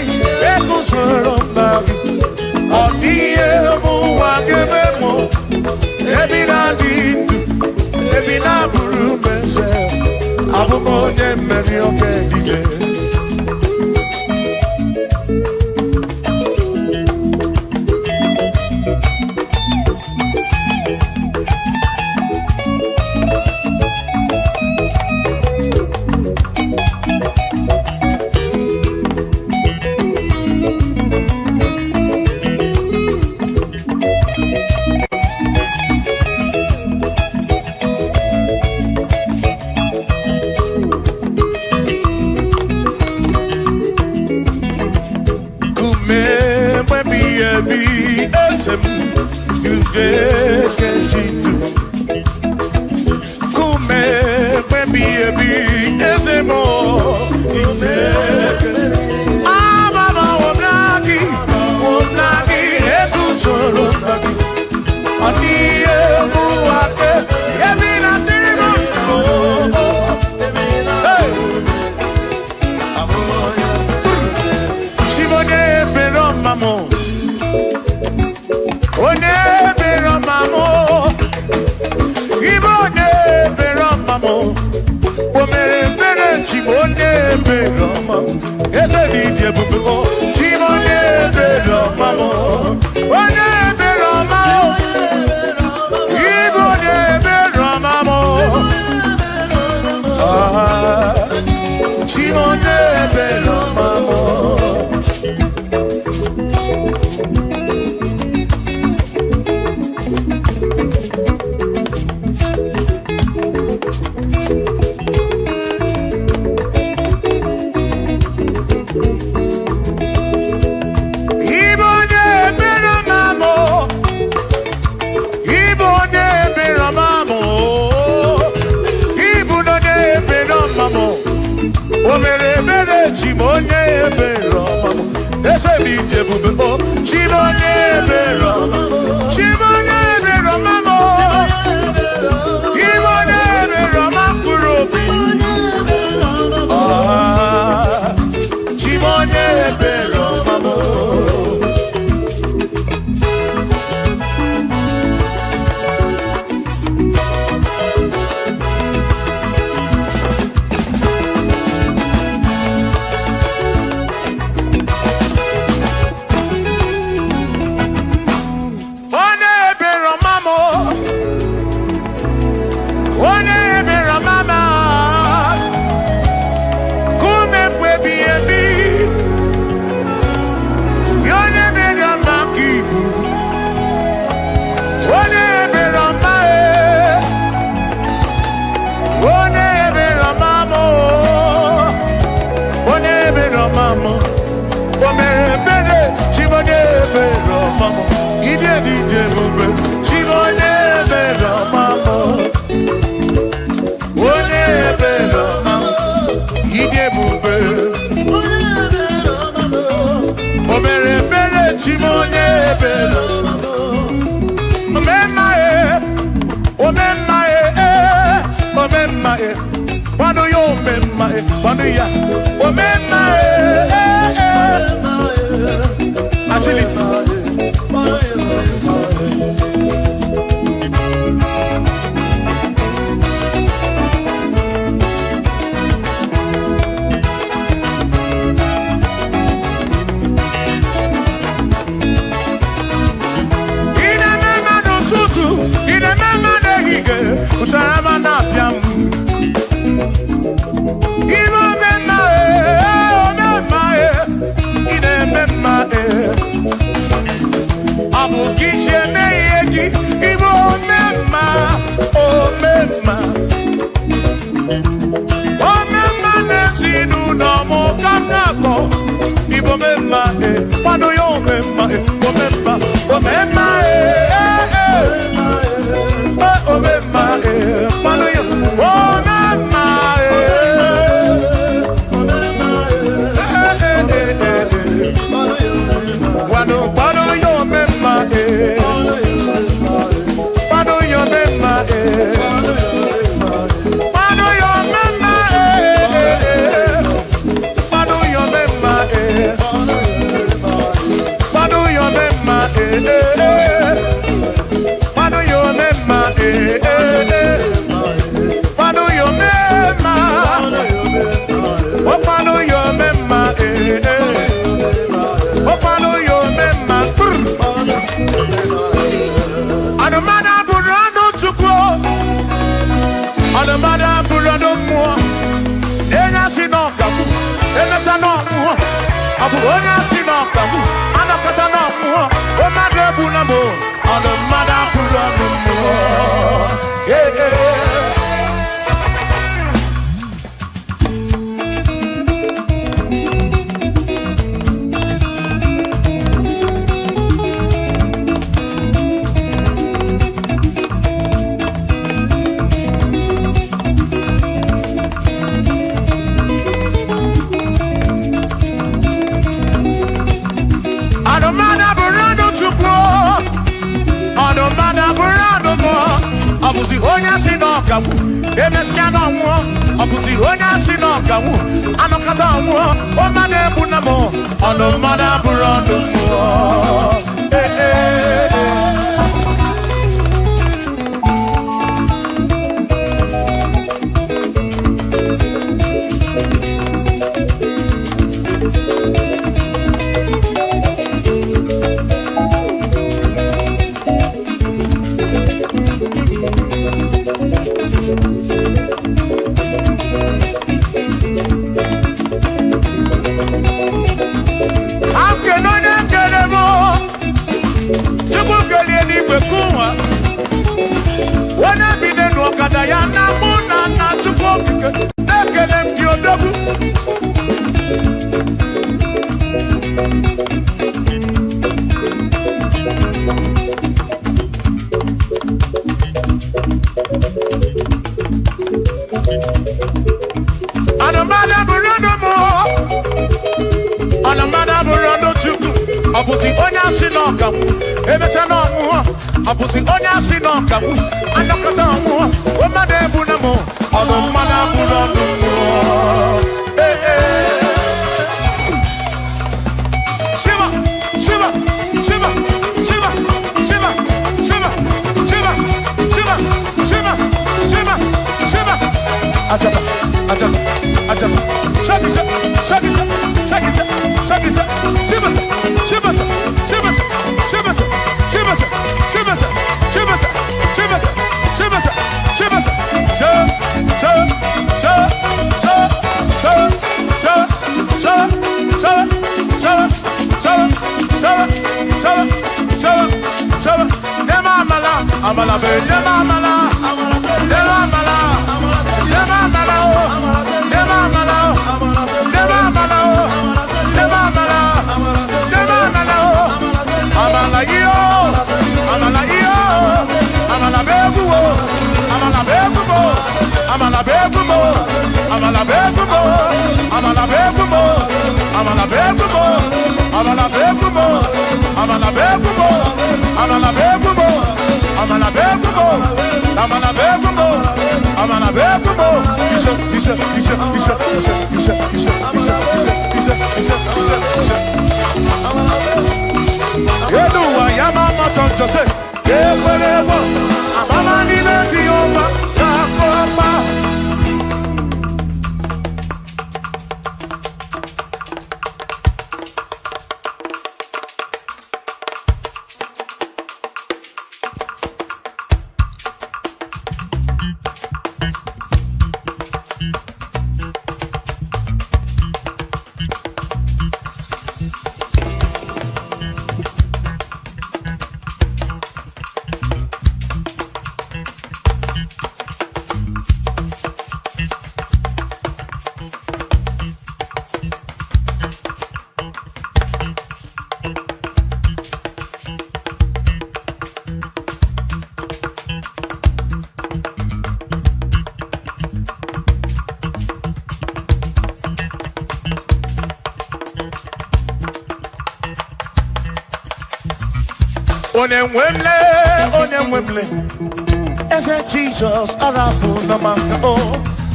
Ego sonagi. Adie muake memo. Ebi na dintu. Ebi na promesse. Abumonye meri ogeni. omemma kwado ya omemma omemma omemma omemma kwado ya omemma kwado ya omemma kwado ya omemma Onemwemle, Eze Jesus, Arabu Namaka,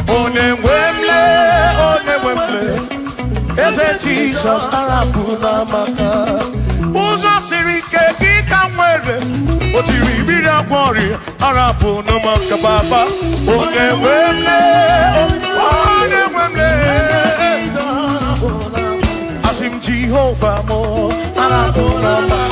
Onemwemle, Eze Jesus, Arabu Namaka, Uzo Sirike, Gikamwere, Otiri Quarry, Arabu Namaka Baba, Onemwemle, Asim Jehovah Mo, Arabu Namaka.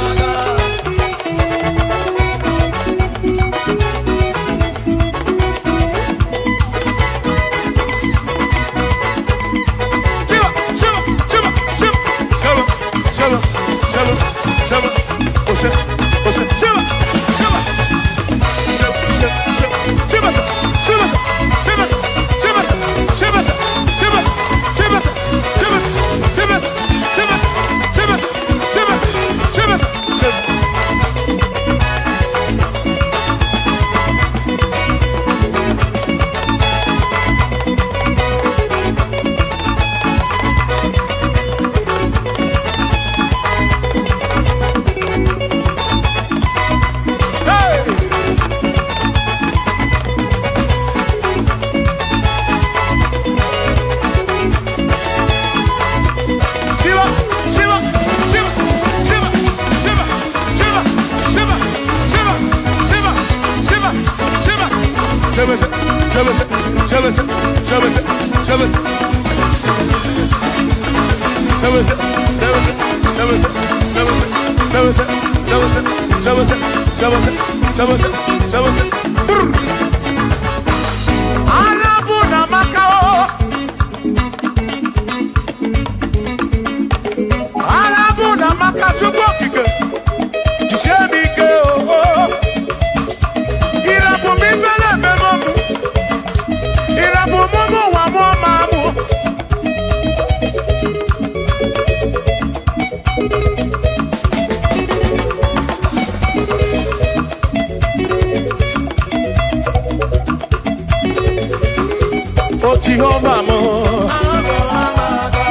Jehovah mo,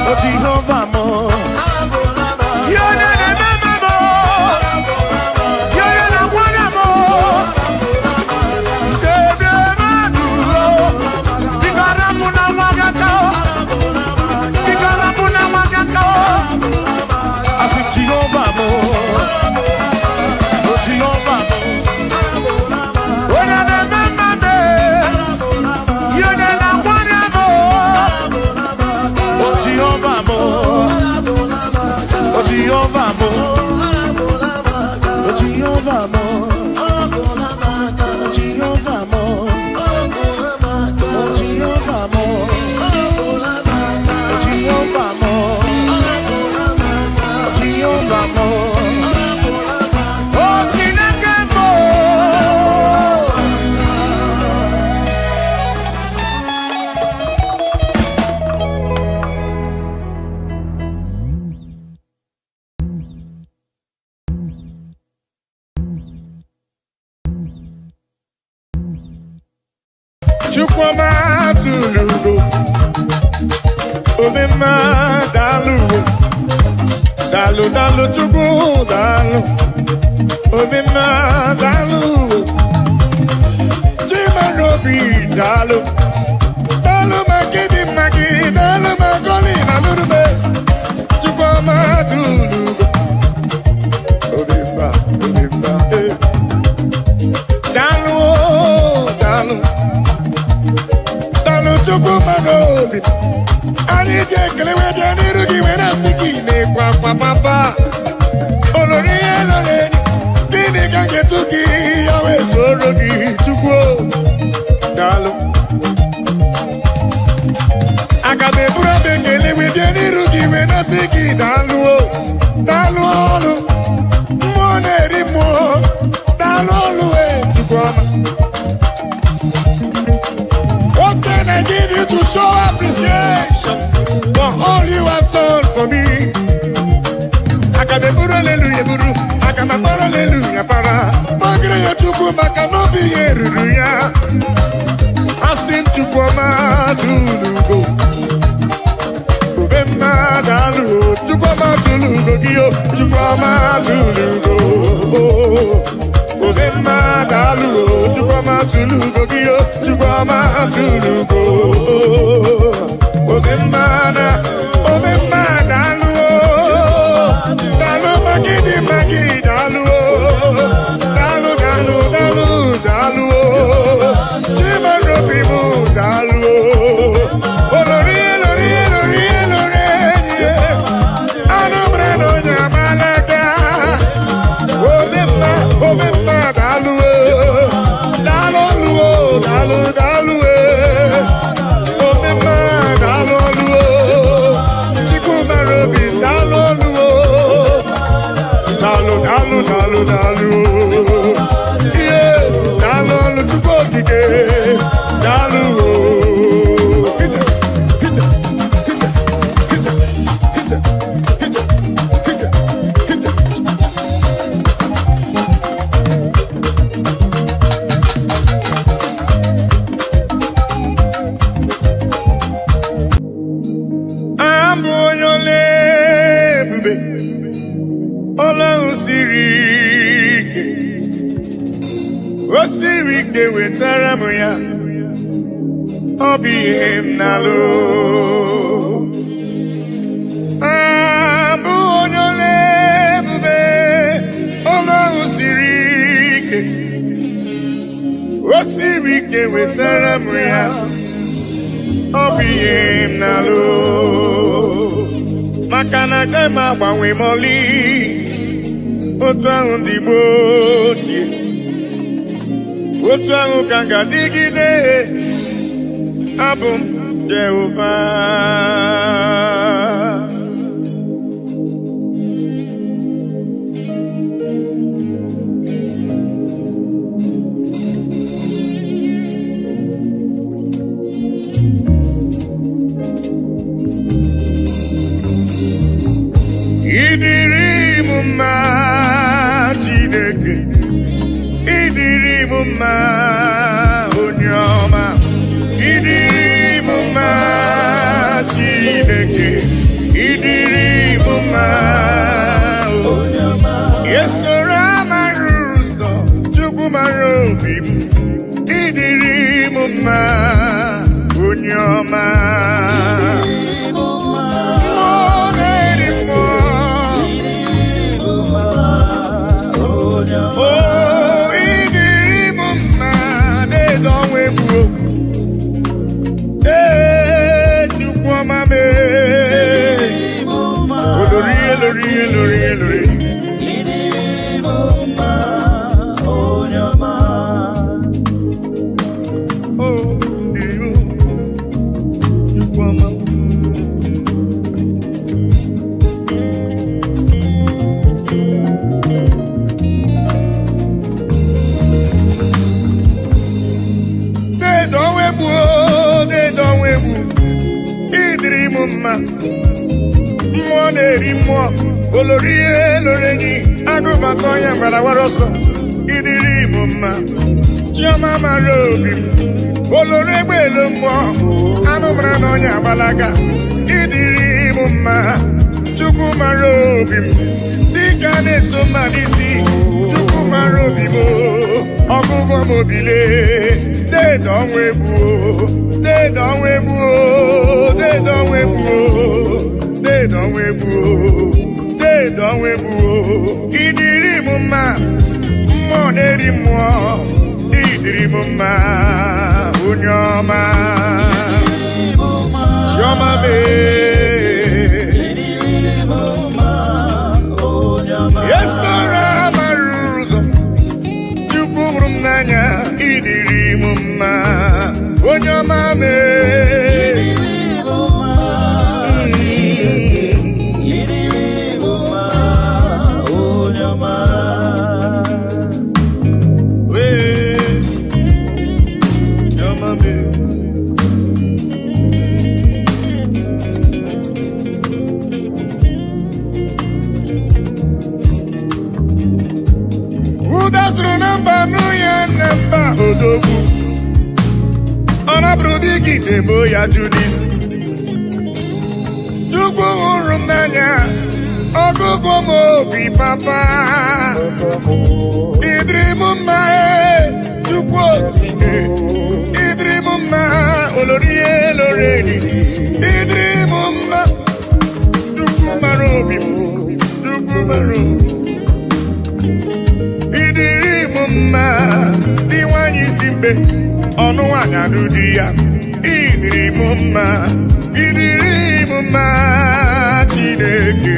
oh Jehovah mo, you're the remember mo, you're the one mo, the maduro, the garabuna magakao, the garabuna magakao, I said Jehovah mo, oh Jehovah mo, oh the remember me, you're the Jehovah mo, Jehovah mo, Jehovah mo, Jehovah mo, Jehovah mo, Jehovah mo, oh Chineke mo. Chukwuma tulugo, omema dalu, dalu dalu chukwu dalu, omema dalu, chimanobi dalu, dalu magidi dalu magoli na lurube, Chukwuma tulugo, omema dalu dalu. Chukwuma nobi, ani jekele weje nirugi wena siki ne kwa papa. Olori eloreni, kini kange tuki yawe sorogi chukwu dalu. Akabe bura bekele weje nirugi wena siki dalu dalu olu, moneri mo dalu olu Chukwuma. What can I give you to show appreciation for all you have done for me? I can be hallelujah, buru. I can be hallelujah, para. Magre ya Chukwuma cannot be hallelujah. I sing Chukwuma tulugo. Ubema dalu, Chukwuma tulugo, Chukwuma tulugo. dalu chukwama tulugo giyo chukwama tulugo omemana dalu dalu magidi dalu dalu chimano pimu dalu olori anobrano nyamalaka omemma dalu omemma dalu chikumarobi dalu yeah dalu chukokike dalu Osirike wetara m ya ọ bụ ihe m na-alụ abụ onye ole ebube ọlọ́run siri ike osirike wetara m ya ọ bụ ihe m na-alụ maka na agaghị m agbanwe mọlị otu ahụ ndị gboo ochie otu ahụ ka m ga-adịgide abụ m Jehova ịdịrị m mma Chineke ịdịrị m mma onye ọma ịdịrị m mma Chineke ịdịrị m mma onye ọma esoro amara ụzọ Chukwu mara obi m ịdịrị m mma onye ọma mmụọ na-eri mmụọ olori elorenyi agụbata onye mgbarawara ọsọ ịdịrị m mma chiọma mara obi m olori egbeelu mmụọ anụ mara na onye agbalaga ịdịrị m mma Chukwu mara obi m dịka na-eso mma n'isi Chukwu mara obi m ọgụgụ m obile deede ọnwa egbuo deede ọnwa egbuo deede ọnwa egbuo deede ọnwa egbuo deede ọnwa egbuo ịdịrị m mma mmụọ na-eri mmụọ ịdịrị m mma onye ọma chiọma esoro amara ụzọ Chukwu hụrụ m n'anya ịdịrị m mma onye ọma ụdasụrụ na mba n'ụya na mba odogwu ọ nabụrụ dịgide bụ ya Judis Chukwu hụrụ m n'anya ọgụgụ m obi papa ịdịrị m mma chukwu okike ịdịrị m mma olorie loreni ịdịrị m mma chukwu mara obi m chukwu mara obi ịdịrị m mma dị nwanyị isi mkpe ọnụ nwanyị alụ di ya ịdịrị m mma ịdịrị m mma Chineke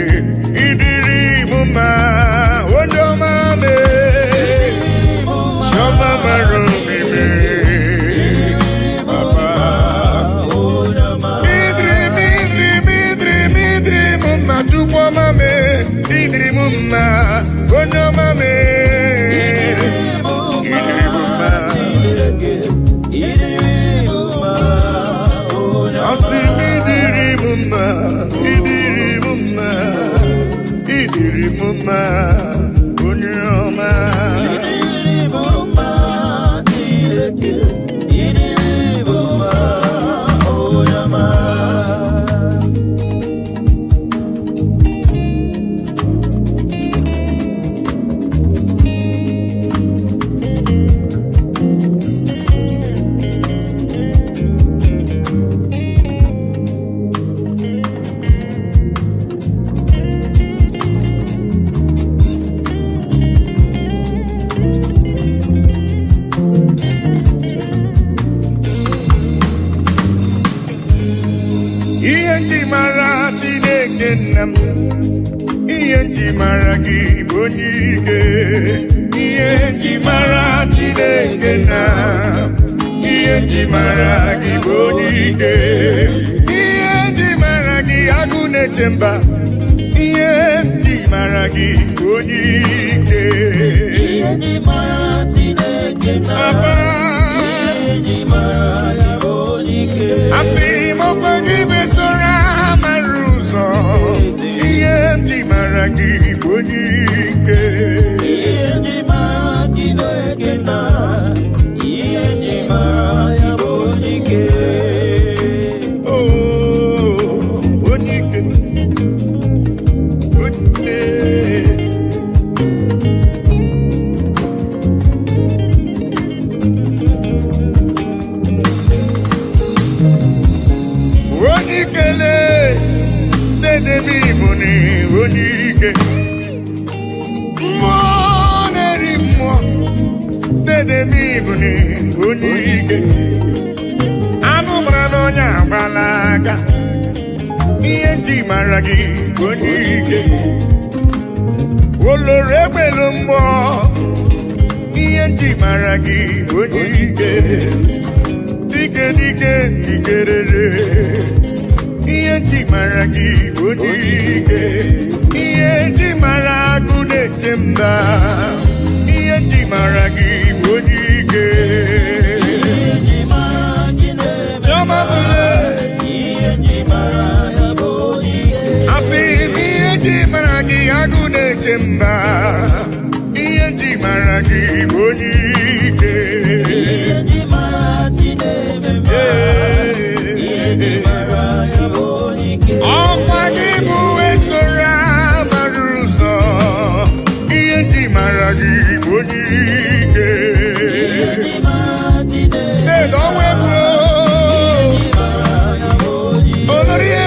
ịdịrị m mma onye ọma mee chiọma mara obi mee papa ịdịrị m mma chukwu ọma mee ịdịrị m mma onye ọma mee ịdịrị m mma asị m ịdịrị m mma ịdịrị m mma ịdịrị m mma onye ọma ihe ndị mara Chineke nna m ihe ndị mara gị bụ onye ike ihe ndị mara Chineke nna ihe ndị mara gị bụ onye ike ihe ndị mara gị agụ na-eche mba ihe ndị mara gị bụ onye ike ihe ndị mara Chineke nna asị m ọkwa gị besoro amara ụzọ ihe ndị mara gị bụ onye ike ihe ndị mara Chineke na ihe ndị mara ya bụ onye ike onye ike onye ikele dedemi bụ na onye ike mmụọ na-eri mmụọ dedemi bụ na onye ike anụ mara n'onye agbala aka ihe ndị mara gị bụ onye ike oloro egbelu mgbọ ihe ndị mara gị bụ onye ike dike dike dikerere ihe ndị mara gị bụ onye ike ihe ndị mara agụ na-eche mba ihe ndị mara gị bụ onye ike chiọma bụle asị m ihe ndị mara gị agụ na-eche mba ihe ndị mara gị bụ onye ike ọkwa gị bụ esoro amara ụzọ ihe ndị mara gị bụ onye ike edo webụ olorie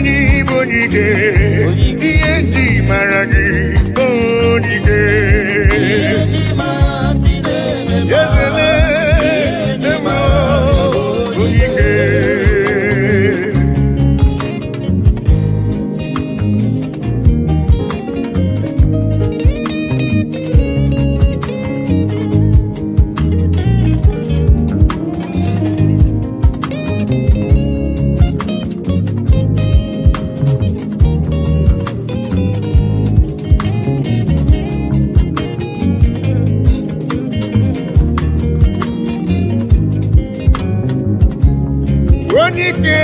n'ibụ onye ike ihe ndị mara gị bụ onye ike ezele emo onye ike onye ike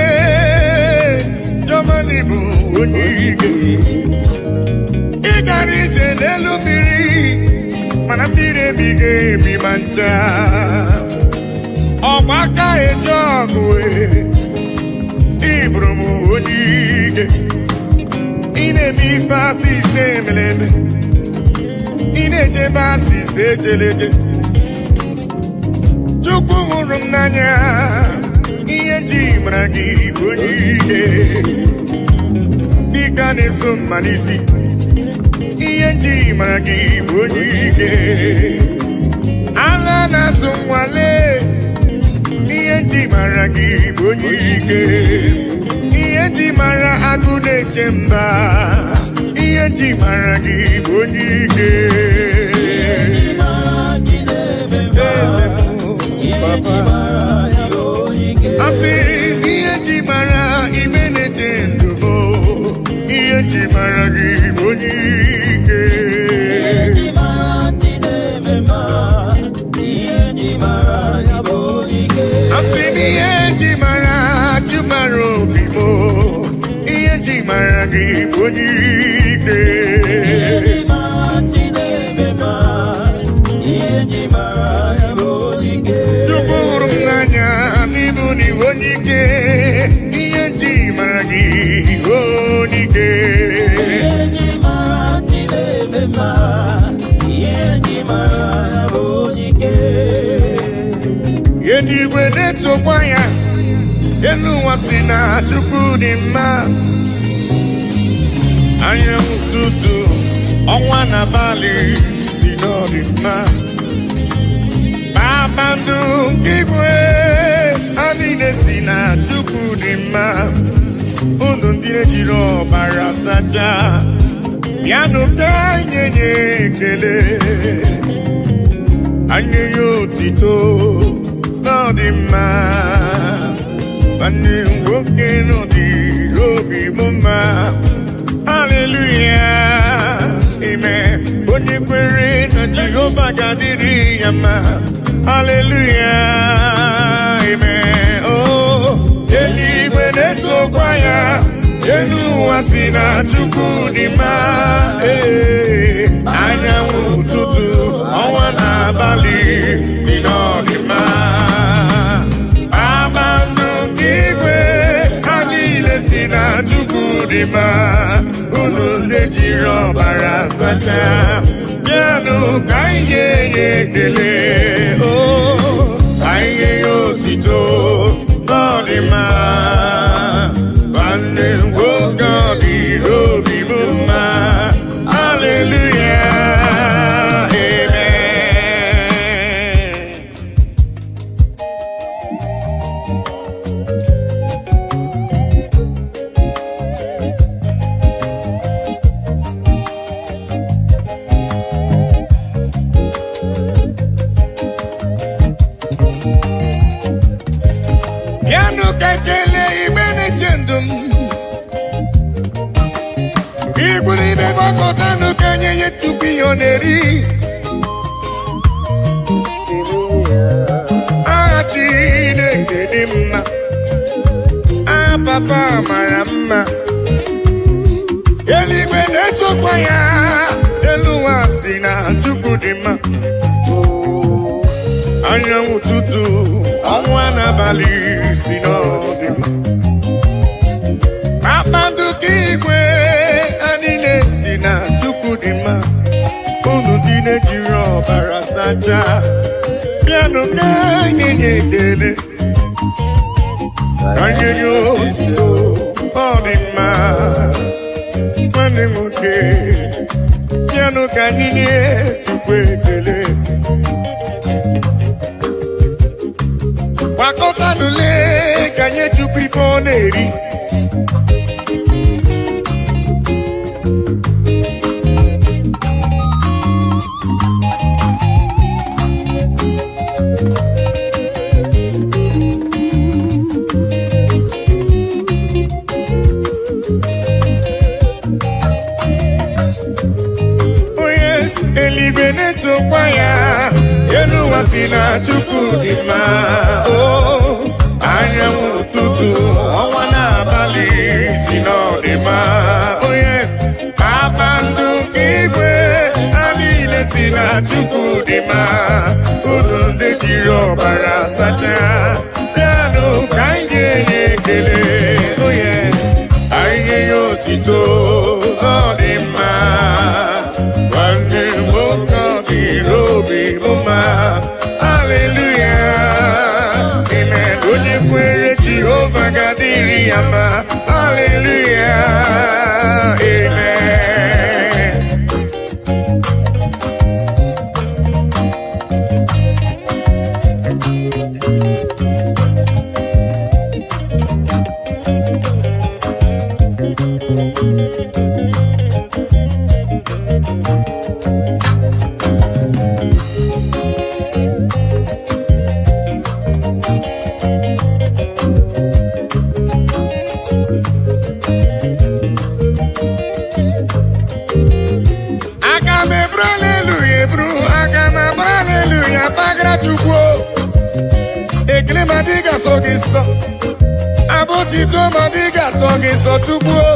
Germany bụ onye ike ị gara ije n'elu mmiri mana mmiri emighị emi ma ncha ọgba aka eje ọgụ ịbụrụ m onye ike ị na-eme ife asị ise emeleme ị na-ejebe asị ise ejeleje Chukwu hụrụ m n'anya ihe ji mara gị bụ onye ike dịka na-eso mma n'isi ihe ji mara gị bụ onye ike ala na-azụ nwale ihe ji mara gị bụ onye ike ihe ji mara agụ na-eche mba ihe ji mara gị bụ onye ike Papa, asịrị ihe ji mara ibe na-eche ndụ ihe ji mara gị bụ onye ike asịrị ihe ji mara jụmara obi m ihe ji mara gị bụ onye ike Chukwu m n'anya n'ịbụ n'iwu onye ike ihe ji mara gị onye ike ihe n'igwe na-etokwa ya elu ụwa si na Chukwu dị mma anyanwụ ụtụtụ ọnwa na abalị si n'ọdị mma kpakpando nke igwe ha niile si na Chukwu dị mma unu ndị ejiri ọbara sacha bịanụ ka anyị nye ekele anyị nye otito n'ọdị mma nwanne nwoke n'ọdịrị obi m mma haleluya ime onye kwere na Jehova ga-adịrị ya mma hallelujah amen oh eluigwe na-etokwa ya elu ụwa si na Chukwu dị mma anyanwụ ụtụtụ ọnwa na abalị dị n'ọdị mma kpakpando nke igwe ha niile si na Chukwu dị mma unu ndị jiri ọbara sacha bịanụ ka anyị nye ya ekele anyị nye ya otito ọ dị mma nwanne nwoke ọ dịrị obi m mma haleluya bịanụ ka ekele igbe na-eche ndụ m igburu ibe gbakọtanụ ka nye ya Chukwu ihe ọ na-eri aha Chineke dị mma aha Papa mara mma eluigwe na-etokwa ya elu ụwa si na Chukwu dị mma anyanwụ ụtụtụ ọnwa n'abalị si n'ọdị mma kpakpando nke igwe ha niile si na Chukwu dị mma unu dị na-ejiri ọbara sacha bịanụ ka anyị nye ekele ka anyị nye otito ọ dị mma nwanne nwoke bịanụ ka anyị nye Chukwu ekele gbakọtanụ lee ka nye Chukwu ife ọ na-eri eluigwe na-etokwa ya elu ụwa si na Chukwu dị mma anyanwụ ụtụtụ ọnwa na abalị si n'ọdị mma kpakpando nke igwe ha niile si na Chukwu dị mma unu ndị jiri ọbara sacha bịanụ ka anyị ga-enye ekele anyị nye ya otito ọ dị mma nwanne nwoke ọ dịrị obi m mma haleluya yama. Hallelujah. Amen. Madiga sogiso, abotito madiga sogiso tubuo.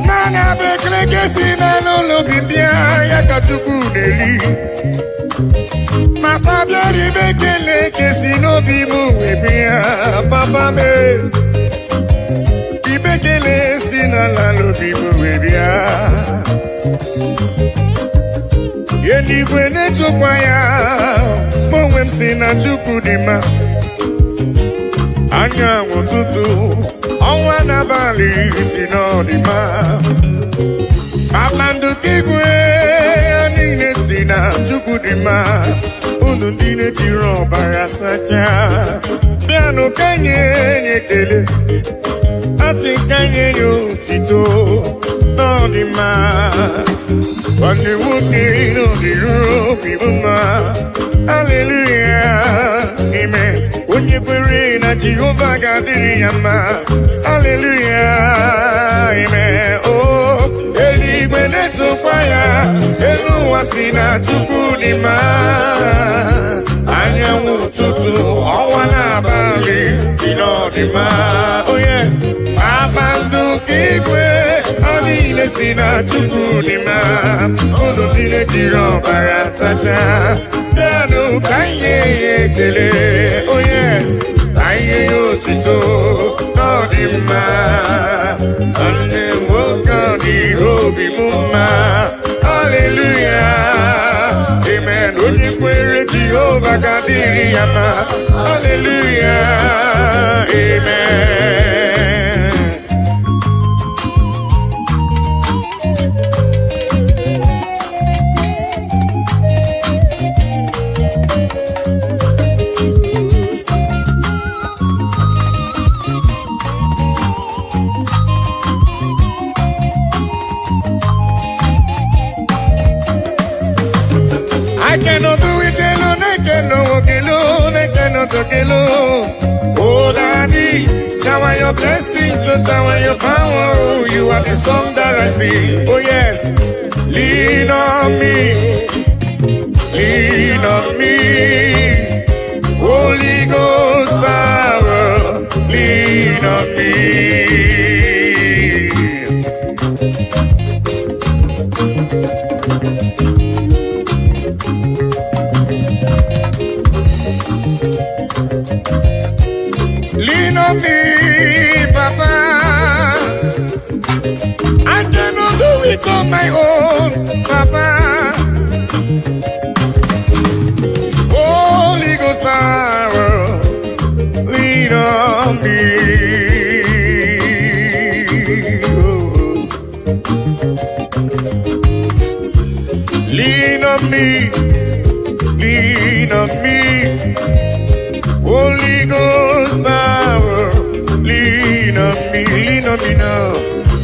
Mana bekle kesina lolo bimbia ya katubu neli. Papa biari bekele kesino bimu ebia papa me. Ibekele sina lalo bimu ebia. Yeni kwene tukwaya, mowem sina chukudima. Anya wotutu, onwa na bali sina dima. Amandu kigwe, anine sina chukudima. Unundine tiro barasacha. Piano kanye nyekele. Asikanye yo tito Nodima Wani wuki no diru Bibuma Hallelujah Amen Unye kwere na Jehovah gadiri yama Hallelujah Amen Oh Eli gwene tufaya Elu wasina tukudima Anya wututu Owana bali Sinodima Oh yes Abandu kigwe, anile sina tukudima. Unu dine tiro barasata, danu kanye kele. Oh yes, kanye yotito, nodima. Ane woka di robi muma. Hallelujah, amen. Unyi kwere Jehovah kadiri yama. Hallelujah, amen. I cannot do it alone, I cannot walk alone, I cannot talk alone. Oh, Daddy, shower your blessings, Lord, shower your power. Oh, you are the song that I sing. Oh, yes, lean on me, lean on me. Holy Ghost power, lean on me. Lean on me, Papa. I cannot do it on my own, Papa. Holy Ghost power, lean on me. Lean on me, lean on me. Holy Ghost power, lean on me now.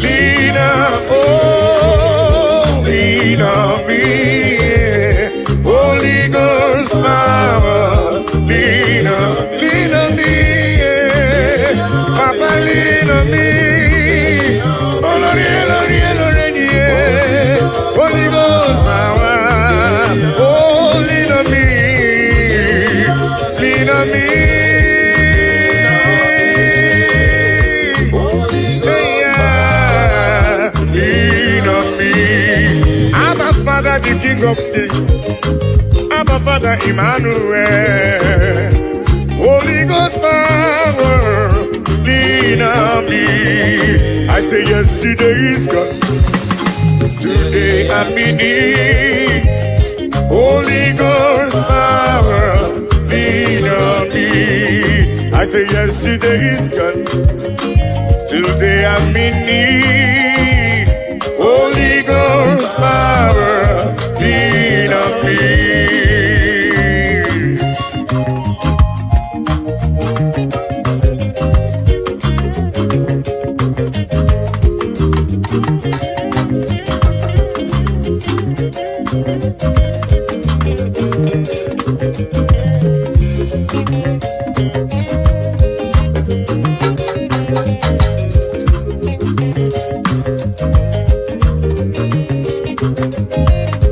Lean on, oh, lean on me. Yeah. Holy Ghost power, lean on me. Yeah. Papa, lean on me. Oh, Lord, yeah. Holy Ghost power, oh, lean on me. Lean on me. Father, the King of Kings, Abba Father Emmanuel, Holy Ghost power, lean on me. I say yesterday is gone, Today I'm in need. Holy Ghost power, lean on me. I say yesterday is gone. Today I'm in need. Holy Ghost power, lean on me.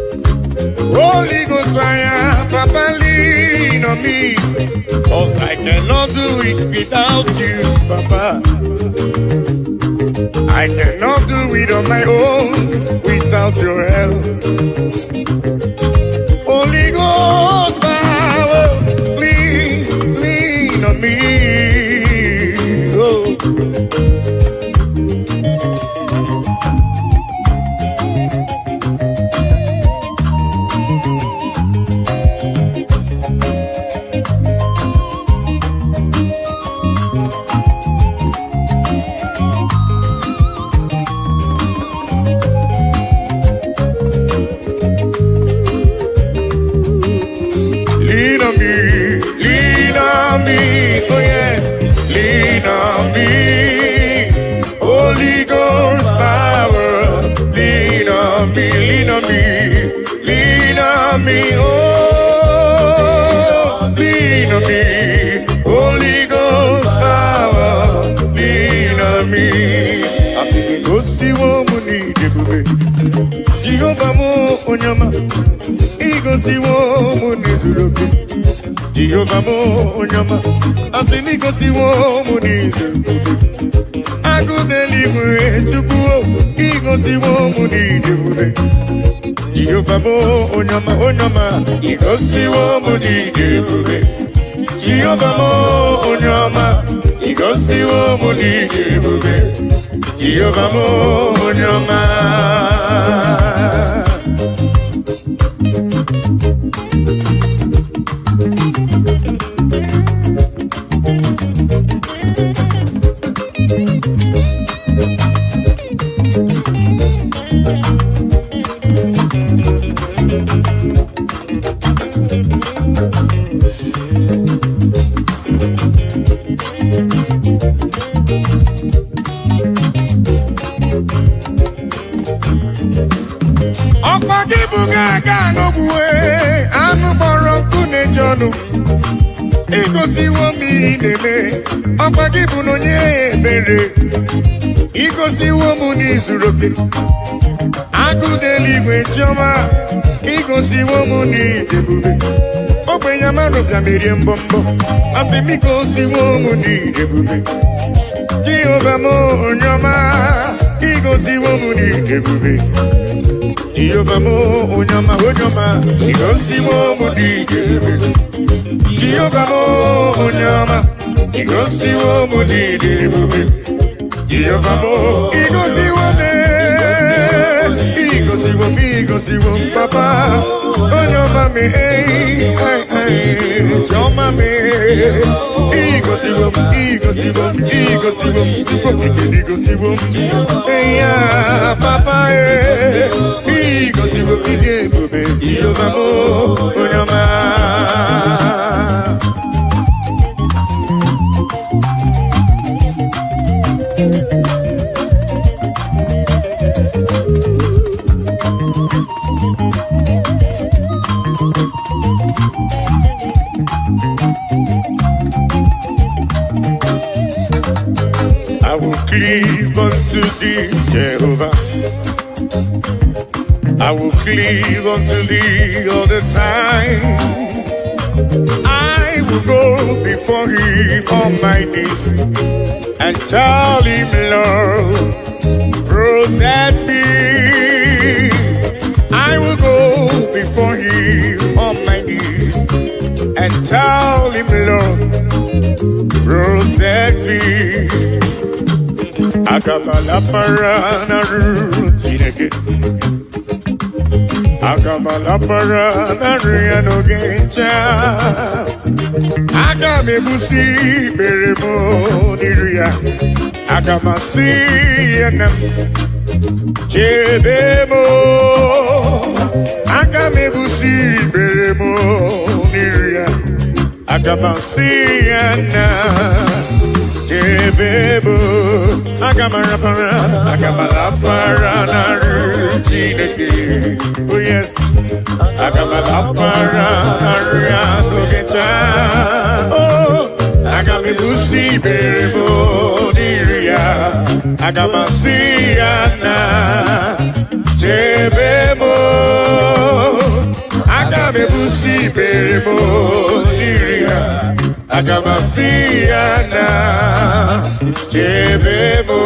Holy Ghost fire, Papa, lean on me. Cause I cannot do it without you, Papa. I cannot do it on my own without your help. Holy Ghost power, lean on me. Oh. Lean on me, oh yes, lean on me. Holy Ghost power, lean on me, lean on me, lean on me, oh, lean on me. Holy Ghost power, lean on me. I see the ghosty woman need the baby. Jehovah mo onyama, igosi woman is looking. Jehovah mo onyama, asini gosi wo munizu. Aku deliver to go, igosi wo munizu. Jehovah mo onyama, igosi wo munizu. Jehovah mo onyama, igosi wo munizu. Jehovah mo onyama. Gaga no bue, anu boronku ne jonu. Igosi wo mi neme, opagibu no nye bere. Igosi wo mu ni zuroke, agu deligwe choma. Igosi wo mu ni debube, ope yamano kamiri mbombo. Asimi gosi wo mu ni debube. Jehovah mo onyama, igosi wo mu ni debube. Jehovah mo onyama, igosi wo mu ni debube. Jehovah mo onyama, igosi wo mu ni debube. Jehovah mo igosi wo me, igosi wo papa. Onyama me, choma me. Igosi wo, igosi wo, yeah, papa igosi wo, idebube. Jehovah mo onyama. I will cleave unto thee, Jehovah. I will cleave unto thee all the time. I will go before him on my knees and tell him, Lord, protect me. I will go before him on my knees and tell him, Lord, protect me. Akamala parana rutineke. Akamala parana riano gencha. Akamebusi beremo niria. Akamasi enam. Chebemo. Akamebusi beremo niria. Akamasi enam. Chebemo. Akamala parana rutineke. Oh yes. Akamala parana riano gencha. Oh, Akamebusi beremo niria. Akamasiana Chebemo Akamebusi beremo niria. Akamasiana Chebemo.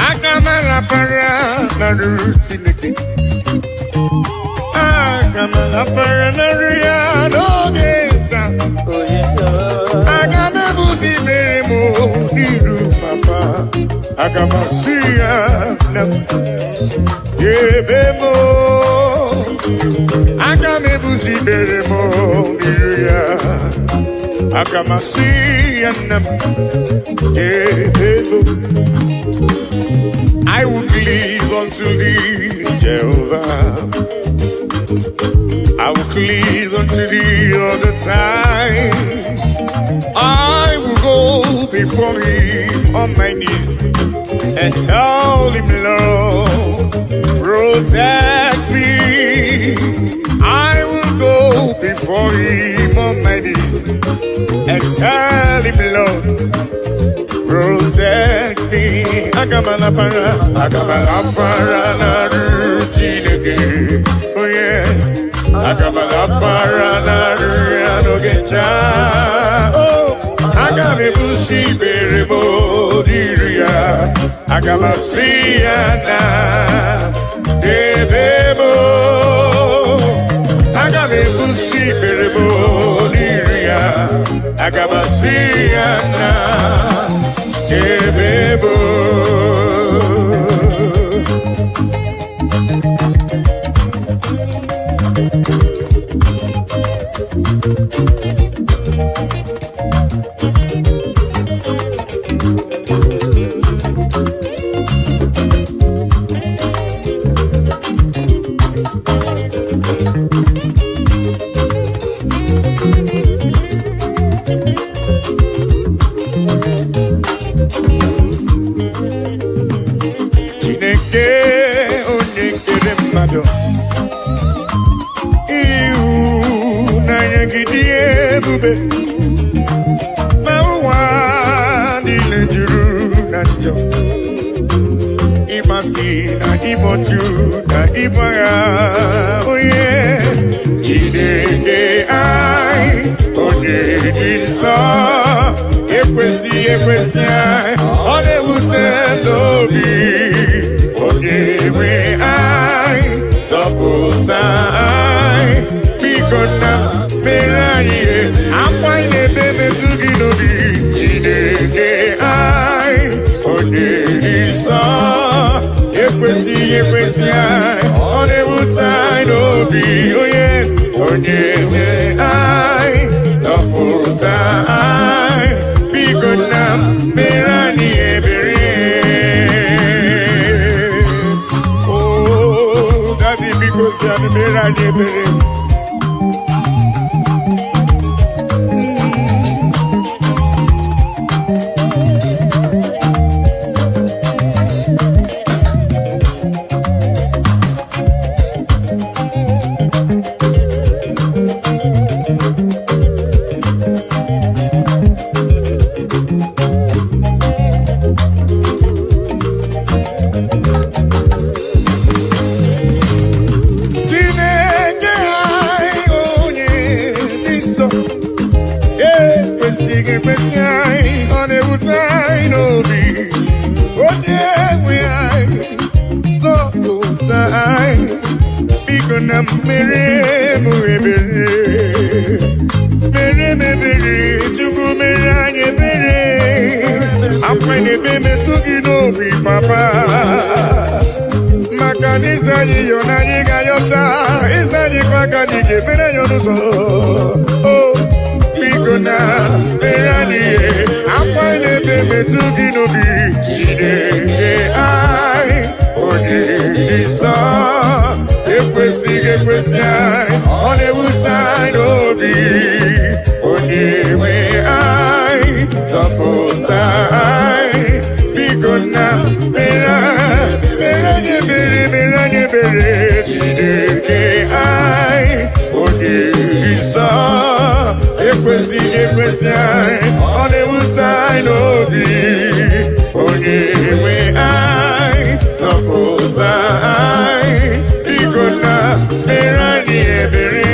Akamala parana rutineke. Akamala parana riano gencha. Akamebusi beremo niru papa. Akamasiya nam. Yebemo. Akamebusi beremo niruya. Akamasiya nam. Yebemo. I will cleave unto thee, Jehovah. I will cleave unto thee all the time. I will go before him on my knees and tell him, Lord, protect me. I will go before him on my knees and tell him, Lord, protect me. Akamala para na rutineke. Oh yes. Akamala para na riano gencha. Oh, akamebusi beremo diria. Akamasiana debemo. Akamebusi beremo diria. Akamasiana debemo. Oh yes, Chineke ai onye dị nsọ ekwesị ai ọ na-ewute n'obi onye nwe ai zọpụta ai biko nna mere anyị ihe akwa ị na-ebe metụ gị n'obi Chineke ai onye dị nsọ ekwesị ai ọ na-ewute anyị n'obi oh yes onye nwe ai zọpụta ai biko nna mere anyị ebere oh daddy biko si anyị mere anyị ebere mere mụ ebere mere m ebere Chukwu mere anyị ebere akwa n'ebe metụ gị n'obi papa maka na ịza anyị yọ na anyị ga-ayọta ịza anyị kwa ka anyị ga-emere ya n'ụzọ o biko na mere anyị akwa n'ebe metụ gị n'obi Chineke anyị onye nsọ ekwesịghị ekwesị anyị ọ na-ewute anyị n'obi onye nwe anyị zọpụta anyị biko na mere anyị ebere Chineke anyị onye nsọ ekwesịghị ekwesị anyị ọ na-ewute anyị n'obi onye nwe anyị zọpụta anyị biko na mere anyị ebere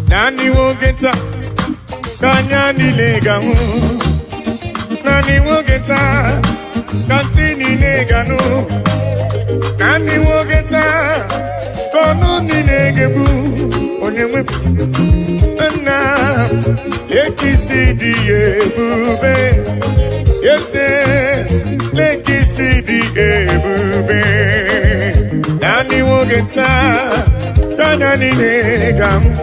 Nani wogeta kanya nileganu Nani wogeta kantini neganu Nani wogeta kono ninegebu Onyewe na lekisi diebube Yese lekisi diebube Nani wogeta kanya nilegamu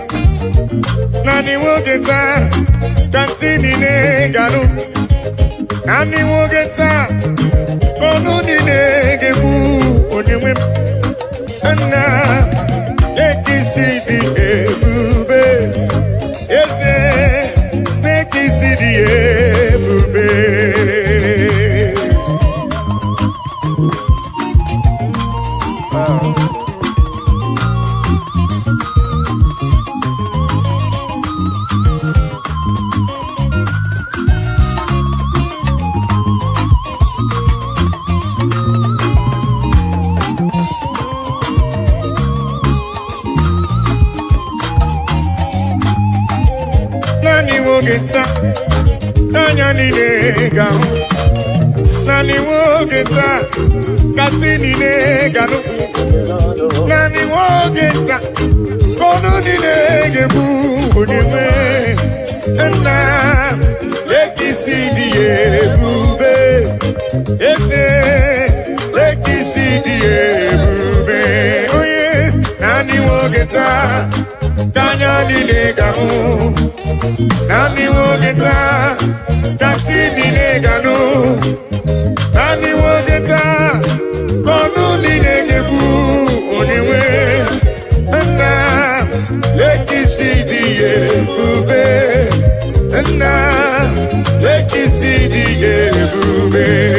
Nani wogeta kantini neganu Nani wogeta kono ninegebu Onyewe na lekisi diebube Yese lekisi diebube Nani wogeta Nanya ninega Nani wogeta Katini neganu Nani wogeta Kono ninegebu Onyewe Na lekisi diebube Ese lekisi diebube Oh yes Nani wogeta Kanya nineganu Nani wogeta kantini neganu Nani wogeta kono ninegebu Onyewe na lekisi diebube na lekisi diebube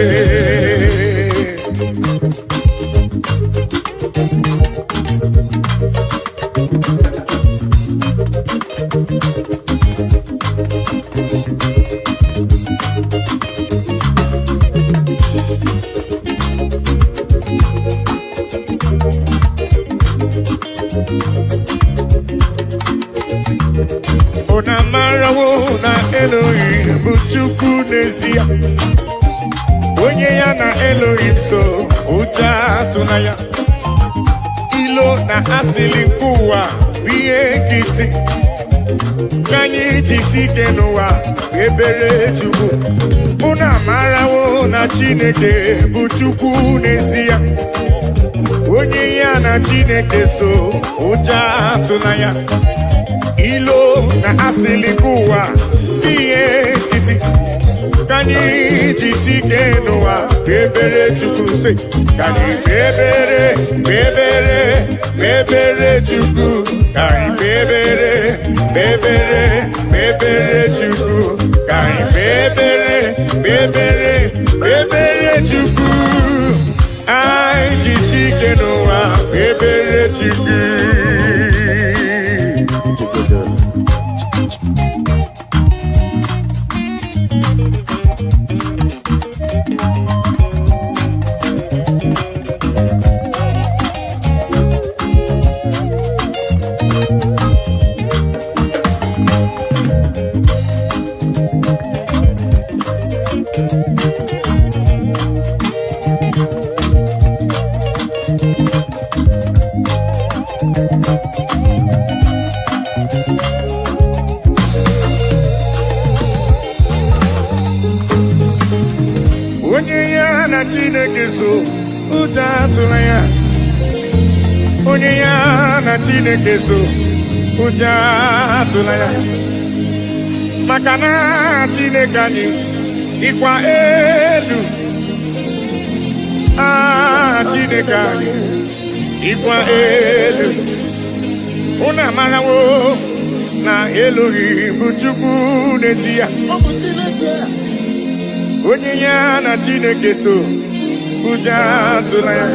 Ona marawo na Elohim bụ Chukwu n'ezie onye ya na Elohim so ụjọ atụna ya ilo na asịlị nke ụwa bụ ihe nkịtị ka anyị jisi ike n'ụwa ebere Chukwu Una marawo na Chineke bụ Chukwu n'ezie onye ya na Chineke so ụjọ atụna ya ilo na asịlị nke ụwa ihe nkịtị ka anyị jisi ike n'ụwa ebere Chukwu sị ka anyị kpebere Chukwu ka anyị kpebere Chukwu Kai bebere chukwu. Ai jisike n'ụwa bebere chukwu. Onye ya na Chineke so ụjọ atụla ya. Onye ya na Chineke so ụjọ atụla ya. Maka na Chineke anyị dịkwa elu. Chineke anyị dịkwa elu. Unu amarawo na Elohim bụ Chukwu n'ezie. Onye ya na Chineke so ụjọ atụla ya.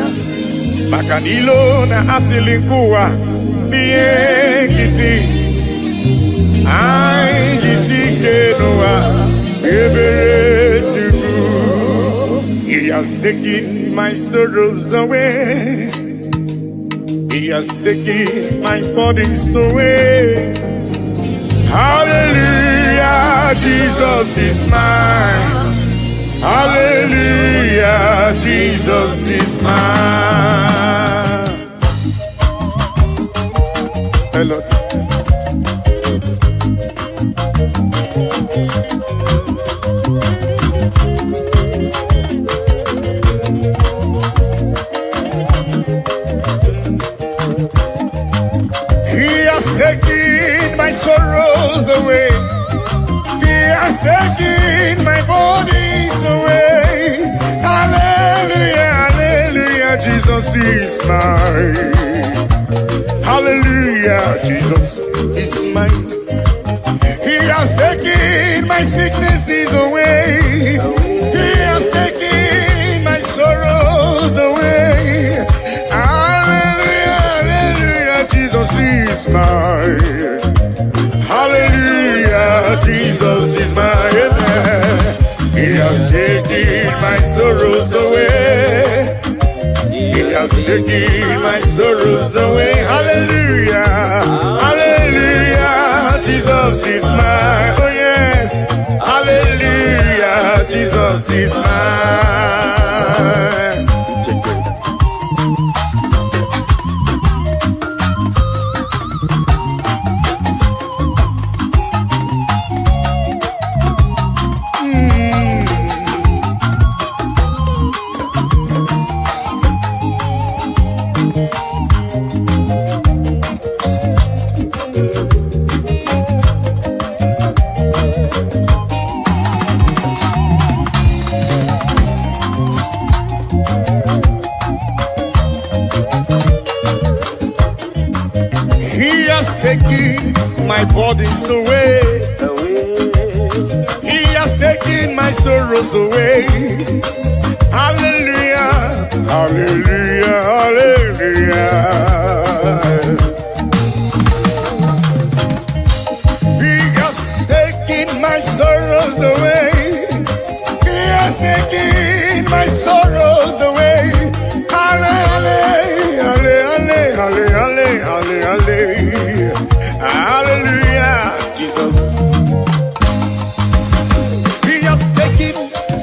Maka na ilo na asịlị nke ụwa bụ ihe nkịtị. Anyị jisi ike n'ụwa ebere Chukwu. He has taken my sorrows away. He has taken my burdens away. Hallelujah, Jesus is mine. Hallelujah, Jesus is mine. Hello. He has taken my sorrows away. He has taken my bodies away. Hallelujah, hallelujah, Jesus is mine. Hallelujah, Jesus is mine. He has taken my sicknesses away. He has taken my sorrows away. Hallelujah, hallelujah, Jesus is mine. Hallelujah, Jesus is mine. He has taken my sorrows away. He has taken my sorrows away. Hallelujah, hallelujah, Jesus is mine. Oh yes, hallelujah, Jesus is mine. He has taken my burdens away. He has taken my sorrows away. Hallelujah, hallelujah, hallelujah. He has taken my sorrows away. He has taken my sorrows away. Hallelujah, hallelujah, hallelujah, hallelujah, hallelujah, Jesus. He has taken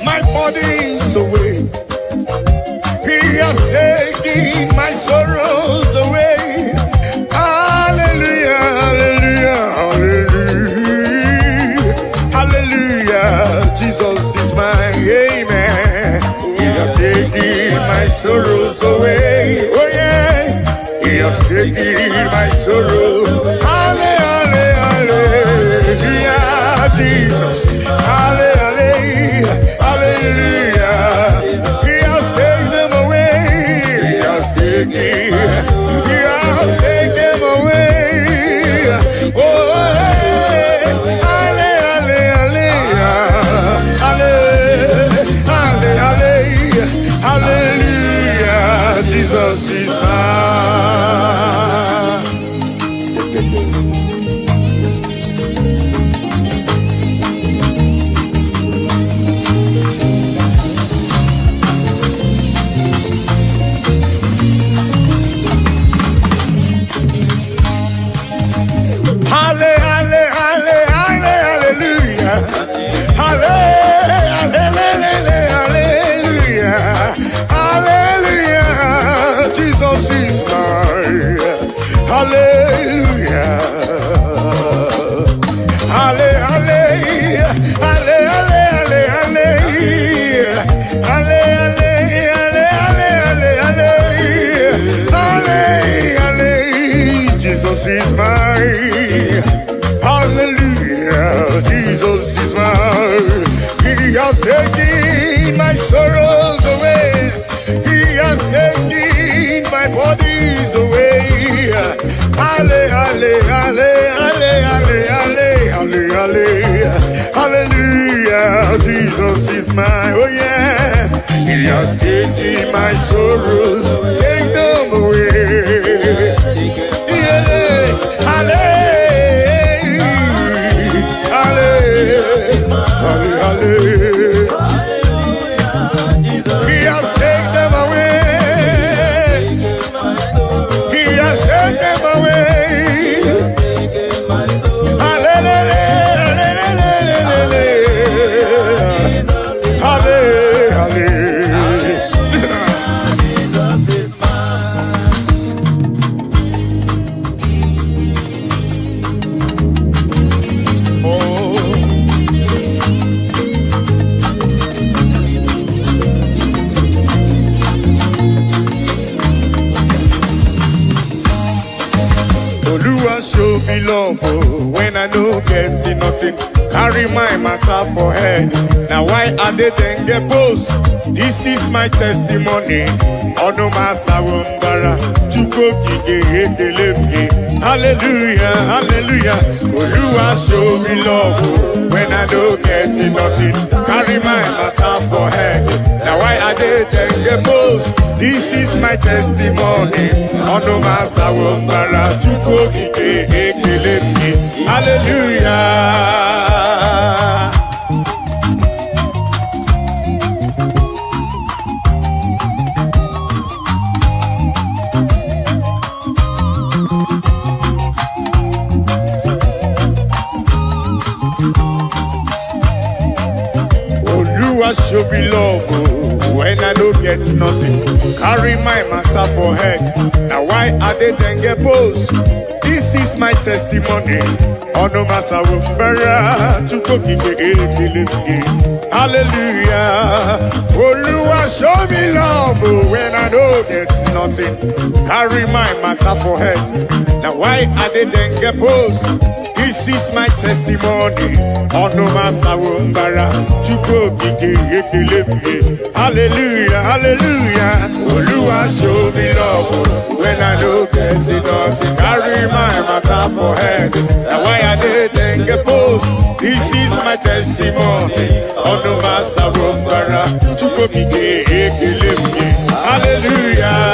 my burdens away. He has taken my sorrows away. Hallelujah, hallelujah, hallelujah, hallelujah, Jesus is my amen. He has taken my sorrows away. Oh yes, He has taken my sorrow. Hallelujah, hallelujah, Jesus. Hallelujah, hallelujah. He has taken them away. He has taken them away. Oh, hallelujah, hallelujah, has taken my sorrows away. He has taken my bodies away. Ale, ale, ale, ale, ale, ale, ale, ale. Hallelujah, Jesus is mine. Oh yes, He has taken my sorrows. Take them away. Yeah, ale, ale, ale, ale. He has taken them away. He has taken them away. Show me love when I know getting nothing. Carry my matter for head. Now why are they then get post? This is my testimony. Ono masawumbara chukoki ge. Hallelujah, hallelujah. Oluwa show me love when I know getting nothing. Carry my matter for head. Now why are they then get post? This is my testimony. Ono masawumbara chukoki ge. Hallelujah. Oluwa show me love when I don't get nothing. Carry my matter for head. Now why are they then get post? This is my testimony. Ono masawumbara chukoki ge. Hallelujah. Oluwa show me love when I don't get nothing. Carry my matter for head. Now why are they then get post? This is my testimony. Ono masawumbara chukoki ge. Hallelujah, hallelujah. Oluwa show me love when I don't get nothing. Carry my matter for head. Now why I didn't get post? This is my testimony. Ono masawumbara chukoki ge. Hallelujah.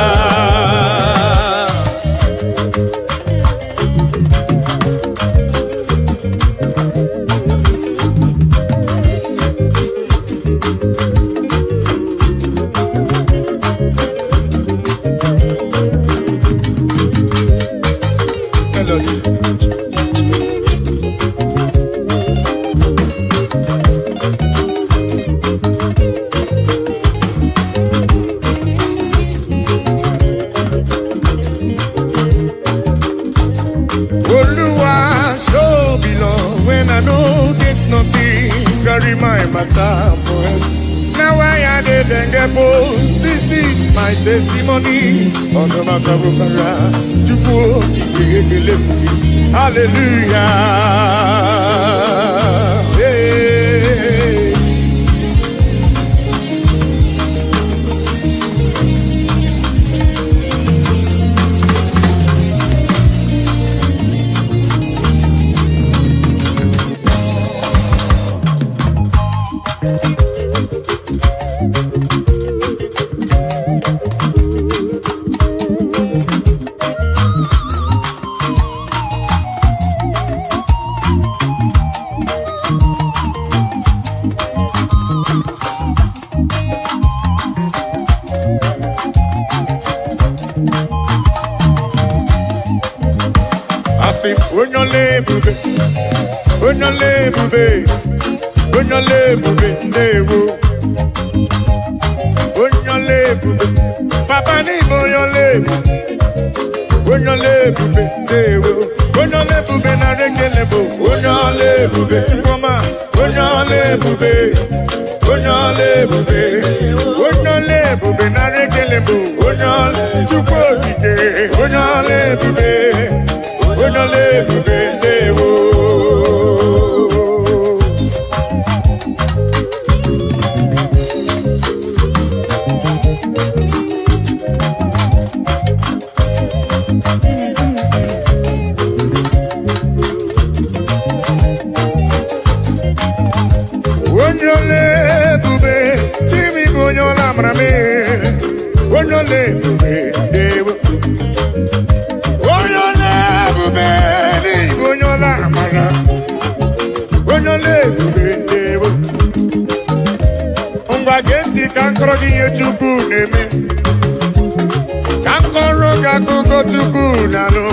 Carry my matter for it. Now I had it and get bold. This is my testimony. On the Masarukara, hallelujah. Papa ni boyole, boyole bube dewo, boyole bube na rekelebo, boyole bube chukoma, boyole bube, boyole bube, boyole bube na rekelebo, boyole chukotike, boyole bube, boyole bube dewo. amrame onyole bube dewo onyole bube ni onyola amara onyole bube dewo ngwa genti kankoro gi chukwu neme kankoro ga kuko chukwu nalo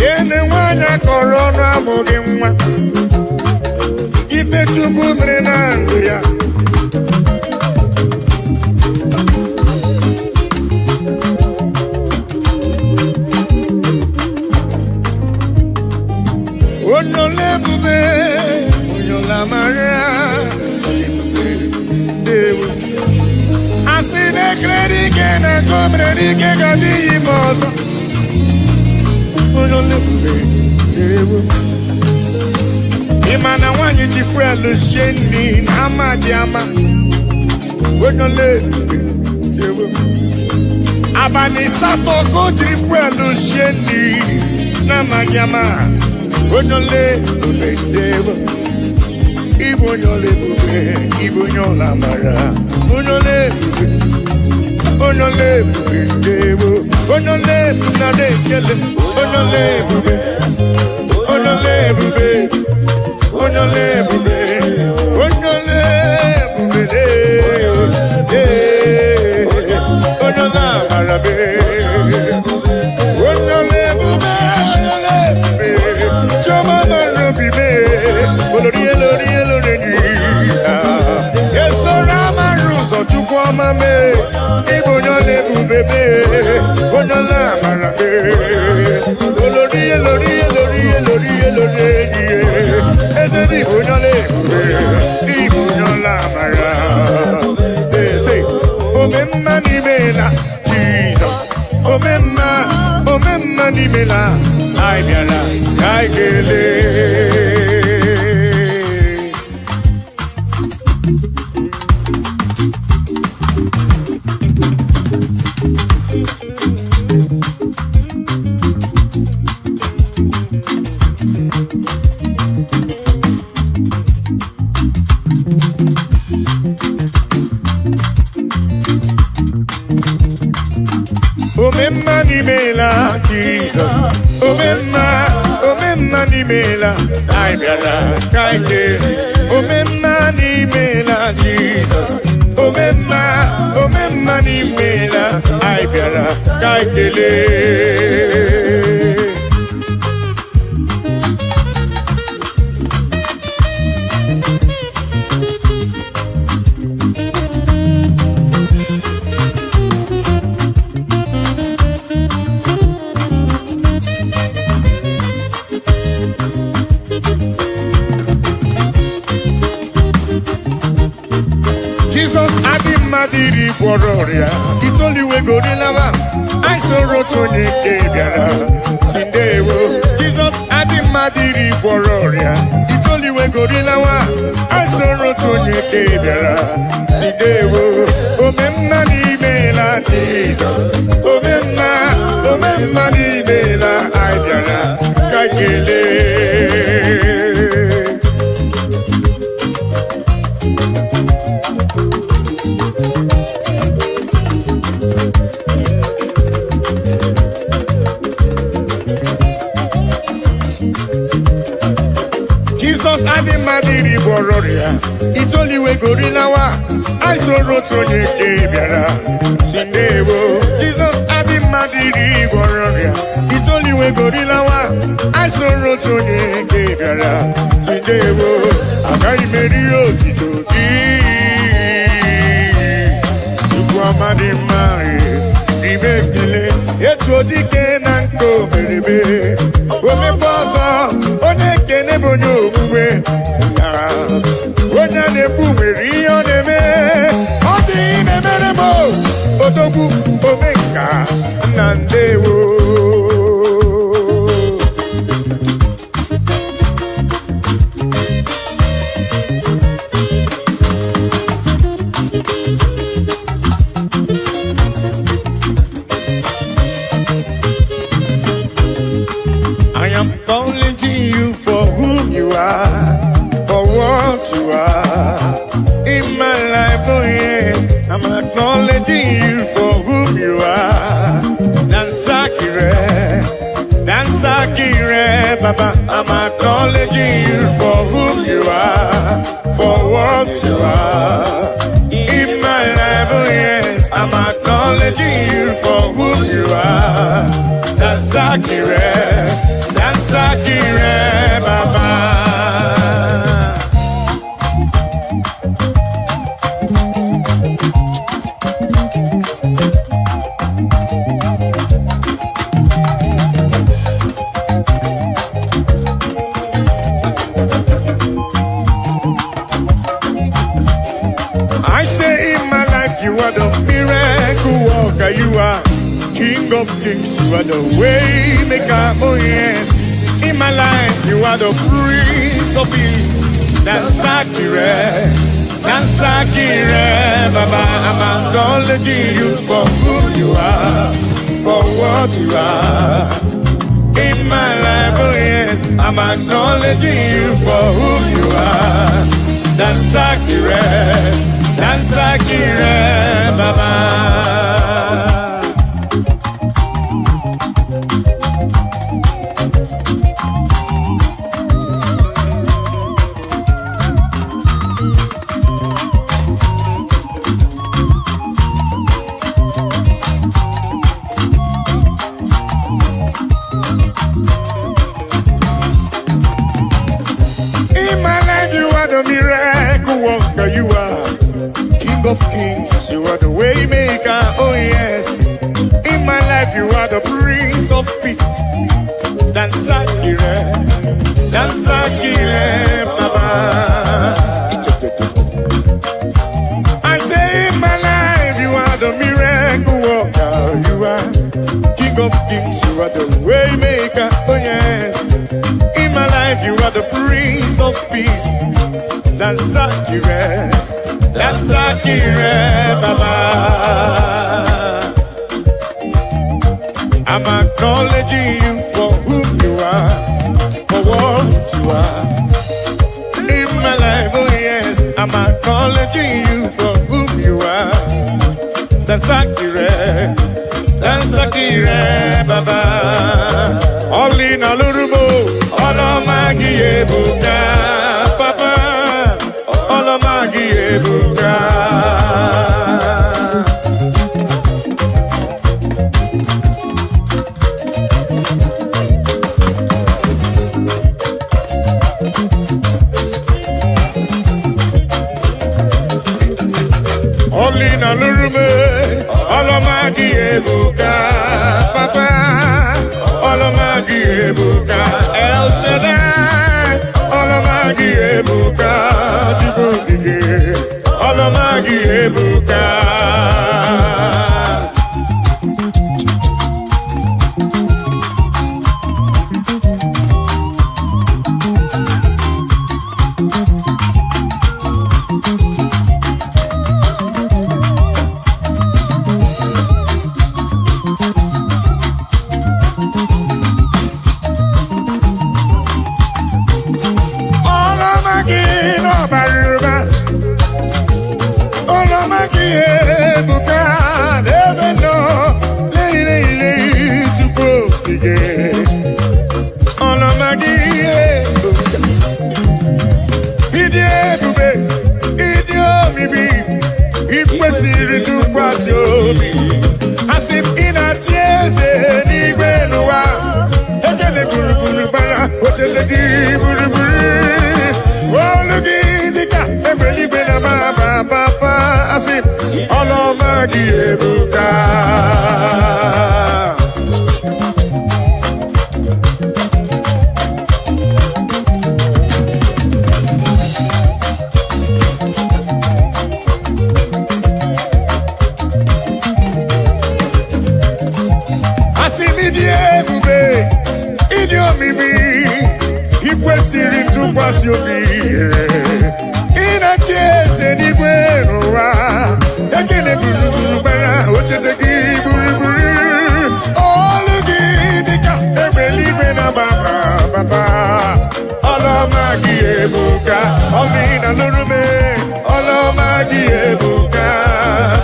yene nwanya koro no amogi nwa ife chukwu mere na ndụ ya onyole bube onyola maria dewo asine klerike na komrerike gadi imozo onyole bube dewo imana wanyi ti fuelu sieni na amadi ama onyole bube dewo abani sato ko ti fuelu sieni na amadi ama onyole bube dewo Igbo onyole bube Igbo nyola mara onyole bube dewo onyole na de kele onyole bube onyole bube onyole bube onyola mara be onyole bube choma mara bibe olori mame Igbo onyole bube onyola mara be olori eze Igbo onyole bube Igbo onyola mara say omemma ni mela Jesus omemma ni mela ai biara ai gele omemma ni mela Jesus omemma ni mela ai biara kai ke omemma ni mela Jesus omemma ni mela ai biara kai kele Jesus adi madiri kwororia itoli we go de lava I sorrow to ni kebiara sindewo Jesus adi madiri kwororia itoli we go de lava I sorrow to ni kebiara sindewo omemma ni mela Jesus omemma ni mela ai biara kakele Jesus adi madiri bororia itoli we gorilla wa I sorrow to ni kebiara sindewo Jesus adi madiri bororia itoli we gorilla wa I sorrow to ni kebiara sindewo akai meri otito di ukwa madi mari ibekele eto dike nanko merebe ome bozo onye kene bonyo omume onye na-ekwu nwere ihe ọ na-eme ọ dị na-emere m odogwu omenka na ndewo I am calling to you for whom you are, for what you are in my life, oh yeah. acknowledging you for whom you are. Dansakire, Dansakire, Baba. I'm acknowledging you for whom you are, for what you are. In my life, oh yes, I'm acknowledging you for whom you are. Dansakire, Dansakire, Baba. You are the miracle worker, you are King of Kings, you are the way maker, oh yes. In my life, you are the Prince of Peace. Dansakire, Dansakire, Baba. I'm acknowledging you for who you are, for what you are. In my life, oh yes, I'm acknowledging you for who you are. Dansakire, Dansakire, Baba. In my life, you are the miracle worker, you are King of Kings, you are the way maker, oh yes. In my life, you are the Prince of Peace. Dansakire, Dansakire, Baba. I say in my life, you are the miracle worker, you are King of Kings, you are the way maker, oh yes. In my life, you are the Prince of Peace. Dansakire, Dansakire, Baba. I'm acknowledging you for whom you are, for what you are. In my life, oh yes, I'm acknowledging you for whom you are. Dansakire, Dansakire, Baba. All in a lurubo, all of my buka, Papa. All of my buka. Only na lurume, all of my buka, Papa. All of my buka, El Shaddai. All of my buka, Jibuki. All of my buka.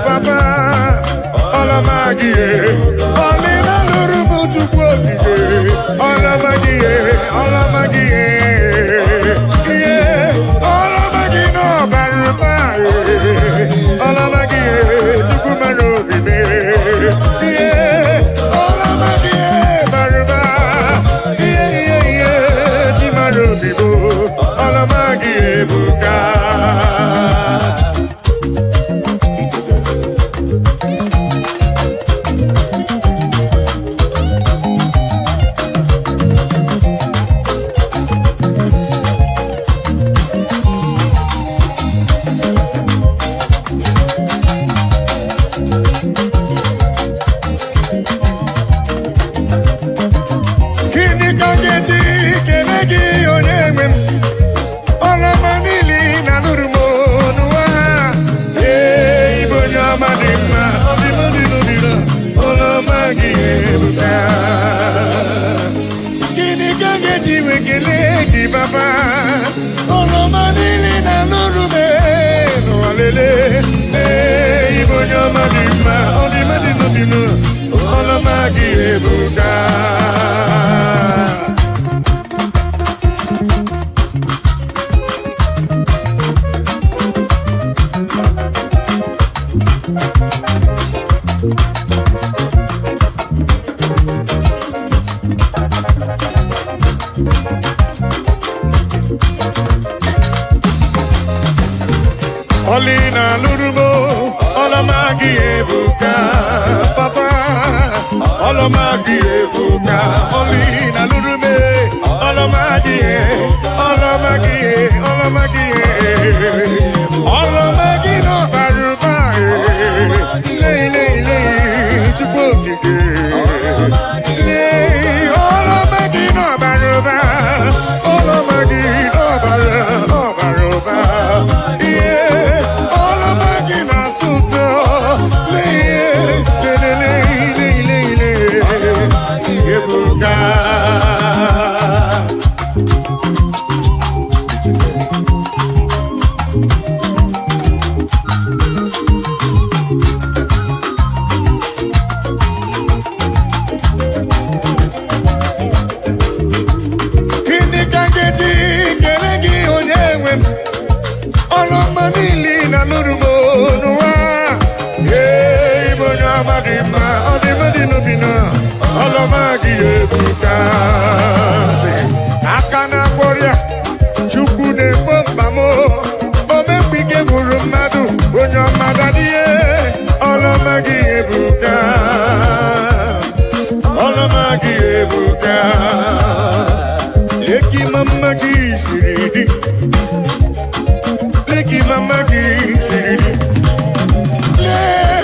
Papa. papa olomanili na lurume no alele ibonyo madima odi madino dino olomagi ebuka Olina lurumo, olomagi ebuka, papa. Olomagi ebuka, olina lurume, olomagi, olomagi, olomagi, olomagi no baruba, lei, chukokike, lei, olomagi no baruba, olomagi no baruba, yeah. Olomagi ebuka akana gboria chukwu na-egbo mkpamo omembike buru mmadụ onye ọmadadie olomagi ebuka olomagi ebuka leki mama gị siri di leki mama gị siri di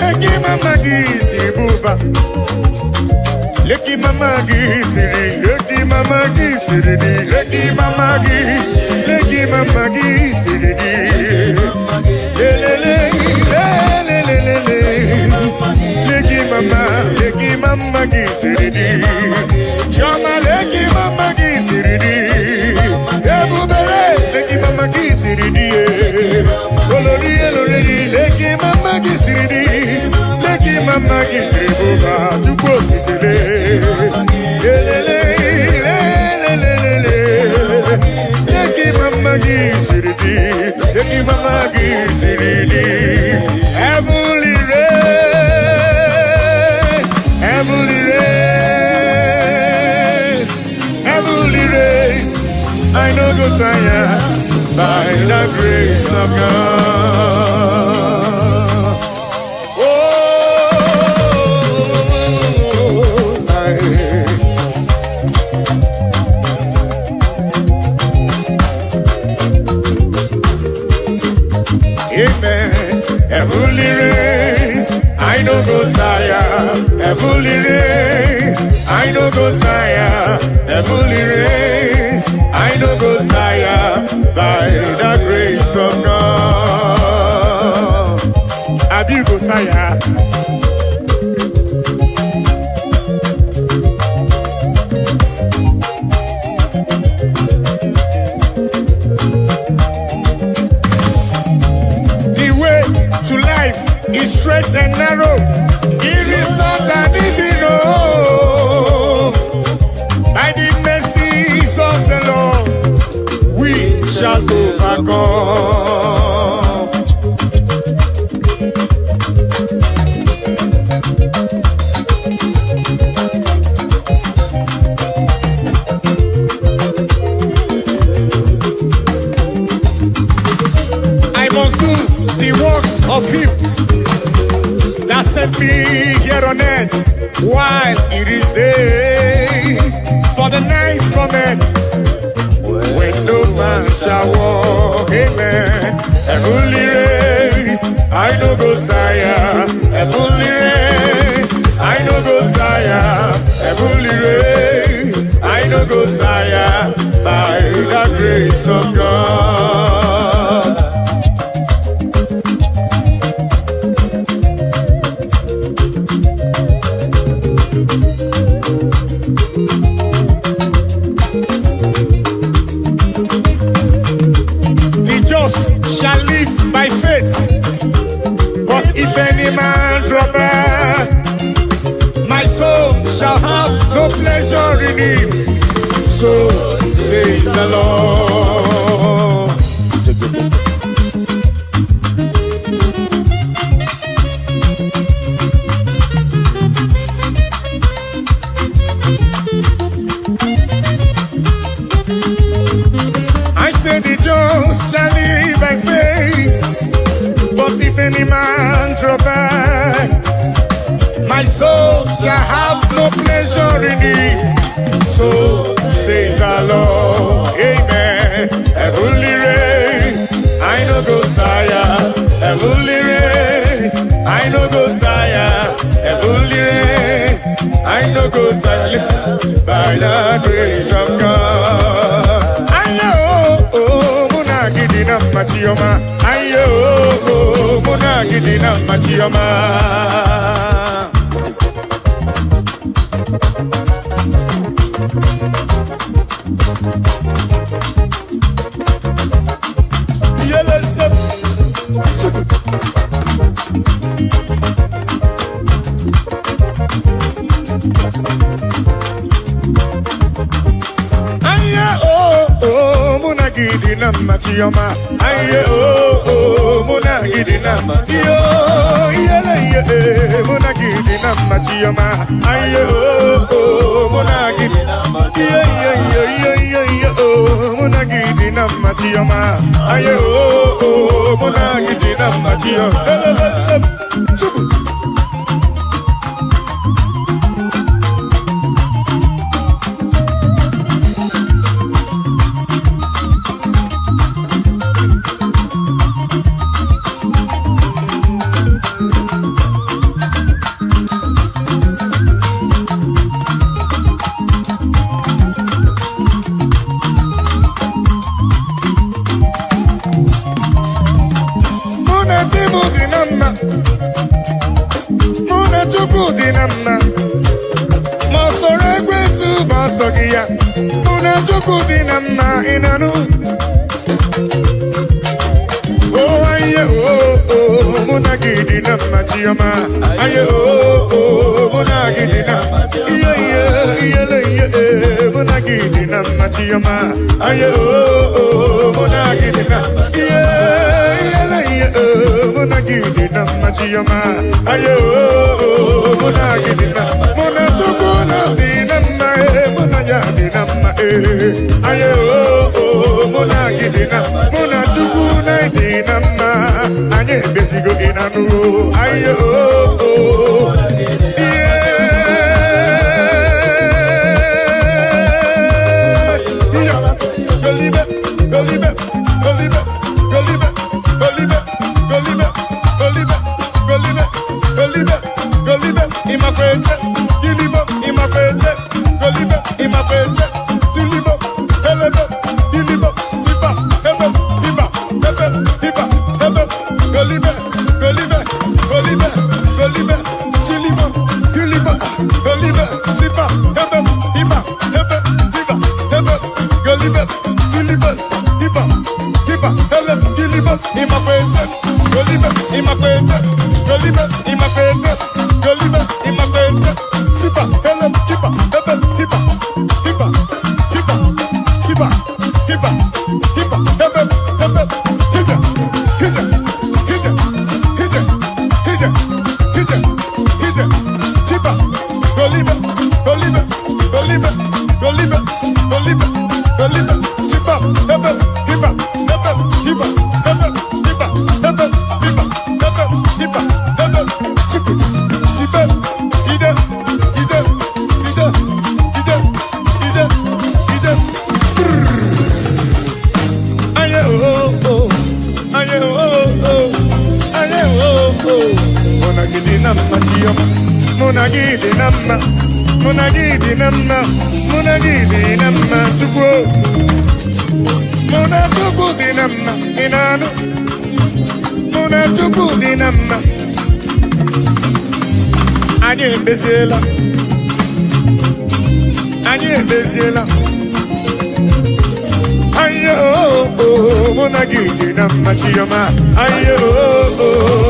leki mama gị si buba Leki mama gi siri, leki mama gi siri di, leki mama gi siri di. Le le le le le le le. Leki mama gi siri di. Chama leki mama gi siri di. Ebubere leki mama gi siri di. Olori elori leki mama gi siri di. Leki mama gi siri buba tukwo kitele. Leki mama gi siridi, heavenly race, heavenly race, heavenly race. I know go tired by the grace of God. Oh, amen. Heavenly race, I no go tire. Heavenly race, I no go tire. Heavenly race, I no go tire. By the grace of God, I do go tire. It's straight and narrow. It is not an easy road. By the mercies of the Lord, we shall overcome. I must do the works of Him that sent me here on earth while it is day. For the night cometh when no man shall walk. Amen. Heavenly race, I no go tire. Heavenly race, I no go tire. Heavenly race, I no go tire. By the grace of God. If any man draw back, my soul shall have no pleasure in him. So says the Lord. I say the just shall live by faith, but if any man draw back, my soul shall have no pleasure in it. So says the Lord, amen. Heavenly race, I no go tire. Heavenly race, I no go tire. Heavenly race, I no go tire. Listen, by the grace of God. Ayo, oh, muna gidina machioma. Ayo, oh, muna gidina machioma. Gidina machioma, aye oh muna gidina yo yele ye muna gidina machioma, aye oh muna gidina ye muna gidina machioma, aye oh muna gidina machioma. Aye oh muna gidina muna gidina machioma. Aye oh muna gidina muna gidina machioma. Aye oh muna gidina muna tukuna dinamma muna ya dinamma aye oh muna gidina muna tukuna dinamma anye besigo inanu. Aye oh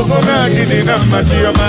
muna gidi na machioma.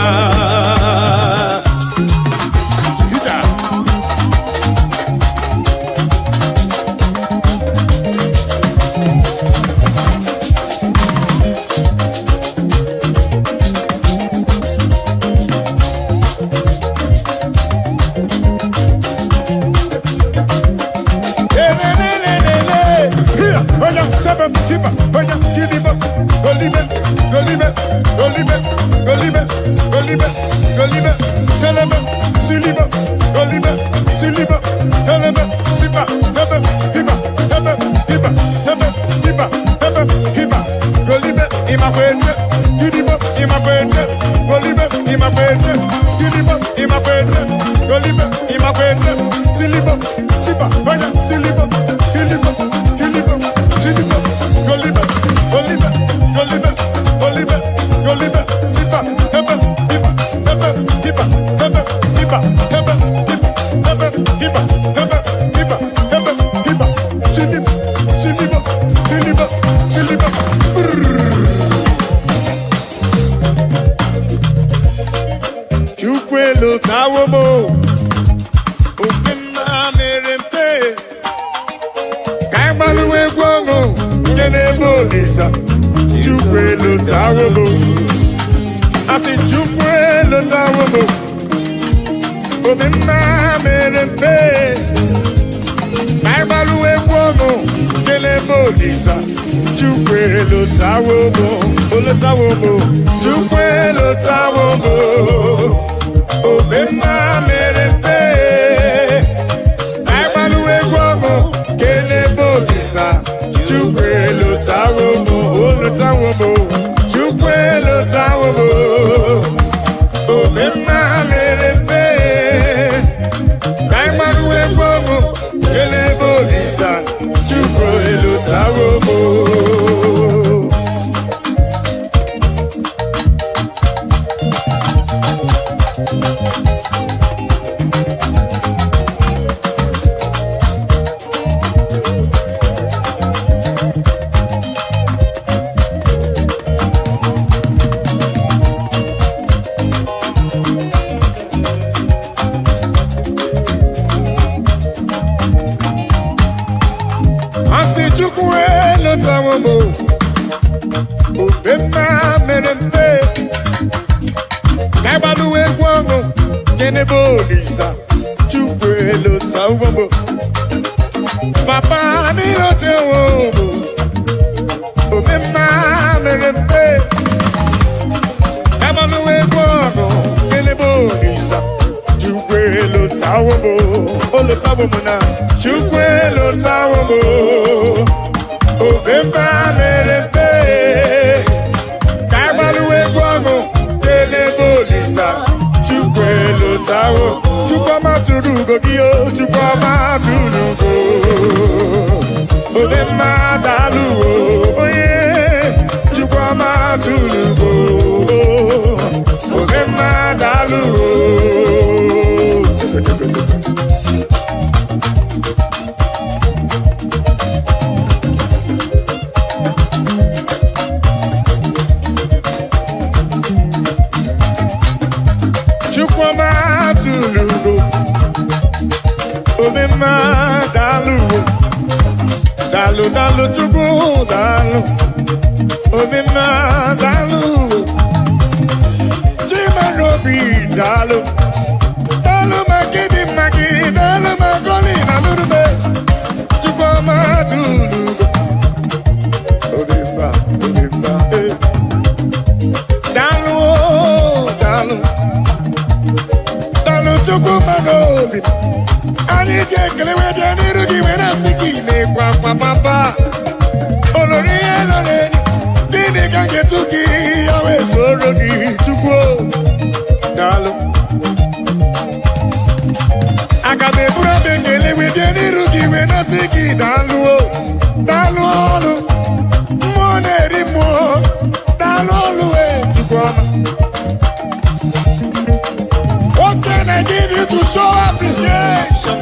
What can I give you to show appreciation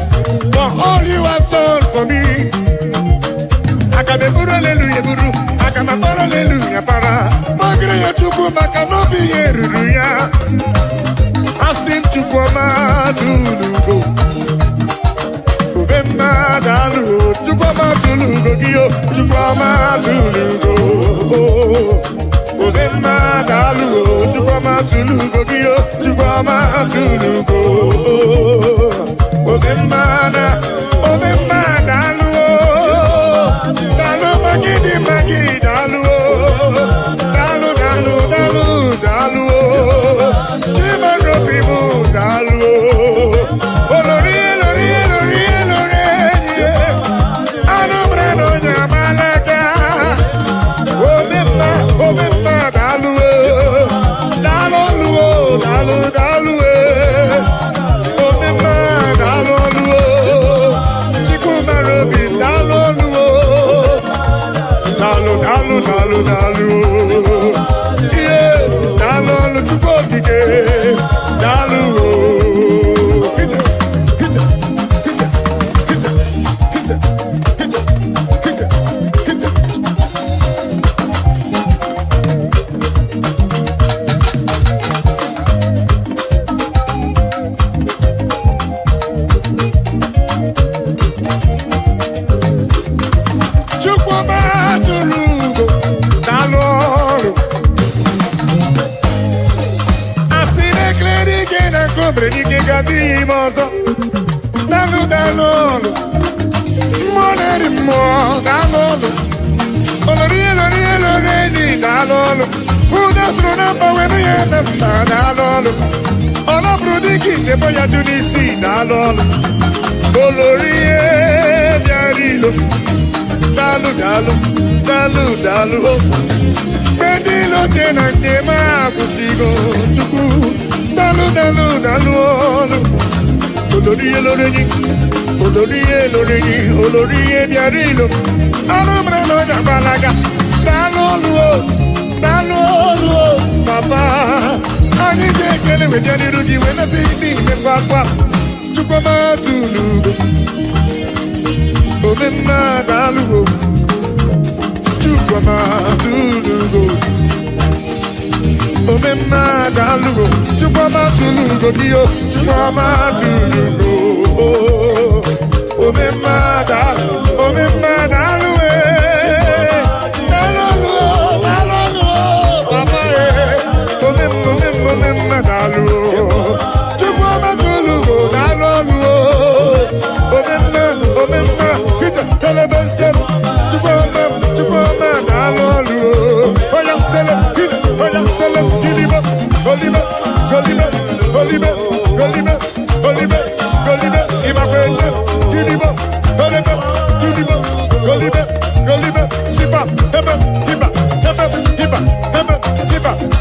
for all you have done for me? I can be hallelujah, I can be hallelujah, para. Magre ya chuku makano obi ihe ruru ya asị m Chukwuma tụlugo obe mmadụ alụgo Chukwuma tụlugo gị o Chukwuma tụlugo obe mmadụ alụgo Chukwuma tụlugo gị o Chukwuma tụlugo obe mmadụ alụgo dalụ magidi alụgo dalụ Chimarobimu dalụ olori anụmre n'onye amalaga omemma dalụ omemma dalụ Chimarobi dalụ ihe dalụ Chukwu okike dalụ dalụ mmụọ na-eri mmụọ dalụ olori enyi dalụ ụda sụrụ na mba wenu ya na mba dalụ ọ nọbụrụ dịka itebo ya jụ n'isi dalụ olori ihe bịara ilo dalụ ndị ilo chee na nke m akwụsịgo Chukwu dalụ ọlụ olori ihe bịara ilo anụ mere na ọja gbalaga dalụ ọlụ papa anyị ji ekele webịa n'iru gị wee nasị n'ime kwakwa Chukwuma tụlugo omemma dalụgo Chukwuma tụlugo omemma dalụgo Chukwuma tụlugo gị o Chukwuma tụlugo omemma dalụ papa omemma dalụ Chukwuma tụlugo dalụ omemma kita kelebe nsem Chukwuma dalụ oya sele gilibe imakwete gilibe sipa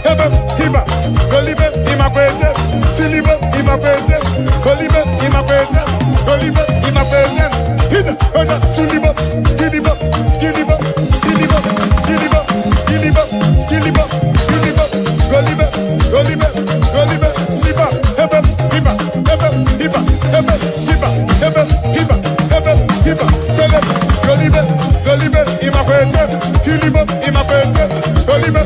hebe hiba golibe imakwete silibe imakwete golibe imakwete hida oya sulibe gilibe golibe sipa hebe hiba sele golibe imakwete gilibe imakwete golibe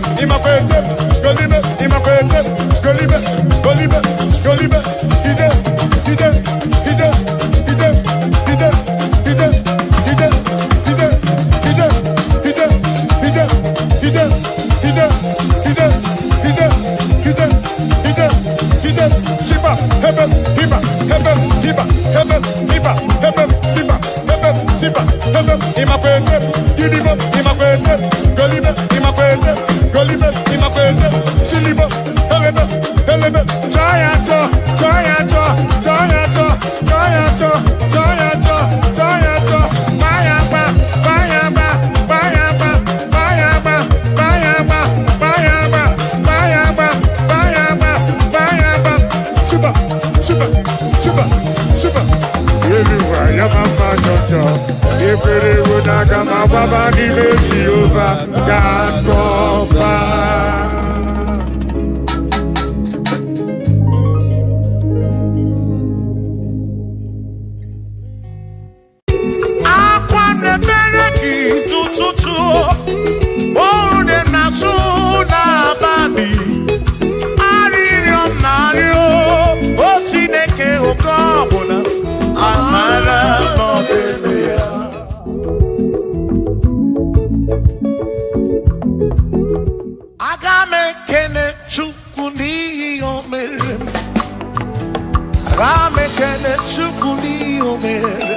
ekele Chukwu n'ihe o mere.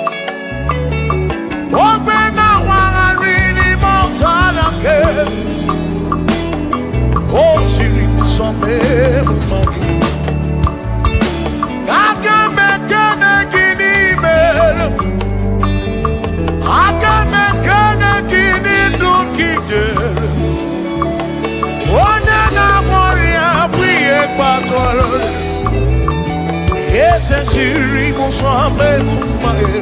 Ogbe na-awagharị n'ime ọzara nke o jiri nsọ mee mmadụ. Aga m ekele gị n'imere, aga m ekele gị n'ndụ gị nyere. Onye na-agwọ ọrịa bụ ihe kpatara eze jiri nsọ mee mmadụ.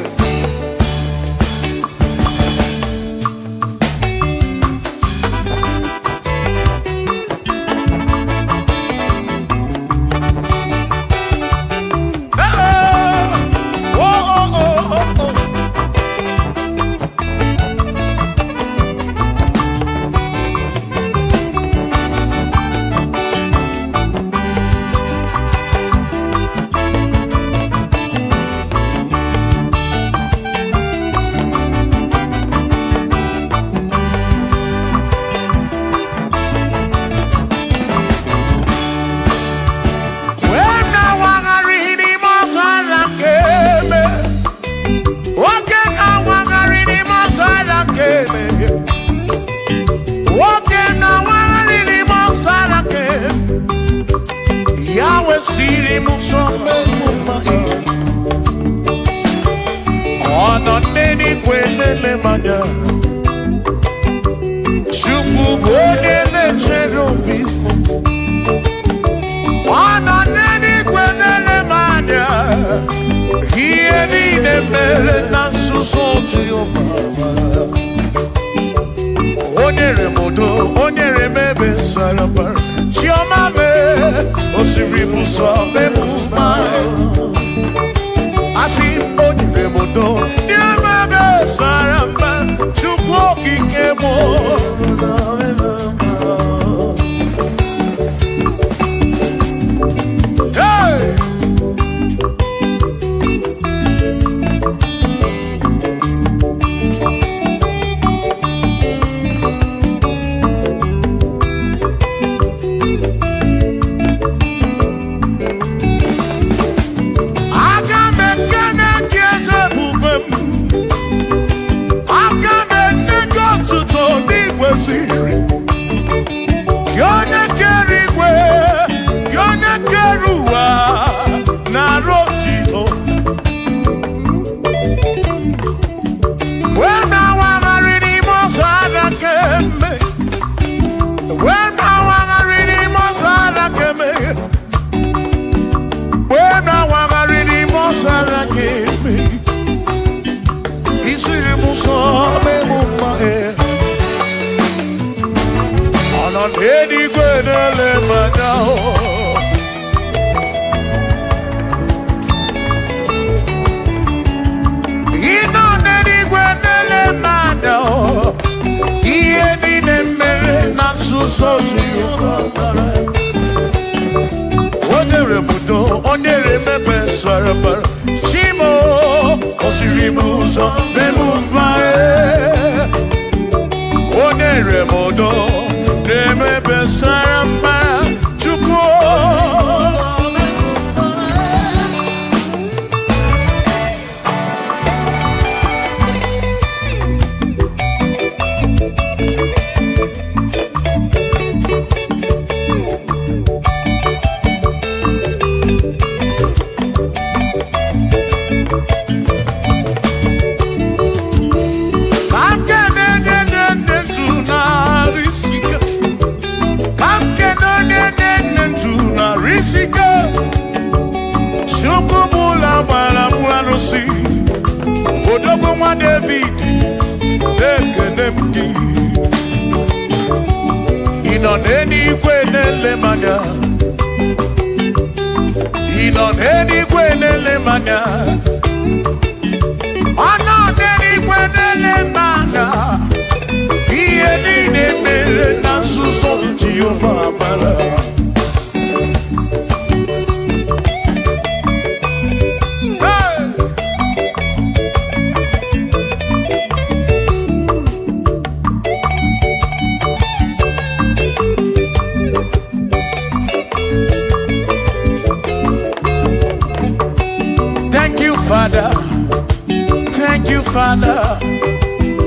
Father.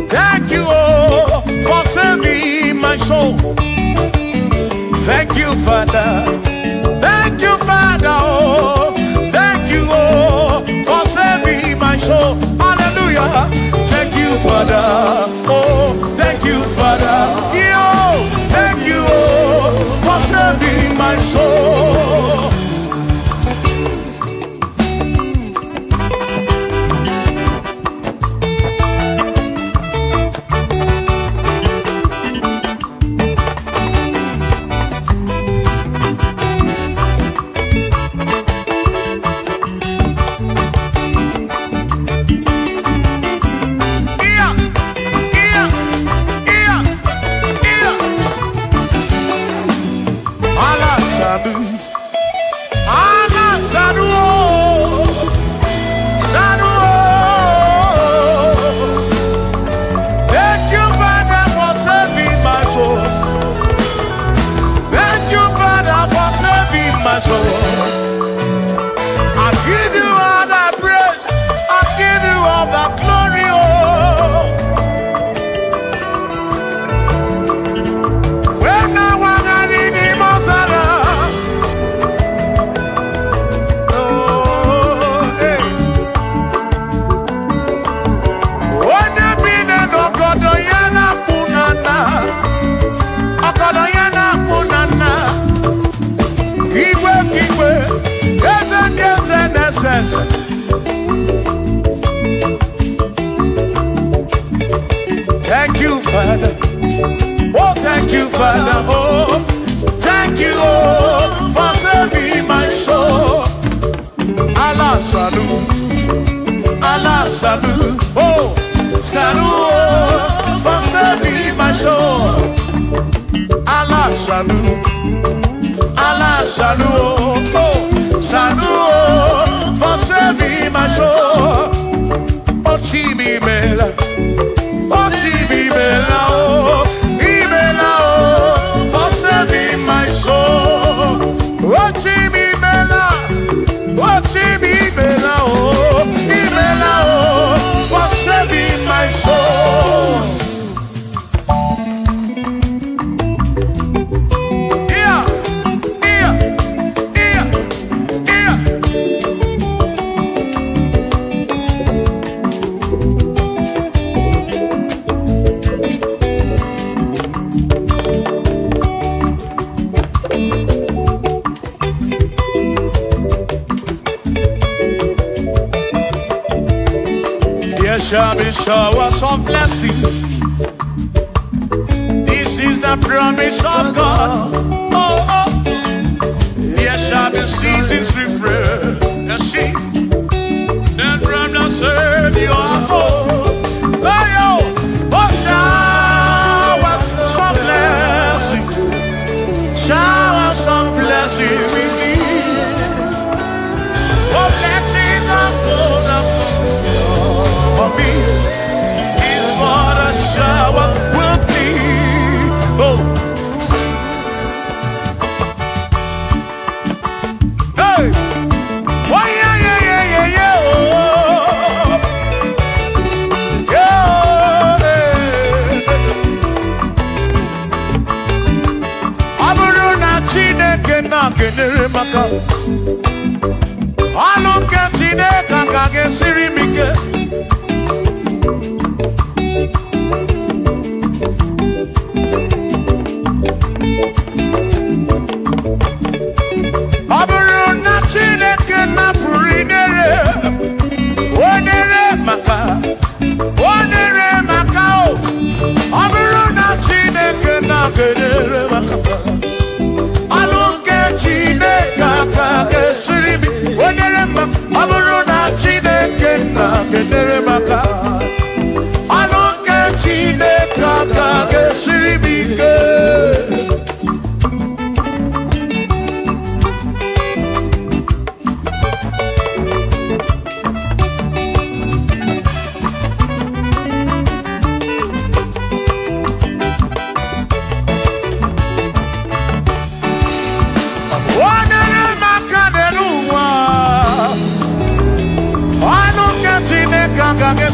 Thank you, oh, for saving my soul. Thank you, Father. Thank you, Father. Oh, thank you, oh, for saving my soul. Hallelujah. Thank you, Father. Oh, thank you, Father. Yo, thank you, oh, for saving my soul. Thank you, Father. Oh, thank you, Father. Oh, thank you, oh, for saving my soul. Allah salut, Allah salut. Oh, salut, oh, for saving my soul. Allah salut, Allah salut. Oh, salut, oh, for saving my soul. Oh, Chimimela. Oh, Chimimela, oh, Imela, oh, for saving my soul. Oh, Chimimela, oh, Chimimela, oh, Imela, oh, for saving my soul. Yeah, yeah, yeah, yeah. There shall be showers of blessing. This is the promise of God. Oh, oh. There shall be seasons refreshed. The sheep that from the Savior. Oh, oh, oh, oh, showers of blessing. Showers of blessing we need. Oh, blessings of God. For me is what a shower will be. Oh, hey, why, yeah, yeah, yeah, yeah, yeah, oh, yeah. Aburu na Chineke na kenere maka. Alu ke Chineke ka gesiri mike.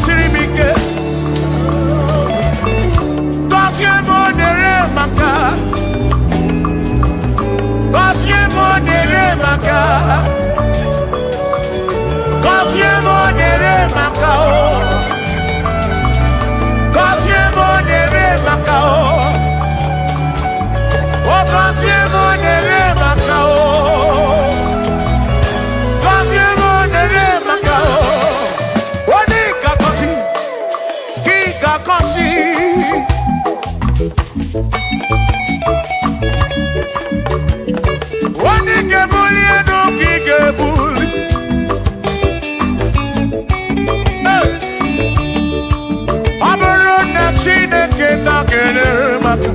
Chineke Gọzie m onere maka. Gọzie m onere maka. Gọzie m onere maka o. Gọzie m onere maka o. O gọzie m onere maka o. Gọzie m onere maka o. Onye ga-agọzi, gị ga-agọzi. Onye ga-ebuli elu ka ị ga-ebuli. Ọ bụrụ na Chineke na-enyere maka